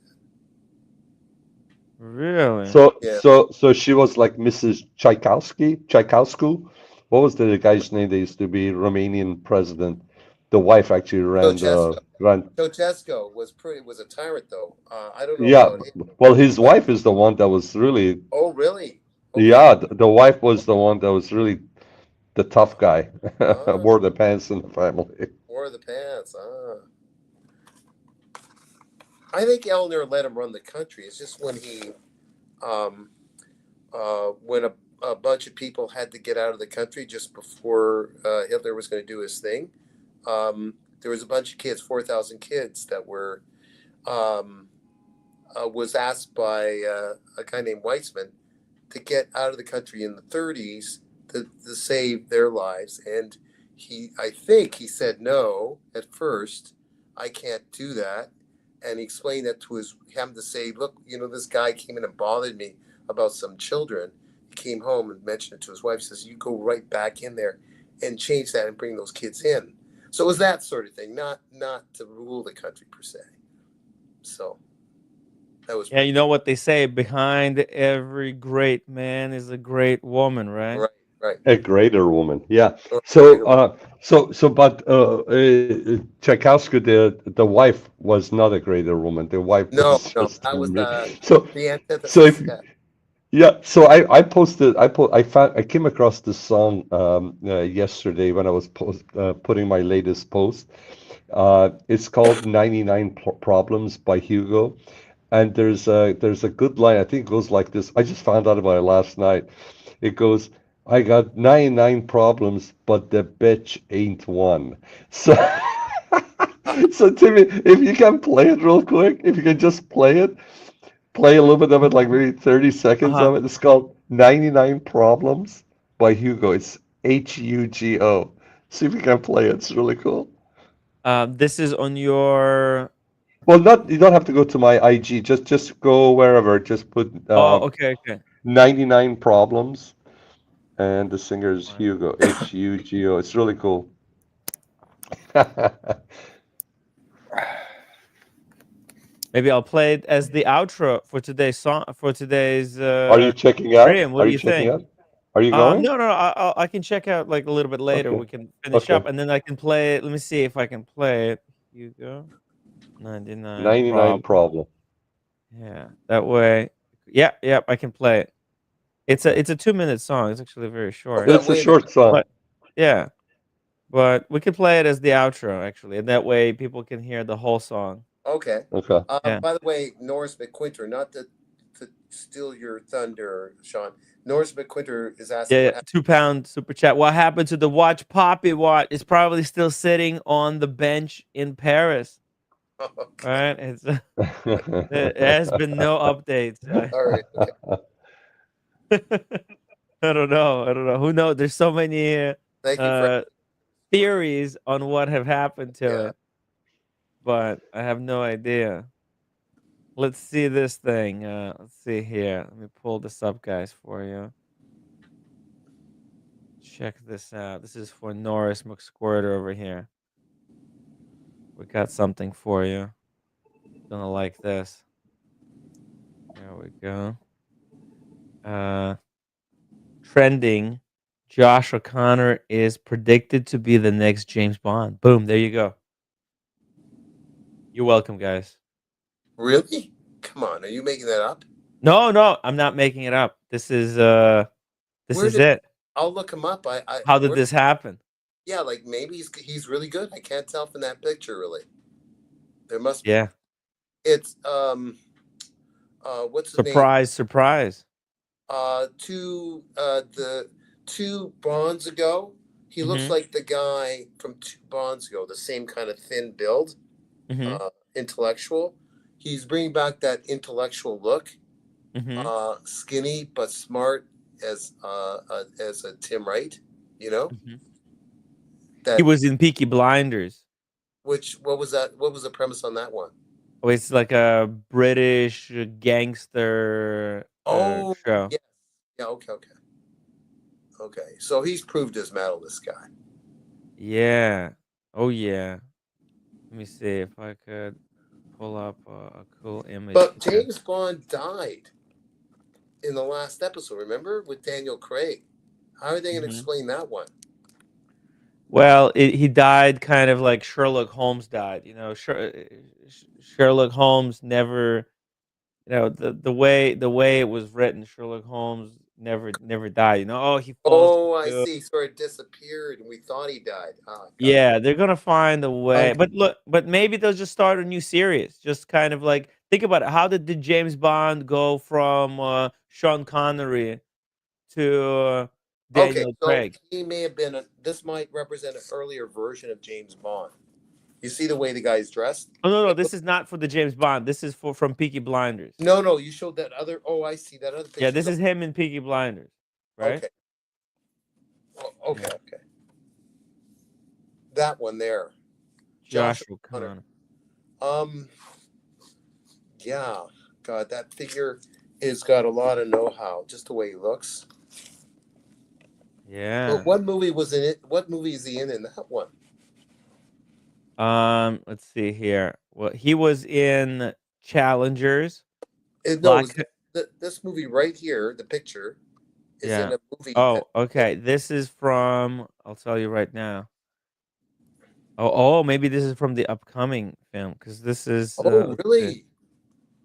Really? So she was like Mrs. Tchaikovsky. What was the guy's name? That used to be Romanian president. The wife actually ran Ceausescu was a tyrant, though. I don't know. Yeah, well, his wife is the one that was really. Oh, really? Okay. Yeah, the wife was the one that was really the tough guy. Wore the pants in the family. wore the pants. I think Eleanor let him run the country. It's just when when a bunch of people had to get out of the country just before Hitler was going to do his thing. There was a bunch of kids, 4,000 kids, that were was asked by a guy named Weizmann to get out of the country in the 30s to save their lives. And I think he said no at first. I can't do that. And he explained that to him to say, look, this guy came in and bothered me about some children. He came home and mentioned it to his wife. Says, you go right back in there and change that and bring those kids in. So it was that sort of thing, not to rule the country per se. So that was you know what they say, behind every great man is a great woman, right? Right. A greater woman, yeah. So, but Tchaikovsky, the wife was not a greater woman. The wife was just that was the antithesis. So so I came across this song yesterday when I was putting my latest post. It's called 99 Problems by Hugo, and there's a good line. I think it goes like this. I just found out about it last night. It goes, I got 99 problems, but the bitch ain't one. So, so Timmy, if you can play it real quick, if you can just play a little bit of it, like maybe 30 seconds of it. It's called 99 Problems by Hugo. It's Hugo. See if you can play it. It's really cool. This is on your... Well, you don't have to go to my IG. Just go wherever. Just put okay. 99 Problems. And the singer is Hugo, Hugo. It's really cool. Maybe I'll play it as the outro for today's song. For today's. Are you checking out? Stream. What do you think? Are you going? No. I can check out like a little bit later. Okay. We can finish up, and then I can play it. Let me see if I can play it. Hugo, 99 problem. Yeah, that way. Yeah, I can play it. It's a 2-minute song. It's actually very short. It's a short song. But we can play it as the outro actually, and that way people can hear the whole song. Okay. Yeah. By the way, Norris McQuinter, not to steal your thunder, Sean. Norris McQuinter is asking. Yeah, £2 super chat. What happened to the watch? Poppy watch is probably still sitting on the bench in Paris. Right? It's there has been no updates. All right. Okay. I don't know. Who knows? There's so many theories on what have happened to it, but I have no idea. Let's see this thing. Let's see here. Let me pull this up, guys, for you. Check this out. This is for Norris McSquirter over here. We got something for you. Gonna like this. There we go. Trending. Josh O'Connor is predicted to be the next James Bond. Boom, there you go. You're welcome, guys. Really? Come on, are you making that up? No, I'm not making it up. This is it. I'll look him up. How did this happen? Yeah, like maybe he's really good. I can't tell from that picture really. There must be. Yeah. It's what's the name? Surprise. The 2 Bonds ago, he looks like the guy from 2 Bonds ago, the same kind of thin build, intellectual. He's bringing back that intellectual look, skinny but smart as a Tim Wright, That he was in Peaky Blinders. What was that? What was the premise on that one? Oh, it's like a British gangster show. Yeah. Okay. So he's proved his mettle, this guy. Yeah. Oh yeah. Let me see if I could pull up a cool image. But James Bond died in the last episode, remember? With Daniel Craig. How are they going to explain that one? Well, he died kind of like Sherlock Holmes died. Sherlock Holmes never, the way it was written, Sherlock Holmes never die. You know, oh, he falls. Oh, I into- see. Sort of disappeared, and we thought he died. Oh, got it. Yeah, they're gonna find a way. Okay. But look, but maybe they'll just start a new series. Just kind of like think about it. How did the James Bond go from Sean Connery to Okay, Daniel so Craig? he may have been. This might represent an earlier version of James Bond. You see the way the guy's dressed? Oh no, this is not for the James Bond. This is from Peaky Blinders. No, you showed that other. Oh, I see that other picture. Yeah, this is him in Peaky Blinders, right? Okay. Okay. That one there. Joshua Connor. Yeah. God, that figure has got a lot of know-how. Just the way he looks. Yeah. But what movie was in it? What movie is he in that one? Let's see here. Well, he was in Challengers. No, this movie right here, the picture, is in a movie. Oh, okay. This is from. I'll tell you right now. Oh, maybe this is from the upcoming film because this is. Oh, really?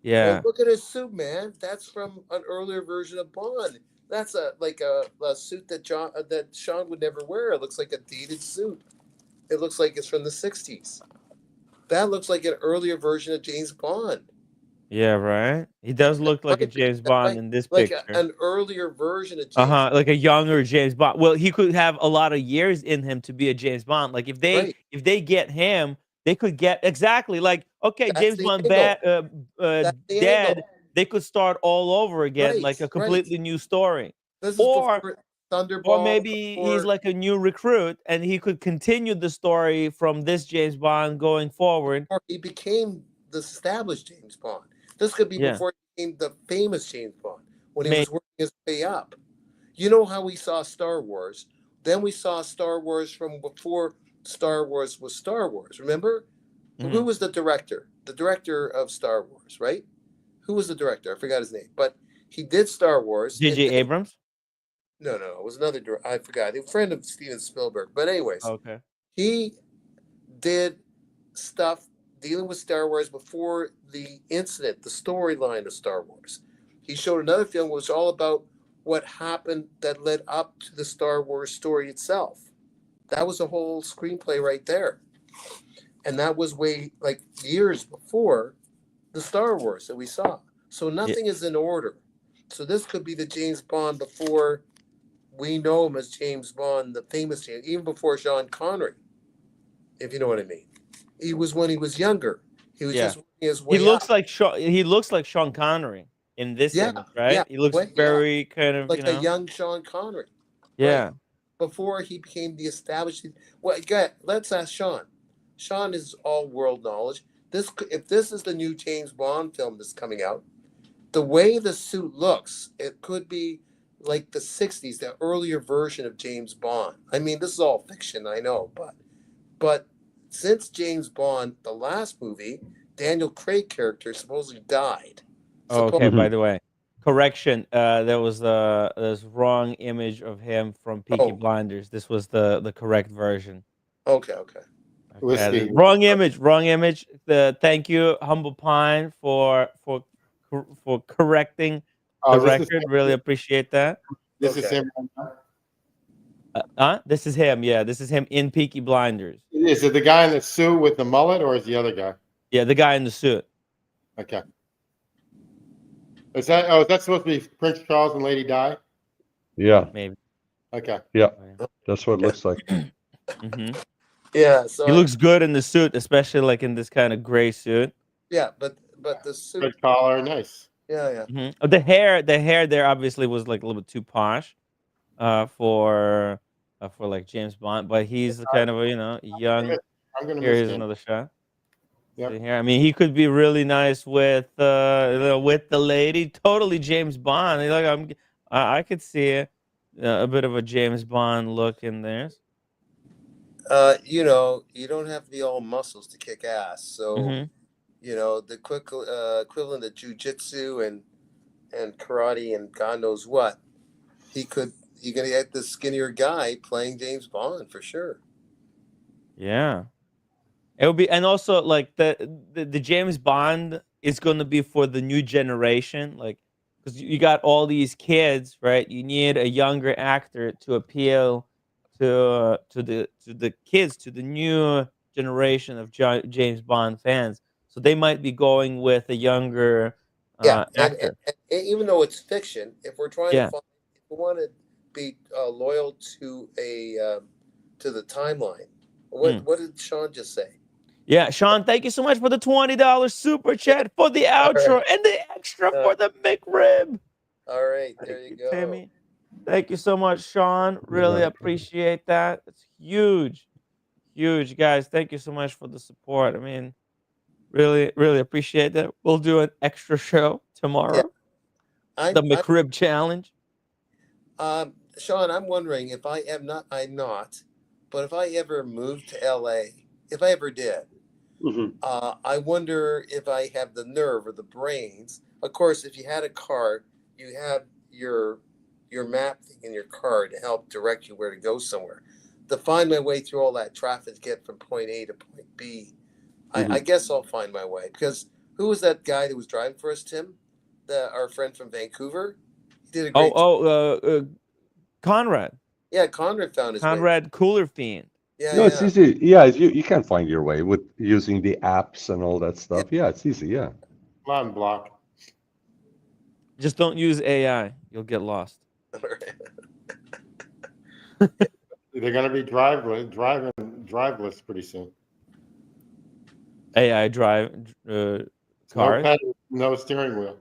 Yeah. Well, look at his suit, man. That's from an earlier version of Bond. That's a suit that Sean would never wear. It looks like a dated suit. It looks like it's from the 60s. That looks like an earlier version of James Bond. Yeah, right. He does look like a James Bond in this like picture. An earlier version of James Like a younger James Bond. Well, he could have a lot of years in him to be a James Bond. Like if they get him, they could get exactly like James Bond dead. They could start all over again, like a completely new story. This is before Thunderball. Or maybe he's like a new recruit, and he could continue the story from this James Bond going forward. Or he became the established James Bond. This could be before he became the famous James Bond, when he was working his way up. You know how we saw Star Wars? Then we saw Star Wars from before Star Wars was Star Wars. Remember? Who was the director? The director of Star Wars, right? Who was the director? I forgot his name. But he did Star Wars. J.J. Abrams? No. It was another director. I forgot. A friend of Steven Spielberg. But anyways. Okay. He did stuff dealing with Star Wars before the incident, the storyline of Star Wars. He showed another film that was all about what happened that led up to the Star Wars story itself. That was a whole screenplay right there. And that was way like years before the Star Wars that we saw. So nothing is in order. So this could be the James Bond before we know him as James Bond, the famous James, even before Sean Connery, if you know what I mean. He was when he was younger. He was just working his way He looks up. like Sean Connery in this image, right? Yeah, He looks very kind of like a young Sean Connery. Yeah. Right? Before he became the established. Well, let's ask Sean. Sean is all world knowledge. If this is the new James Bond film that's coming out, the way the suit looks, it could be like the 60s, the earlier version of James Bond. I mean, this is all fiction, I know, but since James Bond, the last movie, Daniel Craig character supposedly died. Oh, okay, by the way. Correction, there was this wrong image of him from Peaky Blinders. This was the correct version. Okay. Wrong image. Thank you, Humble Pine, for correcting the record. Really appreciate that. This is him. This is him. Yeah, this is him in Peaky Blinders. Is it the guy in the suit with the mullet, or is the other guy? Yeah, the guy in the suit. Okay. Is that supposed to be Prince Charles and Lady Di? Yeah. Maybe. Okay. Yeah, that's what it looks like. Yeah. So he looks good in the suit, especially like in this kind of gray suit. Yeah, but the suit. Red collar, nice. Yeah. The hair there obviously was like a little bit too posh, for like James Bond, but he's kind of young. Here's another shot. Yeah. Here, I mean, he could be really nice with the lady. Totally James Bond. Like I could see a bit of a James Bond look in there. You don't have to be all muscles to kick ass. So, the equivalent of jujitsu and karate and God knows what, you're gonna get the skinnier guy playing James Bond for sure. Yeah. It would be, and also like the James Bond is going to be for the new generation. Like because you got all these kids, right? You need a younger actor to appeal to the kids, to the new generation of James Bond fans. So they might be going with a younger actor. And even though it's fiction, if we're trying Yeah. to find, if we want to be loyal to to the timeline, what did Sean just say? Yeah, Sean, thank you so much for the $20 super chat for the outro and the extra for the McRib. All right, there you go. Timmy, thank you so much, Sean. Really appreciate that. It's huge, huge, guys. Thank you so much for the support. I mean, really, really appreciate that. We'll do an extra show tomorrow. The McRib challenge. Sean, I'm wondering if I'm not, but if I ever moved to LA, if I ever did, I wonder if I have the nerve or the brains. Of course, if you had a car, you have your map thing in your car to help direct you where to go somewhere. To find my way through all that traffic to get from point A to point B, I guess I'll find my way. Because who was that guy that was driving for us, Tim? Our friend from Vancouver? He did a great job. Conrad. Yeah, Conrad found his way. Conrad Cooler Fiend. Yeah, No, it's easy. Yeah, you can find your way with using the apps and all that stuff. Yeah, it's easy. Yeah. Come on, Block. Just don't use AI. You'll get lost. They're going to be driveless pretty soon. AI drive cars. No steering wheel.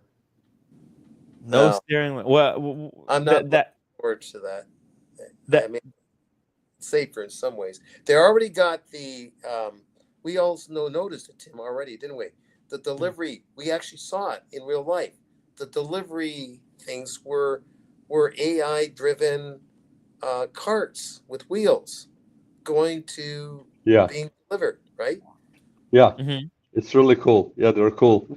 No steering wheel. Well, I'm not looking forward to that. I mean, it's safer in some ways. They already got the. We also noticed it, Tim, already, didn't we? The delivery. We actually saw it in real life. The delivery things were AI-driven carts with wheels going to being delivered, right? Yeah, it's really cool. Yeah, they're cool.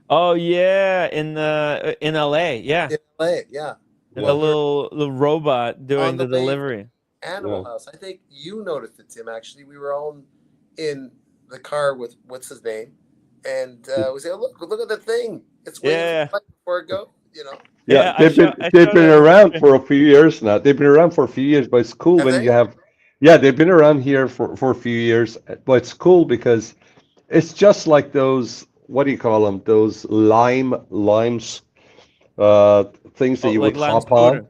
Oh yeah, in LA, yeah. In LA, yeah. And the little robot doing the delivery. Animal House. I think you noticed it, Tim. Actually, we were all in the car with what's his name, and we said, "Look at the thing! It's waiting before it goes." You know. Yeah, they've been around for a few years now. They've been around for a few years, but it's cool when you have. Yeah, they've been around here for a few years, but it's cool because it's just like those. What do you call them? Those limes, things that you would hop on.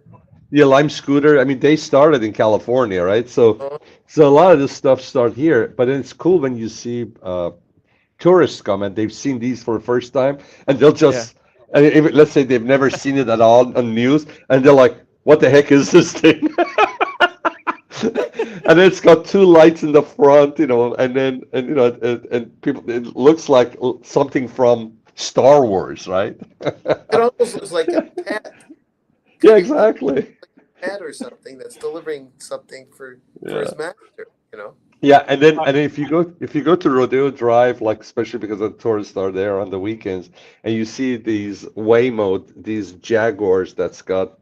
Yeah, Lime scooter. I mean, they started in California, right? So a lot of this stuff start here. But it's cool when you see tourists come and they've seen these for the first time, and they'll just, and let's say they've never seen it at all on news, and they're like, "What the heck is this thing?" And it's got two lights in the front, and people, it looks like something from Star Wars, right? It almost looks like a pet. Yeah, exactly. Like a pet or something that's delivering something for his master, Yeah, and then if you go to Rodeo Drive, like especially because the tourists are there on the weekends, and you see these Waymo, these Jaguars that's got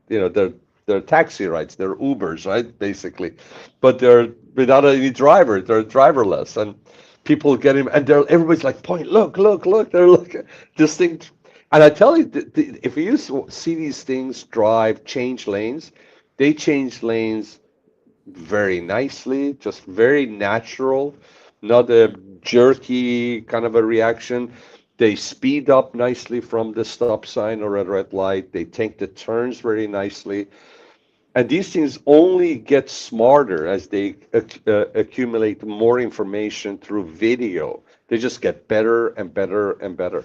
they're taxi rides, they're Ubers, right? Basically, but they're without any driver, they're driverless, and people get him, and everybody's like, "Point, look!" They're looking this thing, and I tell you, if you see these things change lanes, they change lanes very nicely, just very natural, not a jerky kind of a reaction. They speed up nicely from the stop sign or a red light. They take the turns very nicely. And these things only get smarter as they accumulate more information through video. They just get better and better and better.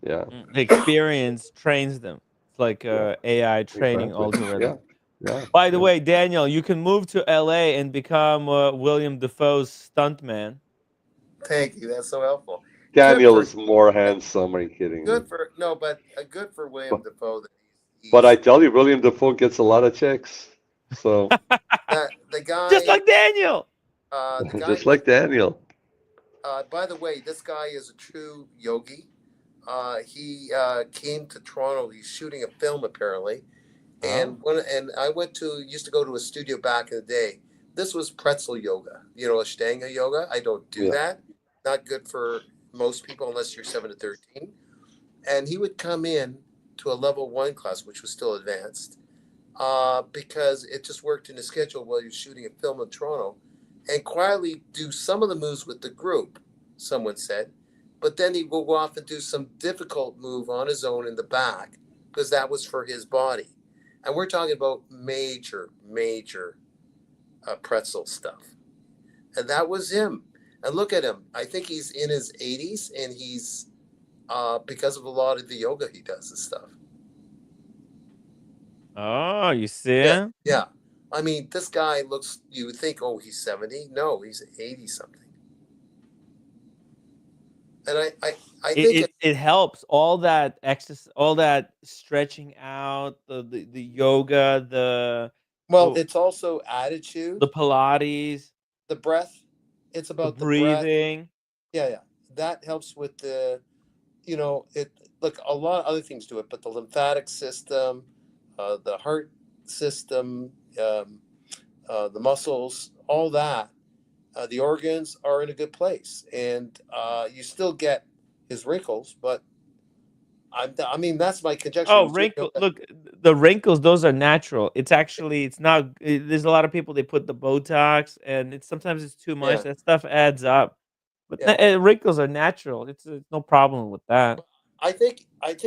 Yeah. The experience trains them. It's like AI training algorithm. Yeah. By the way, Daniel, you can move to LA and become William Dafoe's stuntman. Thank you. That's so helpful. Daniel is more handsome. Are you kidding me? Good for William Dafoe. But I tell you, William Dafoe gets a lot of checks. So the guy, just like Daniel. Just like Daniel. By the way, this guy is a true yogi. He came to Toronto. He's shooting a film apparently, and I used to go to a studio back in the day. This was pretzel yoga, Ashtanga yoga. I don't do that. Not good for most people unless you're 7 to 13. and he would come in to a level 1 class, which was still advanced, because it just worked in his schedule while he was shooting a film in Toronto, and quietly do some of the moves with the group, someone said, but then he'd go off and do some difficult move on his own in the back, because that was for his body. And we're talking about major pretzel stuff. And that was him. And look at him. I think he's in his 80s, and he's, because of a lot of the yoga he does and stuff. Oh, you see? Yeah, yeah. I mean, this guy looks, you would think, oh, he's 70. No, he's 80 something. And I think it helps, all that exercise, all that stretching out, the yoga, it's also attitude, the Pilates, the breath. It's about the breathing. Breath. Yeah. That helps with the, look, a lot of other things do it, but the lymphatic system, the heart system, the muscles, all that, the organs are in a good place, and you still get his wrinkles, but I mean that's my conjecture. Oh, wrinkle! Look, the wrinkles; those are natural. It's actually, it's not. There's a lot of people, they put the Botox, and sometimes it's too much. Yeah. That stuff adds up. But wrinkles are natural. It's no problem with that. I think.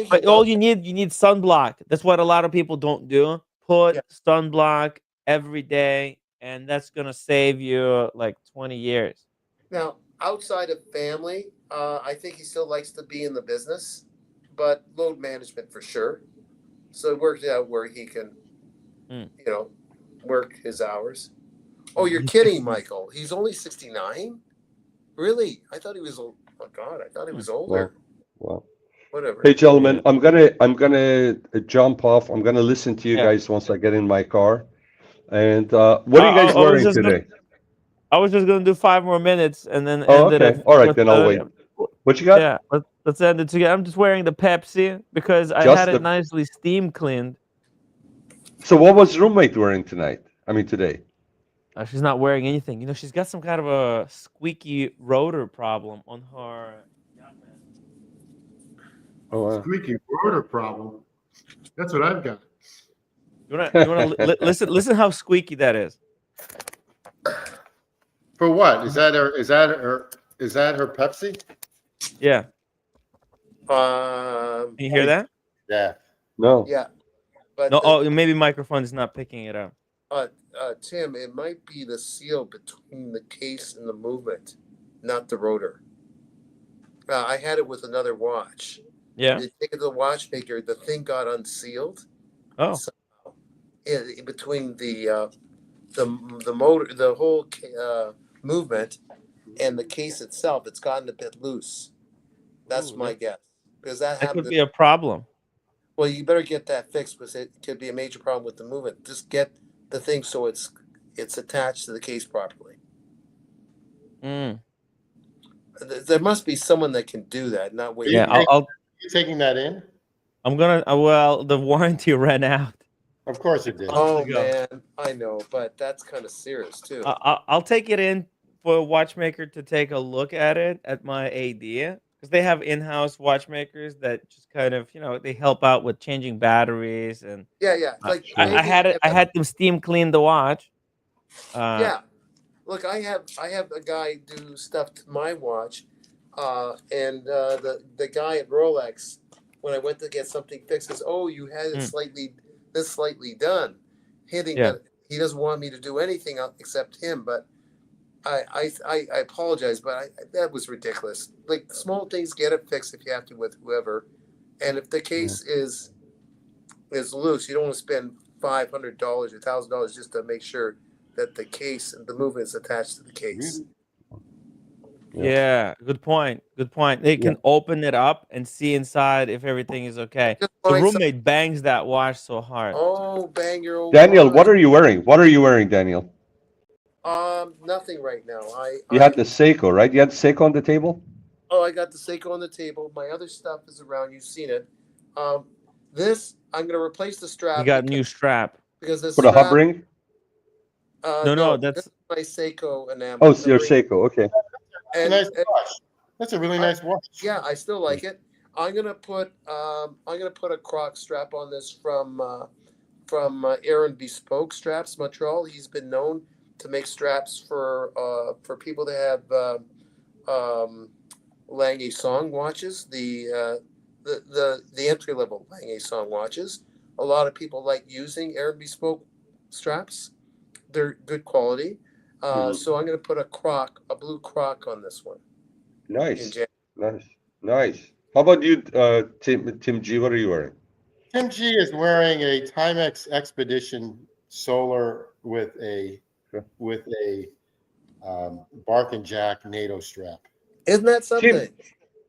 But all you need sunblock. That's what a lot of people don't do. Put sunblock every day, and that's gonna save you like 20 years. Now, outside of family, I think he still likes to be in the business, but load management for sure. So it worked out where he can, work his hours. Oh, you're kidding, Michael. He's only 69? Really? I thought he was, oh God, I thought he was older. Well. Whatever. Hey, gentlemen, I'm gonna jump off. I'm gonna listen to you guys once I get in my car. And what are you guys wearing today? I was just gonna do 5 more minutes and then Oh, end okay. it. All right, then I'll wait. What you got? Yeah, let's end it together. I'm just wearing the Pepsi because I had it nicely steam cleaned. So what was roommate wearing tonight? I mean today. She's not wearing anything. She's got some kind of a squeaky rotor problem on her. Oh, wow. Squeaky rotor problem. That's what I've got. You wanna listen how squeaky that is. For what? Is that her Pepsi? Yeah. Can you hear that? Yeah. No. Yeah. But no. Maybe microphone is not picking it up. Tim, it might be the seal between the case and the movement, not the rotor. I had it with another watch. Yeah. You take it to the watchmaker, the thing got unsealed. Oh. Somehow, in between the motor, the whole movement, and the case itself, it's gotten a bit loose. That's my guess, because that could be a problem. Well, you better get that fixed, because it could be a major problem with the movement. Just get the thing so it's attached to the case properly. There must be someone that can do that. Not wait. Yeah, you taking that in? I'm gonna. Well, the warranty ran out. Of course it did. Oh man, I know, but that's kind of serious too. I'll take it in for a watchmaker to take a look at it at my AD, because they have in-house watchmakers that just kind of they help out with changing batteries and. Yeah. Like I had them steam clean the watch. Yeah. Look, I have a guy do stuff to my watch, and the guy at Rolex, when I went to get something fixed, says, "Oh, you had it slightly done." Hinting that he doesn't want me to do anything except him. But I apologize, but that was ridiculous. Like small things, get it fixed if you have to with whoever, and if the case is loose, you don't want to spend $500 or $1,000 just to make sure that the case and the movement is attached to the case. Yeah, good point. They can open it up and see inside if everything is okay. The roommate bangs that watch so hard. Oh, bang your old Daniel, watch. what are you wearing? What are you wearing, Daniel? Nothing right now. You had the Seiko, right? You had the Seiko on the table? Oh, I got the Seiko on the table. My other stuff is around. You've seen it. This, I'm going to replace the strap. You got a new strap. Because this For the hub ring? No, that's my Seiko enamel. Oh, it's your Seiko. Okay. And, nice watch. That's a really nice watch. Yeah, I still like it. I'm gonna put a croc strap on this from Aaron Bespoke Straps Montreal. He's been known to make straps for people that have Lange Song watches, the entry level Lange Song watches. A lot of people like using Aaron Bespoke straps. They're good quality. So I'm going to put a blue croc on this one. Nice. How about you, Tim G? What are you wearing? Tim G is wearing a Timex Expedition Solar with a Bark and Jack NATO strap. Isn't that something?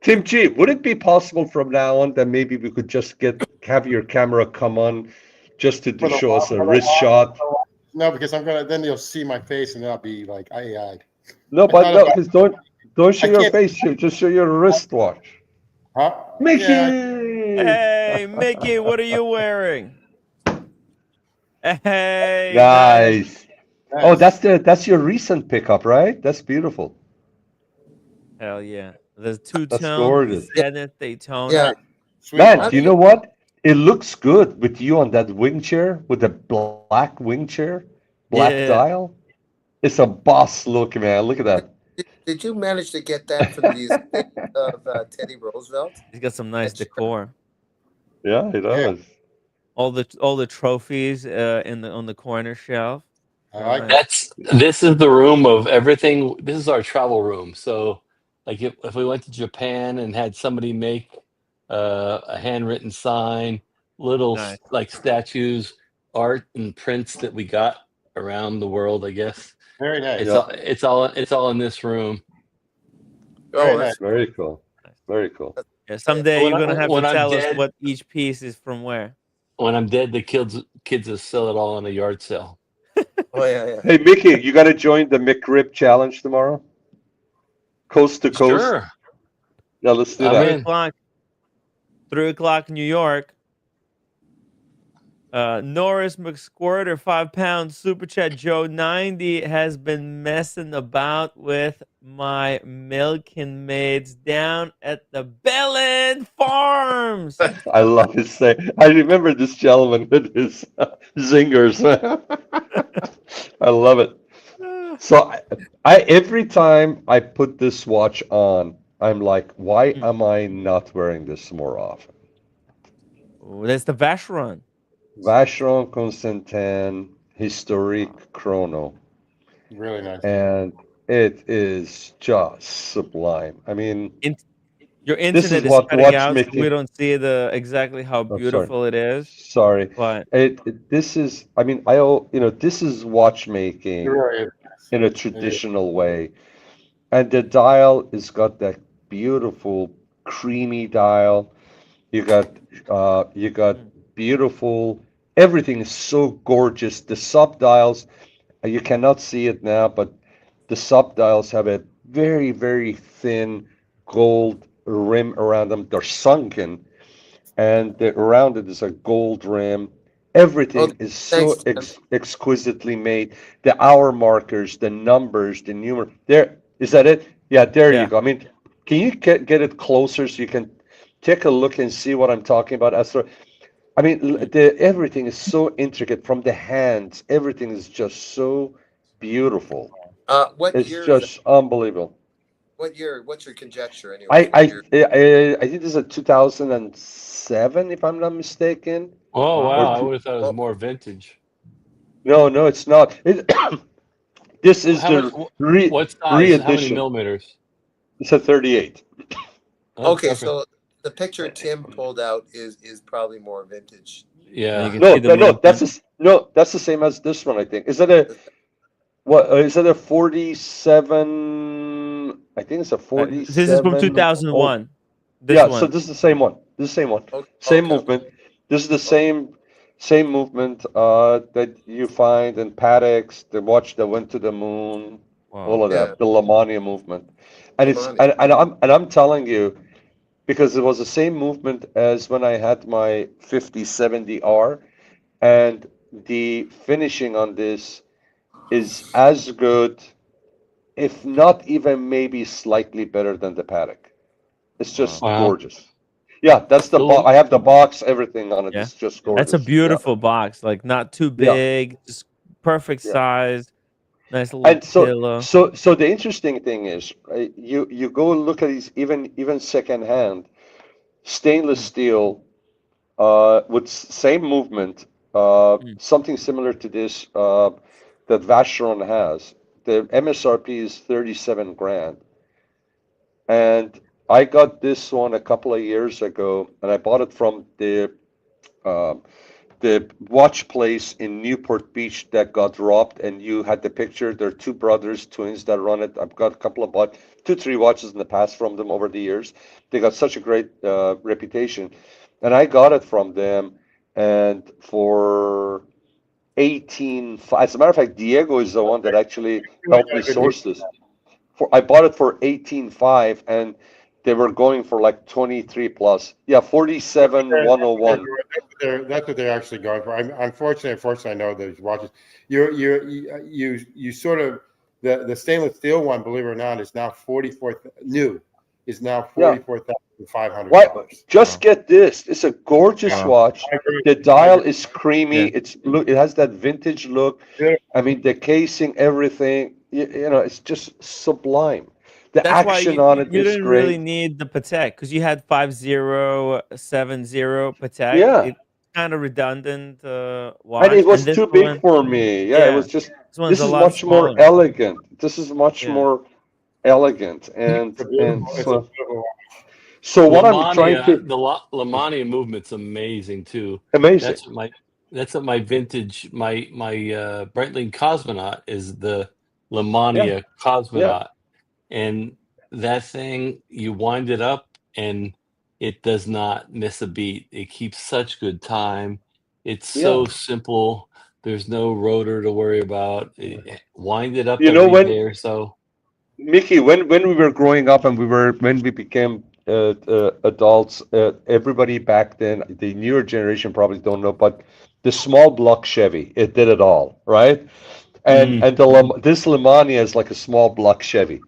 Tim G, would it be possible from now on that maybe we could just have your camera come on just to show us a wrist shot? No, because then you'll see my face and I'll be like eye-eyed. No, because don't show your face, just show your wristwatch. Huh? Mickey! Hey, Mickey, what are you wearing? Hey, nice. Oh, that's your recent pickup, right? That's beautiful. Hell yeah. The two-tone That's gorgeous. Zenith Daytona. Yeah. Man, do you know what? It looks good with you on that wing chair, with the black wing chair, black dial. It's a boss look, man. Look at that. Did you manage to get that from the museum of Teddy Roosevelt? He's got some nice decor. Yeah, he does. All the trophies on the corner shelf. This is the room of everything. This is our travel room. So, like if we went to Japan and had somebody make a handwritten sign, little like statues, art and prints that we got around the world, I guess. Very nice. It's all in this room. Oh, that's very cool. Very cool. Yeah, someday you're gonna have to tell us what each piece is from where. When I'm dead, the kids will sell it all on a yard sale. Oh yeah. Hey Mickey, you got to join the McRib challenge tomorrow. Coast to coast. Sure. Yeah, let's do that. 3 o'clock. 3 o'clock New York. Norris McSquirter, 5 pounds, Super Chat Joe 90 has been messing about with my milking maids down at the Bellin Farms. I love his say. I remember this gentleman with his zingers. I love it. So I every time I put this watch on, I'm like, why am I not wearing this more often? Oh, that's the Vacheron. Vacheron Constantin Historique Chrono. Really nice. And it is just sublime. I mean, your internet is cutting out, so we don't see exactly how beautiful it is. Sorry, but this is. I mean, this is watchmaking in a traditional way, and the dial has got that beautiful creamy dial. You got beautiful. Everything is so gorgeous. The sub dials, you cannot see it now, but the sub dials have a very, very thin gold rim around them. They're sunken, and around it is a gold rim. Everything is so exquisitely made. The hour markers, the numbers, the numer. There, is that it? Yeah, there you go. I mean, can you get it closer so you can take a look and see what I'm talking about? I mean, everything is so intricate from the hands. Everything is just so beautiful. It's just unbelievable. What year? What's your conjecture anyway? I think this is a 2007, if I'm not mistaken. Oh wow! I would have thought it was more vintage. No, it's not. This is what size? How many millimeters? It's a 38. Okay, so the picture Tim pulled out is probably more vintage. Yeah. No, that's the same as this one. I think. Is that a 47? I think it's a 47. This is from 2001. So this is the same one. Same movement. This is the same movement that you find in Pateks, the watch that went to the moon, all of that, the Lamania movement, and I'm telling you, because it was the same movement as when I had my 5070R, and the finishing on this is as good, if not even maybe slightly better than the Patek. It's just gorgeous. Yeah, that's the box. Cool. I have the box, everything on it. Yeah. It's just That's a gorgeous. beautiful box. Like not too Yeah. big, just perfect Yeah. size. Nice little And pillow. so the interesting thing is, you go and look at these even secondhand stainless steel, with same movement, something similar to this, that Vacheron has. The MSRP is 37 grand, and I got this one a couple of years ago, and I bought it from the watch place in Newport Beach that got robbed, and you had the picture. They're two brothers, twins that run it. I've got a couple of two, three watches in the past from them over the years. They got such a great reputation, and I got it from them, and for 18. As a matter of fact, Diego is the one that actually helped me source this. I bought it for 18.5, and they were going for like 23 plus. Yeah, 47,101. That's what they're actually going for. Unfortunately, I know those watches. You sort of the stainless steel one, believe it or not, is now 44,500. What? Just get this. It's a gorgeous watch. The dial is creamy. It has that vintage look. I mean, the casing, everything. You know, it's just sublime. The That's why action on it you is didn't great. really need the Patek because you had 5070 Patek. Yeah. It's kind of redundant watch. And it was this too big one- for me. Yeah, it was just. This one's This a is lot much more smaller. elegant. This is much Yeah. more elegant, and It's a so. beautiful So what I'm trying to The Lamania movement's amazing too. Amazing. That's what my vintage my Breitling Cosmonaut is the Lamania Cosmonaut, and that thing you wind it up and it does not miss a beat. It keeps such good time. It's so simple. There's no rotor to worry about. Wind it up You know, every when- day or so. Mickey, when we were growing up and when we became adults, everybody back then, the newer generation probably don't know, but the small block Chevy, it did it all, right? And this Lamania is like a small block Chevy.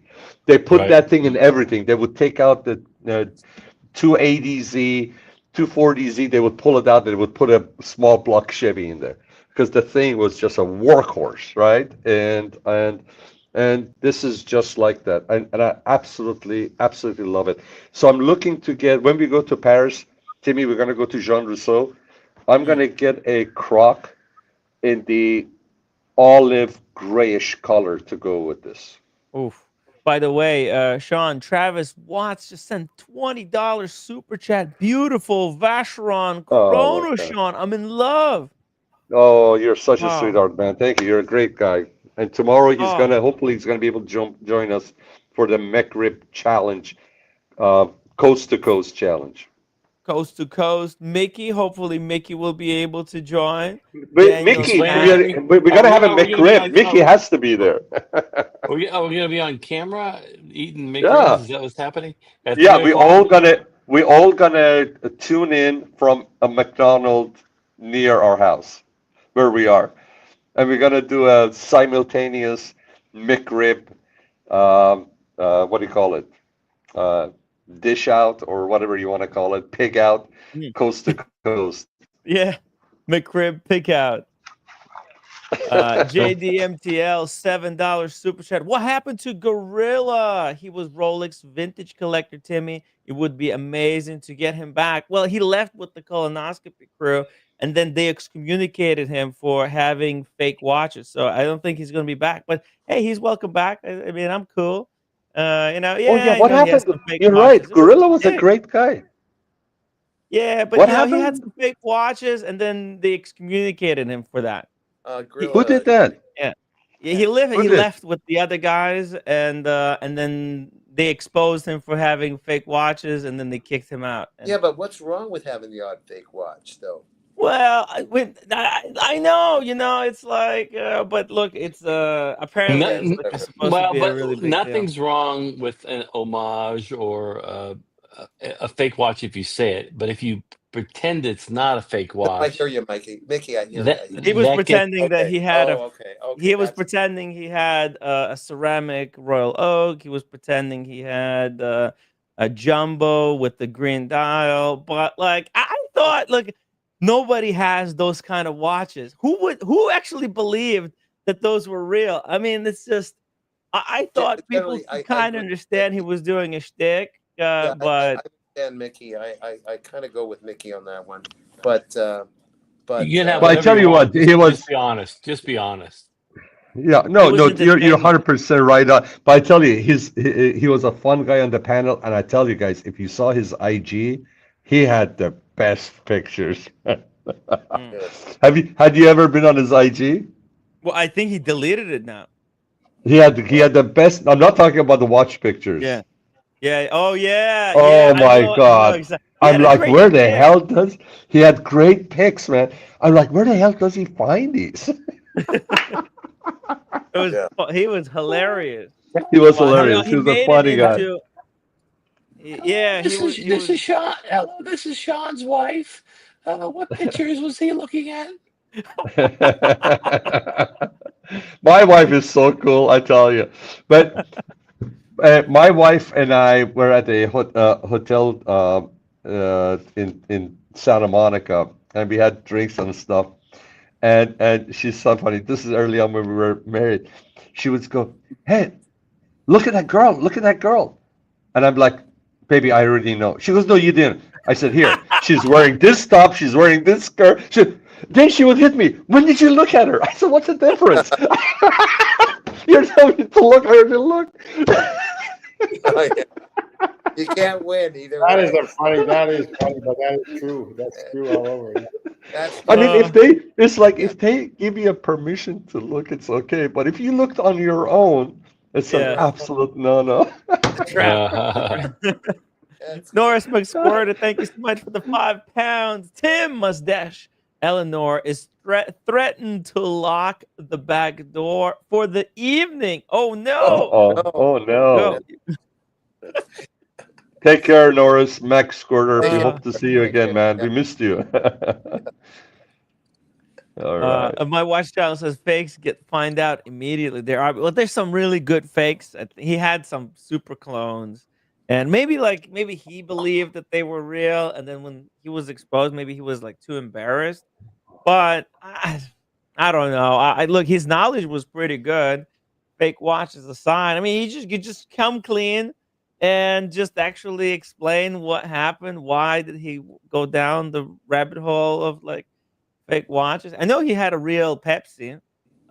They put Right. that thing in everything. They would take out the 280Z, 240Z. They would pull it out. They would put a small block Chevy in there because the thing was just a workhorse, right? And this is just like that. And I absolutely love it. So I'm looking to get, when we go to Paris, Timmy, we're going to go to Jean Rousseau. I'm going to get a croc in the olive grayish color to go with this. Oof. By the way, Sean, Travis Watts just sent $20 super chat. Beautiful Vacheron Oh, Chrono, my God. Sean. I'm in love. Oh, you're such a Wow. sweetheart, man. Thank you. You're a great guy. And tomorrow Oh. hopefully he's gonna be able to join us for the McRib challenge, coast to coast challenge. Coast to coast. Mickey, hopefully Mickey will be able to join. But Daniel Mickey, Span. we gotta have a Are we gonna be McRib. on- Mickey has to be there. Are we gonna be on camera eating McRibs? Yeah. Is that what's happening? At Yeah, 3 o'clock? we all gonna tune in from a McDonald's near our house, where we are, and we're gonna do a simultaneous McRib. What do you call it? Dish out or whatever you want to call it. Pig out, coast to coast. Yeah. McRib pick out. JDMTL $7 super chat. What happened to Gorilla? He was Rolex vintage collector, Timmy. It would be amazing to get him back. Well, he left with the colonoscopy crew, and then they excommunicated him for having fake watches. So I don't think he's going to be back. But hey, he's welcome back. I mean, I'm cool. You know, yeah. Oh yeah, I what know he has happened? some fake You're watches. right. Gorilla was a great guy. Yeah, but What you know, he had happened? some fake watches, and then they excommunicated him for that. Who did that? Yeah, he left. Who He did? left with the other guys, and then they exposed him for having fake watches, and then they kicked him out. And, Yeah, but what's wrong with having the odd fake watch, though? well, I know, you know, it's like, but look, it's apparently it's like it's supposed to be a really big deal. nothing's wrong with an homage or a fake watch if you say it, but if you pretend it's not a fake watch, I hear you, Mikey. Mickey, I hear That- you. He was that pretending that he had okay. he was pretending he had a ceramic Royal Oak. He was pretending he had a jumbo with the green dial. But like, I thought, look, nobody has those kind of watches. Who actually believed that those were real? I mean, it's just, I thought people kind of understand he was doing a shtick, I but understand Mickey. I kind of go with Mickey on that one. But You can have But I whatever tell you want. what, he was. Just be honest. Just be honest. Yeah, it no, was no, you're entertaining. 100% right on. But I tell you, he was a fun guy on the panel, and I tell you guys, if you saw his IG, he had the best pictures. Had you ever been on his IG? Well, I think he deleted it now. He had the best. I'm not talking about the watch pictures. Yeah. Yeah. Oh yeah. Oh Yeah. my I know God. exactly. He I'm had a like, great where the pick. hell does he had great pics, man? I'm like, where the hell does he find these? It was he was hilarious. He was Well, hilarious. he He was a made it funny guy. into. Yeah, This is Sean. Hello, this is Sean's wife. What pictures was he looking at? My wife is so cool, I tell you. But my wife and I were at a hotel in Santa Monica, and we had drinks and stuff. And she's so funny. This is early on when we were married. She would go, "Hey, look at that girl! Look at that girl!" And I'm like, "Baby, I already know." She goes, "No, you didn't." I said, "Here, she's wearing this top. She's wearing this skirt." Then she would hit me. "When did you look at her?" I said, "What's the difference?" You're telling me to look, I already looked. Oh, yeah. You can't win either That way. is funny, but that is true. That's true all over. Yeah. I mean, if they give you a permission to look, it's okay. But if you looked on your own, it's an absolute no-no. Norris McSquirter, thank you so much for the £5. Tim Mustache Eleanor is threatened to lock the back door for the evening. Oh no! Oh no! Take care, Norris. Max Squirter. We hope to see you again, man. We missed you. All right. My watch channel says fakes find out immediately. There's some really good fakes. He had some super clones, and maybe he believed that they were real, and then when he was exposed, maybe he was like too embarrassed. But I don't know. I look, his knowledge was pretty good. Fake watch is a sign. I mean, you just come clean and just actually explain what happened. Why did he go down the rabbit hole of like fake watches? I know he had a real Pepsi.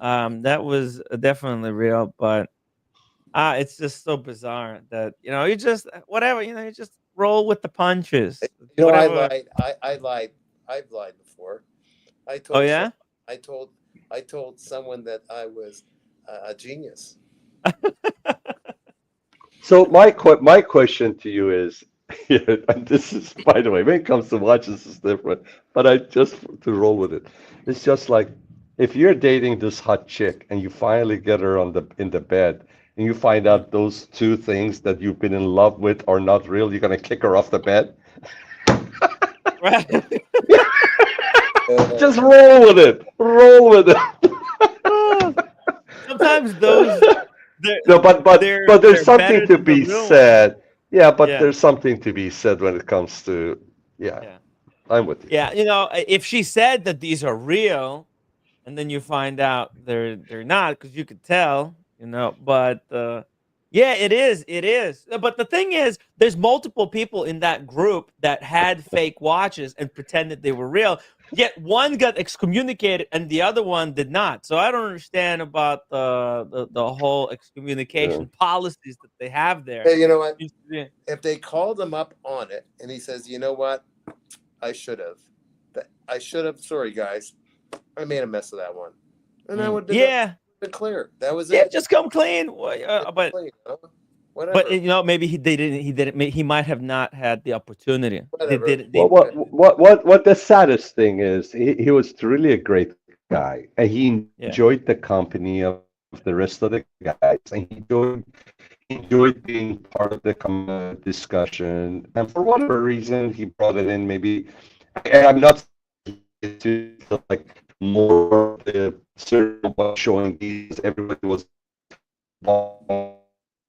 That was definitely real, but it's just so bizarre that you just whatever, you just roll with the punches. You know, Whatever. I lied. I've lied before. I told. Oh yeah. I told someone that I was a genius. So my question to you is, and this is, by the way, when it comes to watches, it's different. But I just to roll with it. It's just like if you're dating this hot chick and you finally get her in the bed, and you find out those two things that you've been in love with are not real, you're gonna kick her off the bed. Just roll with it. Roll with it. Sometimes those. No, but there's something to be said. Yeah, but Yeah. there's something to be said when it comes to I'm with you. Yeah, if she said that these are real, and then you find out they're not, because you could tell, But yeah, it is. But the thing is, there's multiple people in that group that had fake watches and pretended they were real. Yet one got excommunicated and the other one did not. So I don't understand about the whole excommunication policies that they have there. Hey, you know what? If they called him up on it and he says, "You know what? I should have. Sorry, guys. I made a mess of that one." And that would have been clear. That was it. Yeah, just come clean. But whatever. But maybe he didn't. He might have not had the opportunity. What the saddest thing is, he was really a great guy, and he enjoyed the company of the rest of the guys, and he enjoyed being part of the discussion. And for whatever reason, he brought it in. Maybe, and I'm not to like more of the certain showing these. Everybody was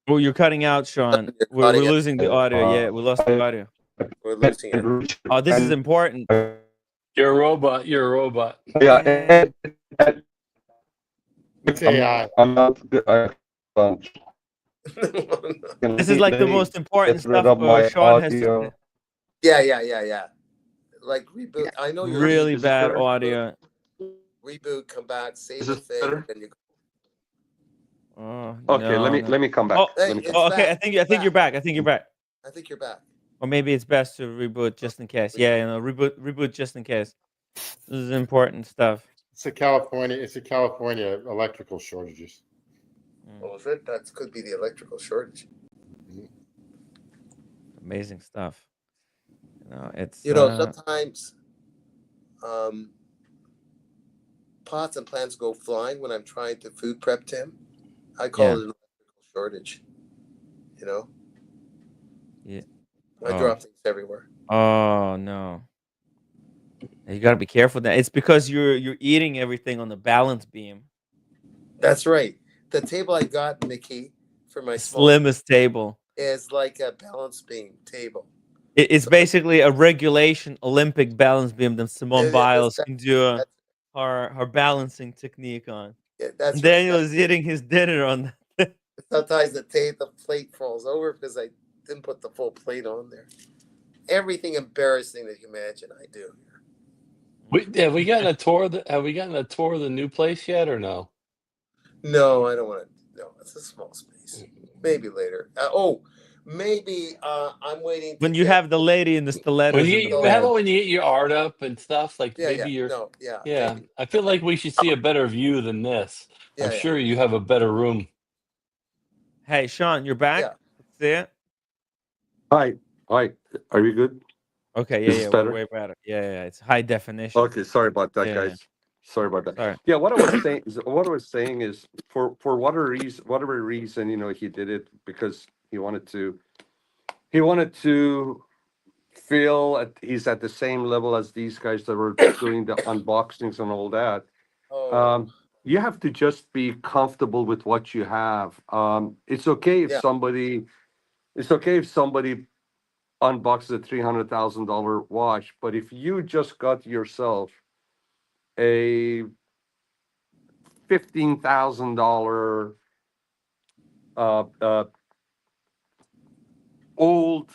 Oh, you're cutting out, Sean. We're losing the audio. Yeah, we lost the audio. We're losing it. Oh, this is important. You're a robot. You're a robot. Yeah. It's AI. I'm not good. This is like the most important get rid stuff of my Sean has to audio. Yeah. Like reboot. I know you're really bad audio. Reboot, come back, save Is the this thing, better? and you go. Oh, Okay, no, let me come back. Oh, Let me it's come okay. back. I think you're back. I think you're back. I think you're back. Or maybe it's best to reboot just in case. Yeah, reboot just in case. This is important stuff. It's a California electrical shortages. Oh, is it? That could be the electrical shortage. Amazing stuff. It's sometimes pots and plants go flying when I'm trying to food prep Tim. I call it an electrical shortage. Yeah. I drop things everywhere. Oh no. You gotta be careful with that. It's because you're eating everything on the balance beam. That's right. The table I got, Mickey, for my slimmest table is like a balance beam table. It's basically a regulation Olympic balance beam that Simone Biles can do her balancing technique on. Yeah, that's and Daniel is eating his dinner on that. Sometimes the plate falls over because I didn't put the full plate on there. Everything embarrassing that you imagine, I do. Have we gotten a tour of the new place yet, or no? No, I don't want to. No, it's a small space. Maybe later. Maybe I'm waiting. When you have the lady in the stilettos. How about when you get your art up and stuff? Like maybe you're. Yeah. Maybe. I feel like we should see a better view than this. I'm sure you have a better room. Hey, Sean, you're back. Yeah. Let's see it. Hi. Are you good? Okay, Is this better? Way better. Yeah, it's high definition. Okay, sorry about that, guys. Sorry about that. Sorry. Yeah, what I was saying is for whatever reason, he did it because he wanted to feel he's at the same level as these guys that were doing the unboxings and all that. You have to just be comfortable with what you have. It's okay if somebody unboxes a $300,000 watch, but if you just got yourself a $15,000 old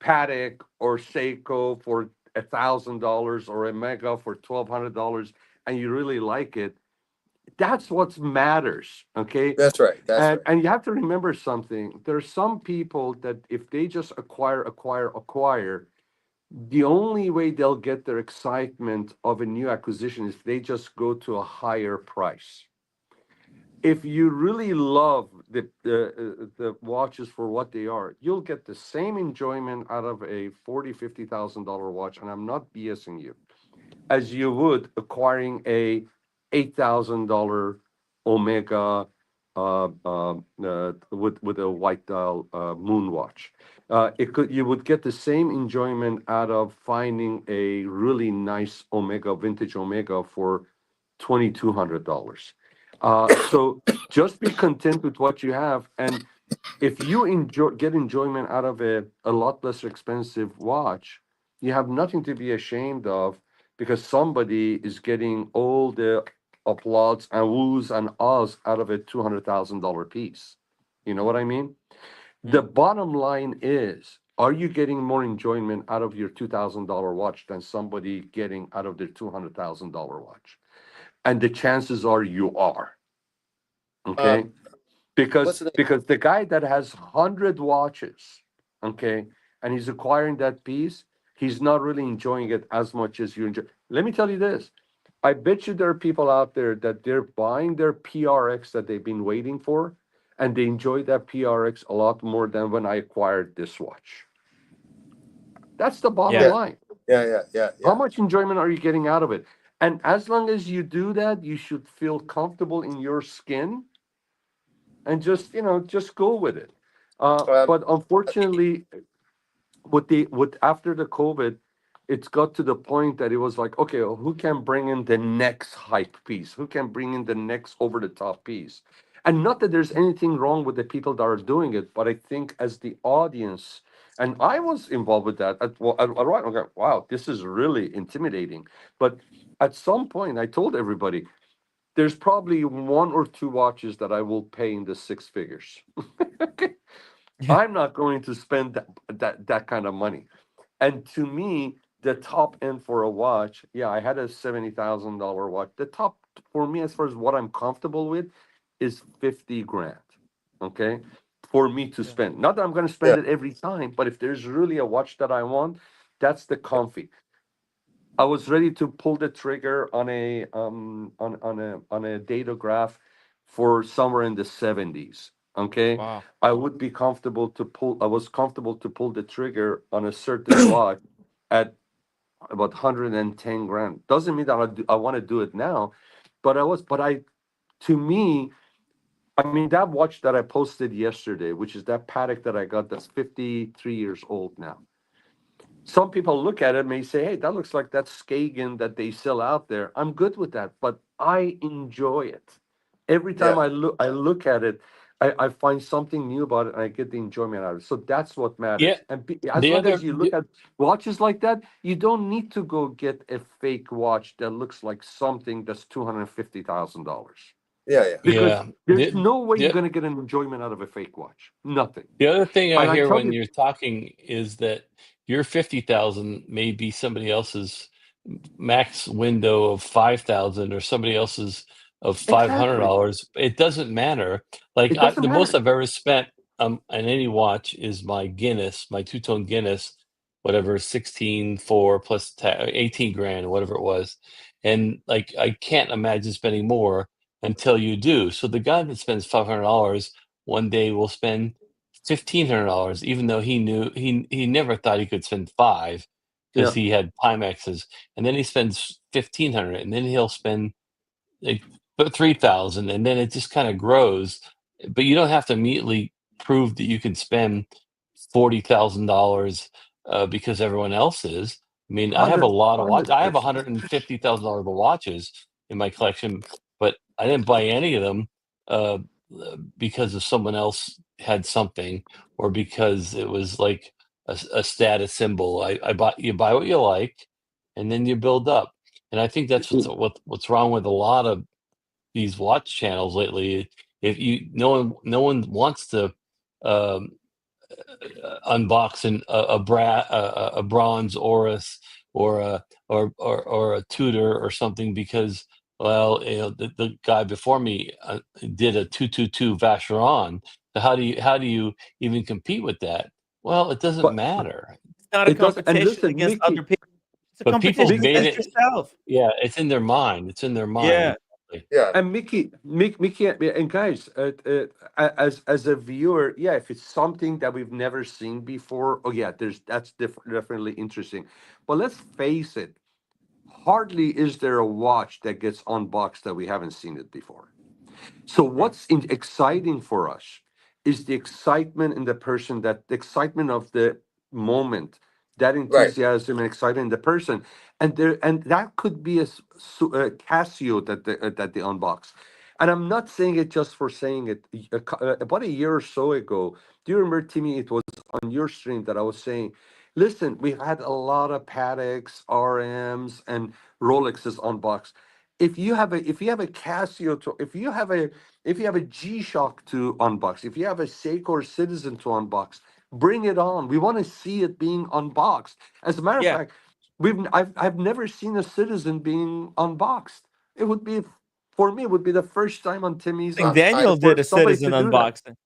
Patek or Seiko for $1,000 or a Mega for $1,200, and you really like it, that's what matters. Okay, that's right. And you have to remember something. There are some people that if they just acquire, the only way they'll get their excitement of a new acquisition is they just go to a higher price. If you really love the watches for what they are, you'll get the same enjoyment out of a $40,000-$50,000 watch, and I'm not BSing you, as you would acquiring a $8,000 Omega with a white dial moon watch. You would get the same enjoyment out of finding a really nice vintage Omega for $2,200. So just be content with what you have, and if you get enjoyment out of a lot less expensive watch, you have nothing to be ashamed of, because somebody is getting all the applause and woos and ahs out of a $200,000 piece. You know what I mean? The bottom line is, are you getting more enjoyment out of your $2,000 watch than somebody getting out of their $200,000 watch? And the chances are you are. Okay? Because the guy that has 100 watches, okay, and he's acquiring that piece, he's not really enjoying it as much as you enjoy. Let me tell you this. I bet you there are people out there that they're buying their PRX that they've been waiting for, and they enjoy that PRX a lot more than when I acquired this watch. That's the bottom line. Yeah. How much enjoyment are you getting out of it? And as long as you do that, you should feel comfortable in your skin and just go with it. But unfortunately, after the COVID, it's got to the point that it was like, okay, who can bring in the next hype piece? Who can bring in the next over-the-top piece? And not that there's anything wrong with the people that are doing it, but I think as the audience, and I was involved with that. Okay, wow, this is really intimidating. But at some point, I told everybody, there's probably 1 or 2 watches that I will pay in the 6 figures. I'm not going to spend that kind of money. And to me, the top end for a watch, yeah, I had a $70,000 watch. The top for me, as far as what I'm comfortable with, is 50 grand. Okay, for me to spend. Not that I'm going to spend it every time, but if there's really a watch that I want, that's the comfy. I was ready to pull the trigger on a datograph for somewhere in the 70s. Okay, Wow. I would be comfortable to pull. I was comfortable to pull the trigger on a certain watch at about 110 grand. Doesn't mean that I want to do it now, but to me, I mean, that watch that I posted yesterday, which is that Patek that I got, that's 53 years old now. Some people look at it may say, hey, that looks like that Skagen that they sell out there. I'm good with that, but I enjoy it. Every time I look at it, I find something new about it and I get the enjoyment out of it. So that's what matters. And as long as you look at watches like that, you don't need to go get a fake watch that looks like something that's $250,000. Because there's no way you're going to get an enjoyment out of a fake watch. Nothing. The other thing I And I hear tell when you, you're talking is that your 50,000 may be somebody else's max window of 5,000 or somebody else's of exactly. $500. It doesn't matter. Like It doesn't the most matter. I've ever spent on any watch is my Guinness, my two-tone Guinness, whatever, 16.4 plus 18 grand, whatever it was. And like I can't imagine spending more until you do. So the guy that spends $500 one day will spend $1,500, even though he knew he never thought he could spend five because Yeah. he had Timexes, and then he spends 1,500, and then he'll spend like 3,000, and then it just kind of grows. But you don't have to immediately prove that you can spend $40,000 because everyone else is. I mean, I have a lot of watches. I have 100%. $150,000 of watches in my collection, but I didn't buy any of them uh, because of someone else had something, or because it was like a status symbol. You buy what you like, and then you build up. And I think that's what's wrong with a lot of these watch channels lately. If you no one wants to um, unbox a bronze Oris or a Tudor or something because, well, you know, the guy before me did a 222 Vacheron. So how do you even compete with that? Well, it doesn't matter. It's not a It does. And competition listen, against Mickey, other people. It's a But people competition made against it. yourself. Yeah, it's in their mind. It's in their mind. Yeah. And Mickey, and guys, as a viewer, yeah, if it's something that we've never seen before, oh yeah, that's definitely interesting. But let's face it, hardly is there a watch that gets unboxed that we haven't seen it before. So what's exciting for us is the excitement in the person, the excitement of the moment, that enthusiasm and excitement in the person, and that could be a Casio that they unbox. And I'm not saying it just for saying it. About a year or so ago, do you remember, Timmy? It was on your stream that I was saying, listen, we've had a lot of Pateks, RMs, and Rolexes unboxed. If you have a Casio if you have a G-Shock to unbox, if you have a Seiko or Citizen to unbox, bring it on. We want to see it being unboxed. As a matter of fact, I've never seen a Citizen being unboxed. It would be, for me, it would be the first time on Timmy's. I think Daniel did a somebody Citizen to do that. unboxing.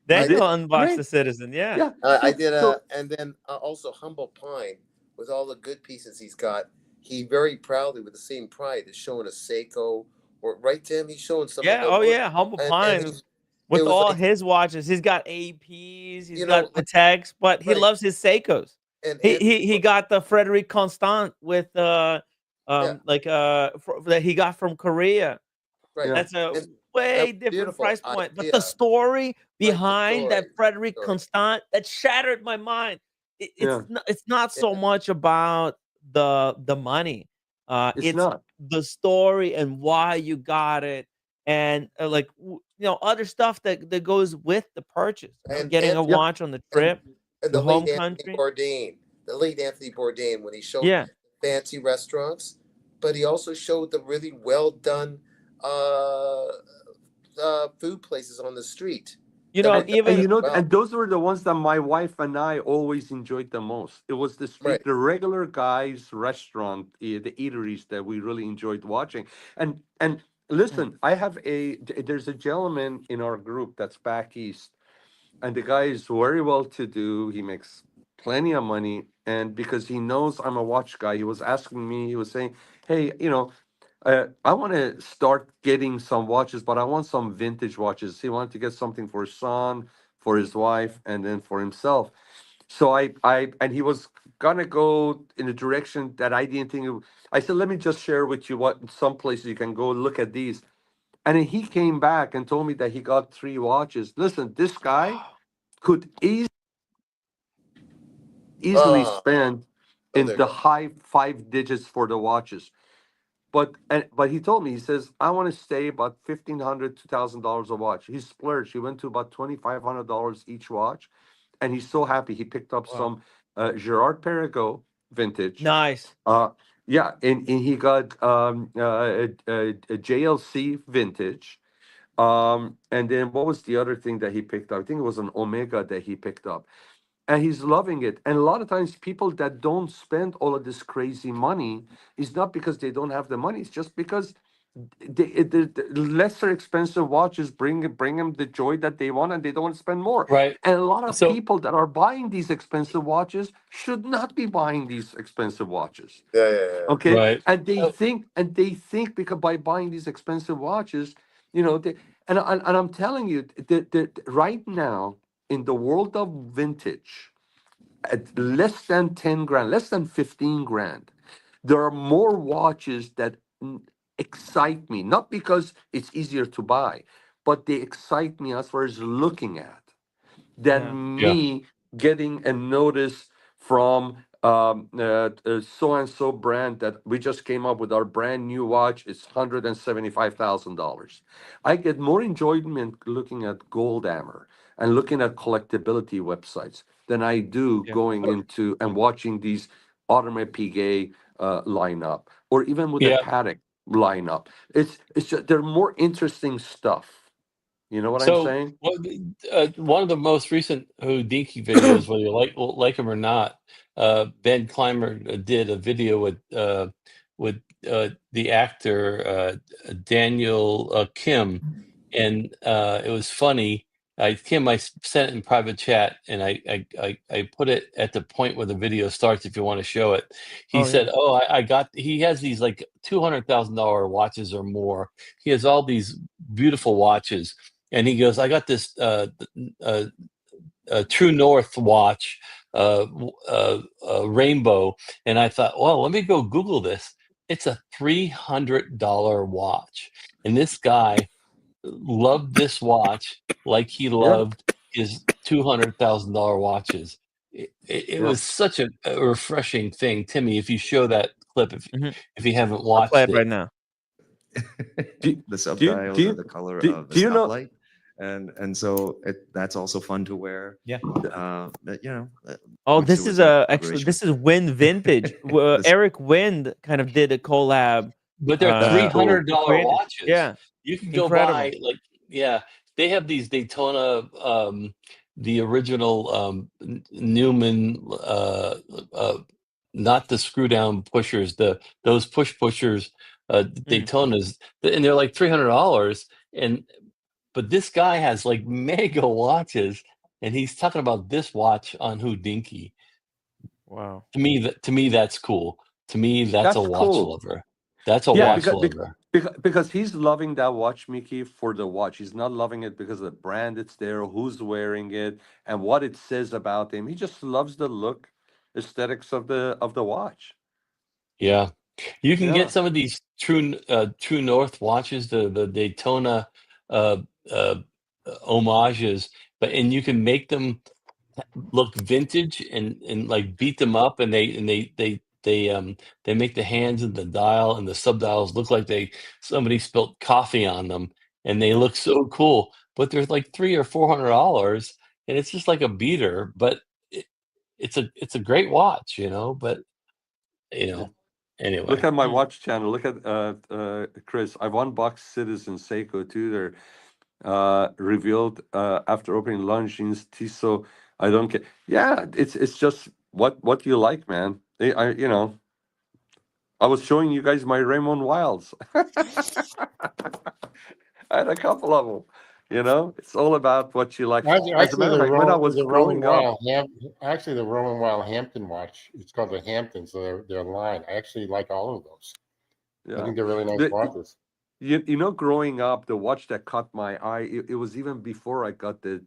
Daniel did. unboxed Great. the Citizen. Yeah. Yeah. I did and then also Humble Pine, with all the good pieces he's got. He very proudly, with the same pride, is showing a Seiko. Or right, Tim? He's showing some. Yeah. Of the Oh wood, yeah. Humble Pine. With it was all like, his watches, he's got APs, he's you got know, Pateks, but he right. loves his Seikos. And He got the Frederic Constant with that he got from Korea. right. That's a And way that different beautiful price point. But idea. the story behind that story. Frederic Constant, that shattered my mind. Yeah. It's not so much about the money. It's It's not. the story and why you got it. and other stuff that goes with the purchase. Getting a Yep. watch on the trip, And the the late home Anthony country. Bourdain, when he showed Yeah. fancy restaurants, but he also showed the really well done food places on the street. And those were the ones that my wife and I always enjoyed the most. It was the street, the regular guys' restaurant, the eateries that we really enjoyed watching. And listen, there's a gentleman in our group that's back east, and the guy is very well to do. He makes plenty of money, and because he knows I'm a watch guy, he was asking me. He was saying, "Hey, I want to start getting some watches, but I want some vintage watches." He wanted to get something for his son, for his wife, and then for himself. So and he was gonna go in a direction that I didn't think. I said, "Let me just share with you what some places you can go look at these." And then he came back and told me that he got 3 watches. Listen, this guy could easily spend in the high 5 digits for the watches. But he told me, he says, "I want to stay about $1,500, $2,000 a watch." He splurged. He went to about $2,500 each watch, and he's so happy. He picked up some Gerard Perregaux vintage. Nice. Yeah, and he got a JLC vintage. And then what was the other thing that he picked up? I think it was an Omega that he picked up. And he's loving it. And a lot of times people that don't spend all of this crazy money is not because they don't have the money. It's just because the lesser expensive watches bring them the joy that they want, and they don't want to spend more. Right. And a lot of people that are buying these expensive watches should not be buying these expensive watches. Yeah. Okay. Right. And they think because by buying these expensive watches, and I'm telling you that right now in the world of vintage, at less than 10 grand, less than 15 grand, there are more watches that excite me, not because it's easier to buy, but they excite me as far as looking at, than me getting a notice from so and so brand that we just came up with our brand new watch. It's $175,000. I get more enjoyment looking at Gold Hammer and looking at collectability websites than I do going into and watching these Audemars Piguet lineup, or even with the Patek lineup. It's just, they're more interesting stuff. You know what I'm So saying? one of the most recent Houdinki videos, whether you like him or not, Ben Clymer did a video with the actor Daniel Kim, and it was funny. Kim, I sent it in private chat, and I put it at the point where the video starts. If you want to show it, he said, "Oh, I got." He has these like $200,000 watches or more. He has all these beautiful watches. And he goes, "I got this True North watch, rainbow." And I thought, well, let me go Google this. It's a $300 watch. And this guy loved this watch like he loved his $200,000 watches. It was such a refreshing thing. Timmy, if you show that clip, if you haven't watched I'll play it right now. The subdials are the color of the stoplight, and so that's also fun to wear. Yeah. Oh, this is actually this is Wind Vintage. Eric Wind kind of did a collab, but they're $300 watches. Yeah, you can go buy they have these Daytona, the original Newman, not the screw down pushers, those pushers. Daytonas, and they're like $300, but this guy has like mega watches, and he's talking about this watch on Houdinki. Wow. To me that's cool. To me, that's a watch lover. That's a watch lover. Because he's loving that watch, Mickey, for the watch. He's not loving it because of the brand it's there, who's wearing it, and what it says about him. He just loves the look, aesthetics of the watch. Yeah. You can get some of these True North watches, the Daytona homages, and you can make them look vintage and like beat them up, and they make the hands and the dial and the subdials look like somebody spilt coffee on them, and they look so cool, but they're like $300 or $400, and it's just like a beater, but it's a great watch, but anyway. Look at my watch channel. Look at Chris. I've unboxed Citizen Seiko too. They're revealed after opening Longines Tissot. I don't care. Yeah, it's just what you like, man. I was showing you guys my Raymond Wilds. I had a couple of them. It's all about what you like. Actually, As a matter of fact, when I was growing up, actually, the Roman Wild Hampton watch. It's called the Hampton, so they're line. I actually like all of those. I think they're really nice watches. Growing up, the watch that caught my eye, it was even before I got the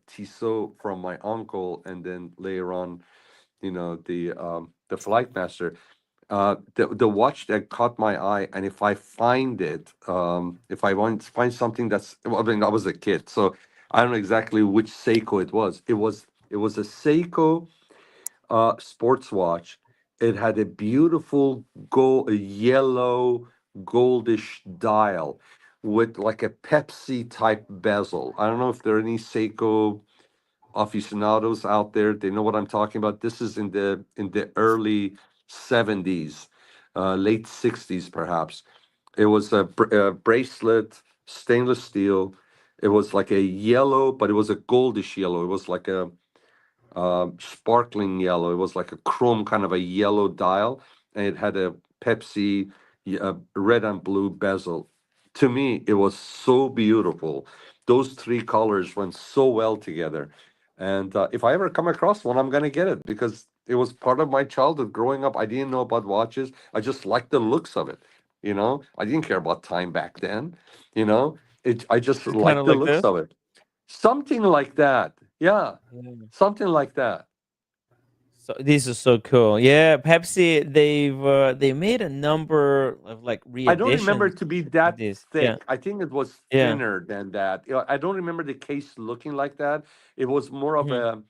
Tissot from my uncle, and then later on, the Flightmaster. The watch that caught my eye, and if I find it, if I want to find something I was a kid, so I don't know exactly which Seiko it was. It was a Seiko sports watch. It had a beautiful yellow goldish dial with like a Pepsi type bezel. I don't know if there are any Seiko aficionados out there. They know what I'm talking about. This is in the early 70s, late 60s perhaps. It was a bracelet, stainless steel. It was like a yellow, but it was a goldish yellow. It was like a sparkling yellow. It was like a chrome kind of a yellow dial, and it had a Pepsi red and blue bezel. To me, it was so beautiful. Those three colors went so well together. And if I ever come across one, I'm going to get it because it was part of my childhood growing up. I didn't know about watches. I just liked the looks of it. I didn't care about time back then. I just liked the like looks this? of it. Something like that. Yeah. Something like that. So these are so cool. Yeah, Pepsi. They made a number of like I don't remember re-editions it to be of that these. thick. Yeah, I think it was yeah. thinner than that. I don't remember the case looking like that. It was more of Mhm.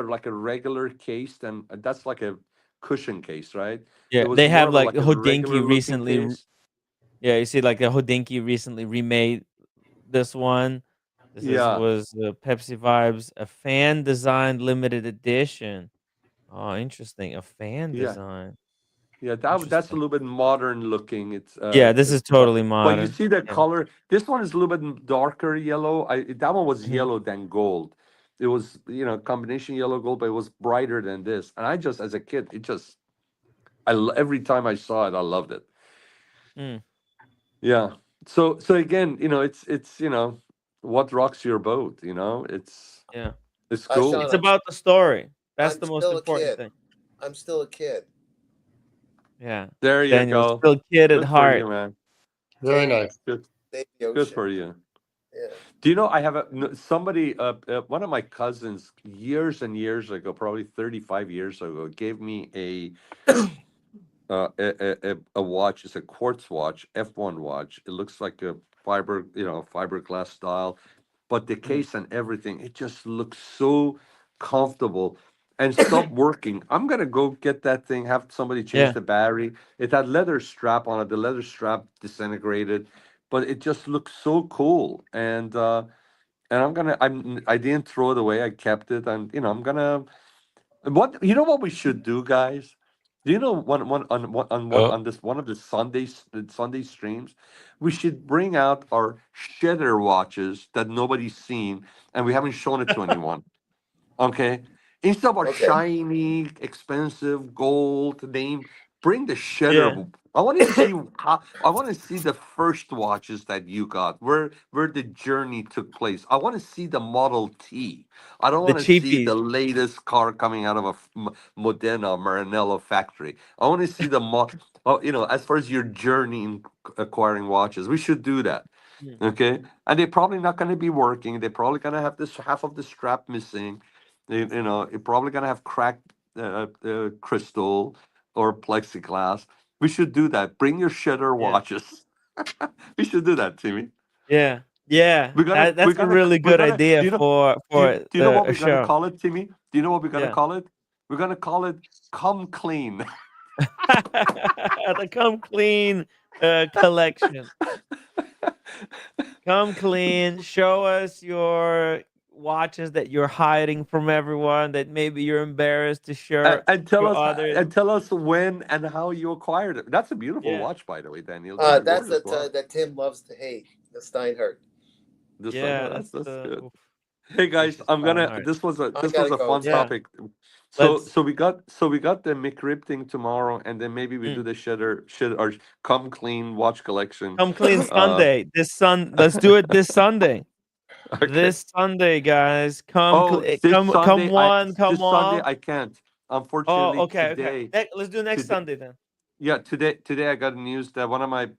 a like a regular case, and that's like a cushion case, right? It Yeah, was they more have of a like like a regular Hodinkee looking recently. case. Yeah, you see, like the Hodinkee recently remade this one. Yeah. Was Pepsi Vibes, a fan designed limited edition. Oh, interesting. A fan Yeah. design. Yeah, that's a Interesting. little bit modern looking. It's Yeah, this is totally but you modern. see the Yeah. color. This one is a little bit darker yellow. That one was Mhm. yellow than gold. It was combination yellow gold, but it was brighter than this. And I just as a kid, every time I saw it, I loved it. Mm. Yeah. So again, it's what rocks your boat. Yeah. It's cool. It's about the story. That's I'm the most still a important kid. thing. I'm still a kid. Yeah. There you Daniel's go. still kid at Good for heart. you, man. Very nice. Good. Baby Good ocean. for you. Yeah. Do you know I have somebody, one of my cousins years and years ago, probably 35 years ago, gave me a watch. It's a quartz watch, F1 watch. It looks like a fiberglass style, but the case and everything, it just looks so comfortable and stopped working. I'm gonna go get that thing, have somebody change Yeah. the battery. It had leather strap on it. The leather strap disintegrated, but it just looks so cool. And I didn't throw it away. I kept it, and I'm gonna. What we should do, guys? Do you know on this one of the Sunday streams, we should bring out our Shedder watches that nobody's seen and we haven't shown it to anyone. Okay, instead of our shiny, expensive gold name, bring the Shedder. Yeah. I want to see I want to see the first watches that you got, where the journey took place. I want to see the Model T. I don't The want to see cheapies. the latest car coming out of a Modena Maranello factory. I want to see as far as your journey in acquiring watches. We should do that. Mm. Okay, and they're probably not going to be working. They're probably going to have this half of the strap missing. You're probably going to have cracked crystal or plexiglass. We should do that. Bring your Shedder Yeah. watches. We should do that, Timmy. Yeah. Yeah. That's a really good idea for do you know what a we're gonna show. call it, Timmy? Do you know what we're gonna Yeah. call it? We're gonna call it "Come Clean." The Come Clean collection. Come clean. Show us your watches that you're hiding from everyone, that maybe you're embarrassed to share And to others. tell us when and how you acquired it. That's a beautiful watch, by the way, Daniel. That's Yours as well. that Tim loves to hate, the Steinhardt. That's good. Hey guys, I'm gonna. This was a fun topic. So we got the McRib thing tomorrow, and then maybe we do the or come clean watch collection. Come clean Sunday. Let's do it this Sunday. This Sunday, guys. Come Sunday, come on. This Sunday I can't. Unfortunately, okay. today. Let's do next Sunday then. Yeah, today I got news that one of my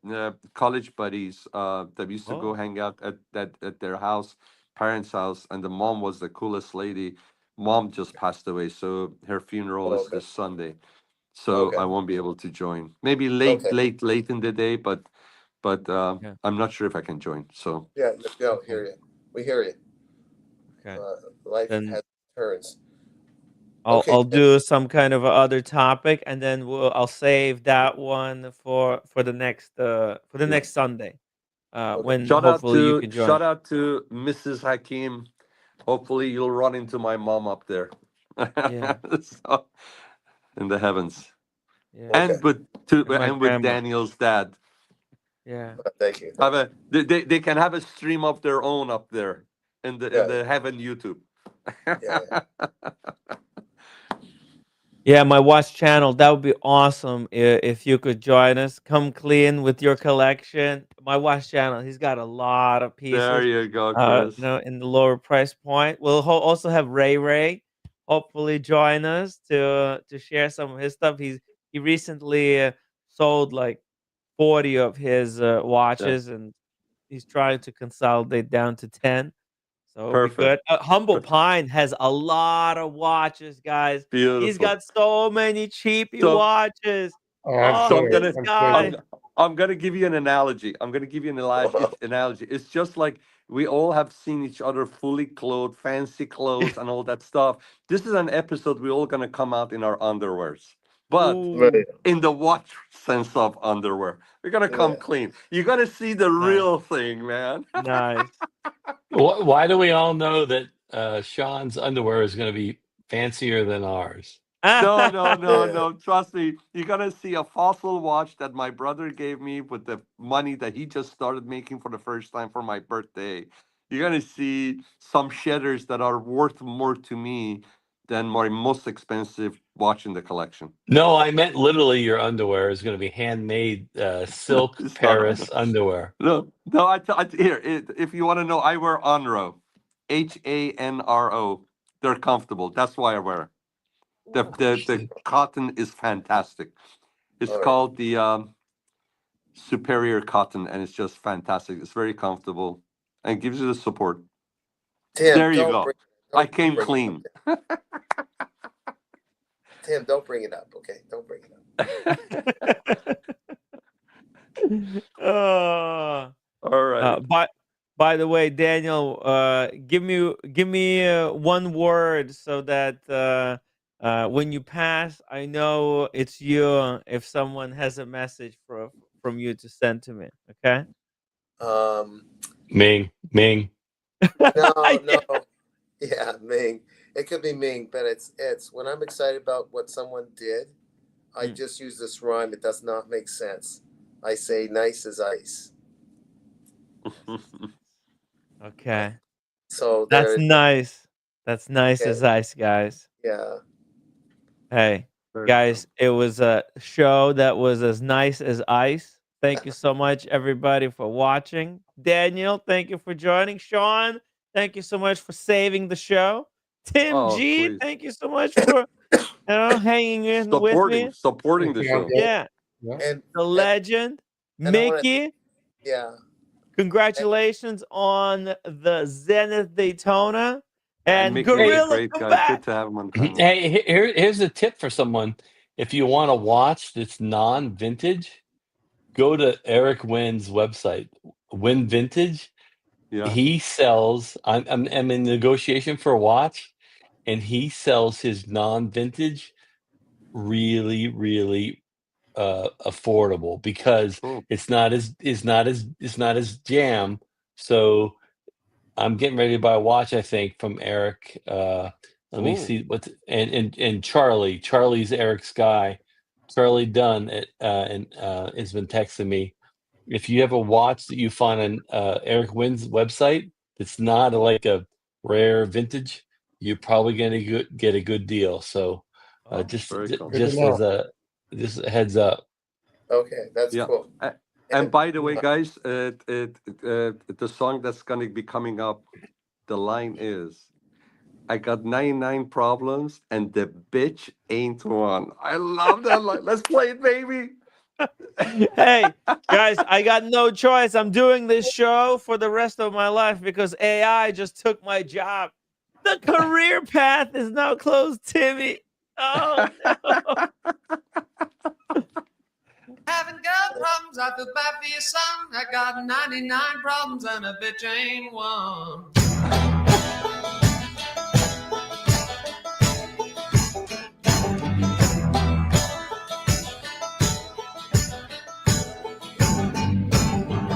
college buddies that used to go hang out at their house, parents' house, and the mom was the coolest lady. Mom just passed away, so her funeral is this Sunday. So I won't be able to join. Maybe late in the day, but I'm not sure if I can join. So hear you. We hear you. Okay. Life has turns. I'll do some kind of other topic, and then I'll save that one for the next next Sunday. When hopefully you can join. Shout out to Mrs. Hakim. Hopefully you'll run into my mom up there. So, in the heavens. Yeah. And with Daniel's dad. Yeah. Thank you. They can have a stream of their own up there in the heaven YouTube. Yeah, my watch channel. That would be awesome if you could join us. Come clean with your collection. My watch channel. He's got a lot of pieces. There you go, Chris. In the lower price point. We'll also have Ray. Hopefully join us to share some of his stuff. He recently sold like 40 of his watches, and he's trying to consolidate down to 10. So it'll be good. Humble Pine has a lot of watches, guys. Beautiful. He's got so many cheapy watches. I'm gonna give you an analogy. Analogy. It's just like we all have seen each other fully clothed, fancy clothes, and all that stuff. This is an episode we're all gonna come out in our underwears, but in the watch sense of underwear, we're gonna come clean. You're gonna see the real thing, man. Nice. Why do we all know that Sean's underwear is going to be fancier than ours? No. Trust me. You're going to see a fossil watch that my brother gave me with the money that he just started making for the first time for my birthday. You're going to see some shedders that are worth more to me than my most expensive watch in the collection. No, I meant literally your underwear is going to be handmade silk Paris underwear. No. Here, if you want to know, I wear Onro, HANRO. They're comfortable. That's why I wear it. The cotton is fantastic. It's called the Superior Cotton, and it's just fantastic. It's very comfortable and gives you the support. Tim, there you go. I came clean. Tim, don't bring it up, okay? Don't bring it up. All right. By the way, Daniel, give me one word so that when you pass, I know it's you. If someone has a message from you to send to me, okay? Ming. No. Yeah, Ming. It could be Ming, but it's when I'm excited about what someone did, I just use this rhyme. It does not make sense. I say nice as ice. Okay. So that's nice. That's nice as ice, guys. Yeah. Hey, guys, it was a show that was as nice as ice. Thank you so much, everybody, for watching. Daniel, thank you for joining. Sean, thank you so much for saving the show. Tim G, thank you so much for hanging in with me. Supporting the show. Yeah. And the legend, Mickey. Congratulations on the Zenith Daytona. And Mickey, Gorilla, great come guy. back. Good to have him on the panel. Hey, here's a tip for someone. If you want a watch that's non-vintage, go to Eric Wynn's website, Wynn Vintage. Yeah. He sells. I'm in negotiation for a watch, and he sells his non-vintage really, really affordable because it's not as jam. So I'm getting ready to buy a watch, I think, from Eric. Let me Ooh. see what's and Charlie. Charlie's Eric's guy. Charlie Dunn has been texting me. If you have a watch that you find on Eric Wynn's website that's not like a rare vintage, you're probably going to get a good deal. So just as a heads up. Okay, that's cool. And by the way, guys, the song that's going to be coming up, the line is, I got 99 problems and the bitch ain't one. I love that line. Let's play it, baby. Hey, guys, I got no choice. I'm doing this show for the rest of my life because AI just took my job. The career path is now closed, Timmy. Oh, no. Haven't got problems, I feel bad for your son. I got 99 problems and a bitch ain't one.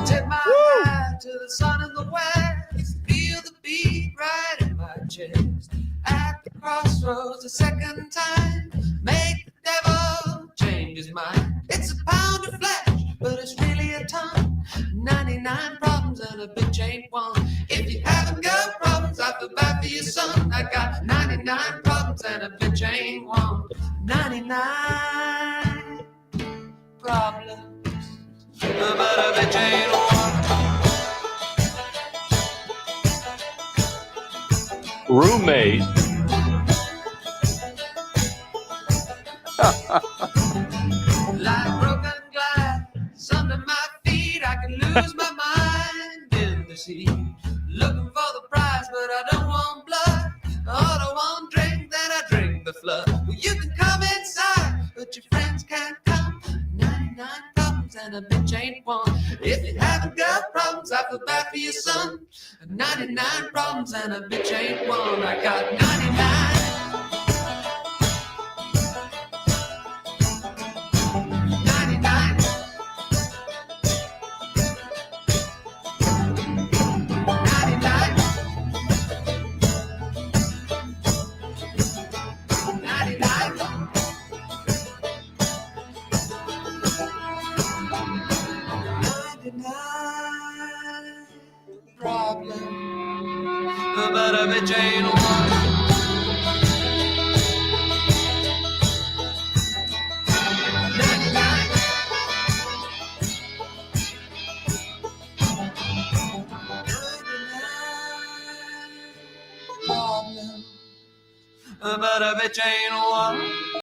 Tip my hat to the sun in the west. Feel the beat right in my chest. At the crossroads a second time. Make the devil change his mind. It's a pound of flesh, but it's really a ton. 99 problems and a bitch ain't one. If you haven't got problems, I feel bad for your son. I got 99 problems and a bitch ain't one. 99 problems, but a bitch ain't one. Roommate. Like broken glass under my feet, I can lose my mind in the sea. Looking for the prize, but I don't want blood. I don't want drink, then I drink the flood. Well, you can come inside, but your friends can't come. 99 problems and a bitch ain't one. If you haven't got problems, I feel bad for your son. 99 problems and a bitch ain't one. I got 99. But a bitch ain't one. 99 problems, but a bitch ain't one.